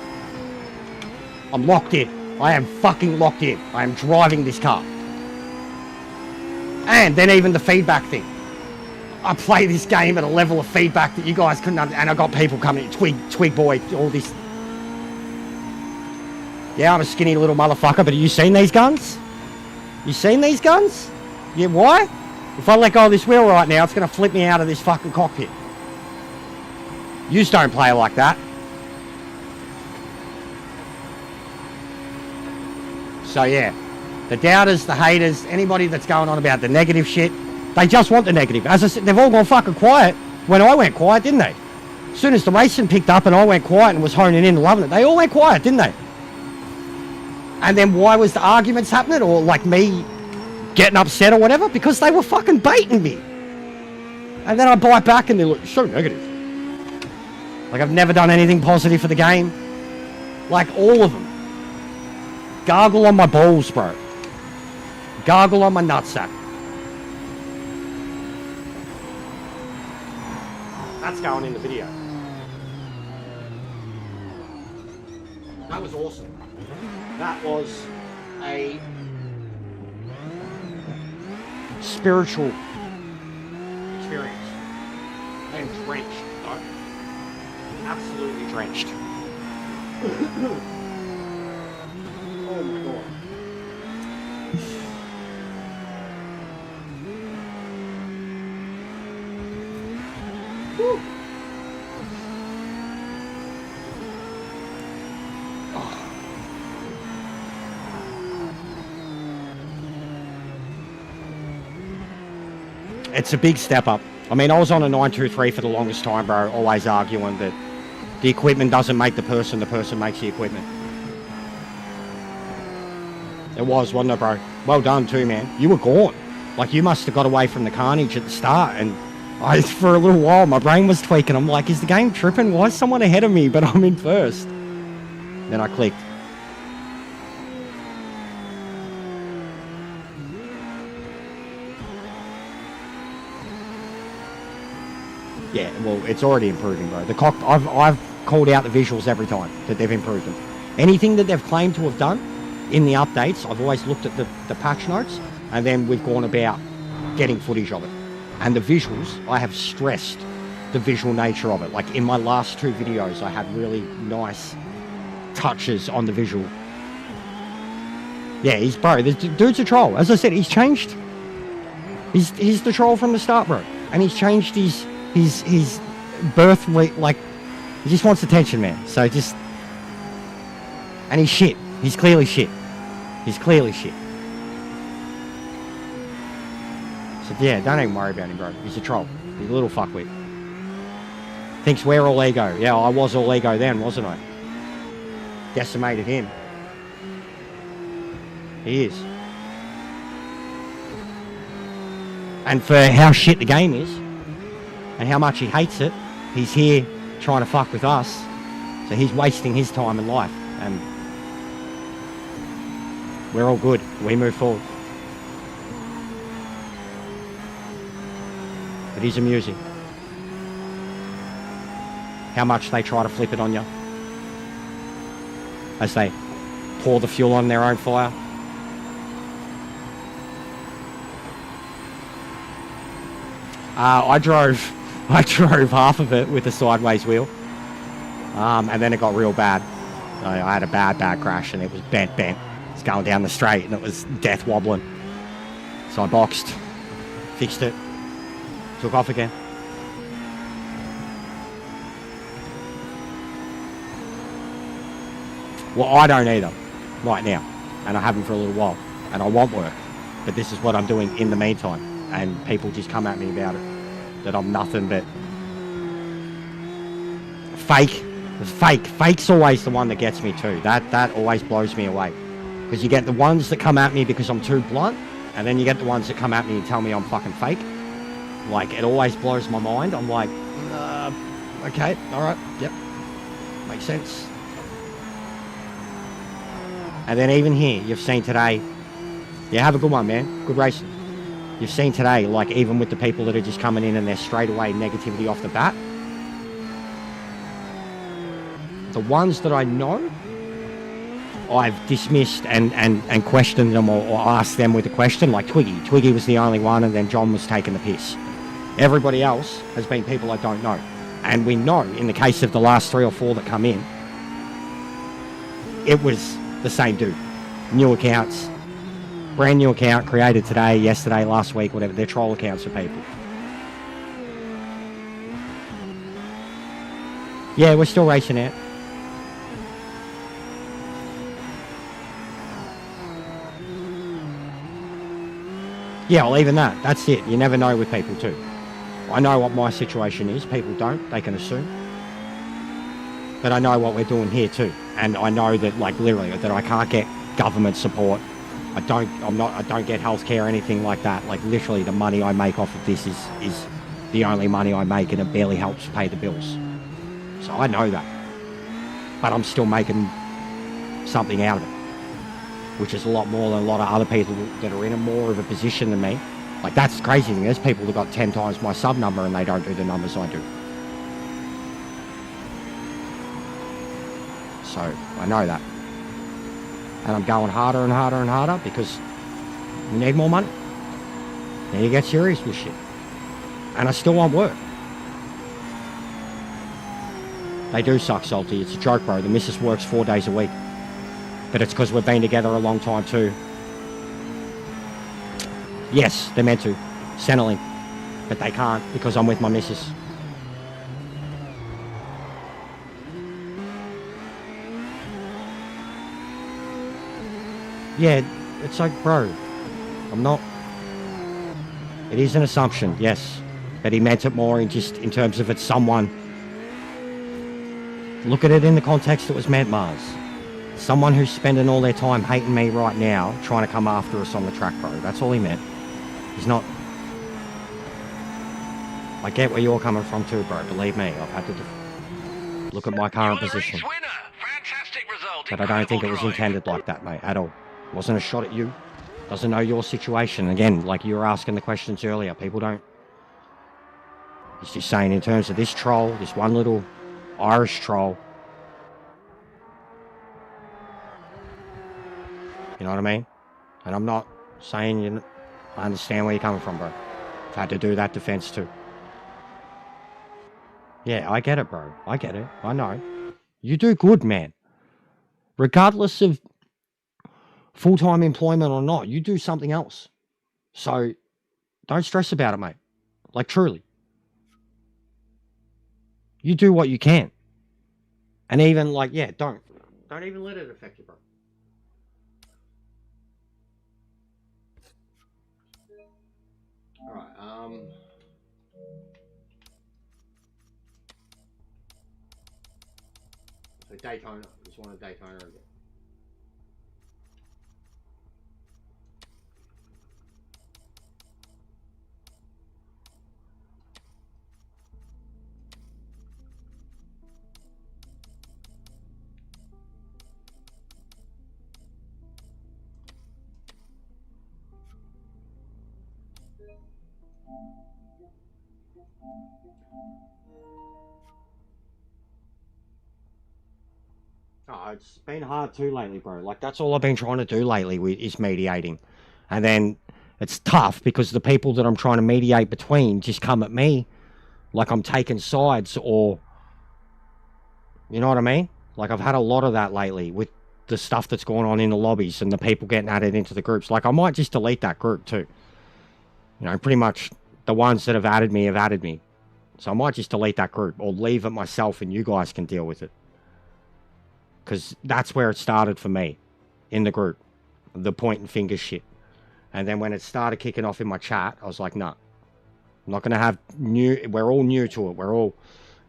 I'm locked in. I am fucking locked in. I am driving this car. And then even the feedback thing. I play this game at a level of feedback that you guys couldn't understand. And I got people coming, Twig Boy, all this. Yeah, I'm a skinny little motherfucker, but have you seen these guns? You seen these guns? Yeah, why? If I let go of this wheel right now, it's going to flip me out of this fucking cockpit. You just don't play like that. So yeah, the doubters, the haters, anybody that's going on about the negative shit, they just want the negative. As I said, they've all gone fucking quiet when I went quiet, didn't they? As soon as the racing picked up and I went quiet and was honing in and loving it, they all went quiet, didn't they? And then why was the arguments happening, or like me getting upset or whatever? Because they were fucking baiting me. And then I bite back and they look so negative. Like I've never done anything positive for the game. Like all of them. Gargle on my balls, bro. Gargle on my nutsack. That's going in the video. That was awesome. That was a spiritual experience. I am drenched, though. Absolutely drenched. Oh my god. Woo. It's a big step up. I mean, I was on a 923 for the longest time, bro, always arguing that the equipment doesn't make the person makes the equipment. It was, wasn't it, bro? Well done too, man. You were gone. Like, you must have got away from the carnage at the start, and for a little while, my brain was tweaking. I'm like, is the game tripping? Why is someone ahead of me, but I'm in first? Then I clicked. Yeah, well, it's already improving, bro. I've called out the visuals every time that they've improved them. Anything that they've claimed to have done in the updates, I've always looked at the patch notes, and then we've gone about getting footage of it. And the visuals, I have stressed the visual nature of it. Like in my last 2 videos, I had really nice touches on the visual. Yeah, the dude's a troll. As I said, he's changed. He's the troll from the start, bro. And he's changed his birth rate, like, he just wants attention, man. So just, and he's shit. He's clearly shit. He's clearly shit. So yeah, don't even worry about him, bro. He's a troll. He's a little fuckwit. Thinks we're all ego. Yeah, I was all ego then, wasn't I? Decimated him. He is. And for how shit the game is, and how much he hates it, he's here trying to fuck with us. So he's wasting his time and life. And we're all good. We move forward. It is amusing how much they try to flip it on you as they pour the fuel on their own fire. I drove half of it with a sideways wheel, and then it got real bad. I had a bad crash, and it was bent. It's going down the straight, and it was death wobbling. So I boxed, fixed it, took off again. Well, I don't either right now, and I haven't for a little while, and I want work, but this is what I'm doing in the meantime, and people just come at me about it, that I'm nothing but fake. Fake's always the one that gets me too. That always blows me away, because you get the ones that come at me because I'm too blunt, and then you get the ones that come at me and tell me I'm fucking fake. Like, it always blows my mind. I'm like, okay, all right, yep, makes sense. And then even here, you've seen today, yeah, have a good one, man. Good racing. You've seen today, like, even with the people that are just coming in and they're straight away negativity off the bat. The ones that I know, I've dismissed and questioned them or asked them with a question, like Twiggy. Twiggy was the only one, and then John was taking the piss. Everybody else has been people I don't know. And we know, in the case of the last 3 or 4 that come in, it was the same dude. New accounts, brand new account created today, yesterday, last week, whatever. They're troll accounts for people. Yeah, we're still racing out. Yeah, well, even that's it. You never know with people too. I know what my situation is. People don't. They can assume. But I know what we're doing here too. And I know that, like, literally, that I can't get government support. I don't get healthcare or anything like that. Like, literally, the money I make off of this is the only money I make, and it barely helps pay the bills. So I know that. But I'm still making something out of it, which is a lot more than a lot of other people that are in a more of a position than me. Like, that's the crazy thing. There's people that got 10 times my sub number and they don't do the numbers I do. So I know that. And I'm going harder and harder and harder because we need more money. Then you get serious with shit. And I still want work. They do suck, Salty. It's a joke, bro. The missus works 4 days a week. But it's because we've been together a long time too. Yes, they're meant to. Centrelink. But they can't because I'm with my missus. Yeah, it's like, bro, I'm not... It is an assumption, yes. But he meant it more in just in terms of it's someone... Look at it in the context it was meant, Mars. Someone who's spending all their time hating me right now, trying to come after us on the track, bro. That's all he meant. He's not... I get where you're coming from too, bro. Believe me, I've had to look at my current position. Fantastic result. But I don't think it was intended like that, mate, at all. It wasn't a shot at you. Doesn't know your situation. Again, like you were asking the questions earlier, people don't... He's just saying in terms of this troll, this one little Irish troll. You know what I mean? And I'm not saying you... I understand where you're coming from, bro. I've had to do that defense too. Yeah, I get it, bro. I get it. I know. You do good, man. Regardless of full-time employment or not, you do something else. So, don't stress about it, mate. Like, truly. You do what you can. And even, like, yeah, don't even let it affect you, bro. Alright, so Daytona. Just want a Daytona again. Oh, it's been hard too lately, bro. Like, that's all I've been trying to do lately is mediating. And then it's tough because the people that I'm trying to mediate between just come at me like I'm taking sides or... You know what I mean? Like, I've had a lot of that lately with the stuff that's going on in the lobbies and the people getting added into the groups. Like, I might just delete that group too. You know, pretty much the ones that have added me. So I might just delete that group or leave it myself and you guys can deal with it. Because that's where it started for me, in the group, the pointing finger shit. And then when it started kicking off in my chat, I was like, nah, I'm not going to have we're all new to it. We're all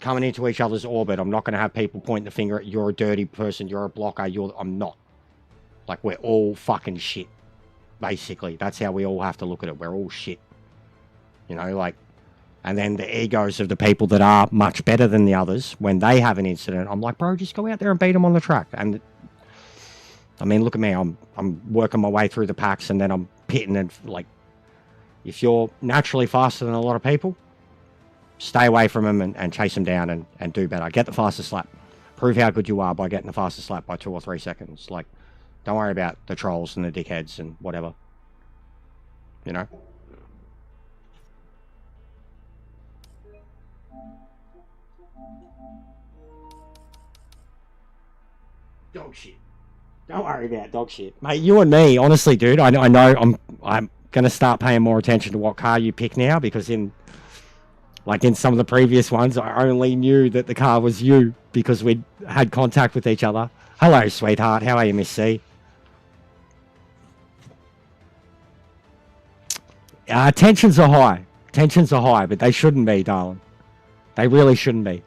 coming into each other's orbit. I'm not going to have people pointing the finger at you're a dirty person, you're a blocker, I'm not. Like, we're all fucking shit, basically. That's how we all have to look at it. We're all shit. You know, like... And then the egos of the people that are much better than the others, when they have an incident, I'm like, bro, just go out there and beat them on the track. And I mean, look at me. I'm working my way through the packs, and then I'm pitting. And like, if you're naturally faster than a lot of people, stay away from them and chase them down and do better. Get the fastest lap. Prove how good you are by getting the fastest lap by 2 or 3 seconds. Like, don't worry about the trolls and the dickheads and whatever. You know? Dog shit. Don't worry about dog shit. Mate, you and me, honestly, dude, I know I'm going to start paying more attention to what car you pick now, because in some of the previous ones, I only knew that the car was you because we'd had contact with each other. Hello, sweetheart. How are you, Miss C? Tensions are high. Tensions are high, but they shouldn't be, darling. They really shouldn't be.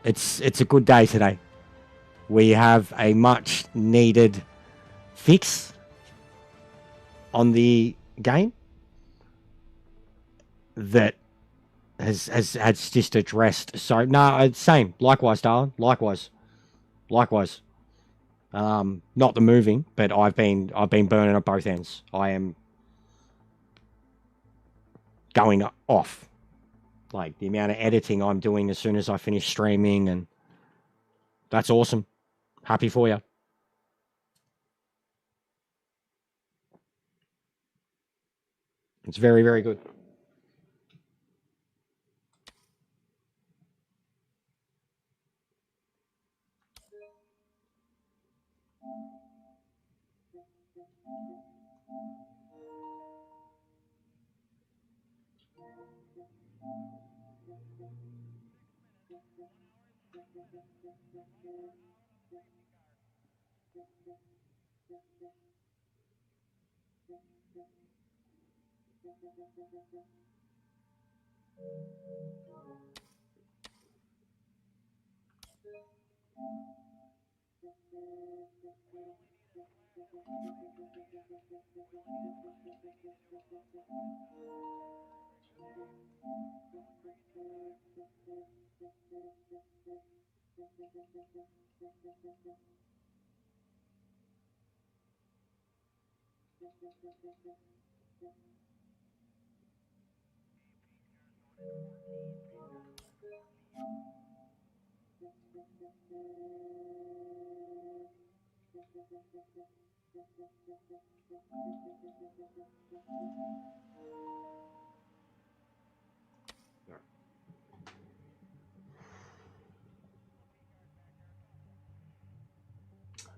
It's a good day today. We have a much needed fix on the game. that has just addressed. So no, it's same. Likewise, darling. Likewise. Not the moving, but I've been burning at both ends. I am going off. Like the amount of editing I'm doing as soon as I finish streaming, and that's awesome. Happy for you. It's very, very good.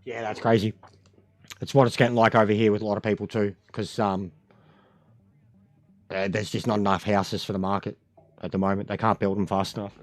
Yeah, that's crazy. It's what it's getting like over here with a lot of people too, because there's just not enough houses for the market at the moment. They can't build them fast enough.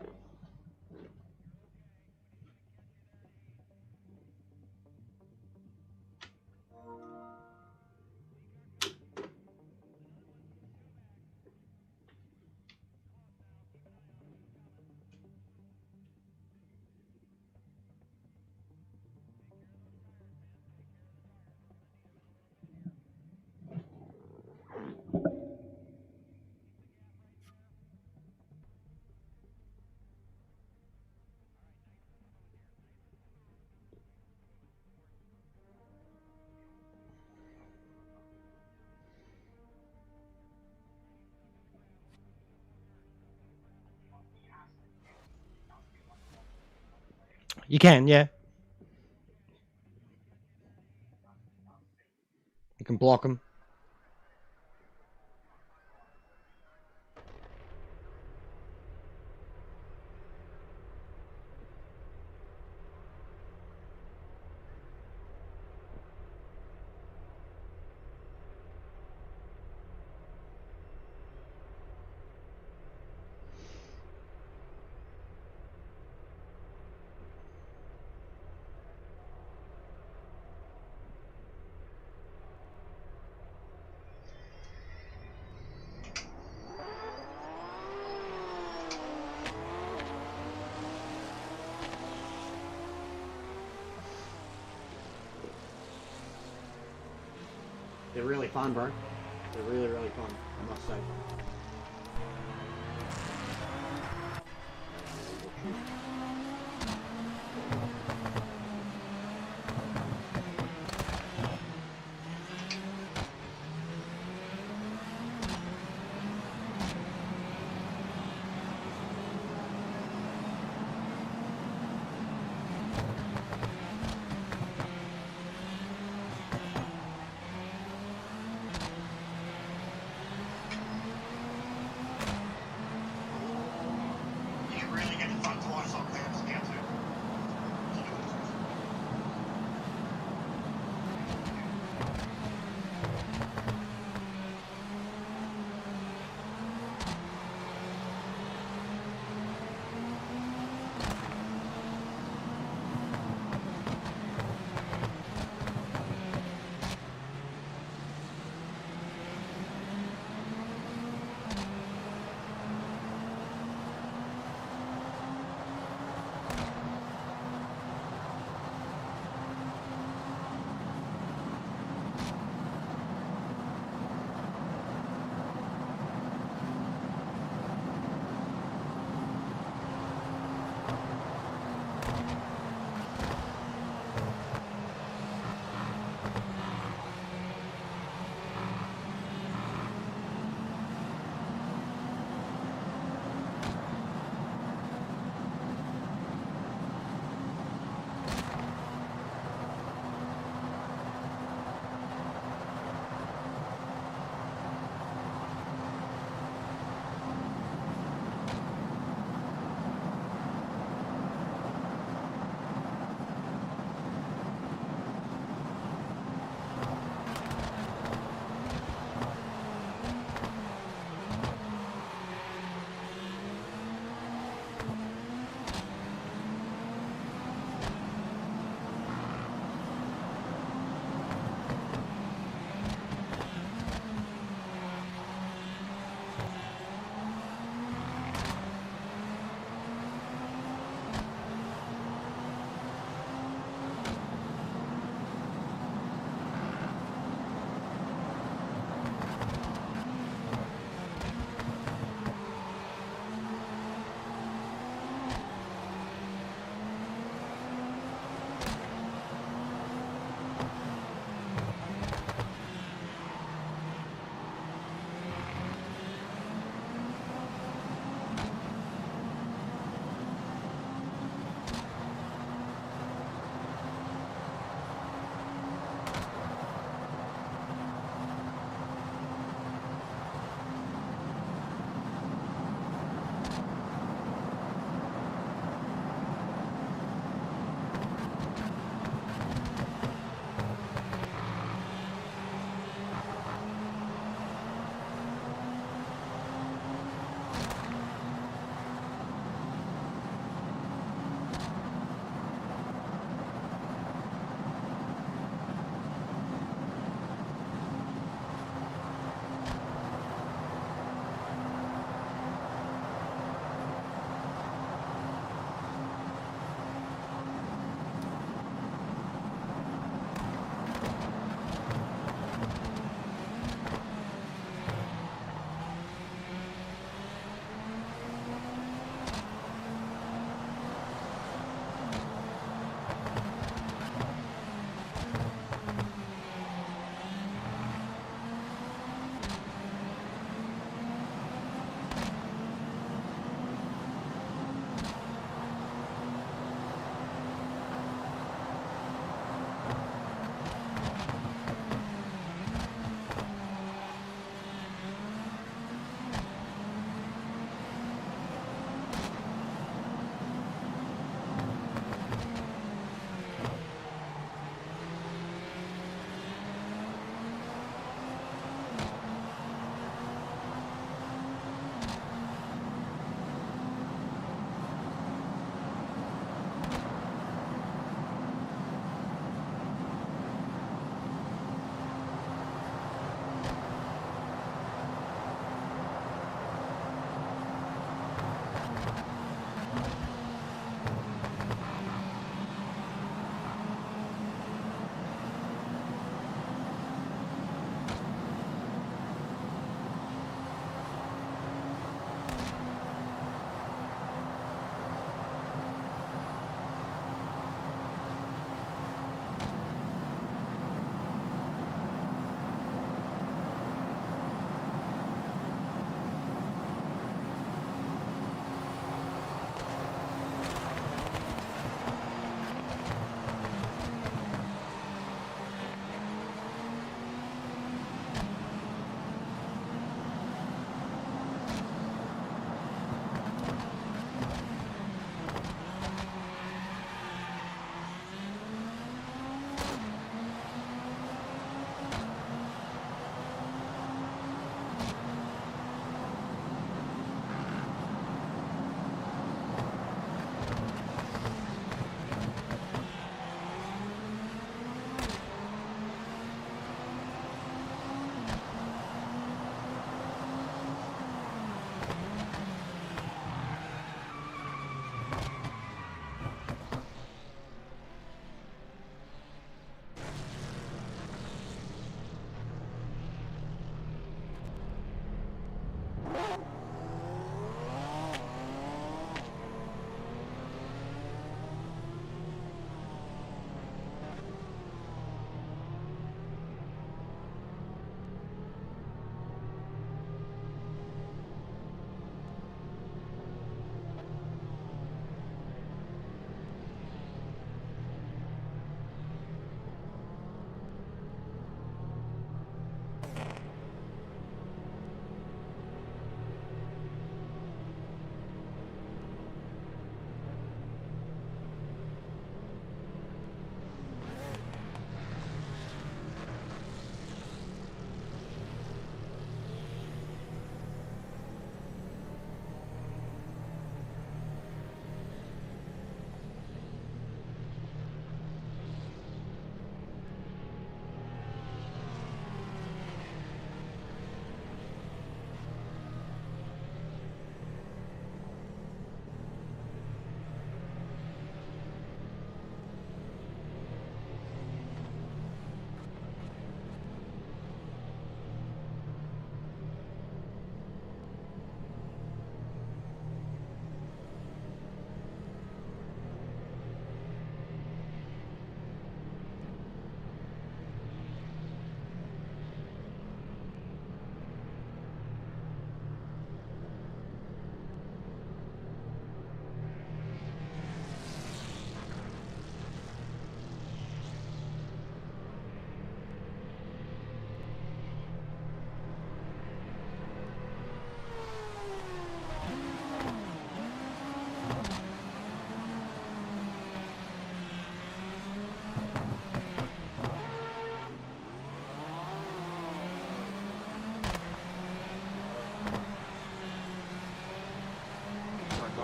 You can, yeah. You can block them. They're really fun, bro. They're really, really fun, I must say.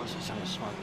Christ, it's having a smoke.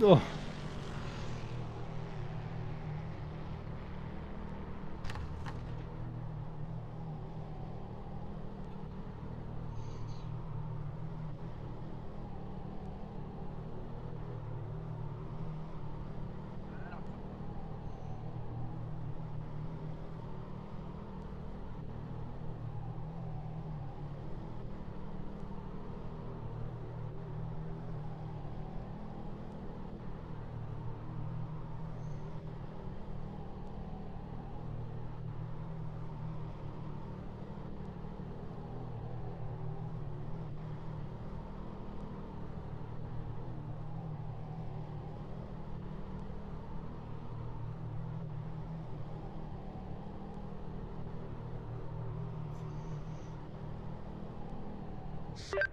Oh.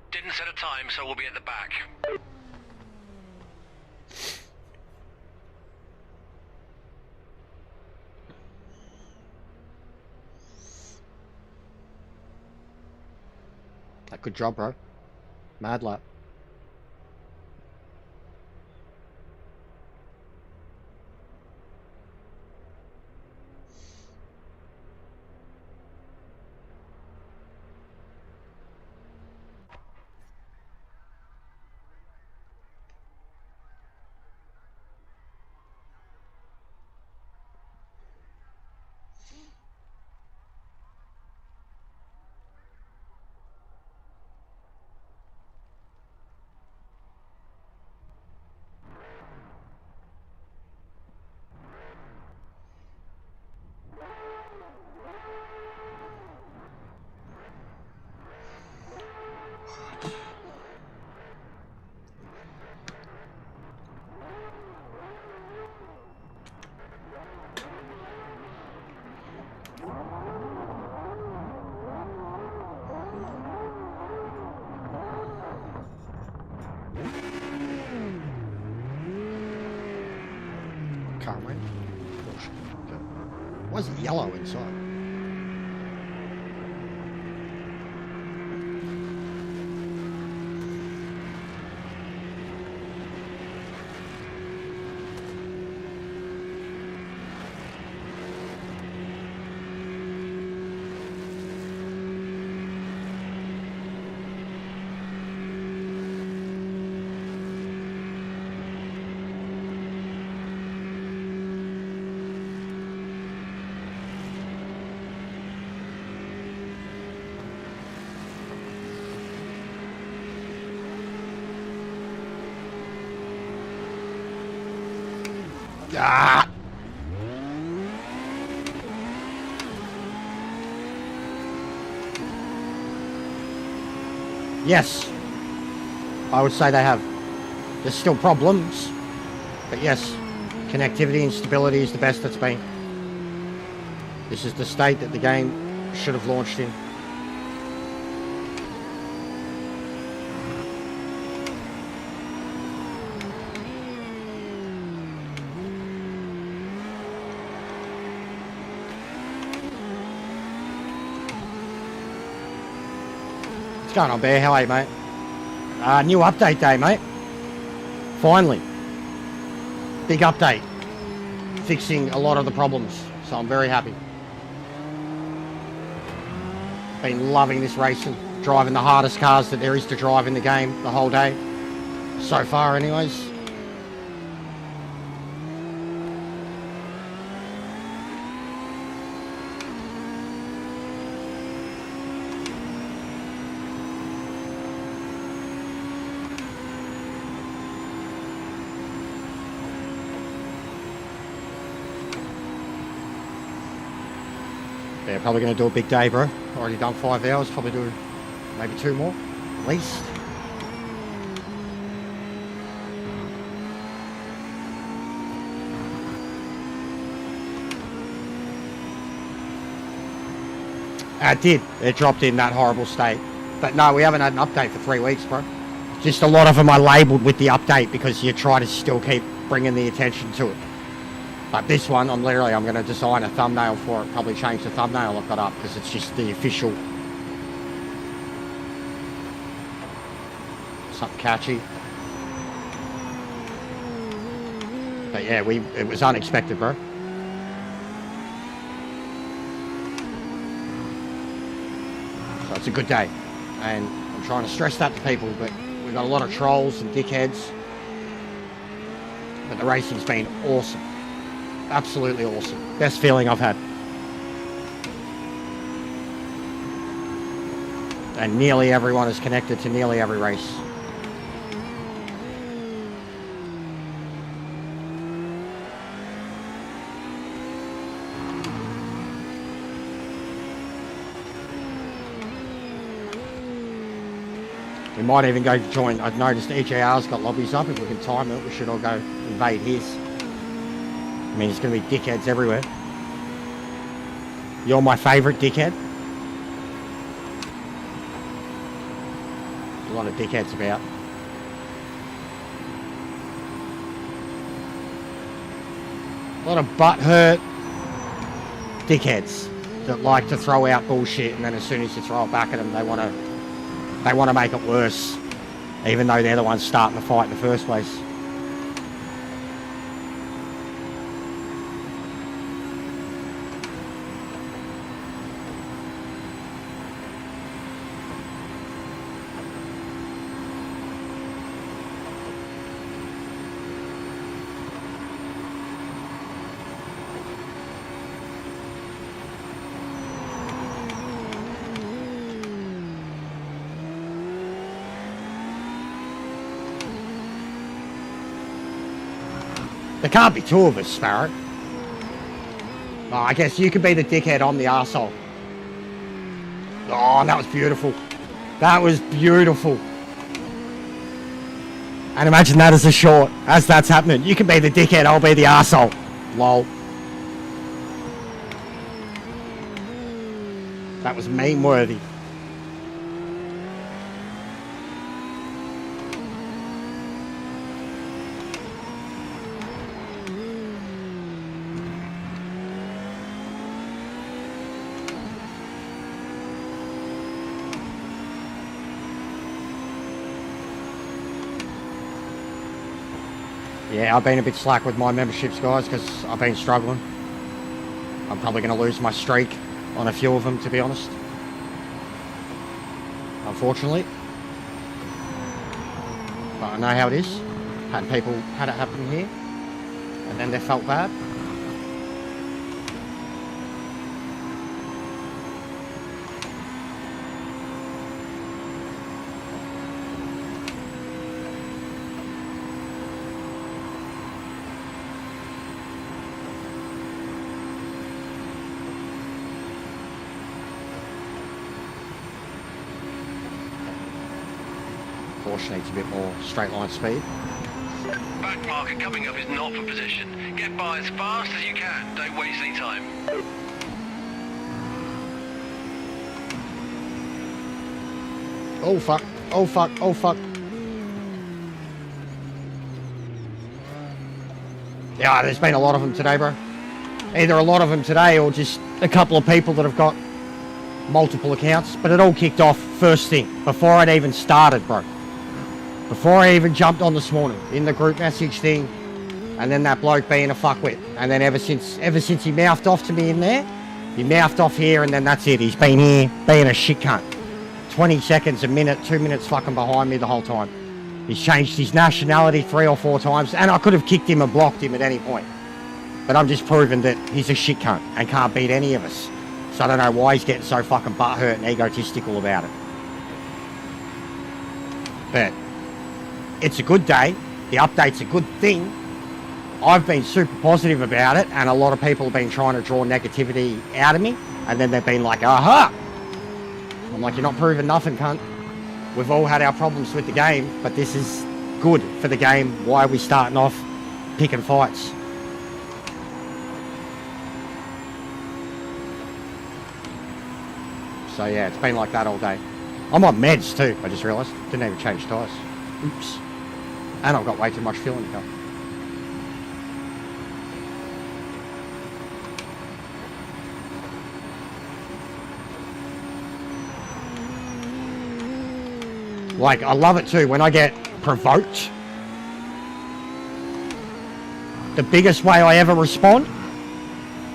Didn't set a time, so we'll be at the back. Good job, bro. Mad lap. Can't wait. Why is it yellow inside? Ah! Yes, I would say they have. There's still problems, but yes, connectivity and stability is the best it's been. This is the state that the game should have launched in. What's going on, Bear? How are you, mate? New update day, mate. Finally. Big update. Fixing a lot of the problems. So I'm very happy. Been loving this racing. Driving the hardest cars that there is to drive in the game the whole day. So far, anyways. Yeah, probably going to do a big day, bro. Already done 5 hours. Probably do maybe 2 more, at least. It did. It dropped in that horrible state. But no, we haven't had an update for 3 weeks, bro. Just a lot of them are labelled with the update because you try to still keep bringing the attention to it. But this one, I'm going to design a thumbnail for it. Probably change the thumbnail I've got up because it's just the official. Something catchy. But yeah, it was unexpected, bro. So it's a good day. And I'm trying to stress that to people, but we've got a lot of trolls and dickheads. But the racing's been awesome. Absolutely awesome. Best feeling I've had. And nearly everyone is connected to nearly every race. We might even go join. I've noticed EJR's got lobbies up. If we can time it, we should all go invade his. I mean, there's going to be dickheads everywhere. You're my favourite dickhead. A lot of dickheads about. A lot of butthurt dickheads that like to throw out bullshit, and then as soon as you throw it back at them, they want to make it worse, even though they're the ones starting the fight in the first place. There can't be 2 of us, Sparrow. Oh, I guess you could be the dickhead, I'm the arsehole. Oh, that was beautiful. That was beautiful. And imagine that as a short, as that's happening. You can be the dickhead, I'll be the arsehole. Lol. That was meme-worthy. Yeah, I've been a bit slack with my memberships, guys, because I've been struggling. I'm probably going to lose my streak on a few of them, to be honest. Unfortunately. But I know how it is. Had people had it happen here, and then they felt bad. Porsche needs a bit more straight line speed. Back marker coming up is not for position. Get by as fast as you can. Don't waste any time. Oh fuck, oh fuck, oh fuck. Yeah, there's been a lot of them today, bro. Either a lot of them today or just a couple of people that have got multiple accounts. But it all kicked off first thing, before I'd even started, bro. Before I even jumped on this morning, in the group message thing, and then that bloke being a fuckwit. And then ever since he mouthed off to me in there, he mouthed off here, and then that's it. He's been here being a shit cunt. 20 seconds, a minute, 2 minutes fucking behind me the whole time. He's changed his nationality 3 or 4 times, and I could have kicked him and blocked him at any point. But I'm just proving that he's a shit cunt and can't beat any of us. So I don't know why he's getting so fucking butthurt and egotistical about it. But it's a good day. The update's a good thing. I've been super positive about it, and a lot of people have been trying to draw negativity out of me, and then they've been like, aha! I'm like, you're not proving nothing, cunt. We've all had our problems with the game, but this is good for the game. Why are we starting off picking fights? So yeah, it's been like that all day. I'm on meds too, I just realised. Didn't even change tyres. Oops. And I've got way too much fuel in the car. Like, I love it too when I get provoked. The biggest way I ever respond,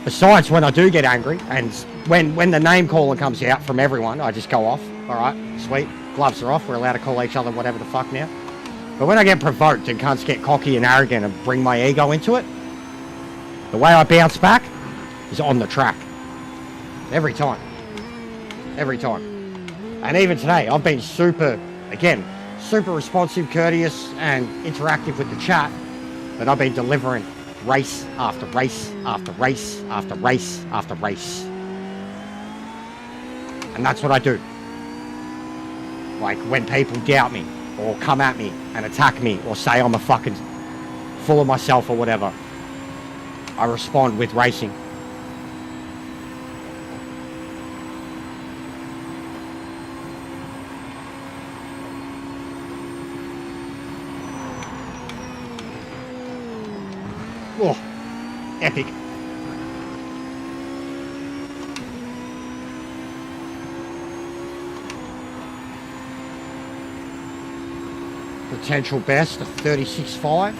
besides when I do get angry, and when the name calling comes out from everyone, I just go off. All right, sweet, gloves are off. We're allowed to call each other whatever the fuck now. But when I get provoked and cunts get cocky and arrogant and bring my ego into it, the way I bounce back is on the track. Every time. Every time. And even today, I've been super responsive, courteous, and interactive with the chat, but I've been delivering race after race after race after race after race. And that's what I do. Like, when people doubt me, or come at me and attack me, or say I'm a fucking full of myself or whatever, I respond with racing. Oh, epic. Potential best of 36.5.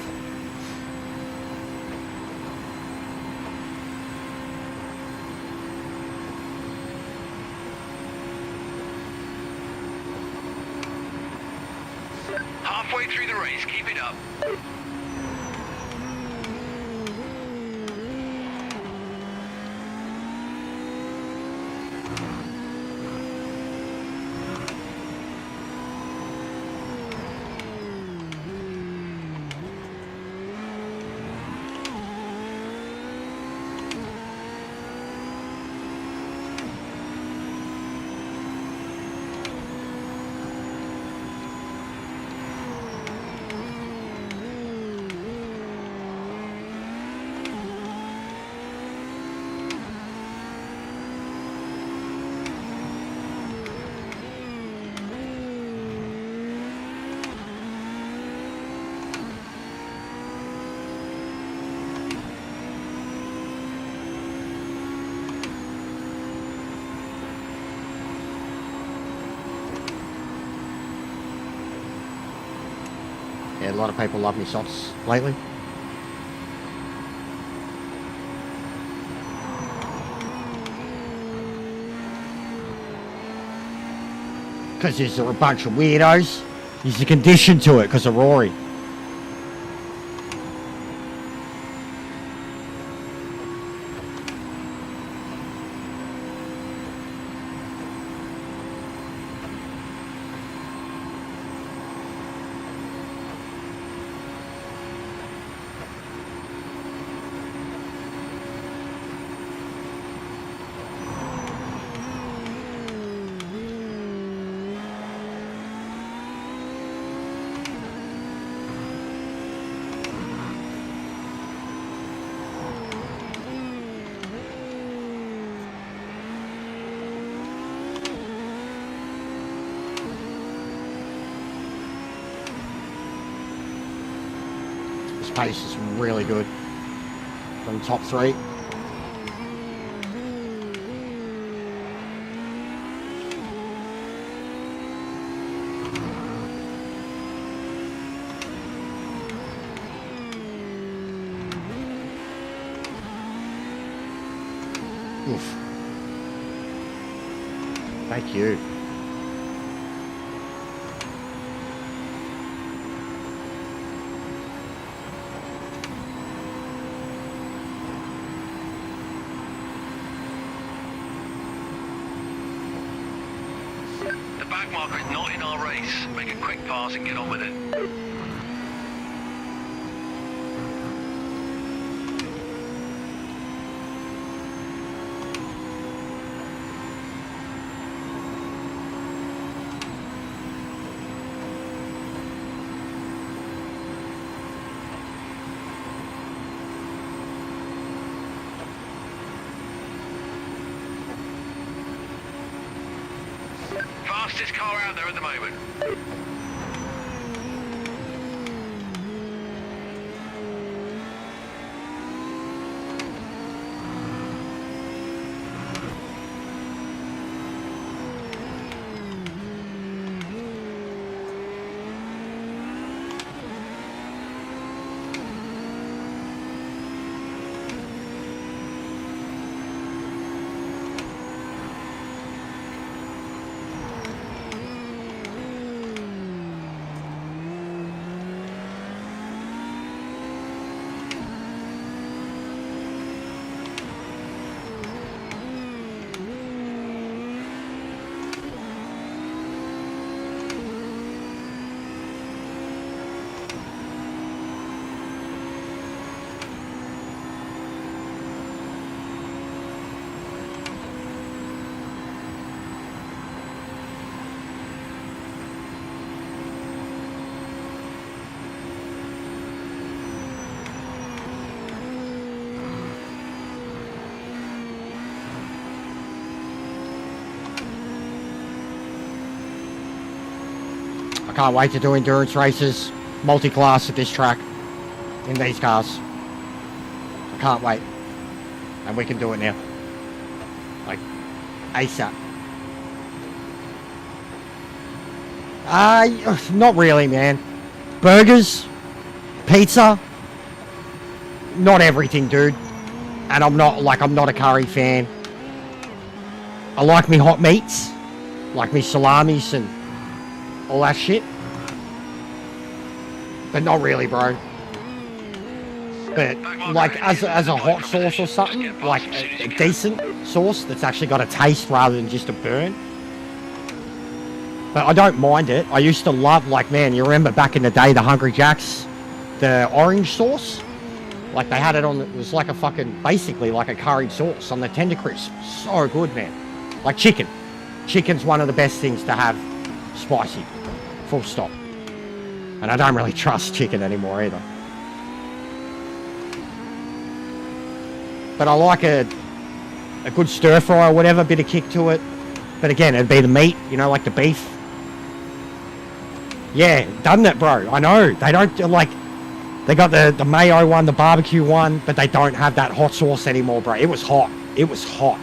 Halfway through the race, keep it up. Yeah, a lot of people love me socks lately. Because there's a bunch of weirdos. There's a condition to it because of Rory. pace is really good. From the top 3. Oof. Thank you. The back marker is not in our race. Make a quick pass and get on with it. Fastest car out there at the moment. I can't wait to do endurance races, multi-class at this track, in these cars. I can't wait. And we can do it now. Like, ASAP. Not really, man. Burgers, pizza, not everything, dude. And I'm not a curry fan. I like me hot meats, like me salamis and all that shit. But not really, bro. But like as a hot sauce or something, like a decent sauce that's actually got a taste rather than just a burn. But I don't mind it. I used to love, like, man, you remember back in the day, the Hungry Jacks, the orange sauce? Like they had it on, it was like a fucking, basically like a curried sauce on the Tender Crisp. So good, man. Like chicken. Chicken's one of the best things to have spicy. Full stop. And I don't really trust chicken anymore either. But I like a good stir fry or whatever, bit of kick to it. But again, it'd be the meat, you know, like the beef. Yeah, doesn't it, bro? I know. They don't, like, they got the mayo one, the barbecue one, but they don't have that hot sauce anymore, bro. It was hot. It was hot.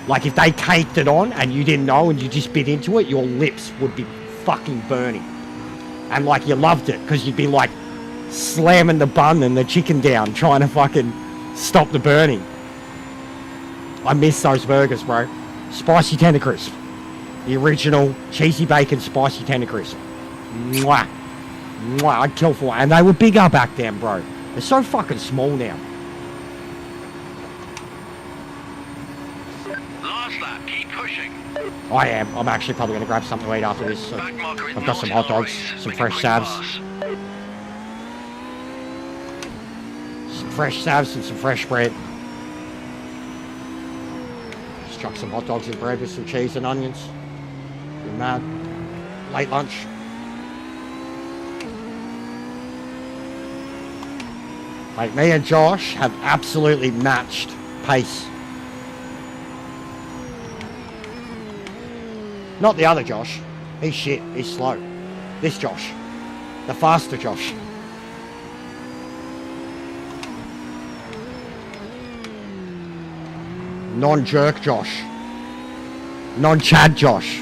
Like, if they caked it on and you didn't know and you just bit into it, your lips would be fucking burning. And, like, you loved it because you'd be, like, slamming the bun and the chicken down trying to fucking stop the burning. I miss those burgers, bro. Spicy Tender Crisp. The original cheesy bacon spicy Tender Crisp. Mwah. Mwah. I'd kill for it. And they were bigger back then, bro. They're so fucking small now. Last lap, keep pushing. I am. I'm actually probably going to grab something to eat after this. So Back marker is I've got not some in hot our dogs, race. some Make a fresh quick salves. pass. Some fresh salves and some fresh bread. Just chuck some hot dogs and bread with some cheese and onions. You're mad. Late lunch. Mate, me and Josh have absolutely matched pace. Not the other Josh. He's shit. He's slow. This Josh. The faster Josh. Non-jerk Josh. Non-Chad Josh.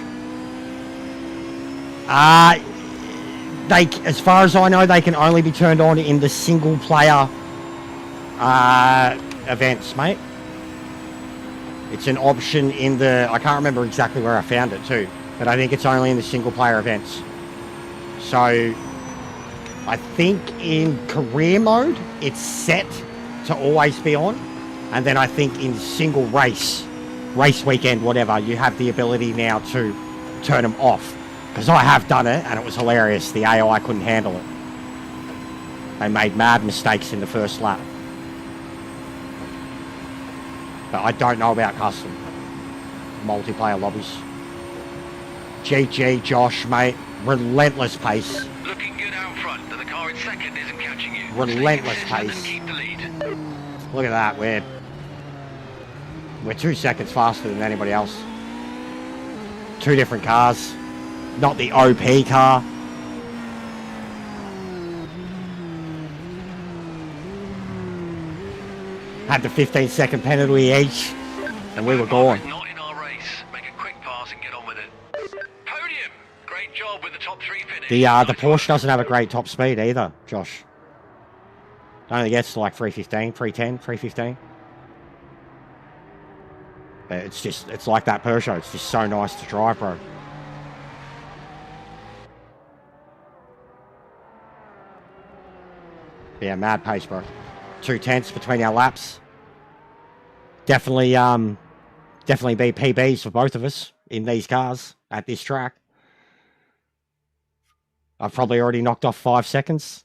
They, as far as I know, they can only be turned on in the single player events, mate. It's an option in the, I can't remember exactly where I found it too, but I think it's only in the single player events. So I think in career mode, it's set to always be on. And then I think in single race weekend, whatever, you have the ability now to turn them off. Because I have done it, and it was hilarious. The AI couldn't handle it. They made mad mistakes in the first lap. But I don't know about custom multiplayer lobbies. GG, Josh, mate. Relentless pace. Looking good out front, and the car in second isn't catching you. Relentless Stay consistent pace. and keep the lead. Look at that. We're 2 seconds faster than anybody else. 2 different cars. Not the OP car. Had the 15-second penalty each, and we were gone. Not in our race. Make a quick pass and get on with it. Podium. Great job with the top 3 finish. The Porsche doesn't have a great top speed either, Josh. It only gets to like 315, 310, 315. But it's like that Peugeot. It's just so nice to drive, bro. Yeah, mad pace, bro. 2/10 between our laps. Definitely be PBs for both of us in these cars at this track. I've probably already knocked off 5 seconds.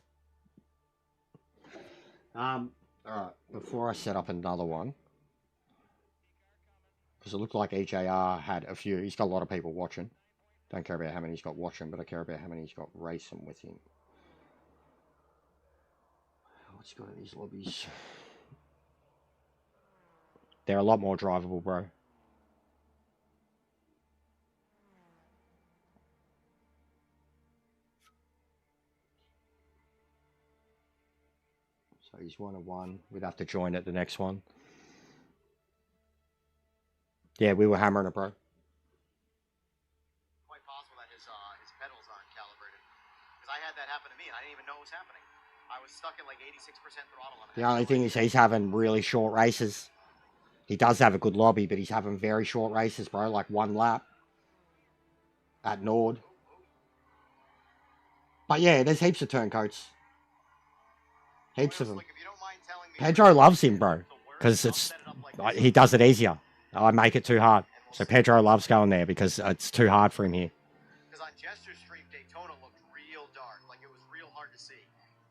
All right. Before I set up another one, because it looked like EJR had a few. He's got a lot of people watching. Don't care about how many he's got watching, but I care about how many he's got racing with him. What's he got in these lobbies? They're a lot more drivable, bro. So he's 1-1. We'd have to join at the next one. Yeah, we were hammering it, bro. Quite possible that his pedals aren't calibrated. Because I had that happen to me and I didn't even know it was happening. I was stuck at like 86% throttle. The only thing is he's having really short races. He does have a good lobby, but he's having very short races, bro. Like 1 lap at Nord. But yeah, there's heaps of turncoats. Heaps of them. Pedro loves him, bro. Because he does it easier. I make it too hard. So Pedro loves going there because it's too hard for him here. Because on Jester Street, Daytona looked real dark. Like it was real hard to see.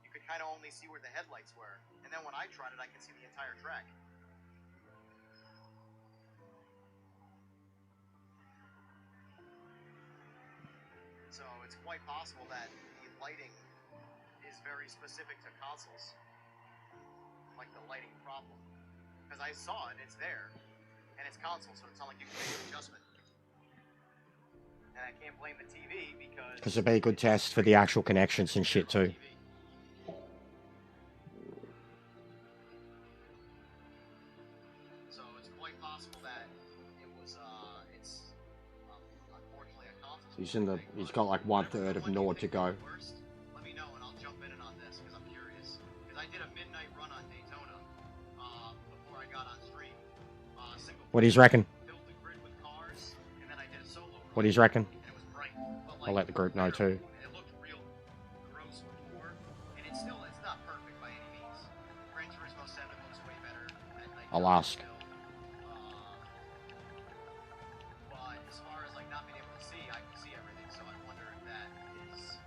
You could kind of only see where the headlights were. And then when I tried it, I could see the entire track. So it's quite possible that the lighting is very specific to consoles. Like the lighting problem. Because I saw it, it's there. And it's console, so it's not like you can make an adjustment. And I can't blame the TV because it'd be a good test for the actual connections and shit too. So it's quite possible that it was it's unfortunately a console. He's got like 1/3 of Nord to go. Let me know and I'll jump in on this because I'm curious. Because I did a midnight run on Daytona before I got on stream. What do you reckon? Filled the grid with cars, and then I did a solo run, What do you reckon? and it was bright. But I'll let the group know too. It looked real gross before, and it's not perfect by any means. Gran Turismo 7 looks way better at night. I'll ask. But as far as like not being able to see, I can see everything. So I wonder if that is,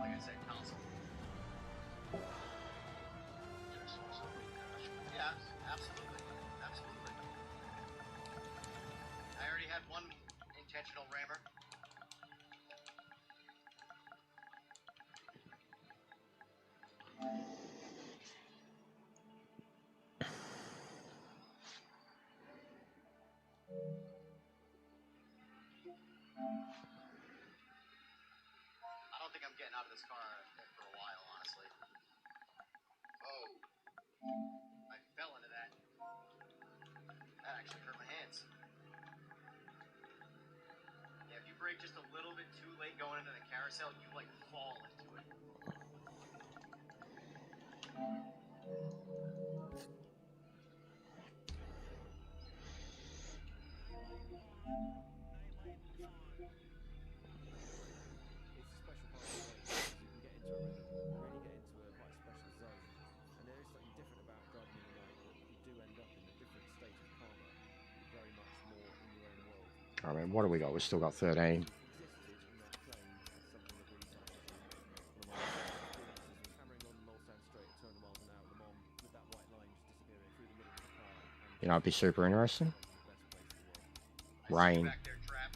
like I said, console. Yeah, absolutely. Absolutely. I already had one intentional rammer. I don't think I'm getting out of this car for a while, honestly. Oh. I fell into brake just a little bit too late going into the carousel, you like fall into it. I mean, what do we got? We've still got 13. You know, it'd be super interesting. Rain. Back there, trap.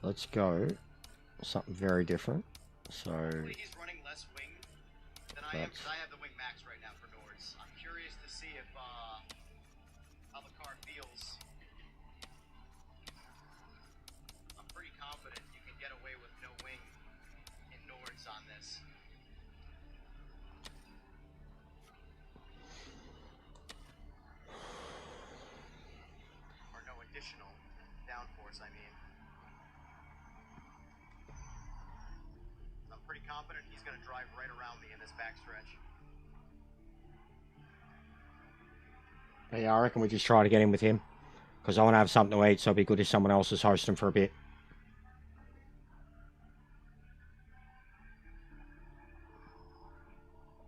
Let's go. Something very different. So, Hopefully he's running less wing than I am, That's- because I have the wing max right now for Nords. I'm curious to see if how the car feels. I'm pretty confident you can get away with no wing in Nords on this. Or no additional downforce, I mean. I'm pretty confident he's going to drive right around me in this backstretch. yeah, I reckon we just try to get in with him. Because I want to have something to eat, so it'd be good if someone else is hosting for a bit.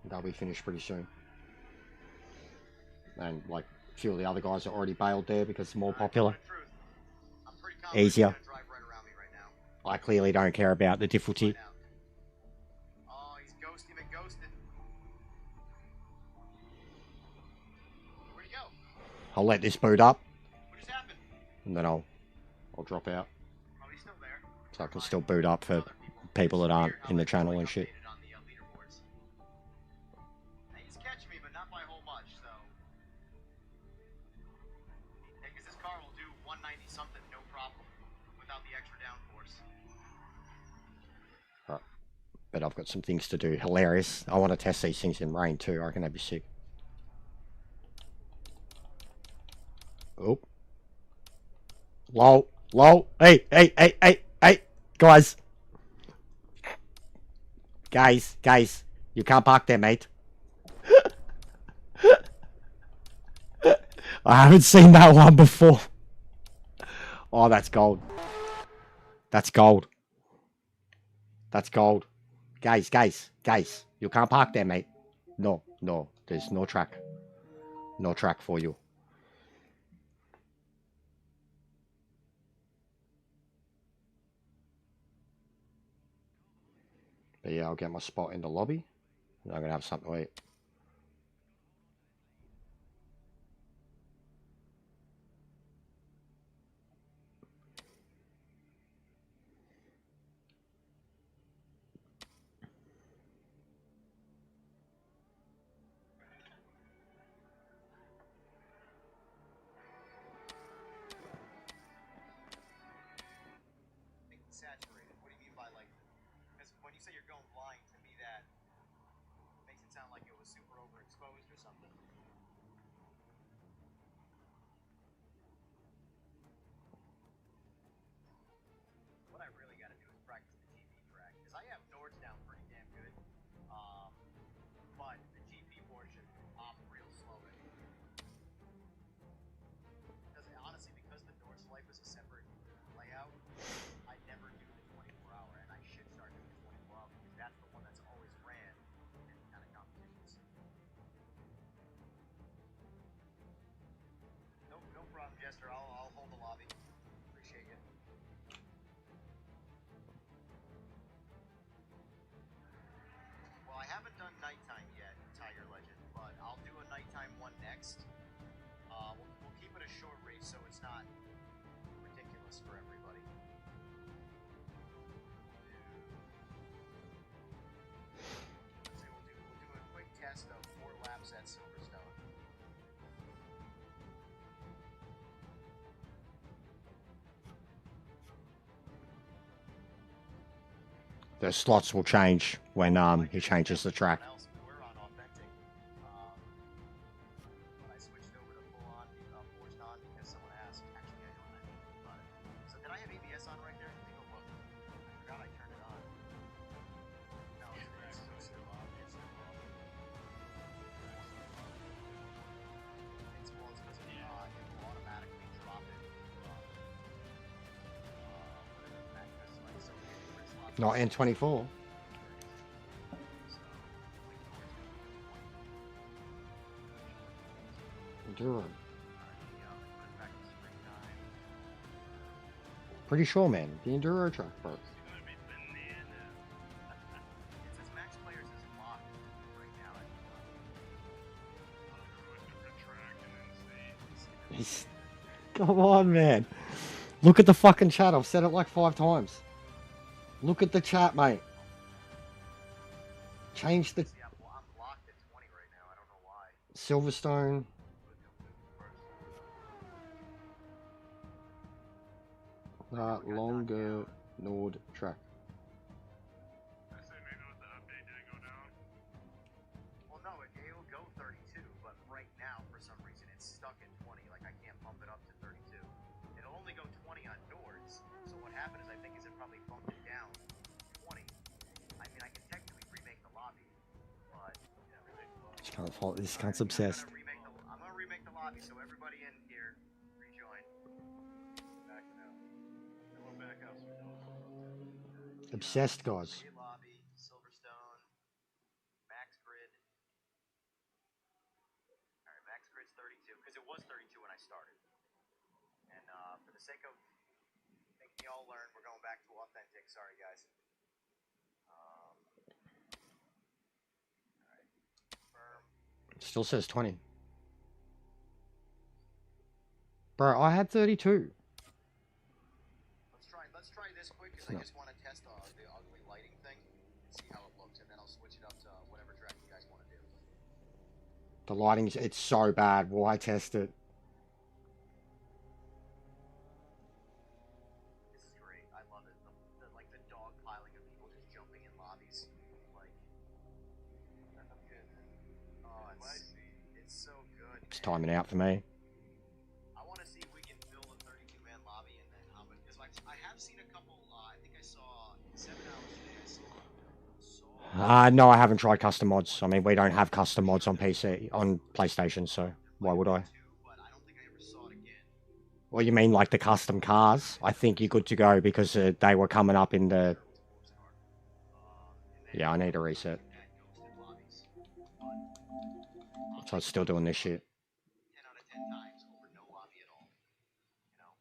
They'll be finished pretty soon. And, like, a few of the other guys are already bailed there because it's more popular. Truth, I'm pretty confident Easier. he's going to drive right around me right now. I clearly don't care about the difficulty. Find out. Oh, he's ghosting and ghosted. Where'd he go? I'll let this boot up, What just happened? and then I'll drop out. Oh, he's still there. So I can still boot up for people that aren't in the channel and shit. Updated on the leaderboards. Now, he's catching me, but not by a whole much, so. Yeah, because this car will do 190 something, no problem, without the extra downforce. But I've got some things to do. Hilarious. I want to test these things in rain too. I reckon that'd be sick. Oh. Low. Low. Hey, hey, hey, hey, hey. Guys. Guys. You can't park there, mate. I haven't seen that one before. Oh, that's gold. That's gold. That's gold. Guys. You can't park there, mate. No. There's no track. No track for you. But yeah, I'll get my spot in the lobby. And I'm going to have something to eat. Saturated. What do you mean by like? Because when you say you're going blind, to me that makes it sound like it was super overexposed or something. What I really got to do is practice the GP track, because I have Nords down pretty damn good. But the GP portion, I'm real slow at. Because honestly, because the Nords life is a separate layout, I never do the 24-hour, and I should start doing the 24-hour because that's the one that's always ran in any kind of competitions. No problem, Jester. I'll hold the lobby. Appreciate you. Well, I haven't done nighttime yet, Tiger Legend, but I'll do a nighttime one next. We'll keep it a short race so it's not ridiculous for everybody. So we'll do a quick test of 4 laps at Silverstone. The slots will change when he changes the track. We're on authentic. When I switched over to full on forced on because someone asked. Actually, I don't know anything about it. So did I have ABS on right there? Not N24. Enduro. Pretty sure, man. The Enduro track, bro. It says max players is locked right now. Come on, man. Look at the fucking chat. I've said it like 5 times. Look at the chat, mate. Change the See, I'm locked at 20 right now. I don't know why. Silverstone. Longer Nord track. Well, no, it'll go 32, but right now, for some reason, it's stuck at 20. Like, I can't bump it up to 32. It'll only go 20 on Nords. So what happened is, I think, is it probably bumped it down 20. I mean, I can technically remake the lobby, but This cunt's obsessed. I'm gonna remake the lobby, so everybody in here rejoin. Obsessed, guys. Create lobby, Silverstone, max grid. Alright, max grid's 32, because it was 32 when I started. And for the sake of making y'all learn, we're going back to authentic. Sorry, guys. Alright. Confirm. Still says 20. Bro, I had 32. Let's try this quick, because I just want to test the ugly lighting thing and see how it looks, and then I'll switch it up to whatever track you guys want to do. The lighting's it's so bad. Why test it? This is great. I love it. Like the dog piling of people just jumping in lobbies. Like, oh, it's so good. It's man. timing out for me. I want to see if we can build a 32-man lobby and then how many. Because I have seen a couple. I think I saw 7 hours today. I saw. No, I haven't tried custom mods. I mean, we don't have custom mods on PC, on PlayStation, so why would I? But I don't think I ever saw it again. Well, you mean like the custom cars? I think you're good to go because they were coming up in the... Yeah, I need a reset. So I'm still doing this shit. 10 out of 10 times over no lobby at all. You know?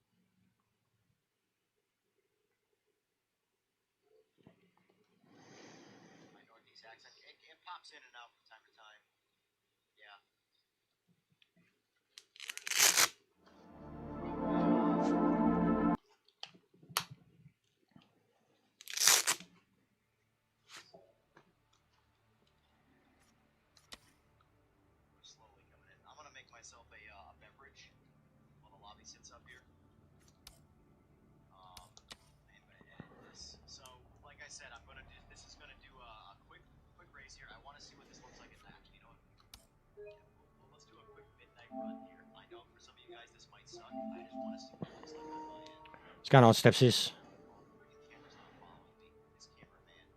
My Northeast accent, it pops in and out from time to time. Yeah. We're slowly coming in. I'm gonna make myself a beverage while the lobby sits up here. I'm gonna edit this. So, like I said, this is gonna do a quick race here. I want to see what this looks like in action. You know what? Well, let's do a quick midnight run here. I know for some of you guys this might suck. I just want to see what it looks like on my end. What's going on, Stepsis? Freaking camera's not following me. This cameraman.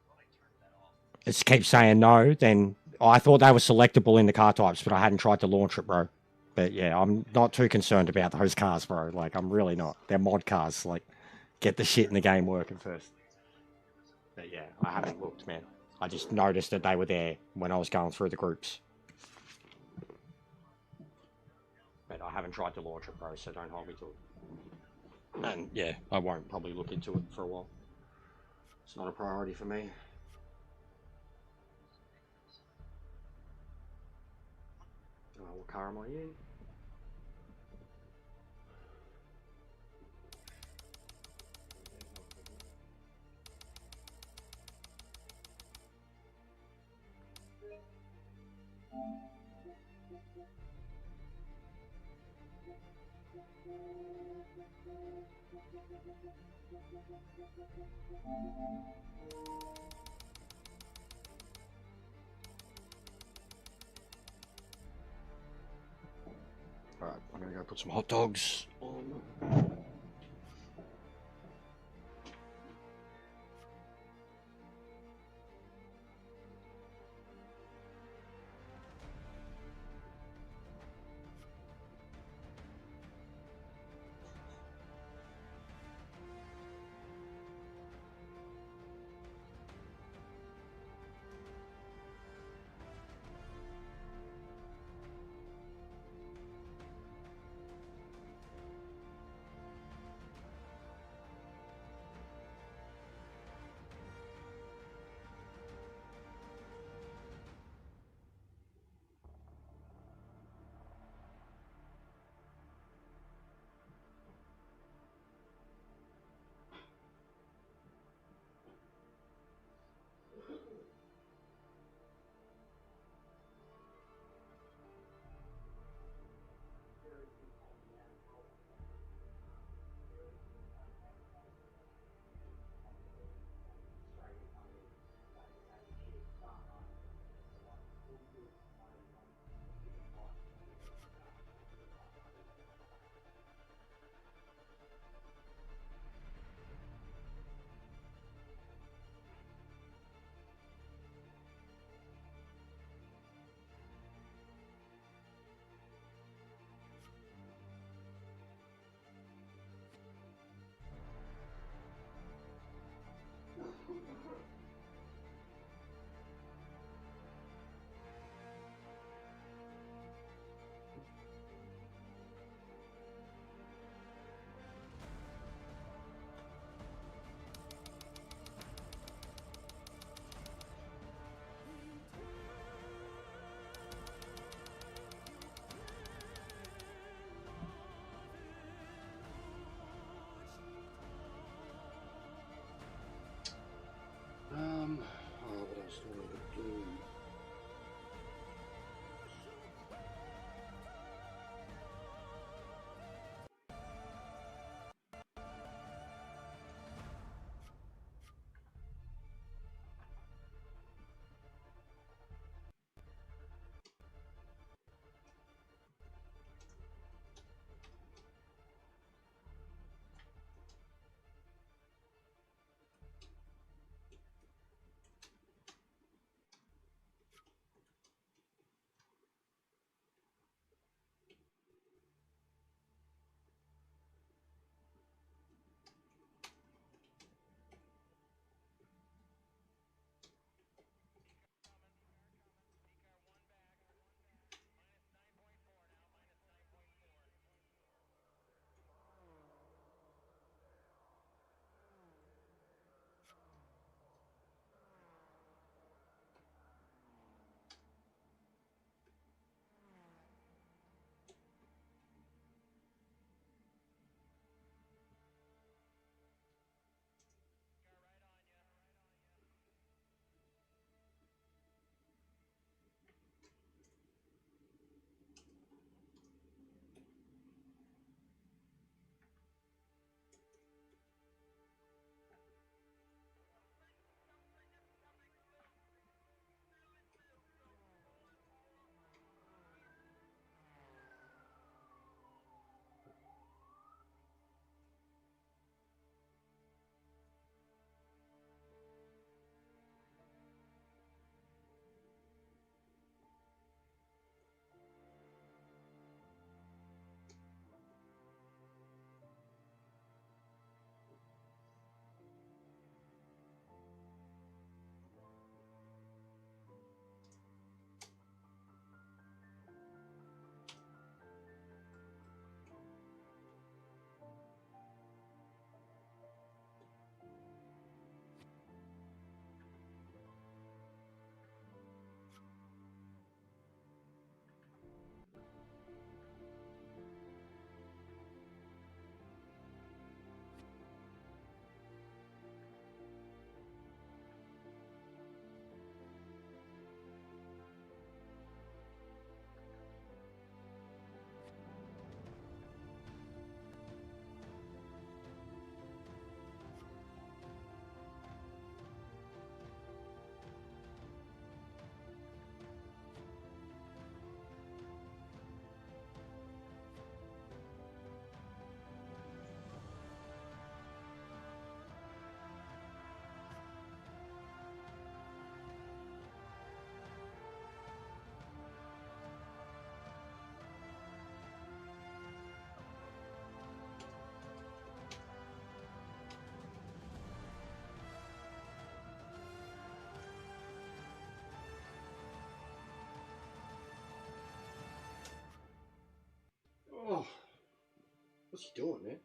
Thought I turned that off. It keeps saying no, then... I thought they were selectable in the car types, but I hadn't tried to launch it, bro. But yeah, I'm not too concerned about those cars, bro. Like, I'm really not. They're mod cars. Like, get the shit in the game working first. But yeah, I haven't looked, man. I just noticed that they were there when I was going through the groups. But I haven't tried to launch it, bro, so don't hold me to it. And yeah, I won't probably look into it for a while. It's not a priority for me. What car am I in? Alright, I'm gonna go put some hot dogs on. What's he doing, man?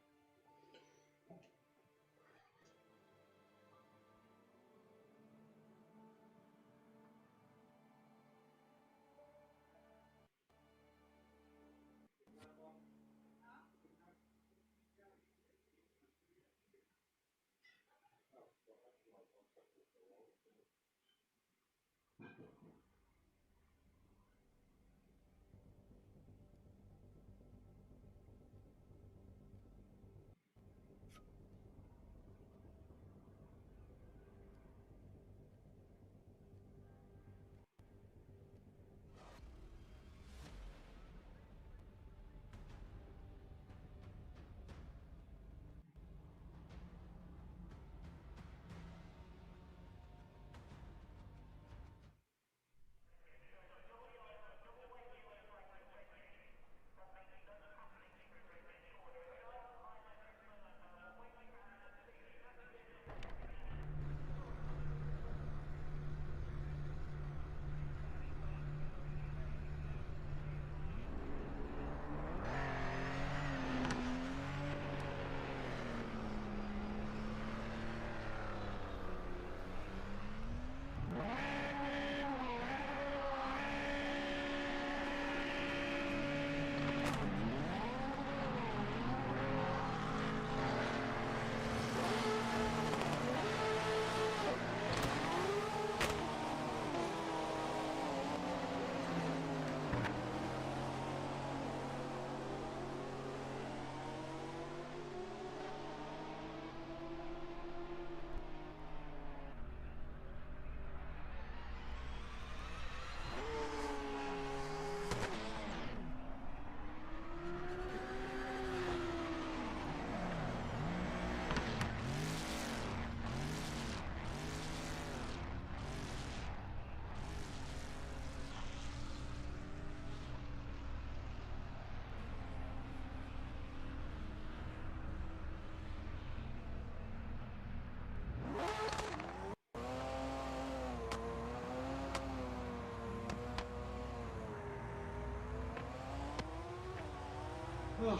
Ugh.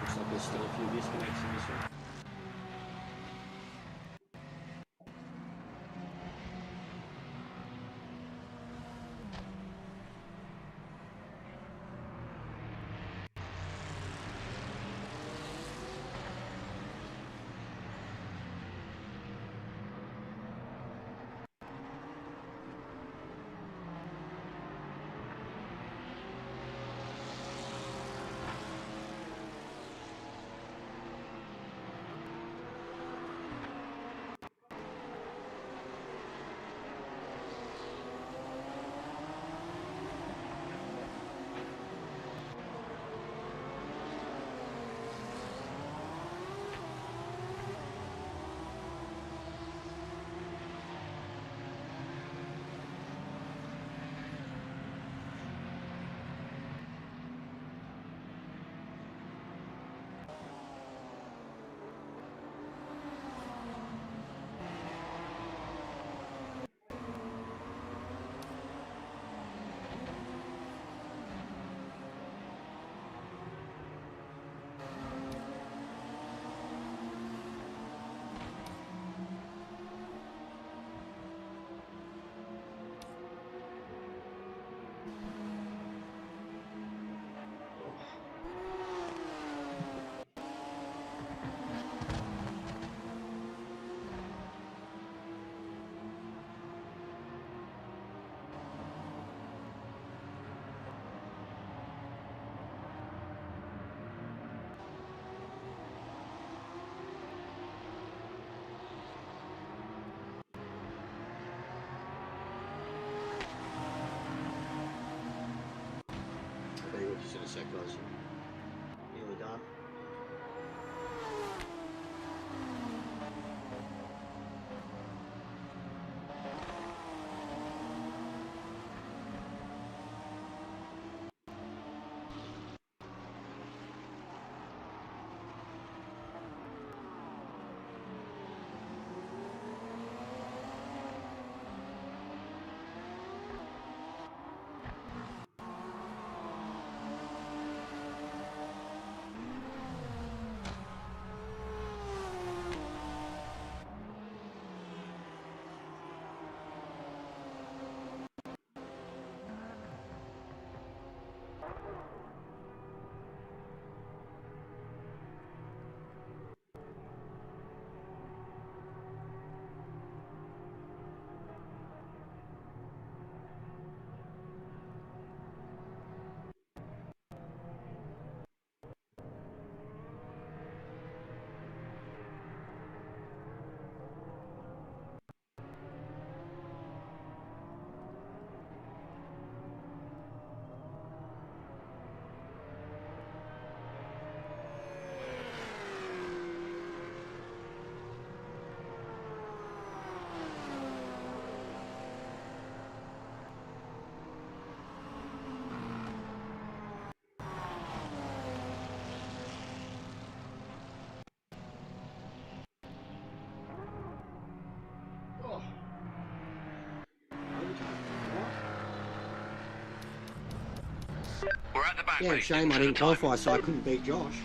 Looks like there's still a few disconnects in this one. Just in a sec, guys. Nearly done. We're at the back, Yeah, mate. shame I didn't qualify, so I couldn't beat Josh.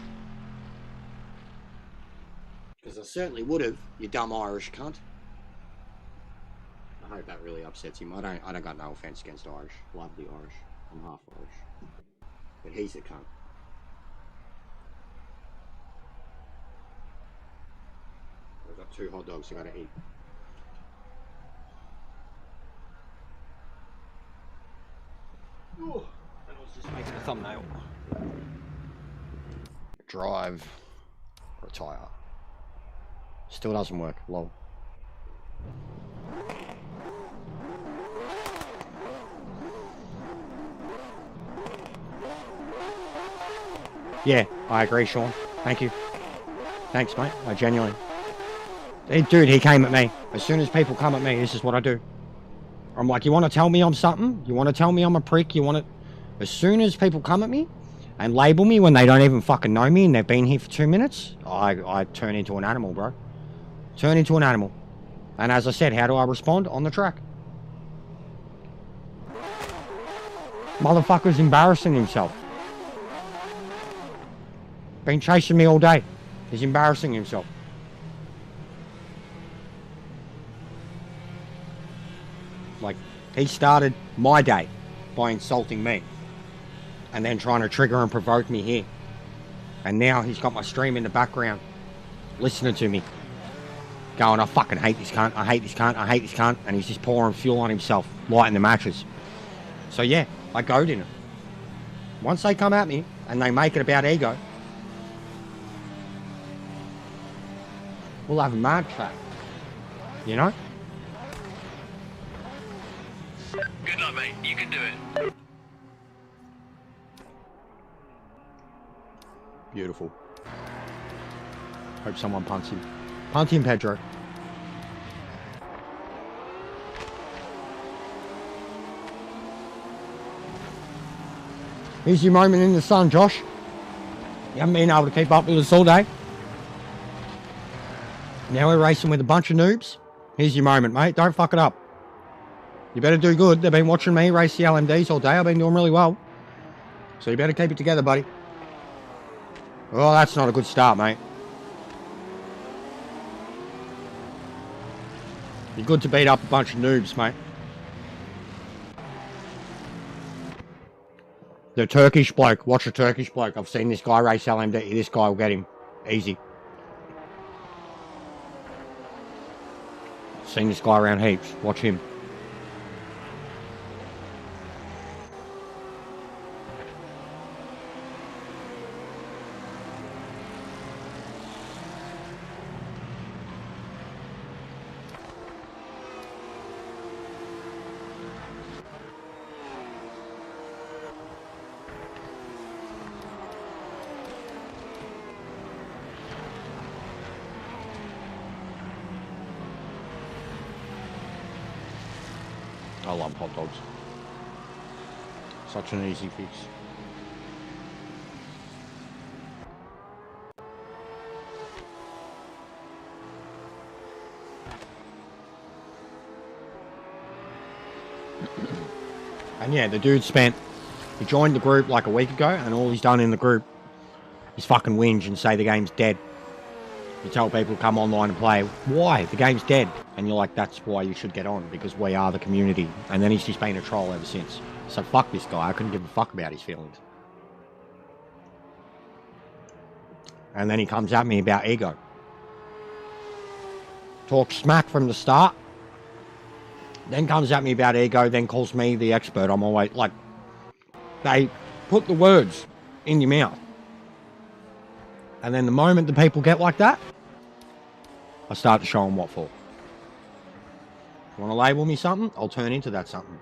Because I certainly would have, you dumb Irish cunt. I hope that really upsets him. I don't got no offence against Irish. Love the Irish. I'm half Irish. But he's a cunt. I've got 2 hot dogs I gotta eat. Ooh. And I was just making a thumbnail. Drive. Retire. Still doesn't work. Lol. Yeah, I agree, Sean. Thank you. Thanks, mate. I genuinely. Hey, dude, he came at me. As soon as people come at me, this is what I do. I'm like, you want to tell me I'm something? You want to tell me I'm a prick? You want to... As soon as people come at me and label me when they don't even fucking know me and they've been here for 2 minutes, I turn into an animal, bro. Turn into an animal. And as I said, how do I respond? On the track. Motherfucker's embarrassing himself. Been chasing me all day. He's embarrassing himself. Like, he started my day by insulting me. And then trying to trigger and provoke me here. And now he's got my stream in the background. Listening to me. Going, I fucking hate this cunt. I hate this cunt. I hate this cunt. And he's just pouring fuel on himself. Lighting the matches. So yeah, I goad in it. Once they come at me and they make it about ego, we'll have a mad chat. You know? Good luck, mate. You can do it. Beautiful. Hope someone punts him. Punt him, Pedro. Here's your moment in the sun, Josh. You haven't been able to keep up with us all day. Now we're racing with a bunch of noobs. Here's your moment, mate. Don't fuck it up. You better do good. They've been watching me race the LMDs all day. I've been doing really well. So you better keep it together, buddy. Oh, that's not a good start, mate. You're good to beat up a bunch of noobs, mate. The Turkish bloke. Watch the Turkish bloke. I've seen this guy race LMD. This guy will get him. Easy. Seen this guy around heaps. Watch him. love hot dogs. Such an easy fix. And yeah, the dude he joined the group like a week ago, and all he's done in the group is fucking whinge and say the game's dead. You tell people to come online and play. Why? The game's dead. And you're like, that's why you should get on, because we are the community. And then he's just been a troll ever since. So fuck this guy. I couldn't give a fuck about his feelings. And then he comes at me about ego. Talks smack from the start. Then comes at me about ego, then calls me the expert. I'm always like, they put the words in your mouth. And then the moment the people get like that, I start to show them what for. You want to label me something? I'll turn into that something.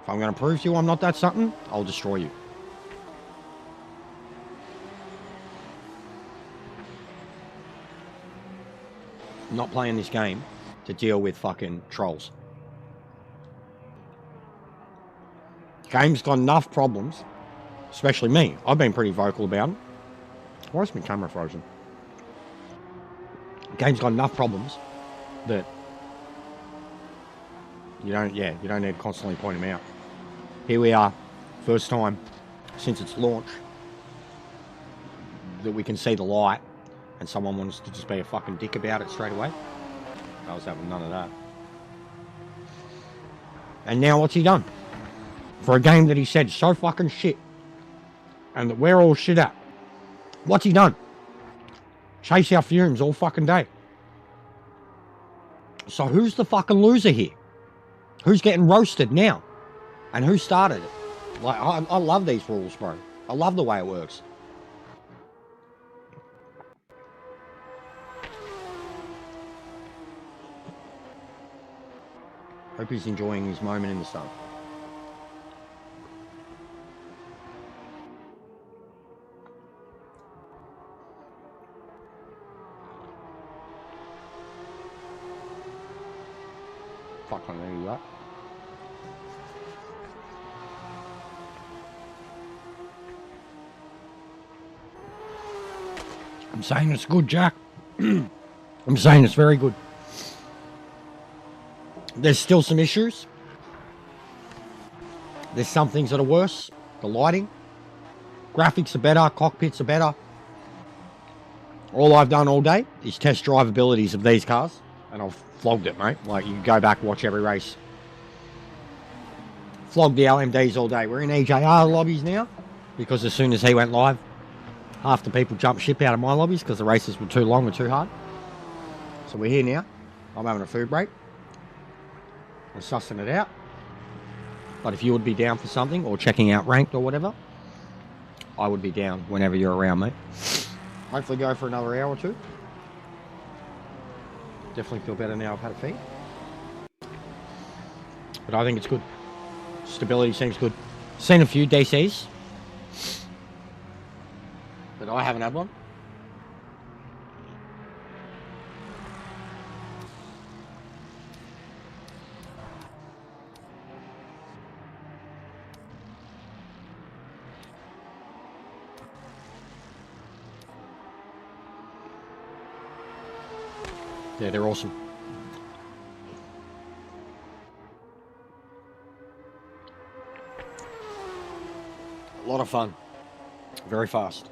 If I'm going to prove to you I'm not that something, I'll destroy you. I'm not playing this game to deal with fucking trolls. Game's got enough problems, especially me. I've been pretty vocal about them. Why is my camera frozen? Game's got enough problems that you don't need to constantly point them out. Here we are, first time since its launch that we can see the light, and someone wants to just be a fucking dick about it straight away. I was having none of that. And now what's he done? For a game that he said so fucking shit, and that we're all shit at. What's he done? Chase our fumes all fucking day. So who's the fucking loser here? Who's getting roasted now? And who started it? Like, I love these rules, bro. I love the way it works. Hope he's enjoying his moment in the sun. Fuck, I knew that. I'm saying it's good, Jack. I'm saying it's very good. There's still some issues. There's some things that are worse. The lighting. Graphics are better. Cockpits are better. All I've done all day is test drive abilities of these cars. And I've flogged it, mate. Like, you can go back, watch every race. Flogged the LMDs all day. We're in EJR lobbies now. Because as soon as he went live, half the people jumped ship out of my lobbies because the races were too long and too hard. So we're here now. I'm having a food break. I'm sussing it out. But if you would be down for something, or checking out ranked or whatever, I would be down whenever you're around, mate. Hopefully go for another hour or two. Definitely feel better now I've had a feed. But I think it's good. Stability seems good. Seen a few DCs. But I haven't had one. Yeah, they're awesome. A lot of fun. Very fast.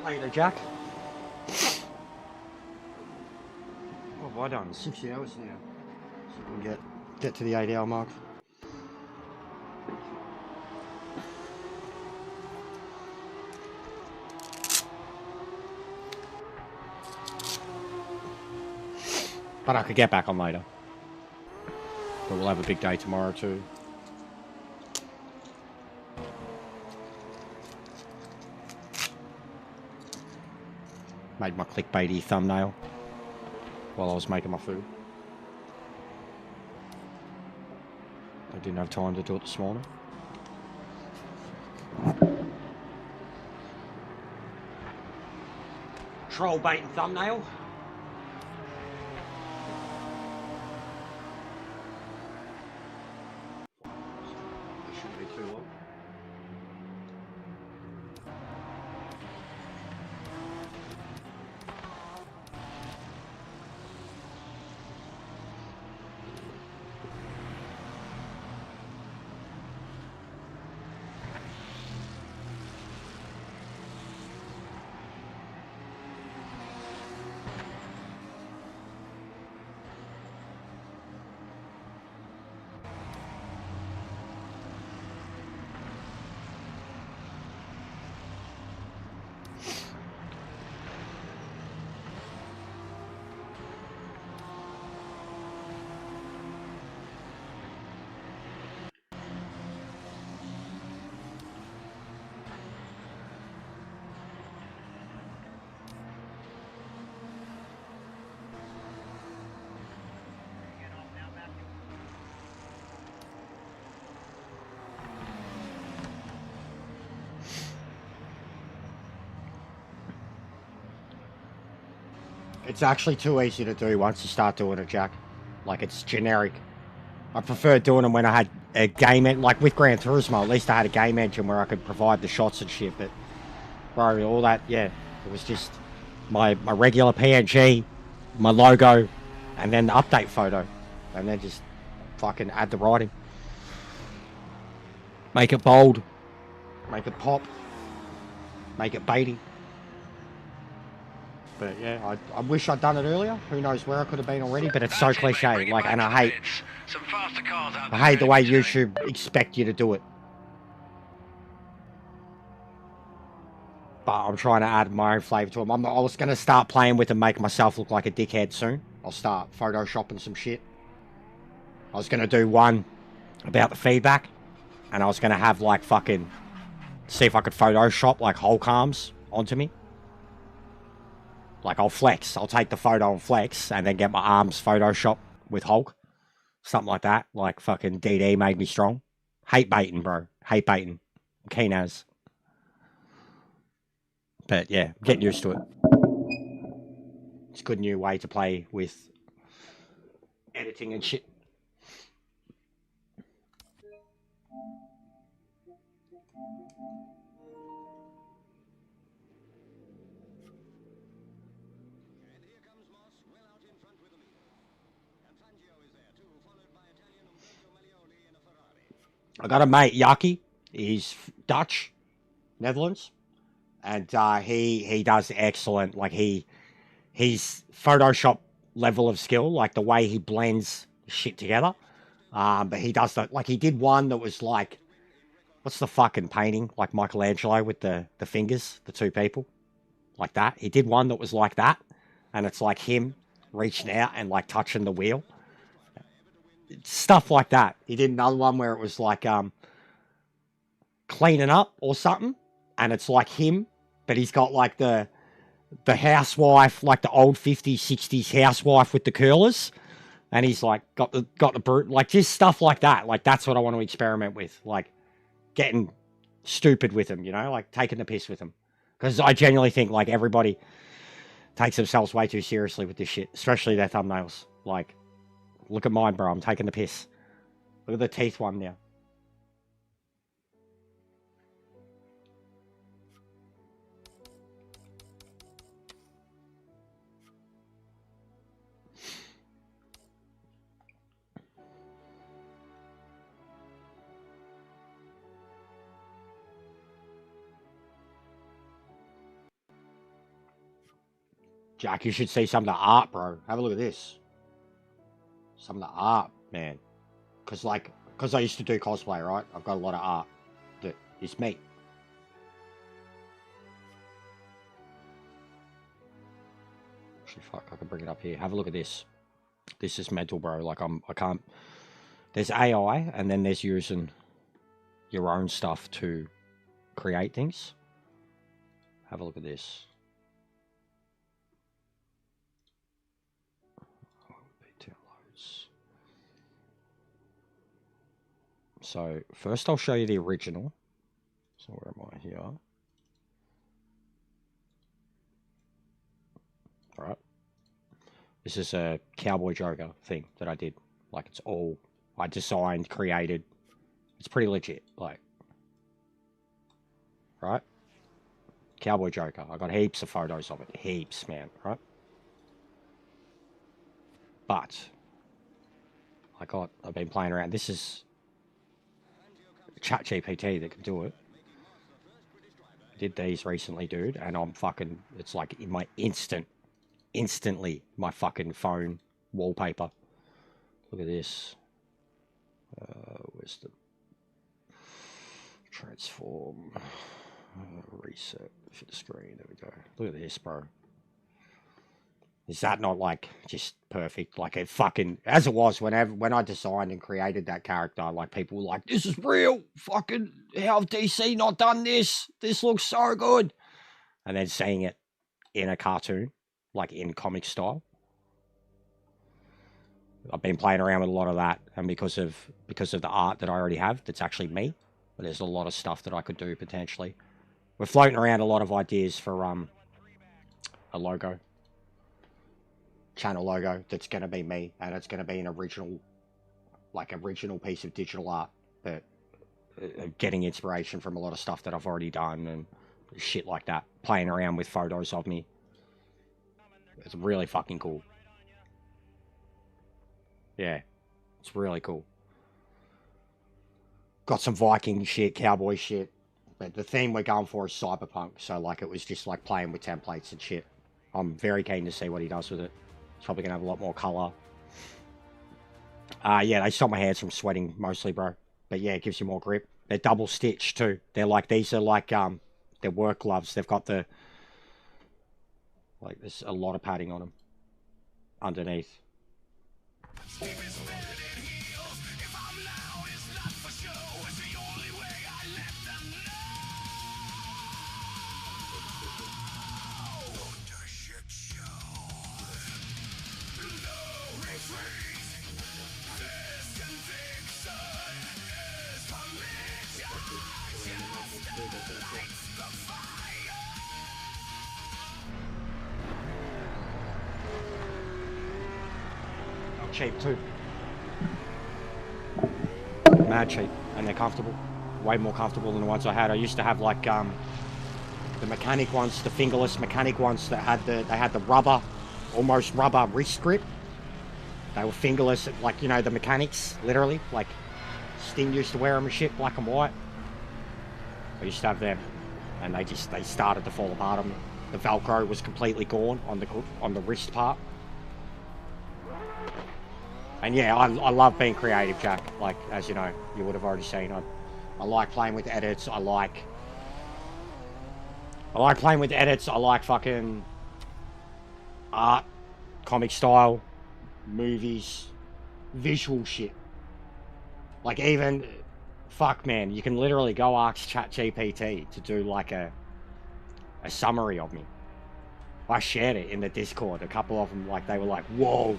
later, Jack. What have I done? 60 hours now. So we can get to the 8-hour mark. But I could get back on later. But we'll have a big day tomorrow too. Made my clickbaity thumbnail while I was making my food. I didn't have time to do it this morning. Troll bait and thumbnail. This shouldn't be too long. It's actually too easy to do once you start doing it, Jack. Like, it's generic. I prefer doing them when I had a game engine, like with Gran Turismo, at least I had a game engine where I could provide the shots and shit, but, bro, all that, yeah, it was just my regular PNG, my logo, and then the update photo, and then just fucking add the writing. Make it bold, make it pop, make it baity. But yeah, I wish I'd done it earlier. Who knows where I could have been already, but it's so cliche. Like, and I hate the way YouTube expect you to do it. But I'm trying to add my own flavour to them. I was going to start playing with and make myself look like a dickhead soon. I'll start photoshopping some shit. I was going to do one about the feedback, and I was going to have like fucking see if I could photoshop like Hulk arms onto me. Like, I'll flex. I'll take the photo and flex, and then get my arms Photoshop with Hulk. Something like that. Like, fucking DD made me strong. Hate baiting, bro. Hate baiting. I'm keen as. But, yeah, I'm getting used to it. It's a good new way to play with editing and shit. I got a mate, Yaki. He's Dutch, Netherlands, and he does excellent. Like he's Photoshop level of skill, like the way he blends shit together. But he does that. Like he did one that was like, what's the fucking painting? Like Michelangelo with the fingers, the two people, like that. He did one that was like that, and it's like him reaching out and like touching the wheel. Stuff like that. He did another one where it was like cleaning up or something, and it's like him, but he's got like the housewife, like the old 50s, 60s housewife with the curlers, and he's like got the brute, like just stuff like that. Like that's what I want to experiment with, like getting stupid with him, you know, like taking the piss with him, because I genuinely think like everybody takes themselves way too seriously with this shit, especially their thumbnails. Like, look at mine, bro. I'm taking the piss. Look at the teeth one now. Jack, you should see some of the art, bro. Have a look at this. Some of the art, man. Because I used to do cosplay, right? I've got a lot of art that is me. Actually, fuck, I can bring it up here. Have a look at this. This is mental, bro. Like, I can't... There's AI, and then there's using your own stuff to create things. Have a look at this. So, first I'll show you the original. So, where am I here? Alright. This is a Cowboy Joker thing that I did. Like, it's all I designed, created. It's pretty legit. Like, right? Cowboy Joker. I got heaps of photos of it. Heaps, man. Right? But, I've been playing around. This is ChatGPT that can do it. Did these recently, dude, and I'm fucking, it's like in my instantly my fucking phone wallpaper. Look at this. Where's the transform? Reset for the screen. There we go. Look at this, bro. Is that not like just perfect? Like it fucking, as it was when I designed and created that character, like people were like, this is real. Fucking, how have DC not done this? This looks so good. And then seeing it in a cartoon, like in comic style. I've been playing around with a lot of that, and because of the art that I already have, that's actually me. But there's a lot of stuff that I could do potentially. We're floating around a lot of ideas for a logo. Channel logo that's going to be me, and it's going to be an original piece of digital art, but getting inspiration from a lot of stuff that I've already done and shit like that, playing around with photos of me. It's really fucking cool. Yeah, it's really cool. Got some Viking shit, cowboy shit, but the theme we're going for is cyberpunk, so like it was just like playing with templates and shit. I'm very keen to see what he does with it. It's probably going to have a lot more colour. Yeah, they stop my hands from sweating mostly, bro. But yeah, it gives you more grip. They're double stitched too. They're like, these are like, they're work gloves. They've got the, like, there's a lot of padding on them underneath. Cheap too. Mad cheap, and they're comfortable. Way more comfortable than the ones I had. I used to have like the mechanic ones, the fingerless mechanic ones that had the rubber, almost rubber wrist grip. They were fingerless, like, you know, the mechanics, literally. Like Sting used to wear them and shit, black and white. I used to have them, and they started to fall apart on me. The Velcro was completely gone on the wrist part. And yeah, I love being creative, Jack. Like, as you know, you would have already seen. I like playing with edits. I like playing with edits. I like fucking art, comic style, movies, visual shit. Like even, fuck man, you can literally go ask ChatGPT to do like a summary of me. I shared it in the Discord. A couple of them, like, they were like, whoa.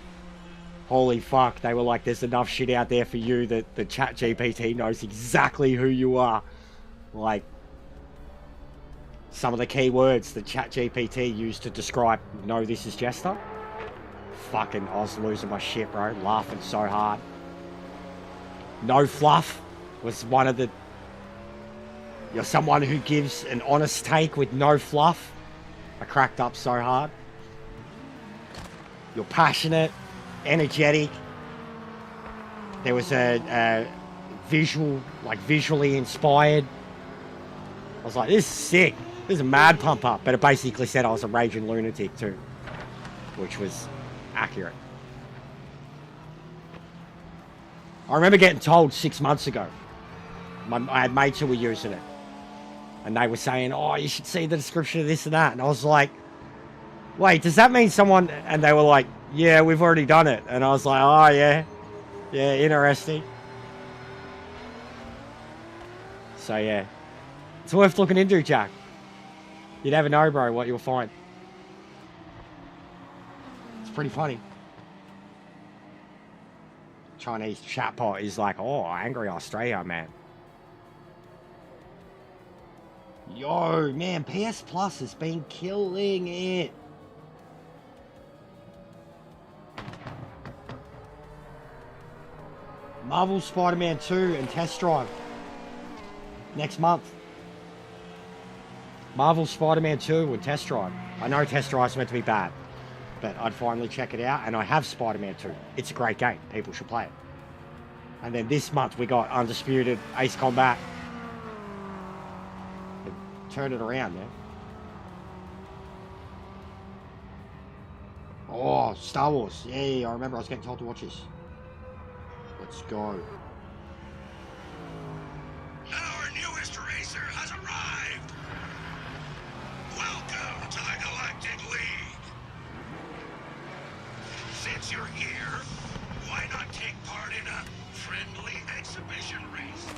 Holy fuck, they were like, there's enough shit out there for you that the ChatGPT knows exactly who you are. Like, some of the key words that ChatGPT used to describe, no, this is Jester. Fucking, I was losing my shit, bro. Laughing so hard. No fluff was one of the... You're someone who gives an honest take with no fluff. I cracked up so hard. You're passionate. Energetic. There was a visual, like visually inspired. I was like, this is sick. This is a mad pump up. But it basically said I was a raging lunatic too. which was accurate. I remember getting told 6 months ago. I had mates who were using it. And they were saying, oh, you should see the description of this and that. And I was like, wait, does that mean someone... And they were like, yeah, we've already done it. And I was like, oh, yeah. Yeah, interesting. So, yeah. It's worth looking into, Jack. You never know, bro, what you'll find. It's pretty funny. Chinese chatbot is like, oh, angry Australia, man. Yo, man, PS Plus has been killing it. Marvel Spider-Man 2 and Test Drive. Next month. Marvel Spider-Man 2 and Test Drive. I know Test Drive's meant to be bad, but I'd finally check it out, and I have Spider-Man 2. It's a great game. People should play it. And then this month we got Undisputed, Ace Combat. Turn it around, man. Oh, Star Wars. Yeah, I remember I was getting told to watch this. Let's go. Our newest racer has arrived! Welcome to the Galactic League! Since you're here, why not take part in a friendly exhibition race?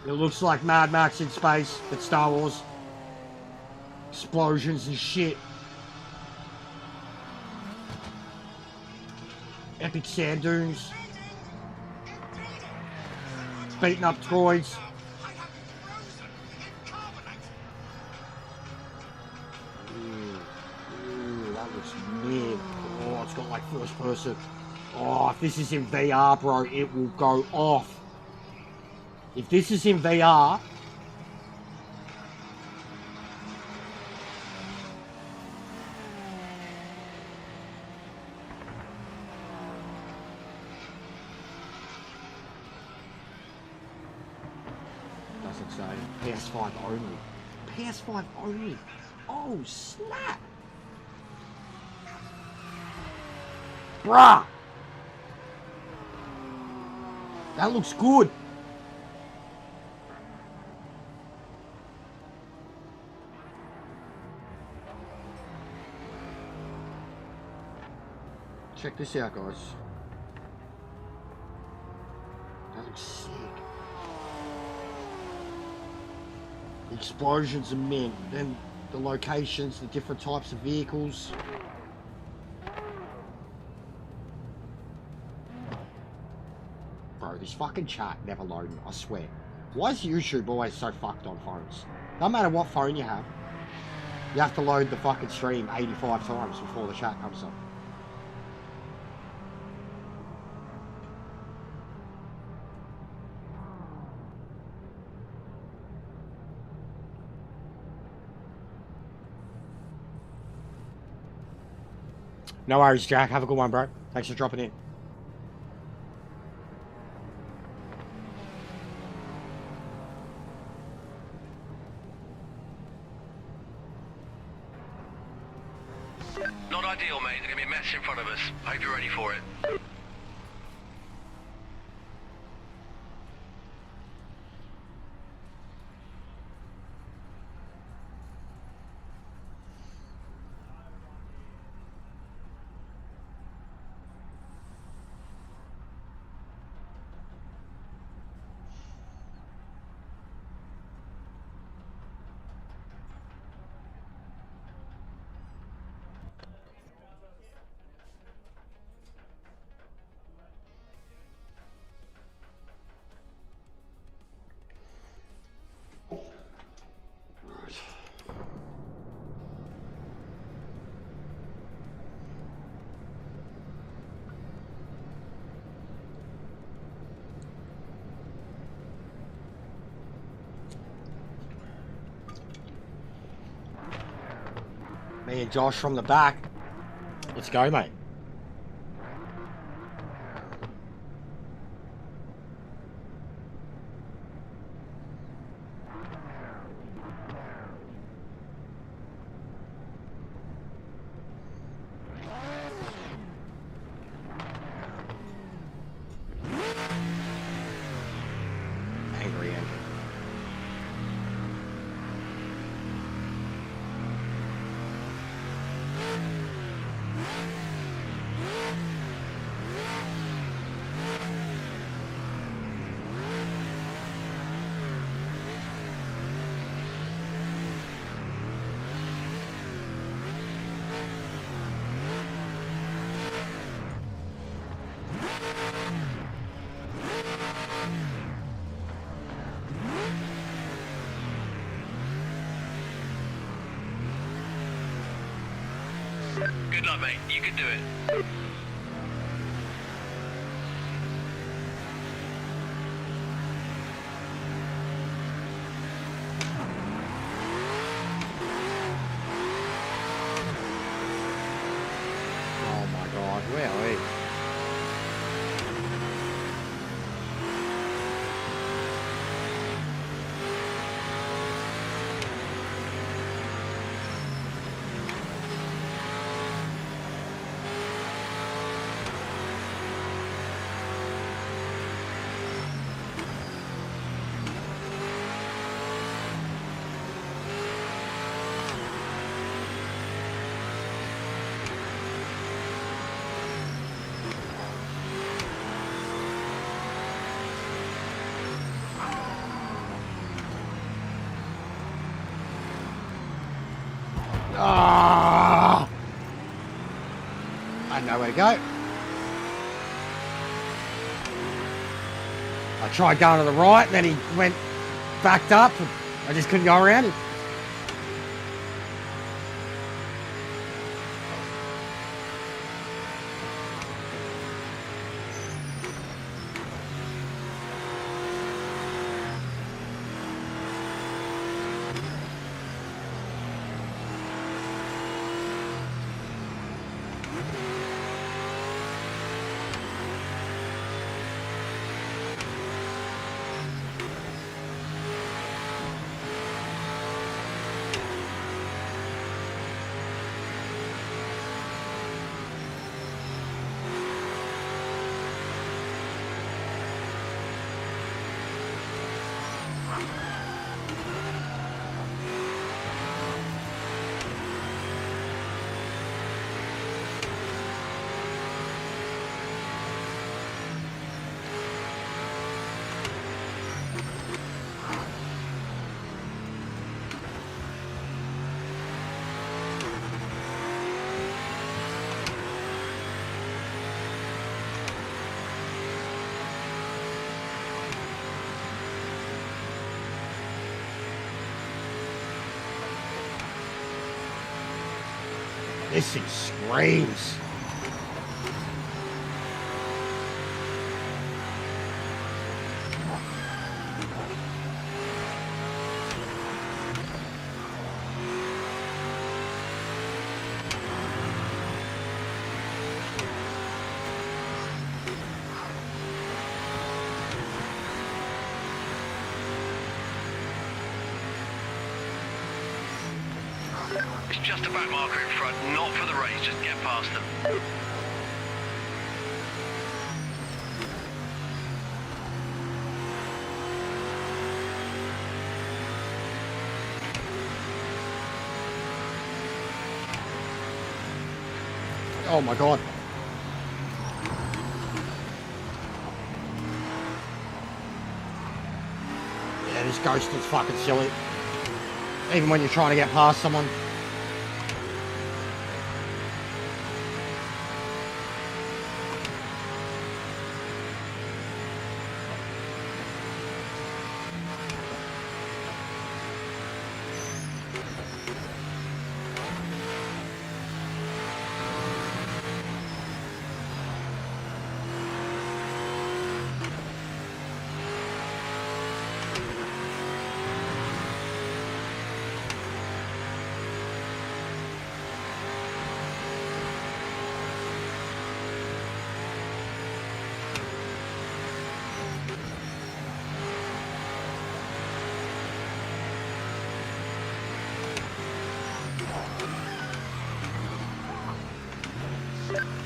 It looks like Mad Max in space, but Star Wars. Explosions and shit. Epic sand dunes. Beating up droids. Ooh, that looks mid. Oh, it's got like first person. Oh, if this is in VR, bro, it will go off. If this is in VR, doesn't say PS5 only. PS5 only. Oh snap! Bruh! That looks good. Check this out, guys. That looks sick. The explosions are mint. Then the locations, the different types of vehicles. Bro, this fucking chat never loading, I swear. Why is YouTube always so fucked on phones? No matter what phone you have to load the fucking stream 85 times before the chat comes up. No worries, Jack. Have a good one, bro. Thanks for dropping in. Not ideal, mate. There's gonna be a mess in front of us. Hope you're ready for it. Me and Josh from the back. Let's go, mate. Angry engine. Good luck, mate. You can do it. Oh my god, where are we? Ah! I know where to go. I tried going to the right, and then he went backed up. I just couldn't go around him. This thing screams. It's just a back marker in front, not for the race. Just get past them. Oh my god. Yeah, this ghost is fucking silly. Even when you're trying to get past someone.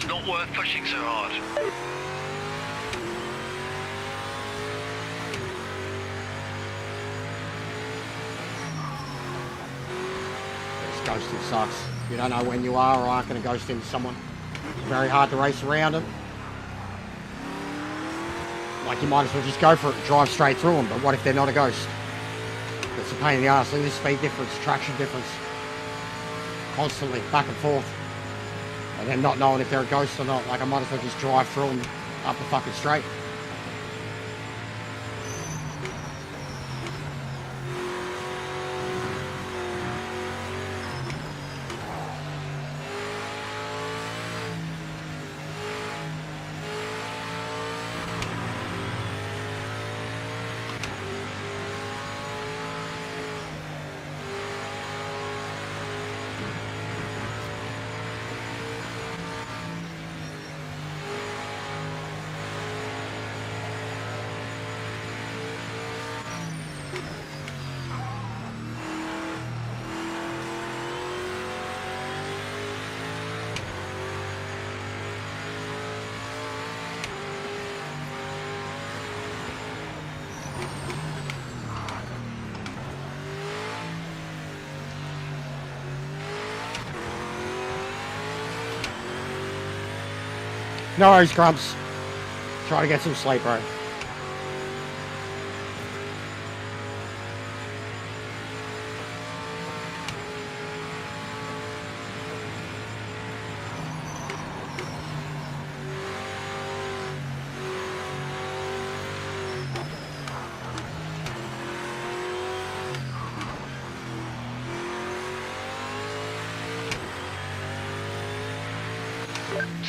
Not worth pushing so hard. This ghosting sucks. You don't know when you are or aren't going to ghost into someone. It's very hard to race around them. Like, you might as well just go for it and drive straight through them, but what if they're not a ghost? It's a pain in the ass. Look at the speed difference, traction difference. Constantly, back and forth. And then not knowing if they're a ghost or not. Like, I might as well just drive through them up the fucking straight. No worries, Grumps. Try to get some sleep, bro.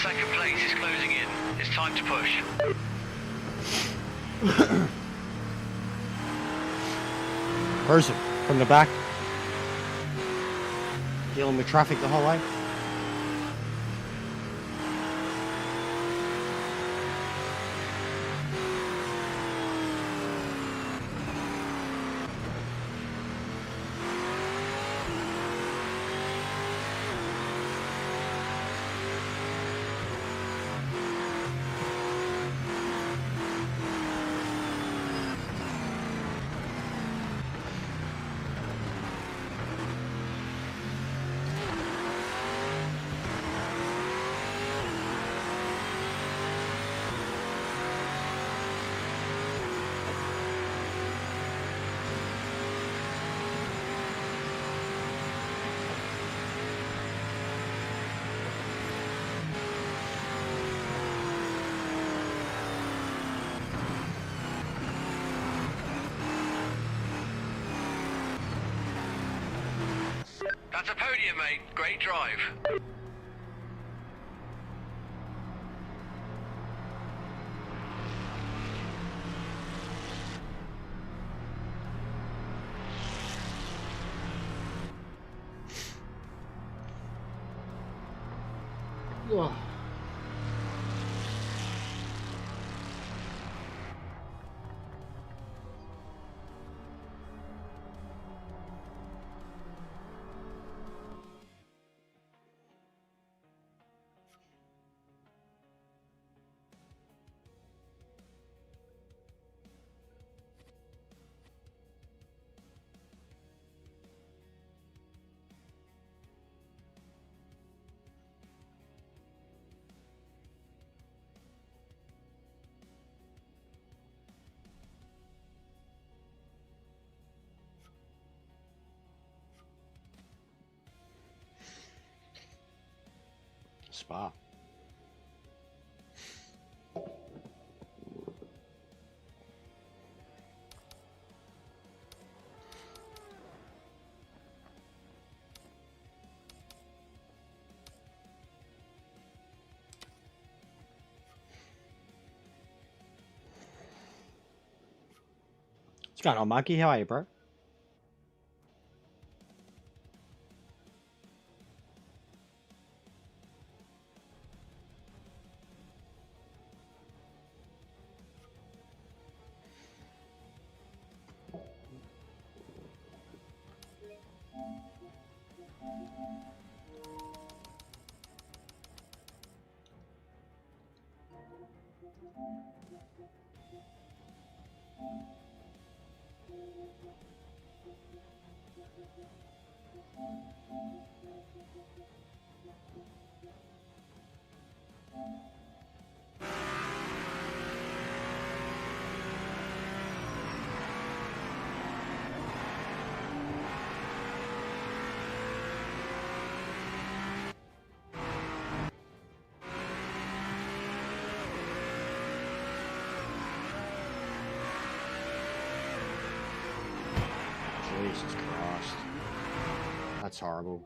Second place is closing in. It's time to push. Where's it? From the back? Dealing with traffic the whole way? That's a podium, mate. Great drive. Ugh. Spa. What's going on, Monkey? How are you, bro? Jesus Christ. That's horrible.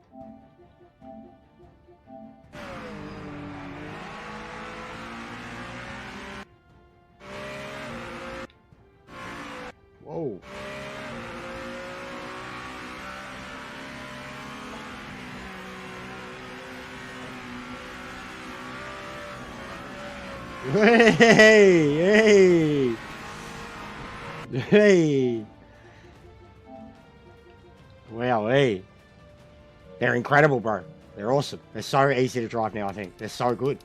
Whoa. Hey, hey, hey. Wow, hey. They're incredible, bro. They're awesome. They're so easy to drive now, I think. They're so good.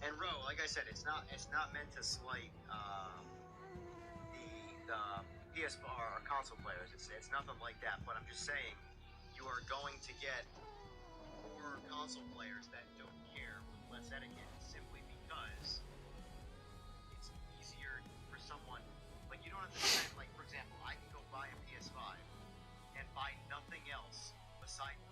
And Ro, like I said, it's not meant to slight the PS4 or console players. It's nothing like that. But I'm just saying, you are going to get more console players that don't care with less etiquette simply because it's easier for someone. Like you don't have to spend. Like for example, I can go buy a PS5 and buy nothing else besides.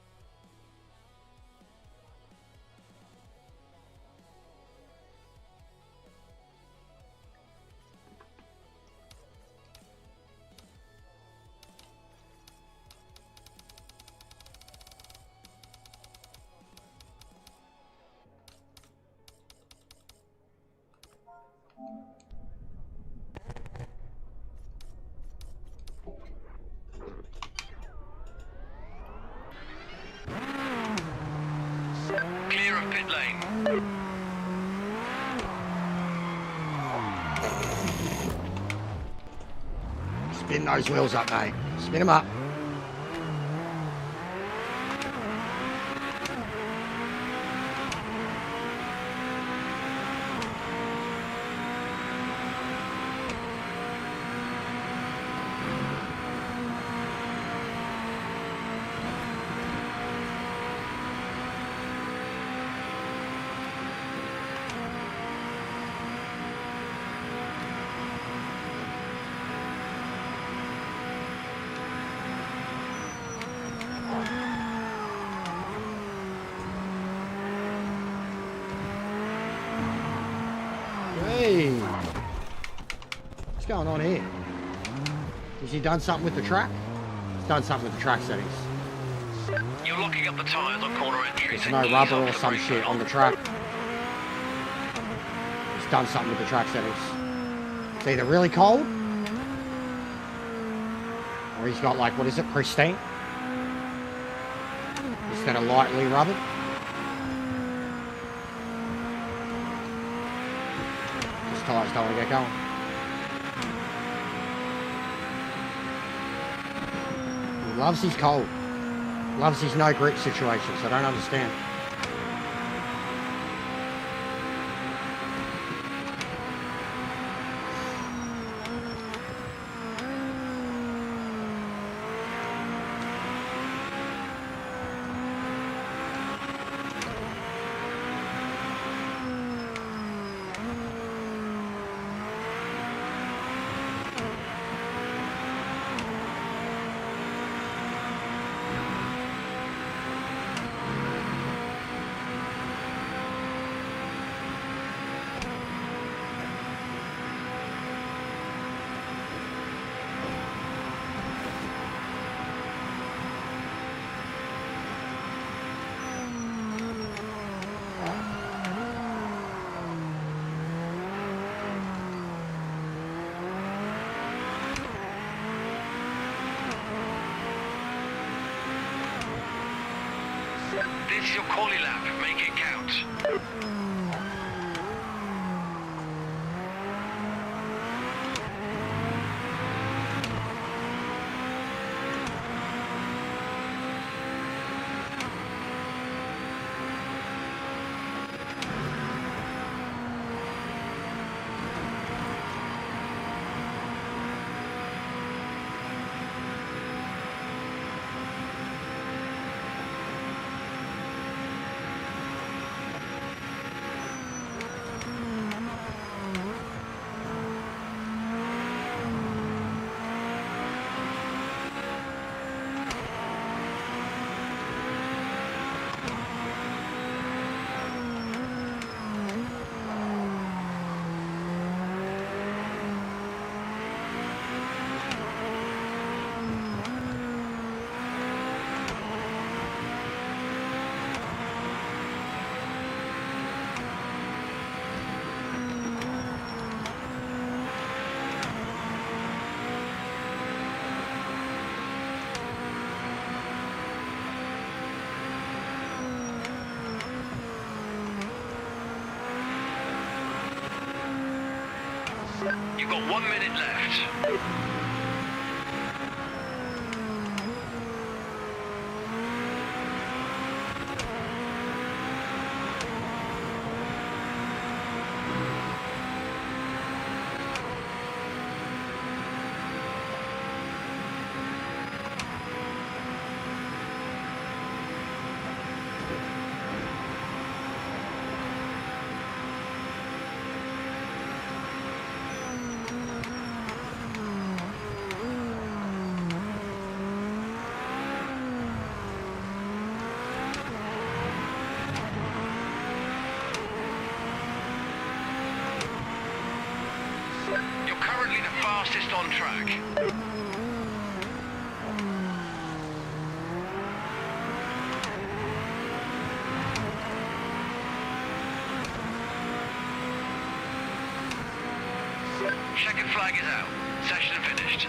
Clear of pit lane. Spin those wheels up, mate. Spin them up. Hey, what's going on here? Has he done something with the track? He's done something with the track settings. You're locking up the tyres on corner entry. There's no rubber or some shit on the track. He's done something with the track settings. It's either really cold, or he's got like, what is it, pristine? Instead of lightly rubbered. His tyres don't want to get going. He loves his cold. Loves his no grip situations. I don't understand. This is your quali lap. Make it count. You've got 1 minute left. You're currently the fastest on track. Checkered flag is out. Session finished.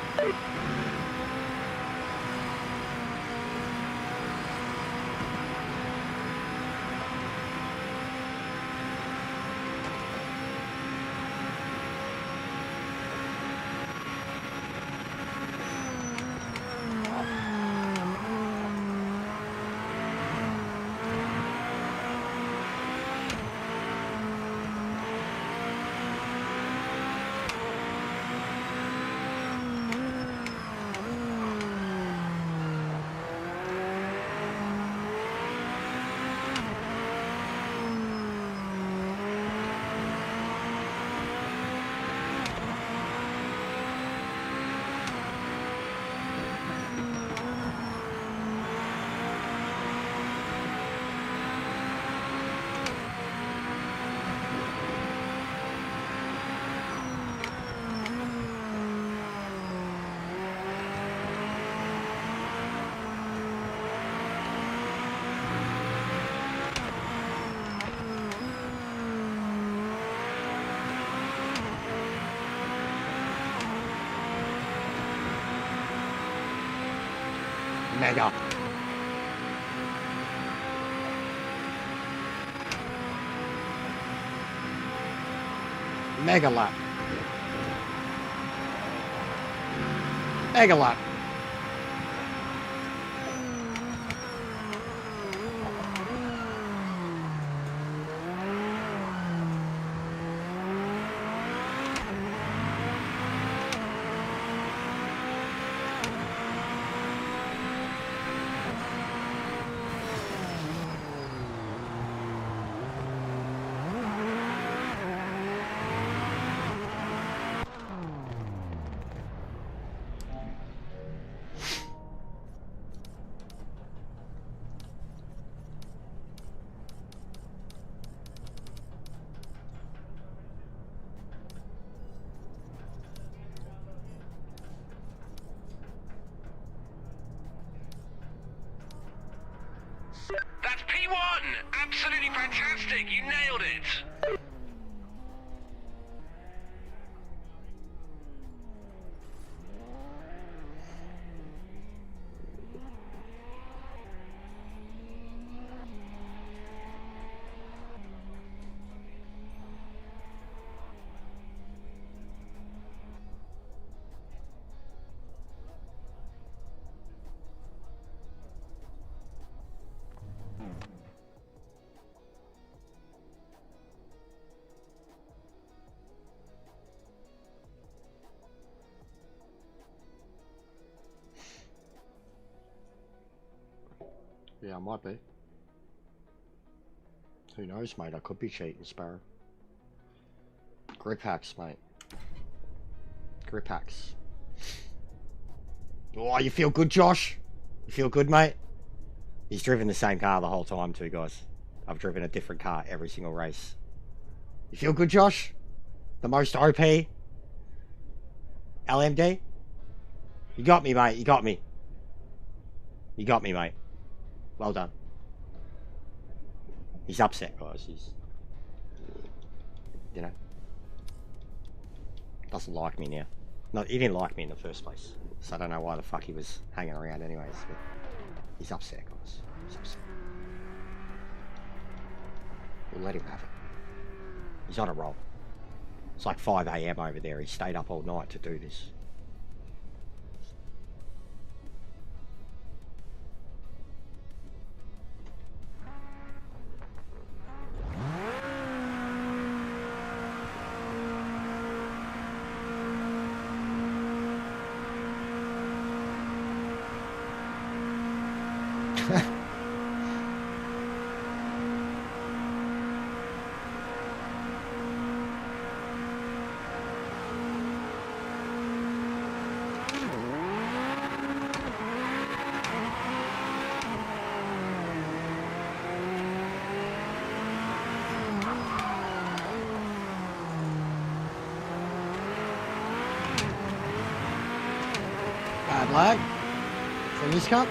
Mega. Mega lap. Mega lap. That's P1! Absolutely fantastic! You nailed it! Yeah, I might be. Who knows, mate? I could be cheating, Sparrow. Grip hacks, mate. Grip hacks. Oh, you feel good, Josh? You feel good, mate? He's driven the same car the whole time too, guys. I've driven a different car every single race. You feel good, Josh? The most OP? LMD? You got me, mate. You got me. You got me, mate. Well done. He's upset, guys. He's... You know? Doesn't like me now. No, he didn't like me in the first place. So I don't know why the fuck he was hanging around anyways. But he's upset, guys. He's upset. We'll let him have it. He's on a roll. It's like 5 AM over there. He stayed up all night to do this. Bad lag from this cup.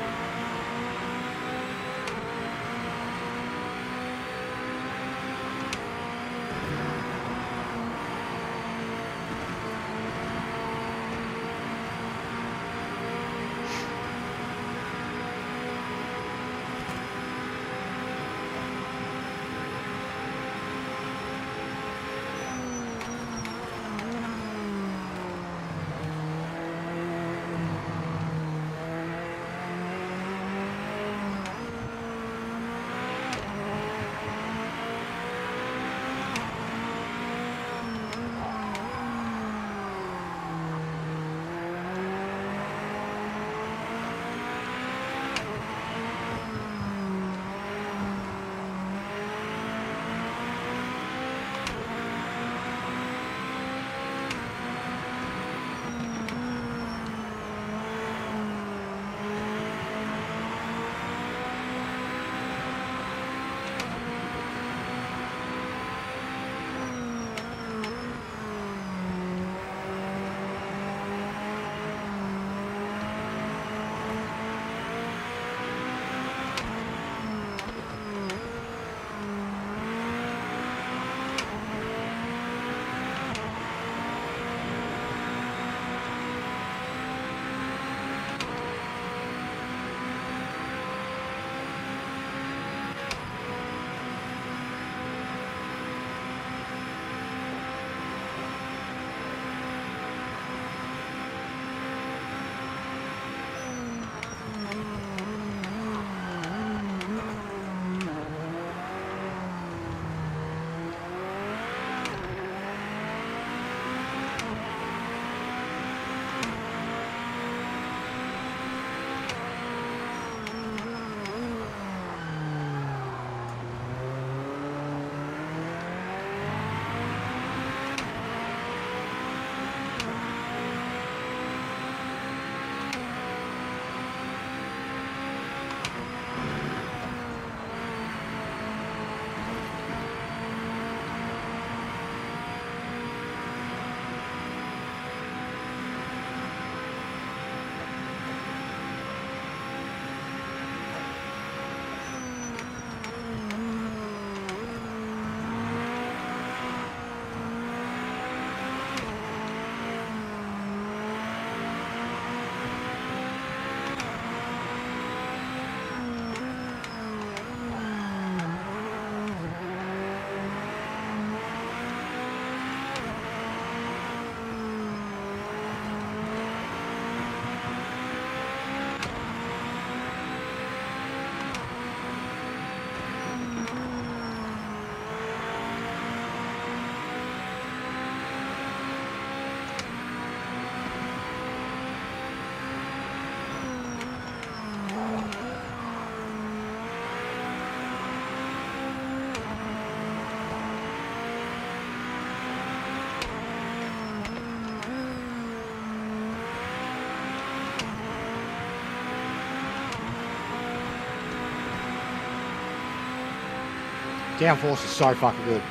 Downforce is so fucking good.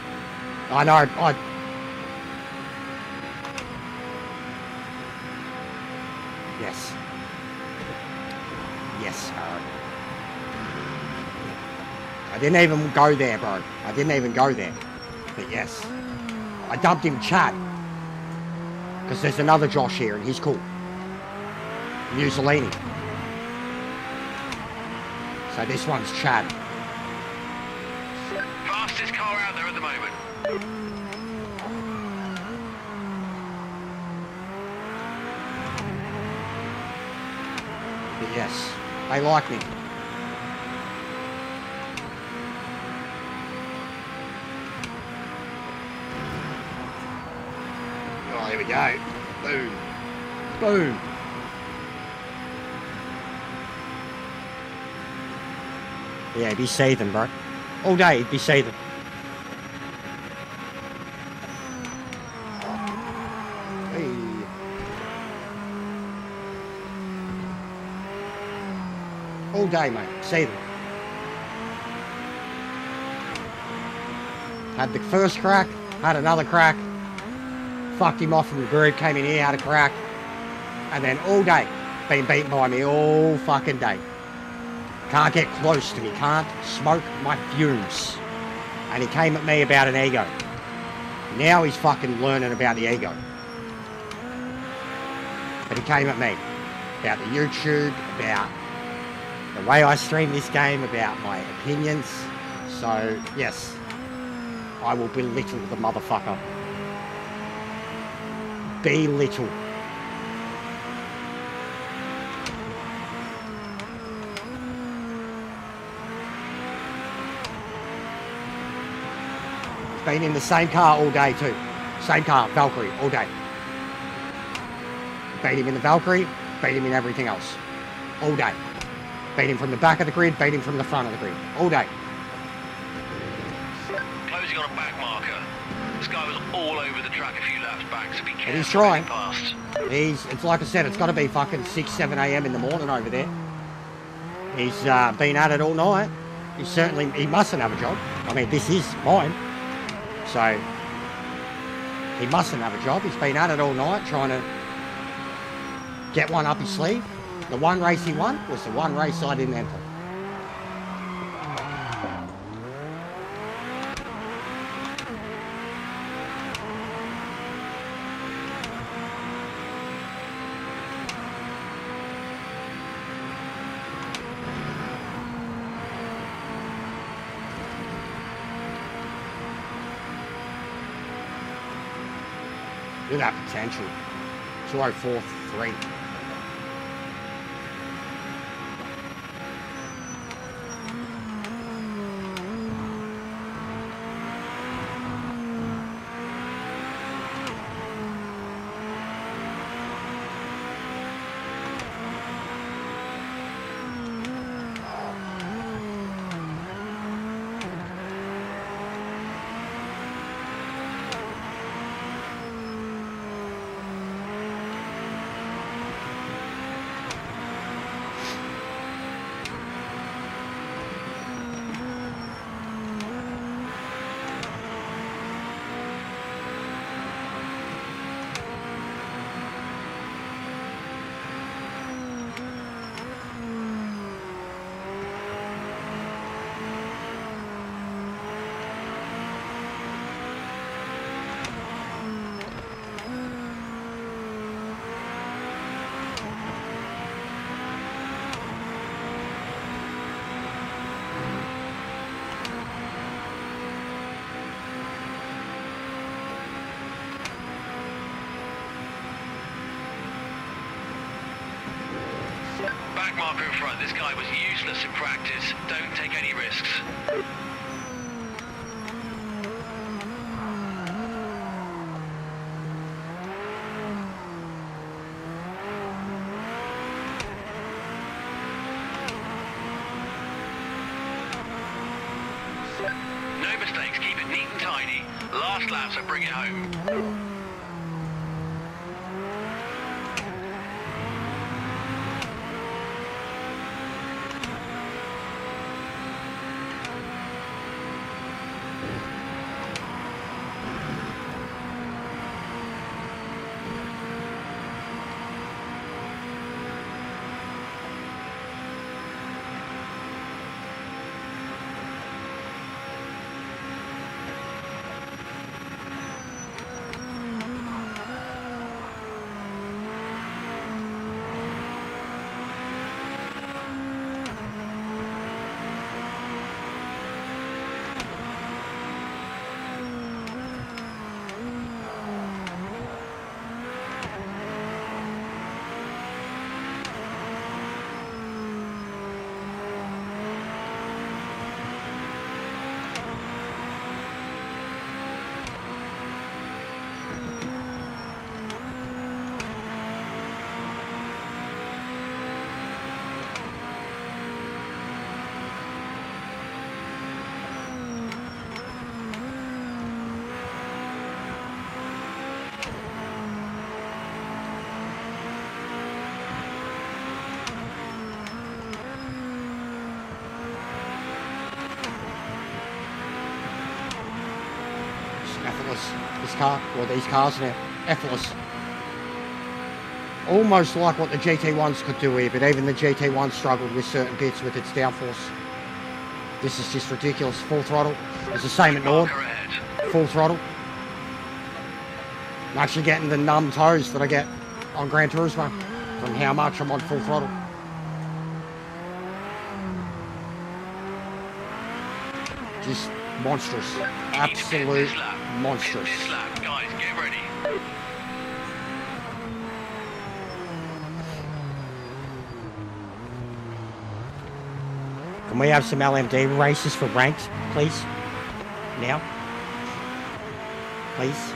I know, Yes. Yes, Aaron. I didn't even go there, bro. I didn't even go there. But yes. I dubbed him Chad. Because there's another Josh here and he's cool. Mussolini. So this one's Chad. Fastest car out there at the moment. But yes, they like me. Oh, here we go. Boom. Boom. Yeah, he'd be seething, bro. All day, he'd be seething. Hey. All day, mate. Seething. Had the first crack, had another crack, fucked him off from the grid, came in here, had a crack, and then all day, been beaten by me all fucking day. Can't get close to me, can't smoke my fumes. And he came at me about an ego. Now he's fucking learning about the ego. But he came at me about the YouTube, about the way I stream this game, about my opinions. So, yes, I will belittle the motherfucker. Belittle. Been in the same car all day too. Same car, Valkyrie, all day. Beat him in the Valkyrie, beat him in everything else. All day. Beat him from the back of the grid, beat him from the front of the grid. All day. Closing on a back marker. This guy was all over the track a few laps back, so be careful. And he's trying. Past. It's like I said, it's got to be fucking 6, 7 a.m. in the morning over there. He's been at it all night. He mustn't have a job. I mean, this is mine. So, he mustn't have a job. He's been at it all night trying to get one up his sleeve. The one race he won was the one race I didn't enter. Look at that potential. 204.3. Back marker in front. This guy was useless in practice. Don't take any risks. No mistakes. Keep it neat and tidy. Last lap, so bring it home. effortless. This car, or these cars now, effortless. Almost like what the GT1s could do here, but even the GT1 struggled with certain bits with its downforce. This is just ridiculous. Full throttle. It's the same at Nord. Marker ahead. Full throttle. I'm actually getting the numb toes that I get on Gran Turismo from how much I'm on full throttle. Just monstrous. Absolute monstrous. This lap, guys, get ready. Can we have some LMD races for ranks, please? Now? Please?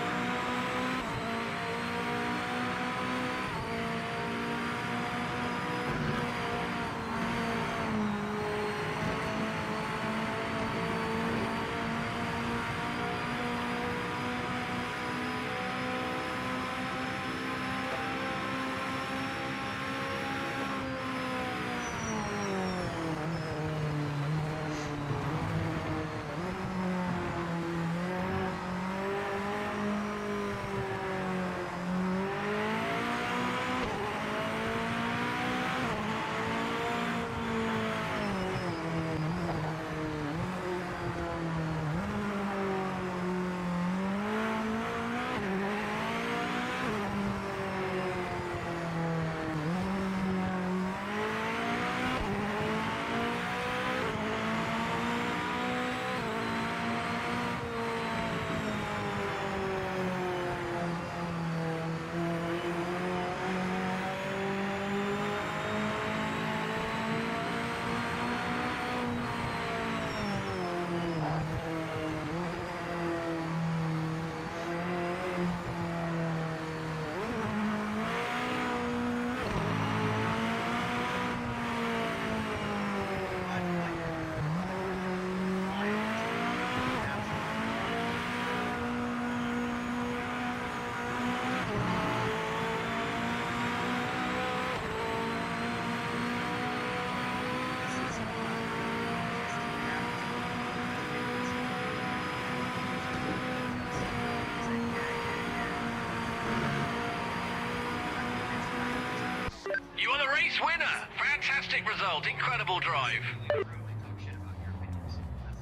You are the race winner. Fantastic result. Incredible drive. Really talk shit about your opinions.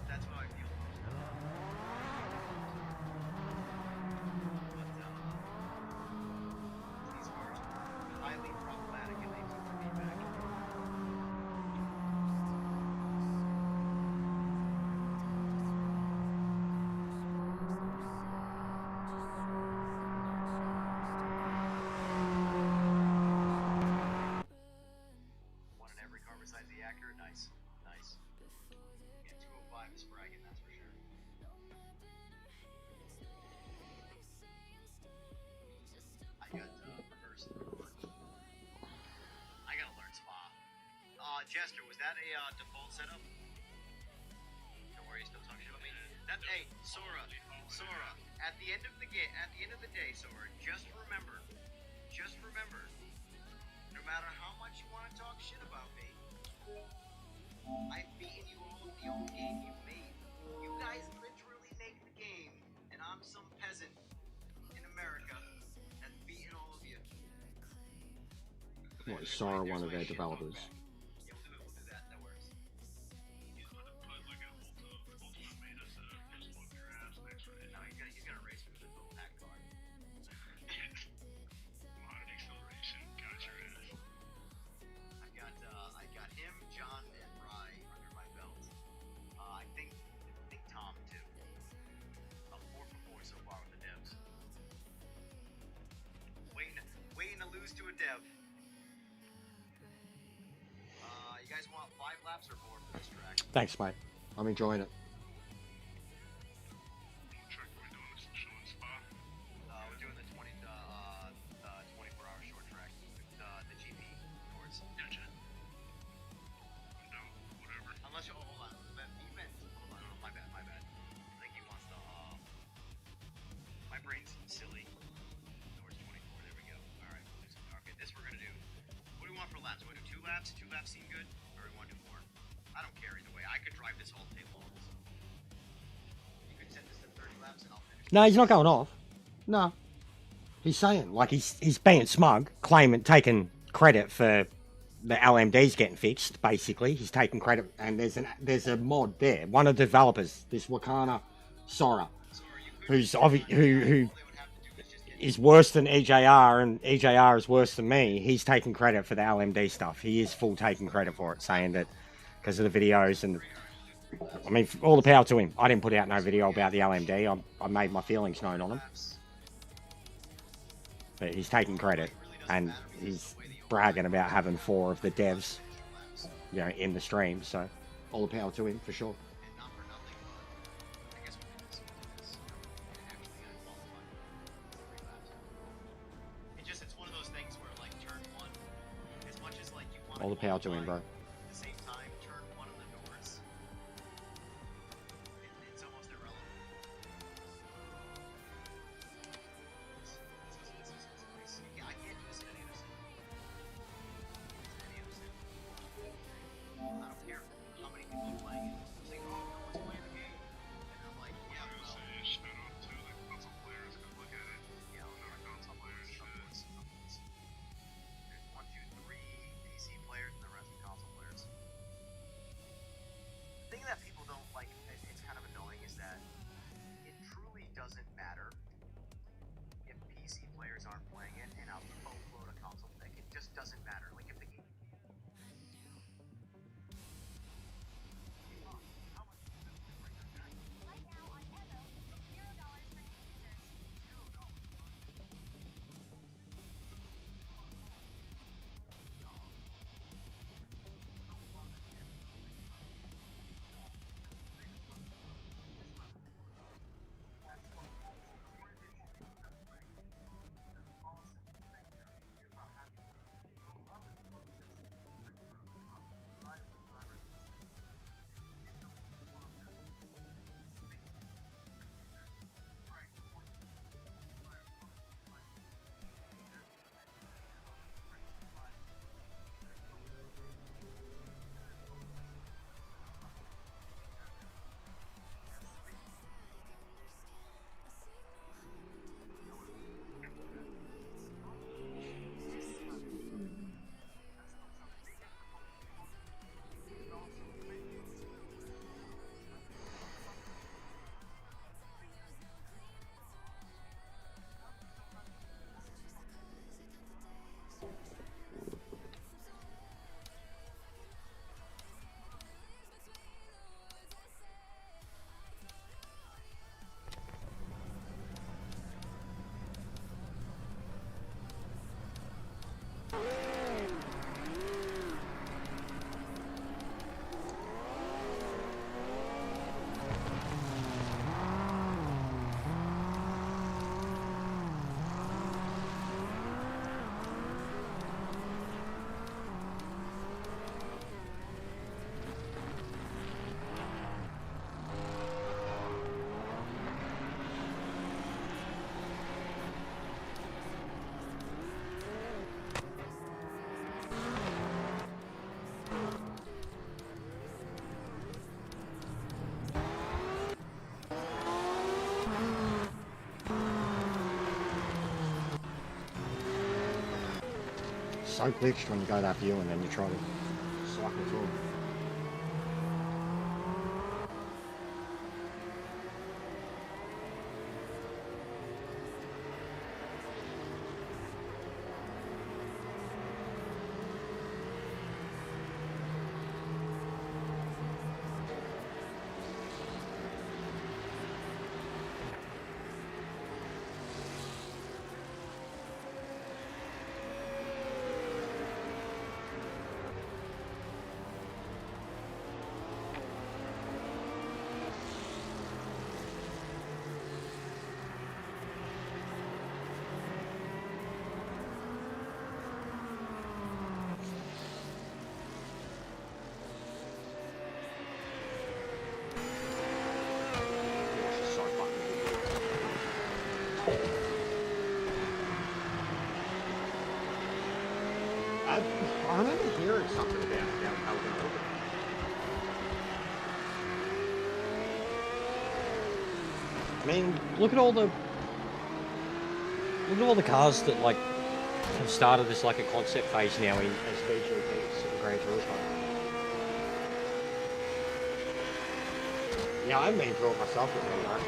That's how I feel about it. But these cars are highly problematic and they need feedback. One in every car besides the Acura. Nice, nice. Yeah, 205 is bragging, that's for sure. I got reverse. I gotta learn Spa. Jester, was that a default setup? Don't worry, still talking shit about me. That, hey, Sora. At the end of the game, at the end of the day, Sora, just remember, no matter how much you want to talk shit about me, I've beaten you all of the old game you made. You guys literally make the game, and I'm some peasant in America that's beaten all of you. What, Sora, one of their developers? Yeah, we'll do that. That works. No, he's gonna race with his little hack car. I got him, John, and Rye under my belt. I think Tom too. I'm 4 for 4 so far with the devs. Waiting to lose to a dev. You guys want 5 laps or more for this track? Thanks, mate. I'm enjoying it. We're doing the 24-hour short track, the GP course. Gotcha. I'm down. Whatever. Unless you, hold on, hold on, my bad. I think he wants the, my brain's silly. Towards 24, there we go. Alright, okay, this we're gonna do. What do we want for laps? Want to do 2 laps? 2 laps seem good? Or do we want to do 4? I don't care either way. I could drive this all day long. You could set this to 30 laps and I'll finish No, he's not going off. No. He's saying, like, he's being smug, taking credit for the LMDs getting fixed, basically. He's taking credit, and there's a mod there. One of the developers, this Wakana Sora, who's who is worse than EJR, and EJR is worse than me. He's taking credit for the LMD stuff. He is full taking credit for it, saying that because of the videos and... I mean, all the power to him. I didn't put out no video about the LMD. I made my feelings known on him. But he's taking credit, and he's bragging about having 4 of the devs, you know, in the stream. So, all the power to him for sure. And not for nothing, but I guess we can see this actually unqualified it's one of those things where like turn 1, as much as like you want All the power to him, bro. at the same time, turn 1 of the doors, it's almost irrelevant. Yeah, I can't do this in any other sim. I don't care how many people are playing it. It's like, oh, no one's playing the game. And I'm like, yeah, well, Shout out to the console players who look at it. yeah, well, Other console players should. there's 1, 2, 3 PC players and the rest are console players. The thing that people don't like, it's kind of annoying, is that it truly doesn't matter if PC players aren't playing it and I'll upload a console deck. It just doesn't matter. Like if the game. So glitched when you go that view and then you try to suck it through. I remember hearing something about how we're going to look at it. I mean, look at all the cars that like have started this like a concept phase now in as VGPs and Gran Turismo. Yeah, I haven't been through it myself with me, though.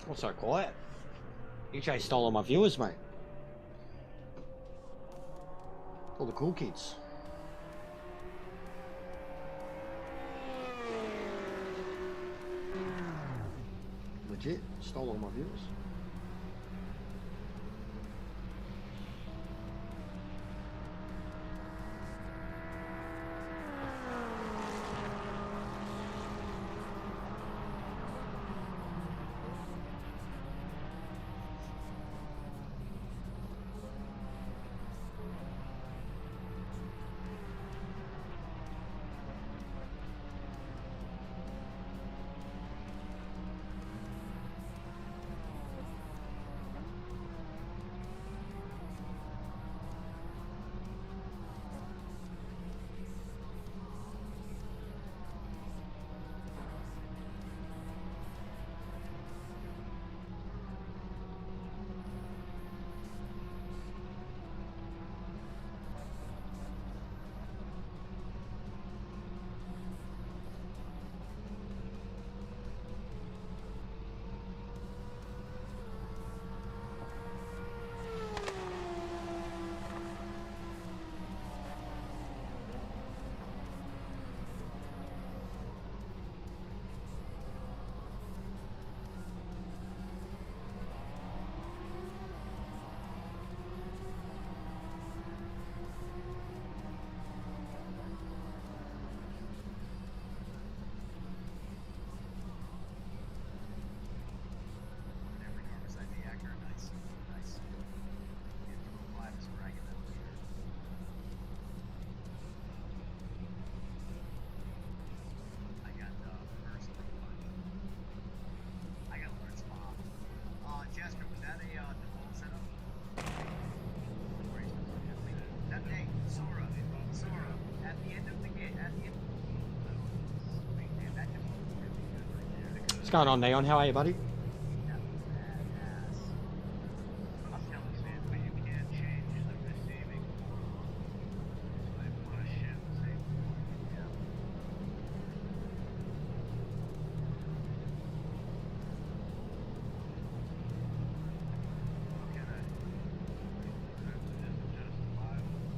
What's so quiet? EJ stole all my viewers, mate. All the cool kids. Legit, stole all my viewers. Every car beside the Acura, nice. Nice. Beautiful five is bragging that was here. I got first profile. I got learn spot. Jester, was that a default setup? That name, Sora. Sora. At the end of the game, at the end. Man, that default is really good right there. What's going on, Neon? How are you, buddy? That was badass. I'm telling you, man, but you can't change the receiving. It's like push and save. Yeah. Look at it. It's justifiable.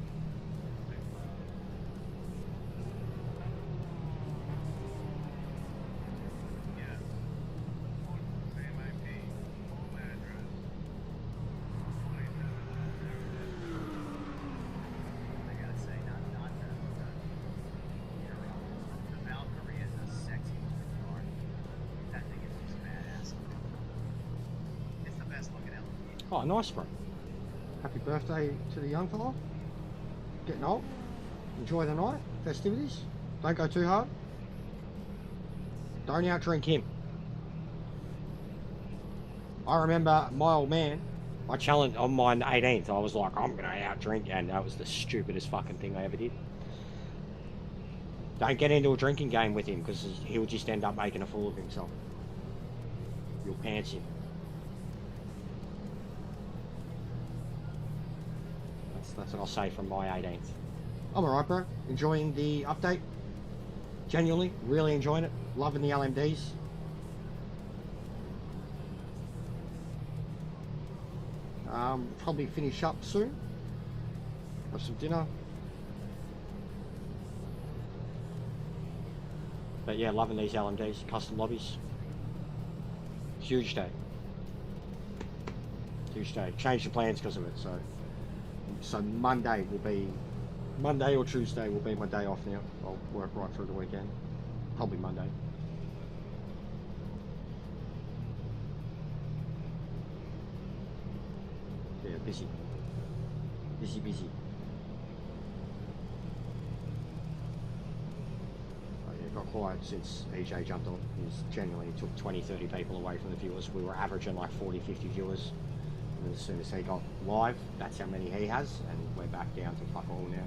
Yes. Same IP, home address. 27. I gotta say, not the Valkyrie is a sexy looking car. That thing is just badass. It's the best looking LED. Oh, nice, bro. Happy birthday to the young fella. Getting old. Enjoy the night, festivities. Don't go too hard. Don't outdrink him. I remember my old man, I challenged on my 18th, I was like, I'm going to outdrink, and that was the stupidest fucking thing I ever did. Don't get into a drinking game with him, because he'll just end up making a fool of himself. You'll pants him. That's what I'll say from my 18th. I'm alright, bro. Enjoying the update. Genuinely, really enjoying it. Loving the LMDs. Probably finish up soon. Have some dinner. But yeah, loving these LMDs, custom lobbies. Huge day. Huge day. Changed the plans because of it, so Monday or Tuesday will be my day off now. I'll work right through the weekend. Probably Monday. Yeah, busy. Busy. Oh, yeah, got quiet since EJ jumped on. He's genuinely took 20-30 people away from the viewers. We were averaging like 40-50 viewers. And as soon as he got live, that's how many he has, and we're back down to fuck all now.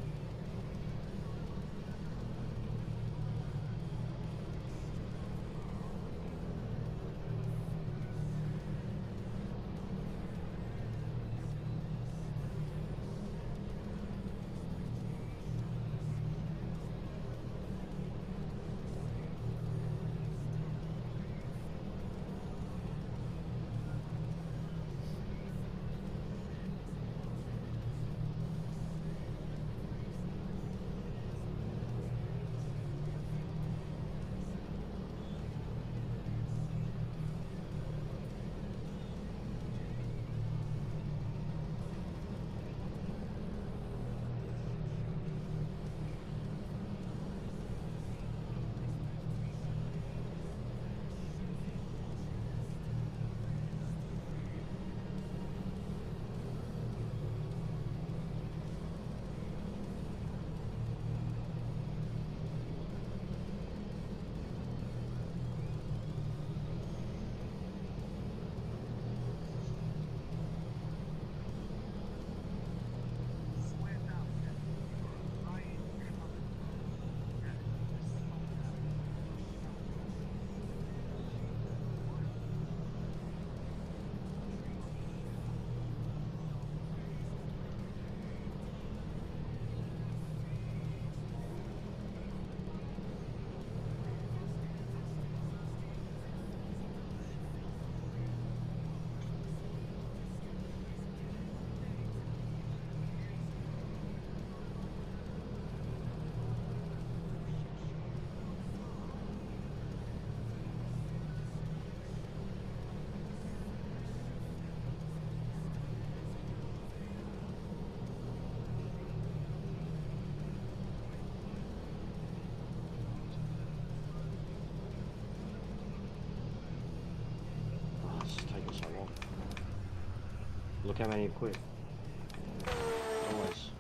Look how many have quit. Always.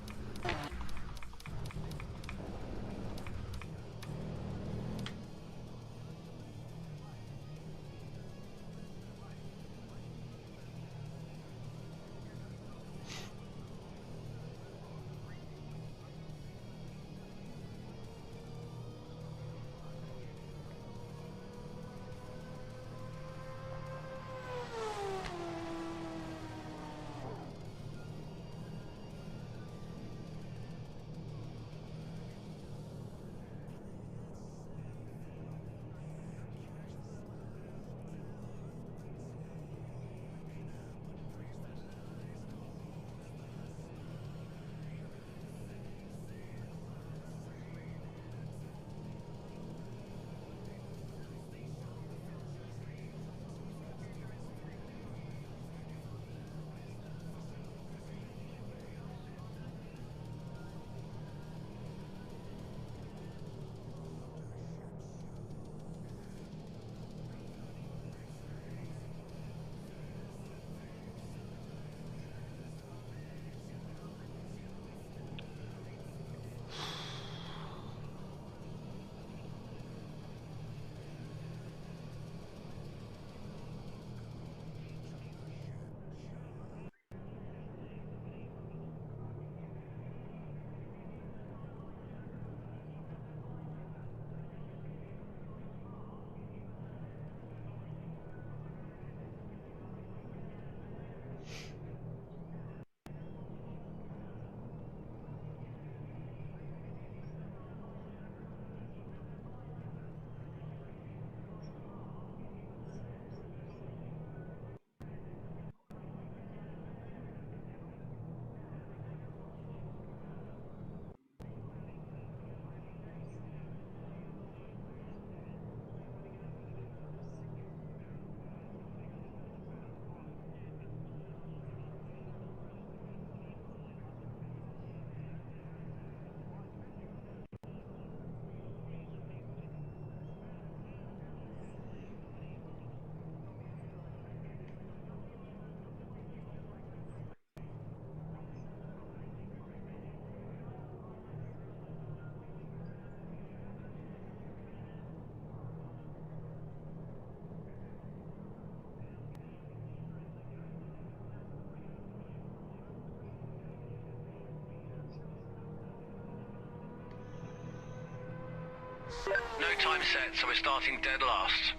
No time set, so we're starting dead last.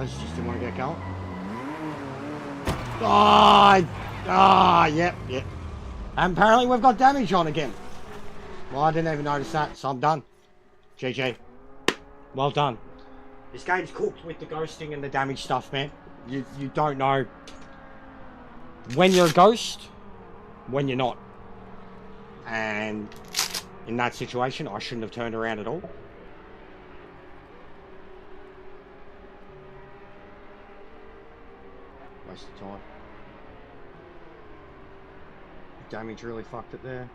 guys. Just didn't want to get going. Ah, yep. And apparently we've got damage on again. Well, I didn't even notice that, so I'm done. GG. Well done. This game's cooked with the ghosting and the damage stuff, man. You don't know when you're a ghost, when you're not. And in that situation, I shouldn't have turned around at all. Waste of time. Damage really fucked it there.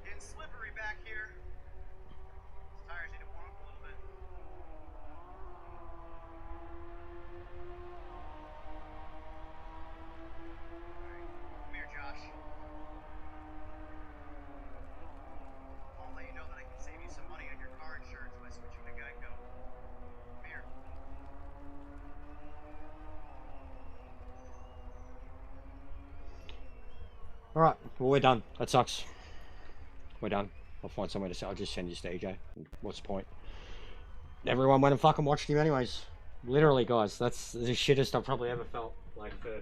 Getting slippery back here. These tires need to warm up a little bit. Alright, come here, Josh. I'll let you know that I can save you some money on your car insurance by switching to Geico. Come here. Alright, well we're done. That sucks. We're done. I'll find somewhere to say. I'll just send you to AJ. What's the point? Everyone went and fucking watched him anyways. Literally, guys, that's the shittest I've probably ever felt. Like, for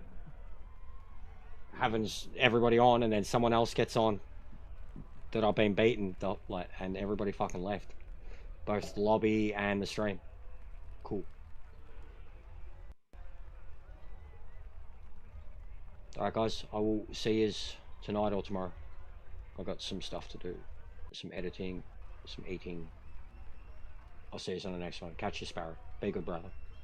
having everybody on and then someone else gets on that I've been beaten, like, and everybody fucking left. Both the lobby and the stream. Cool. Alright, guys, I will see you tonight or tomorrow. I've got some stuff to do. Some editing, some eating. I'll see you on the next one. Catch you, Sparrow. Be good, brother.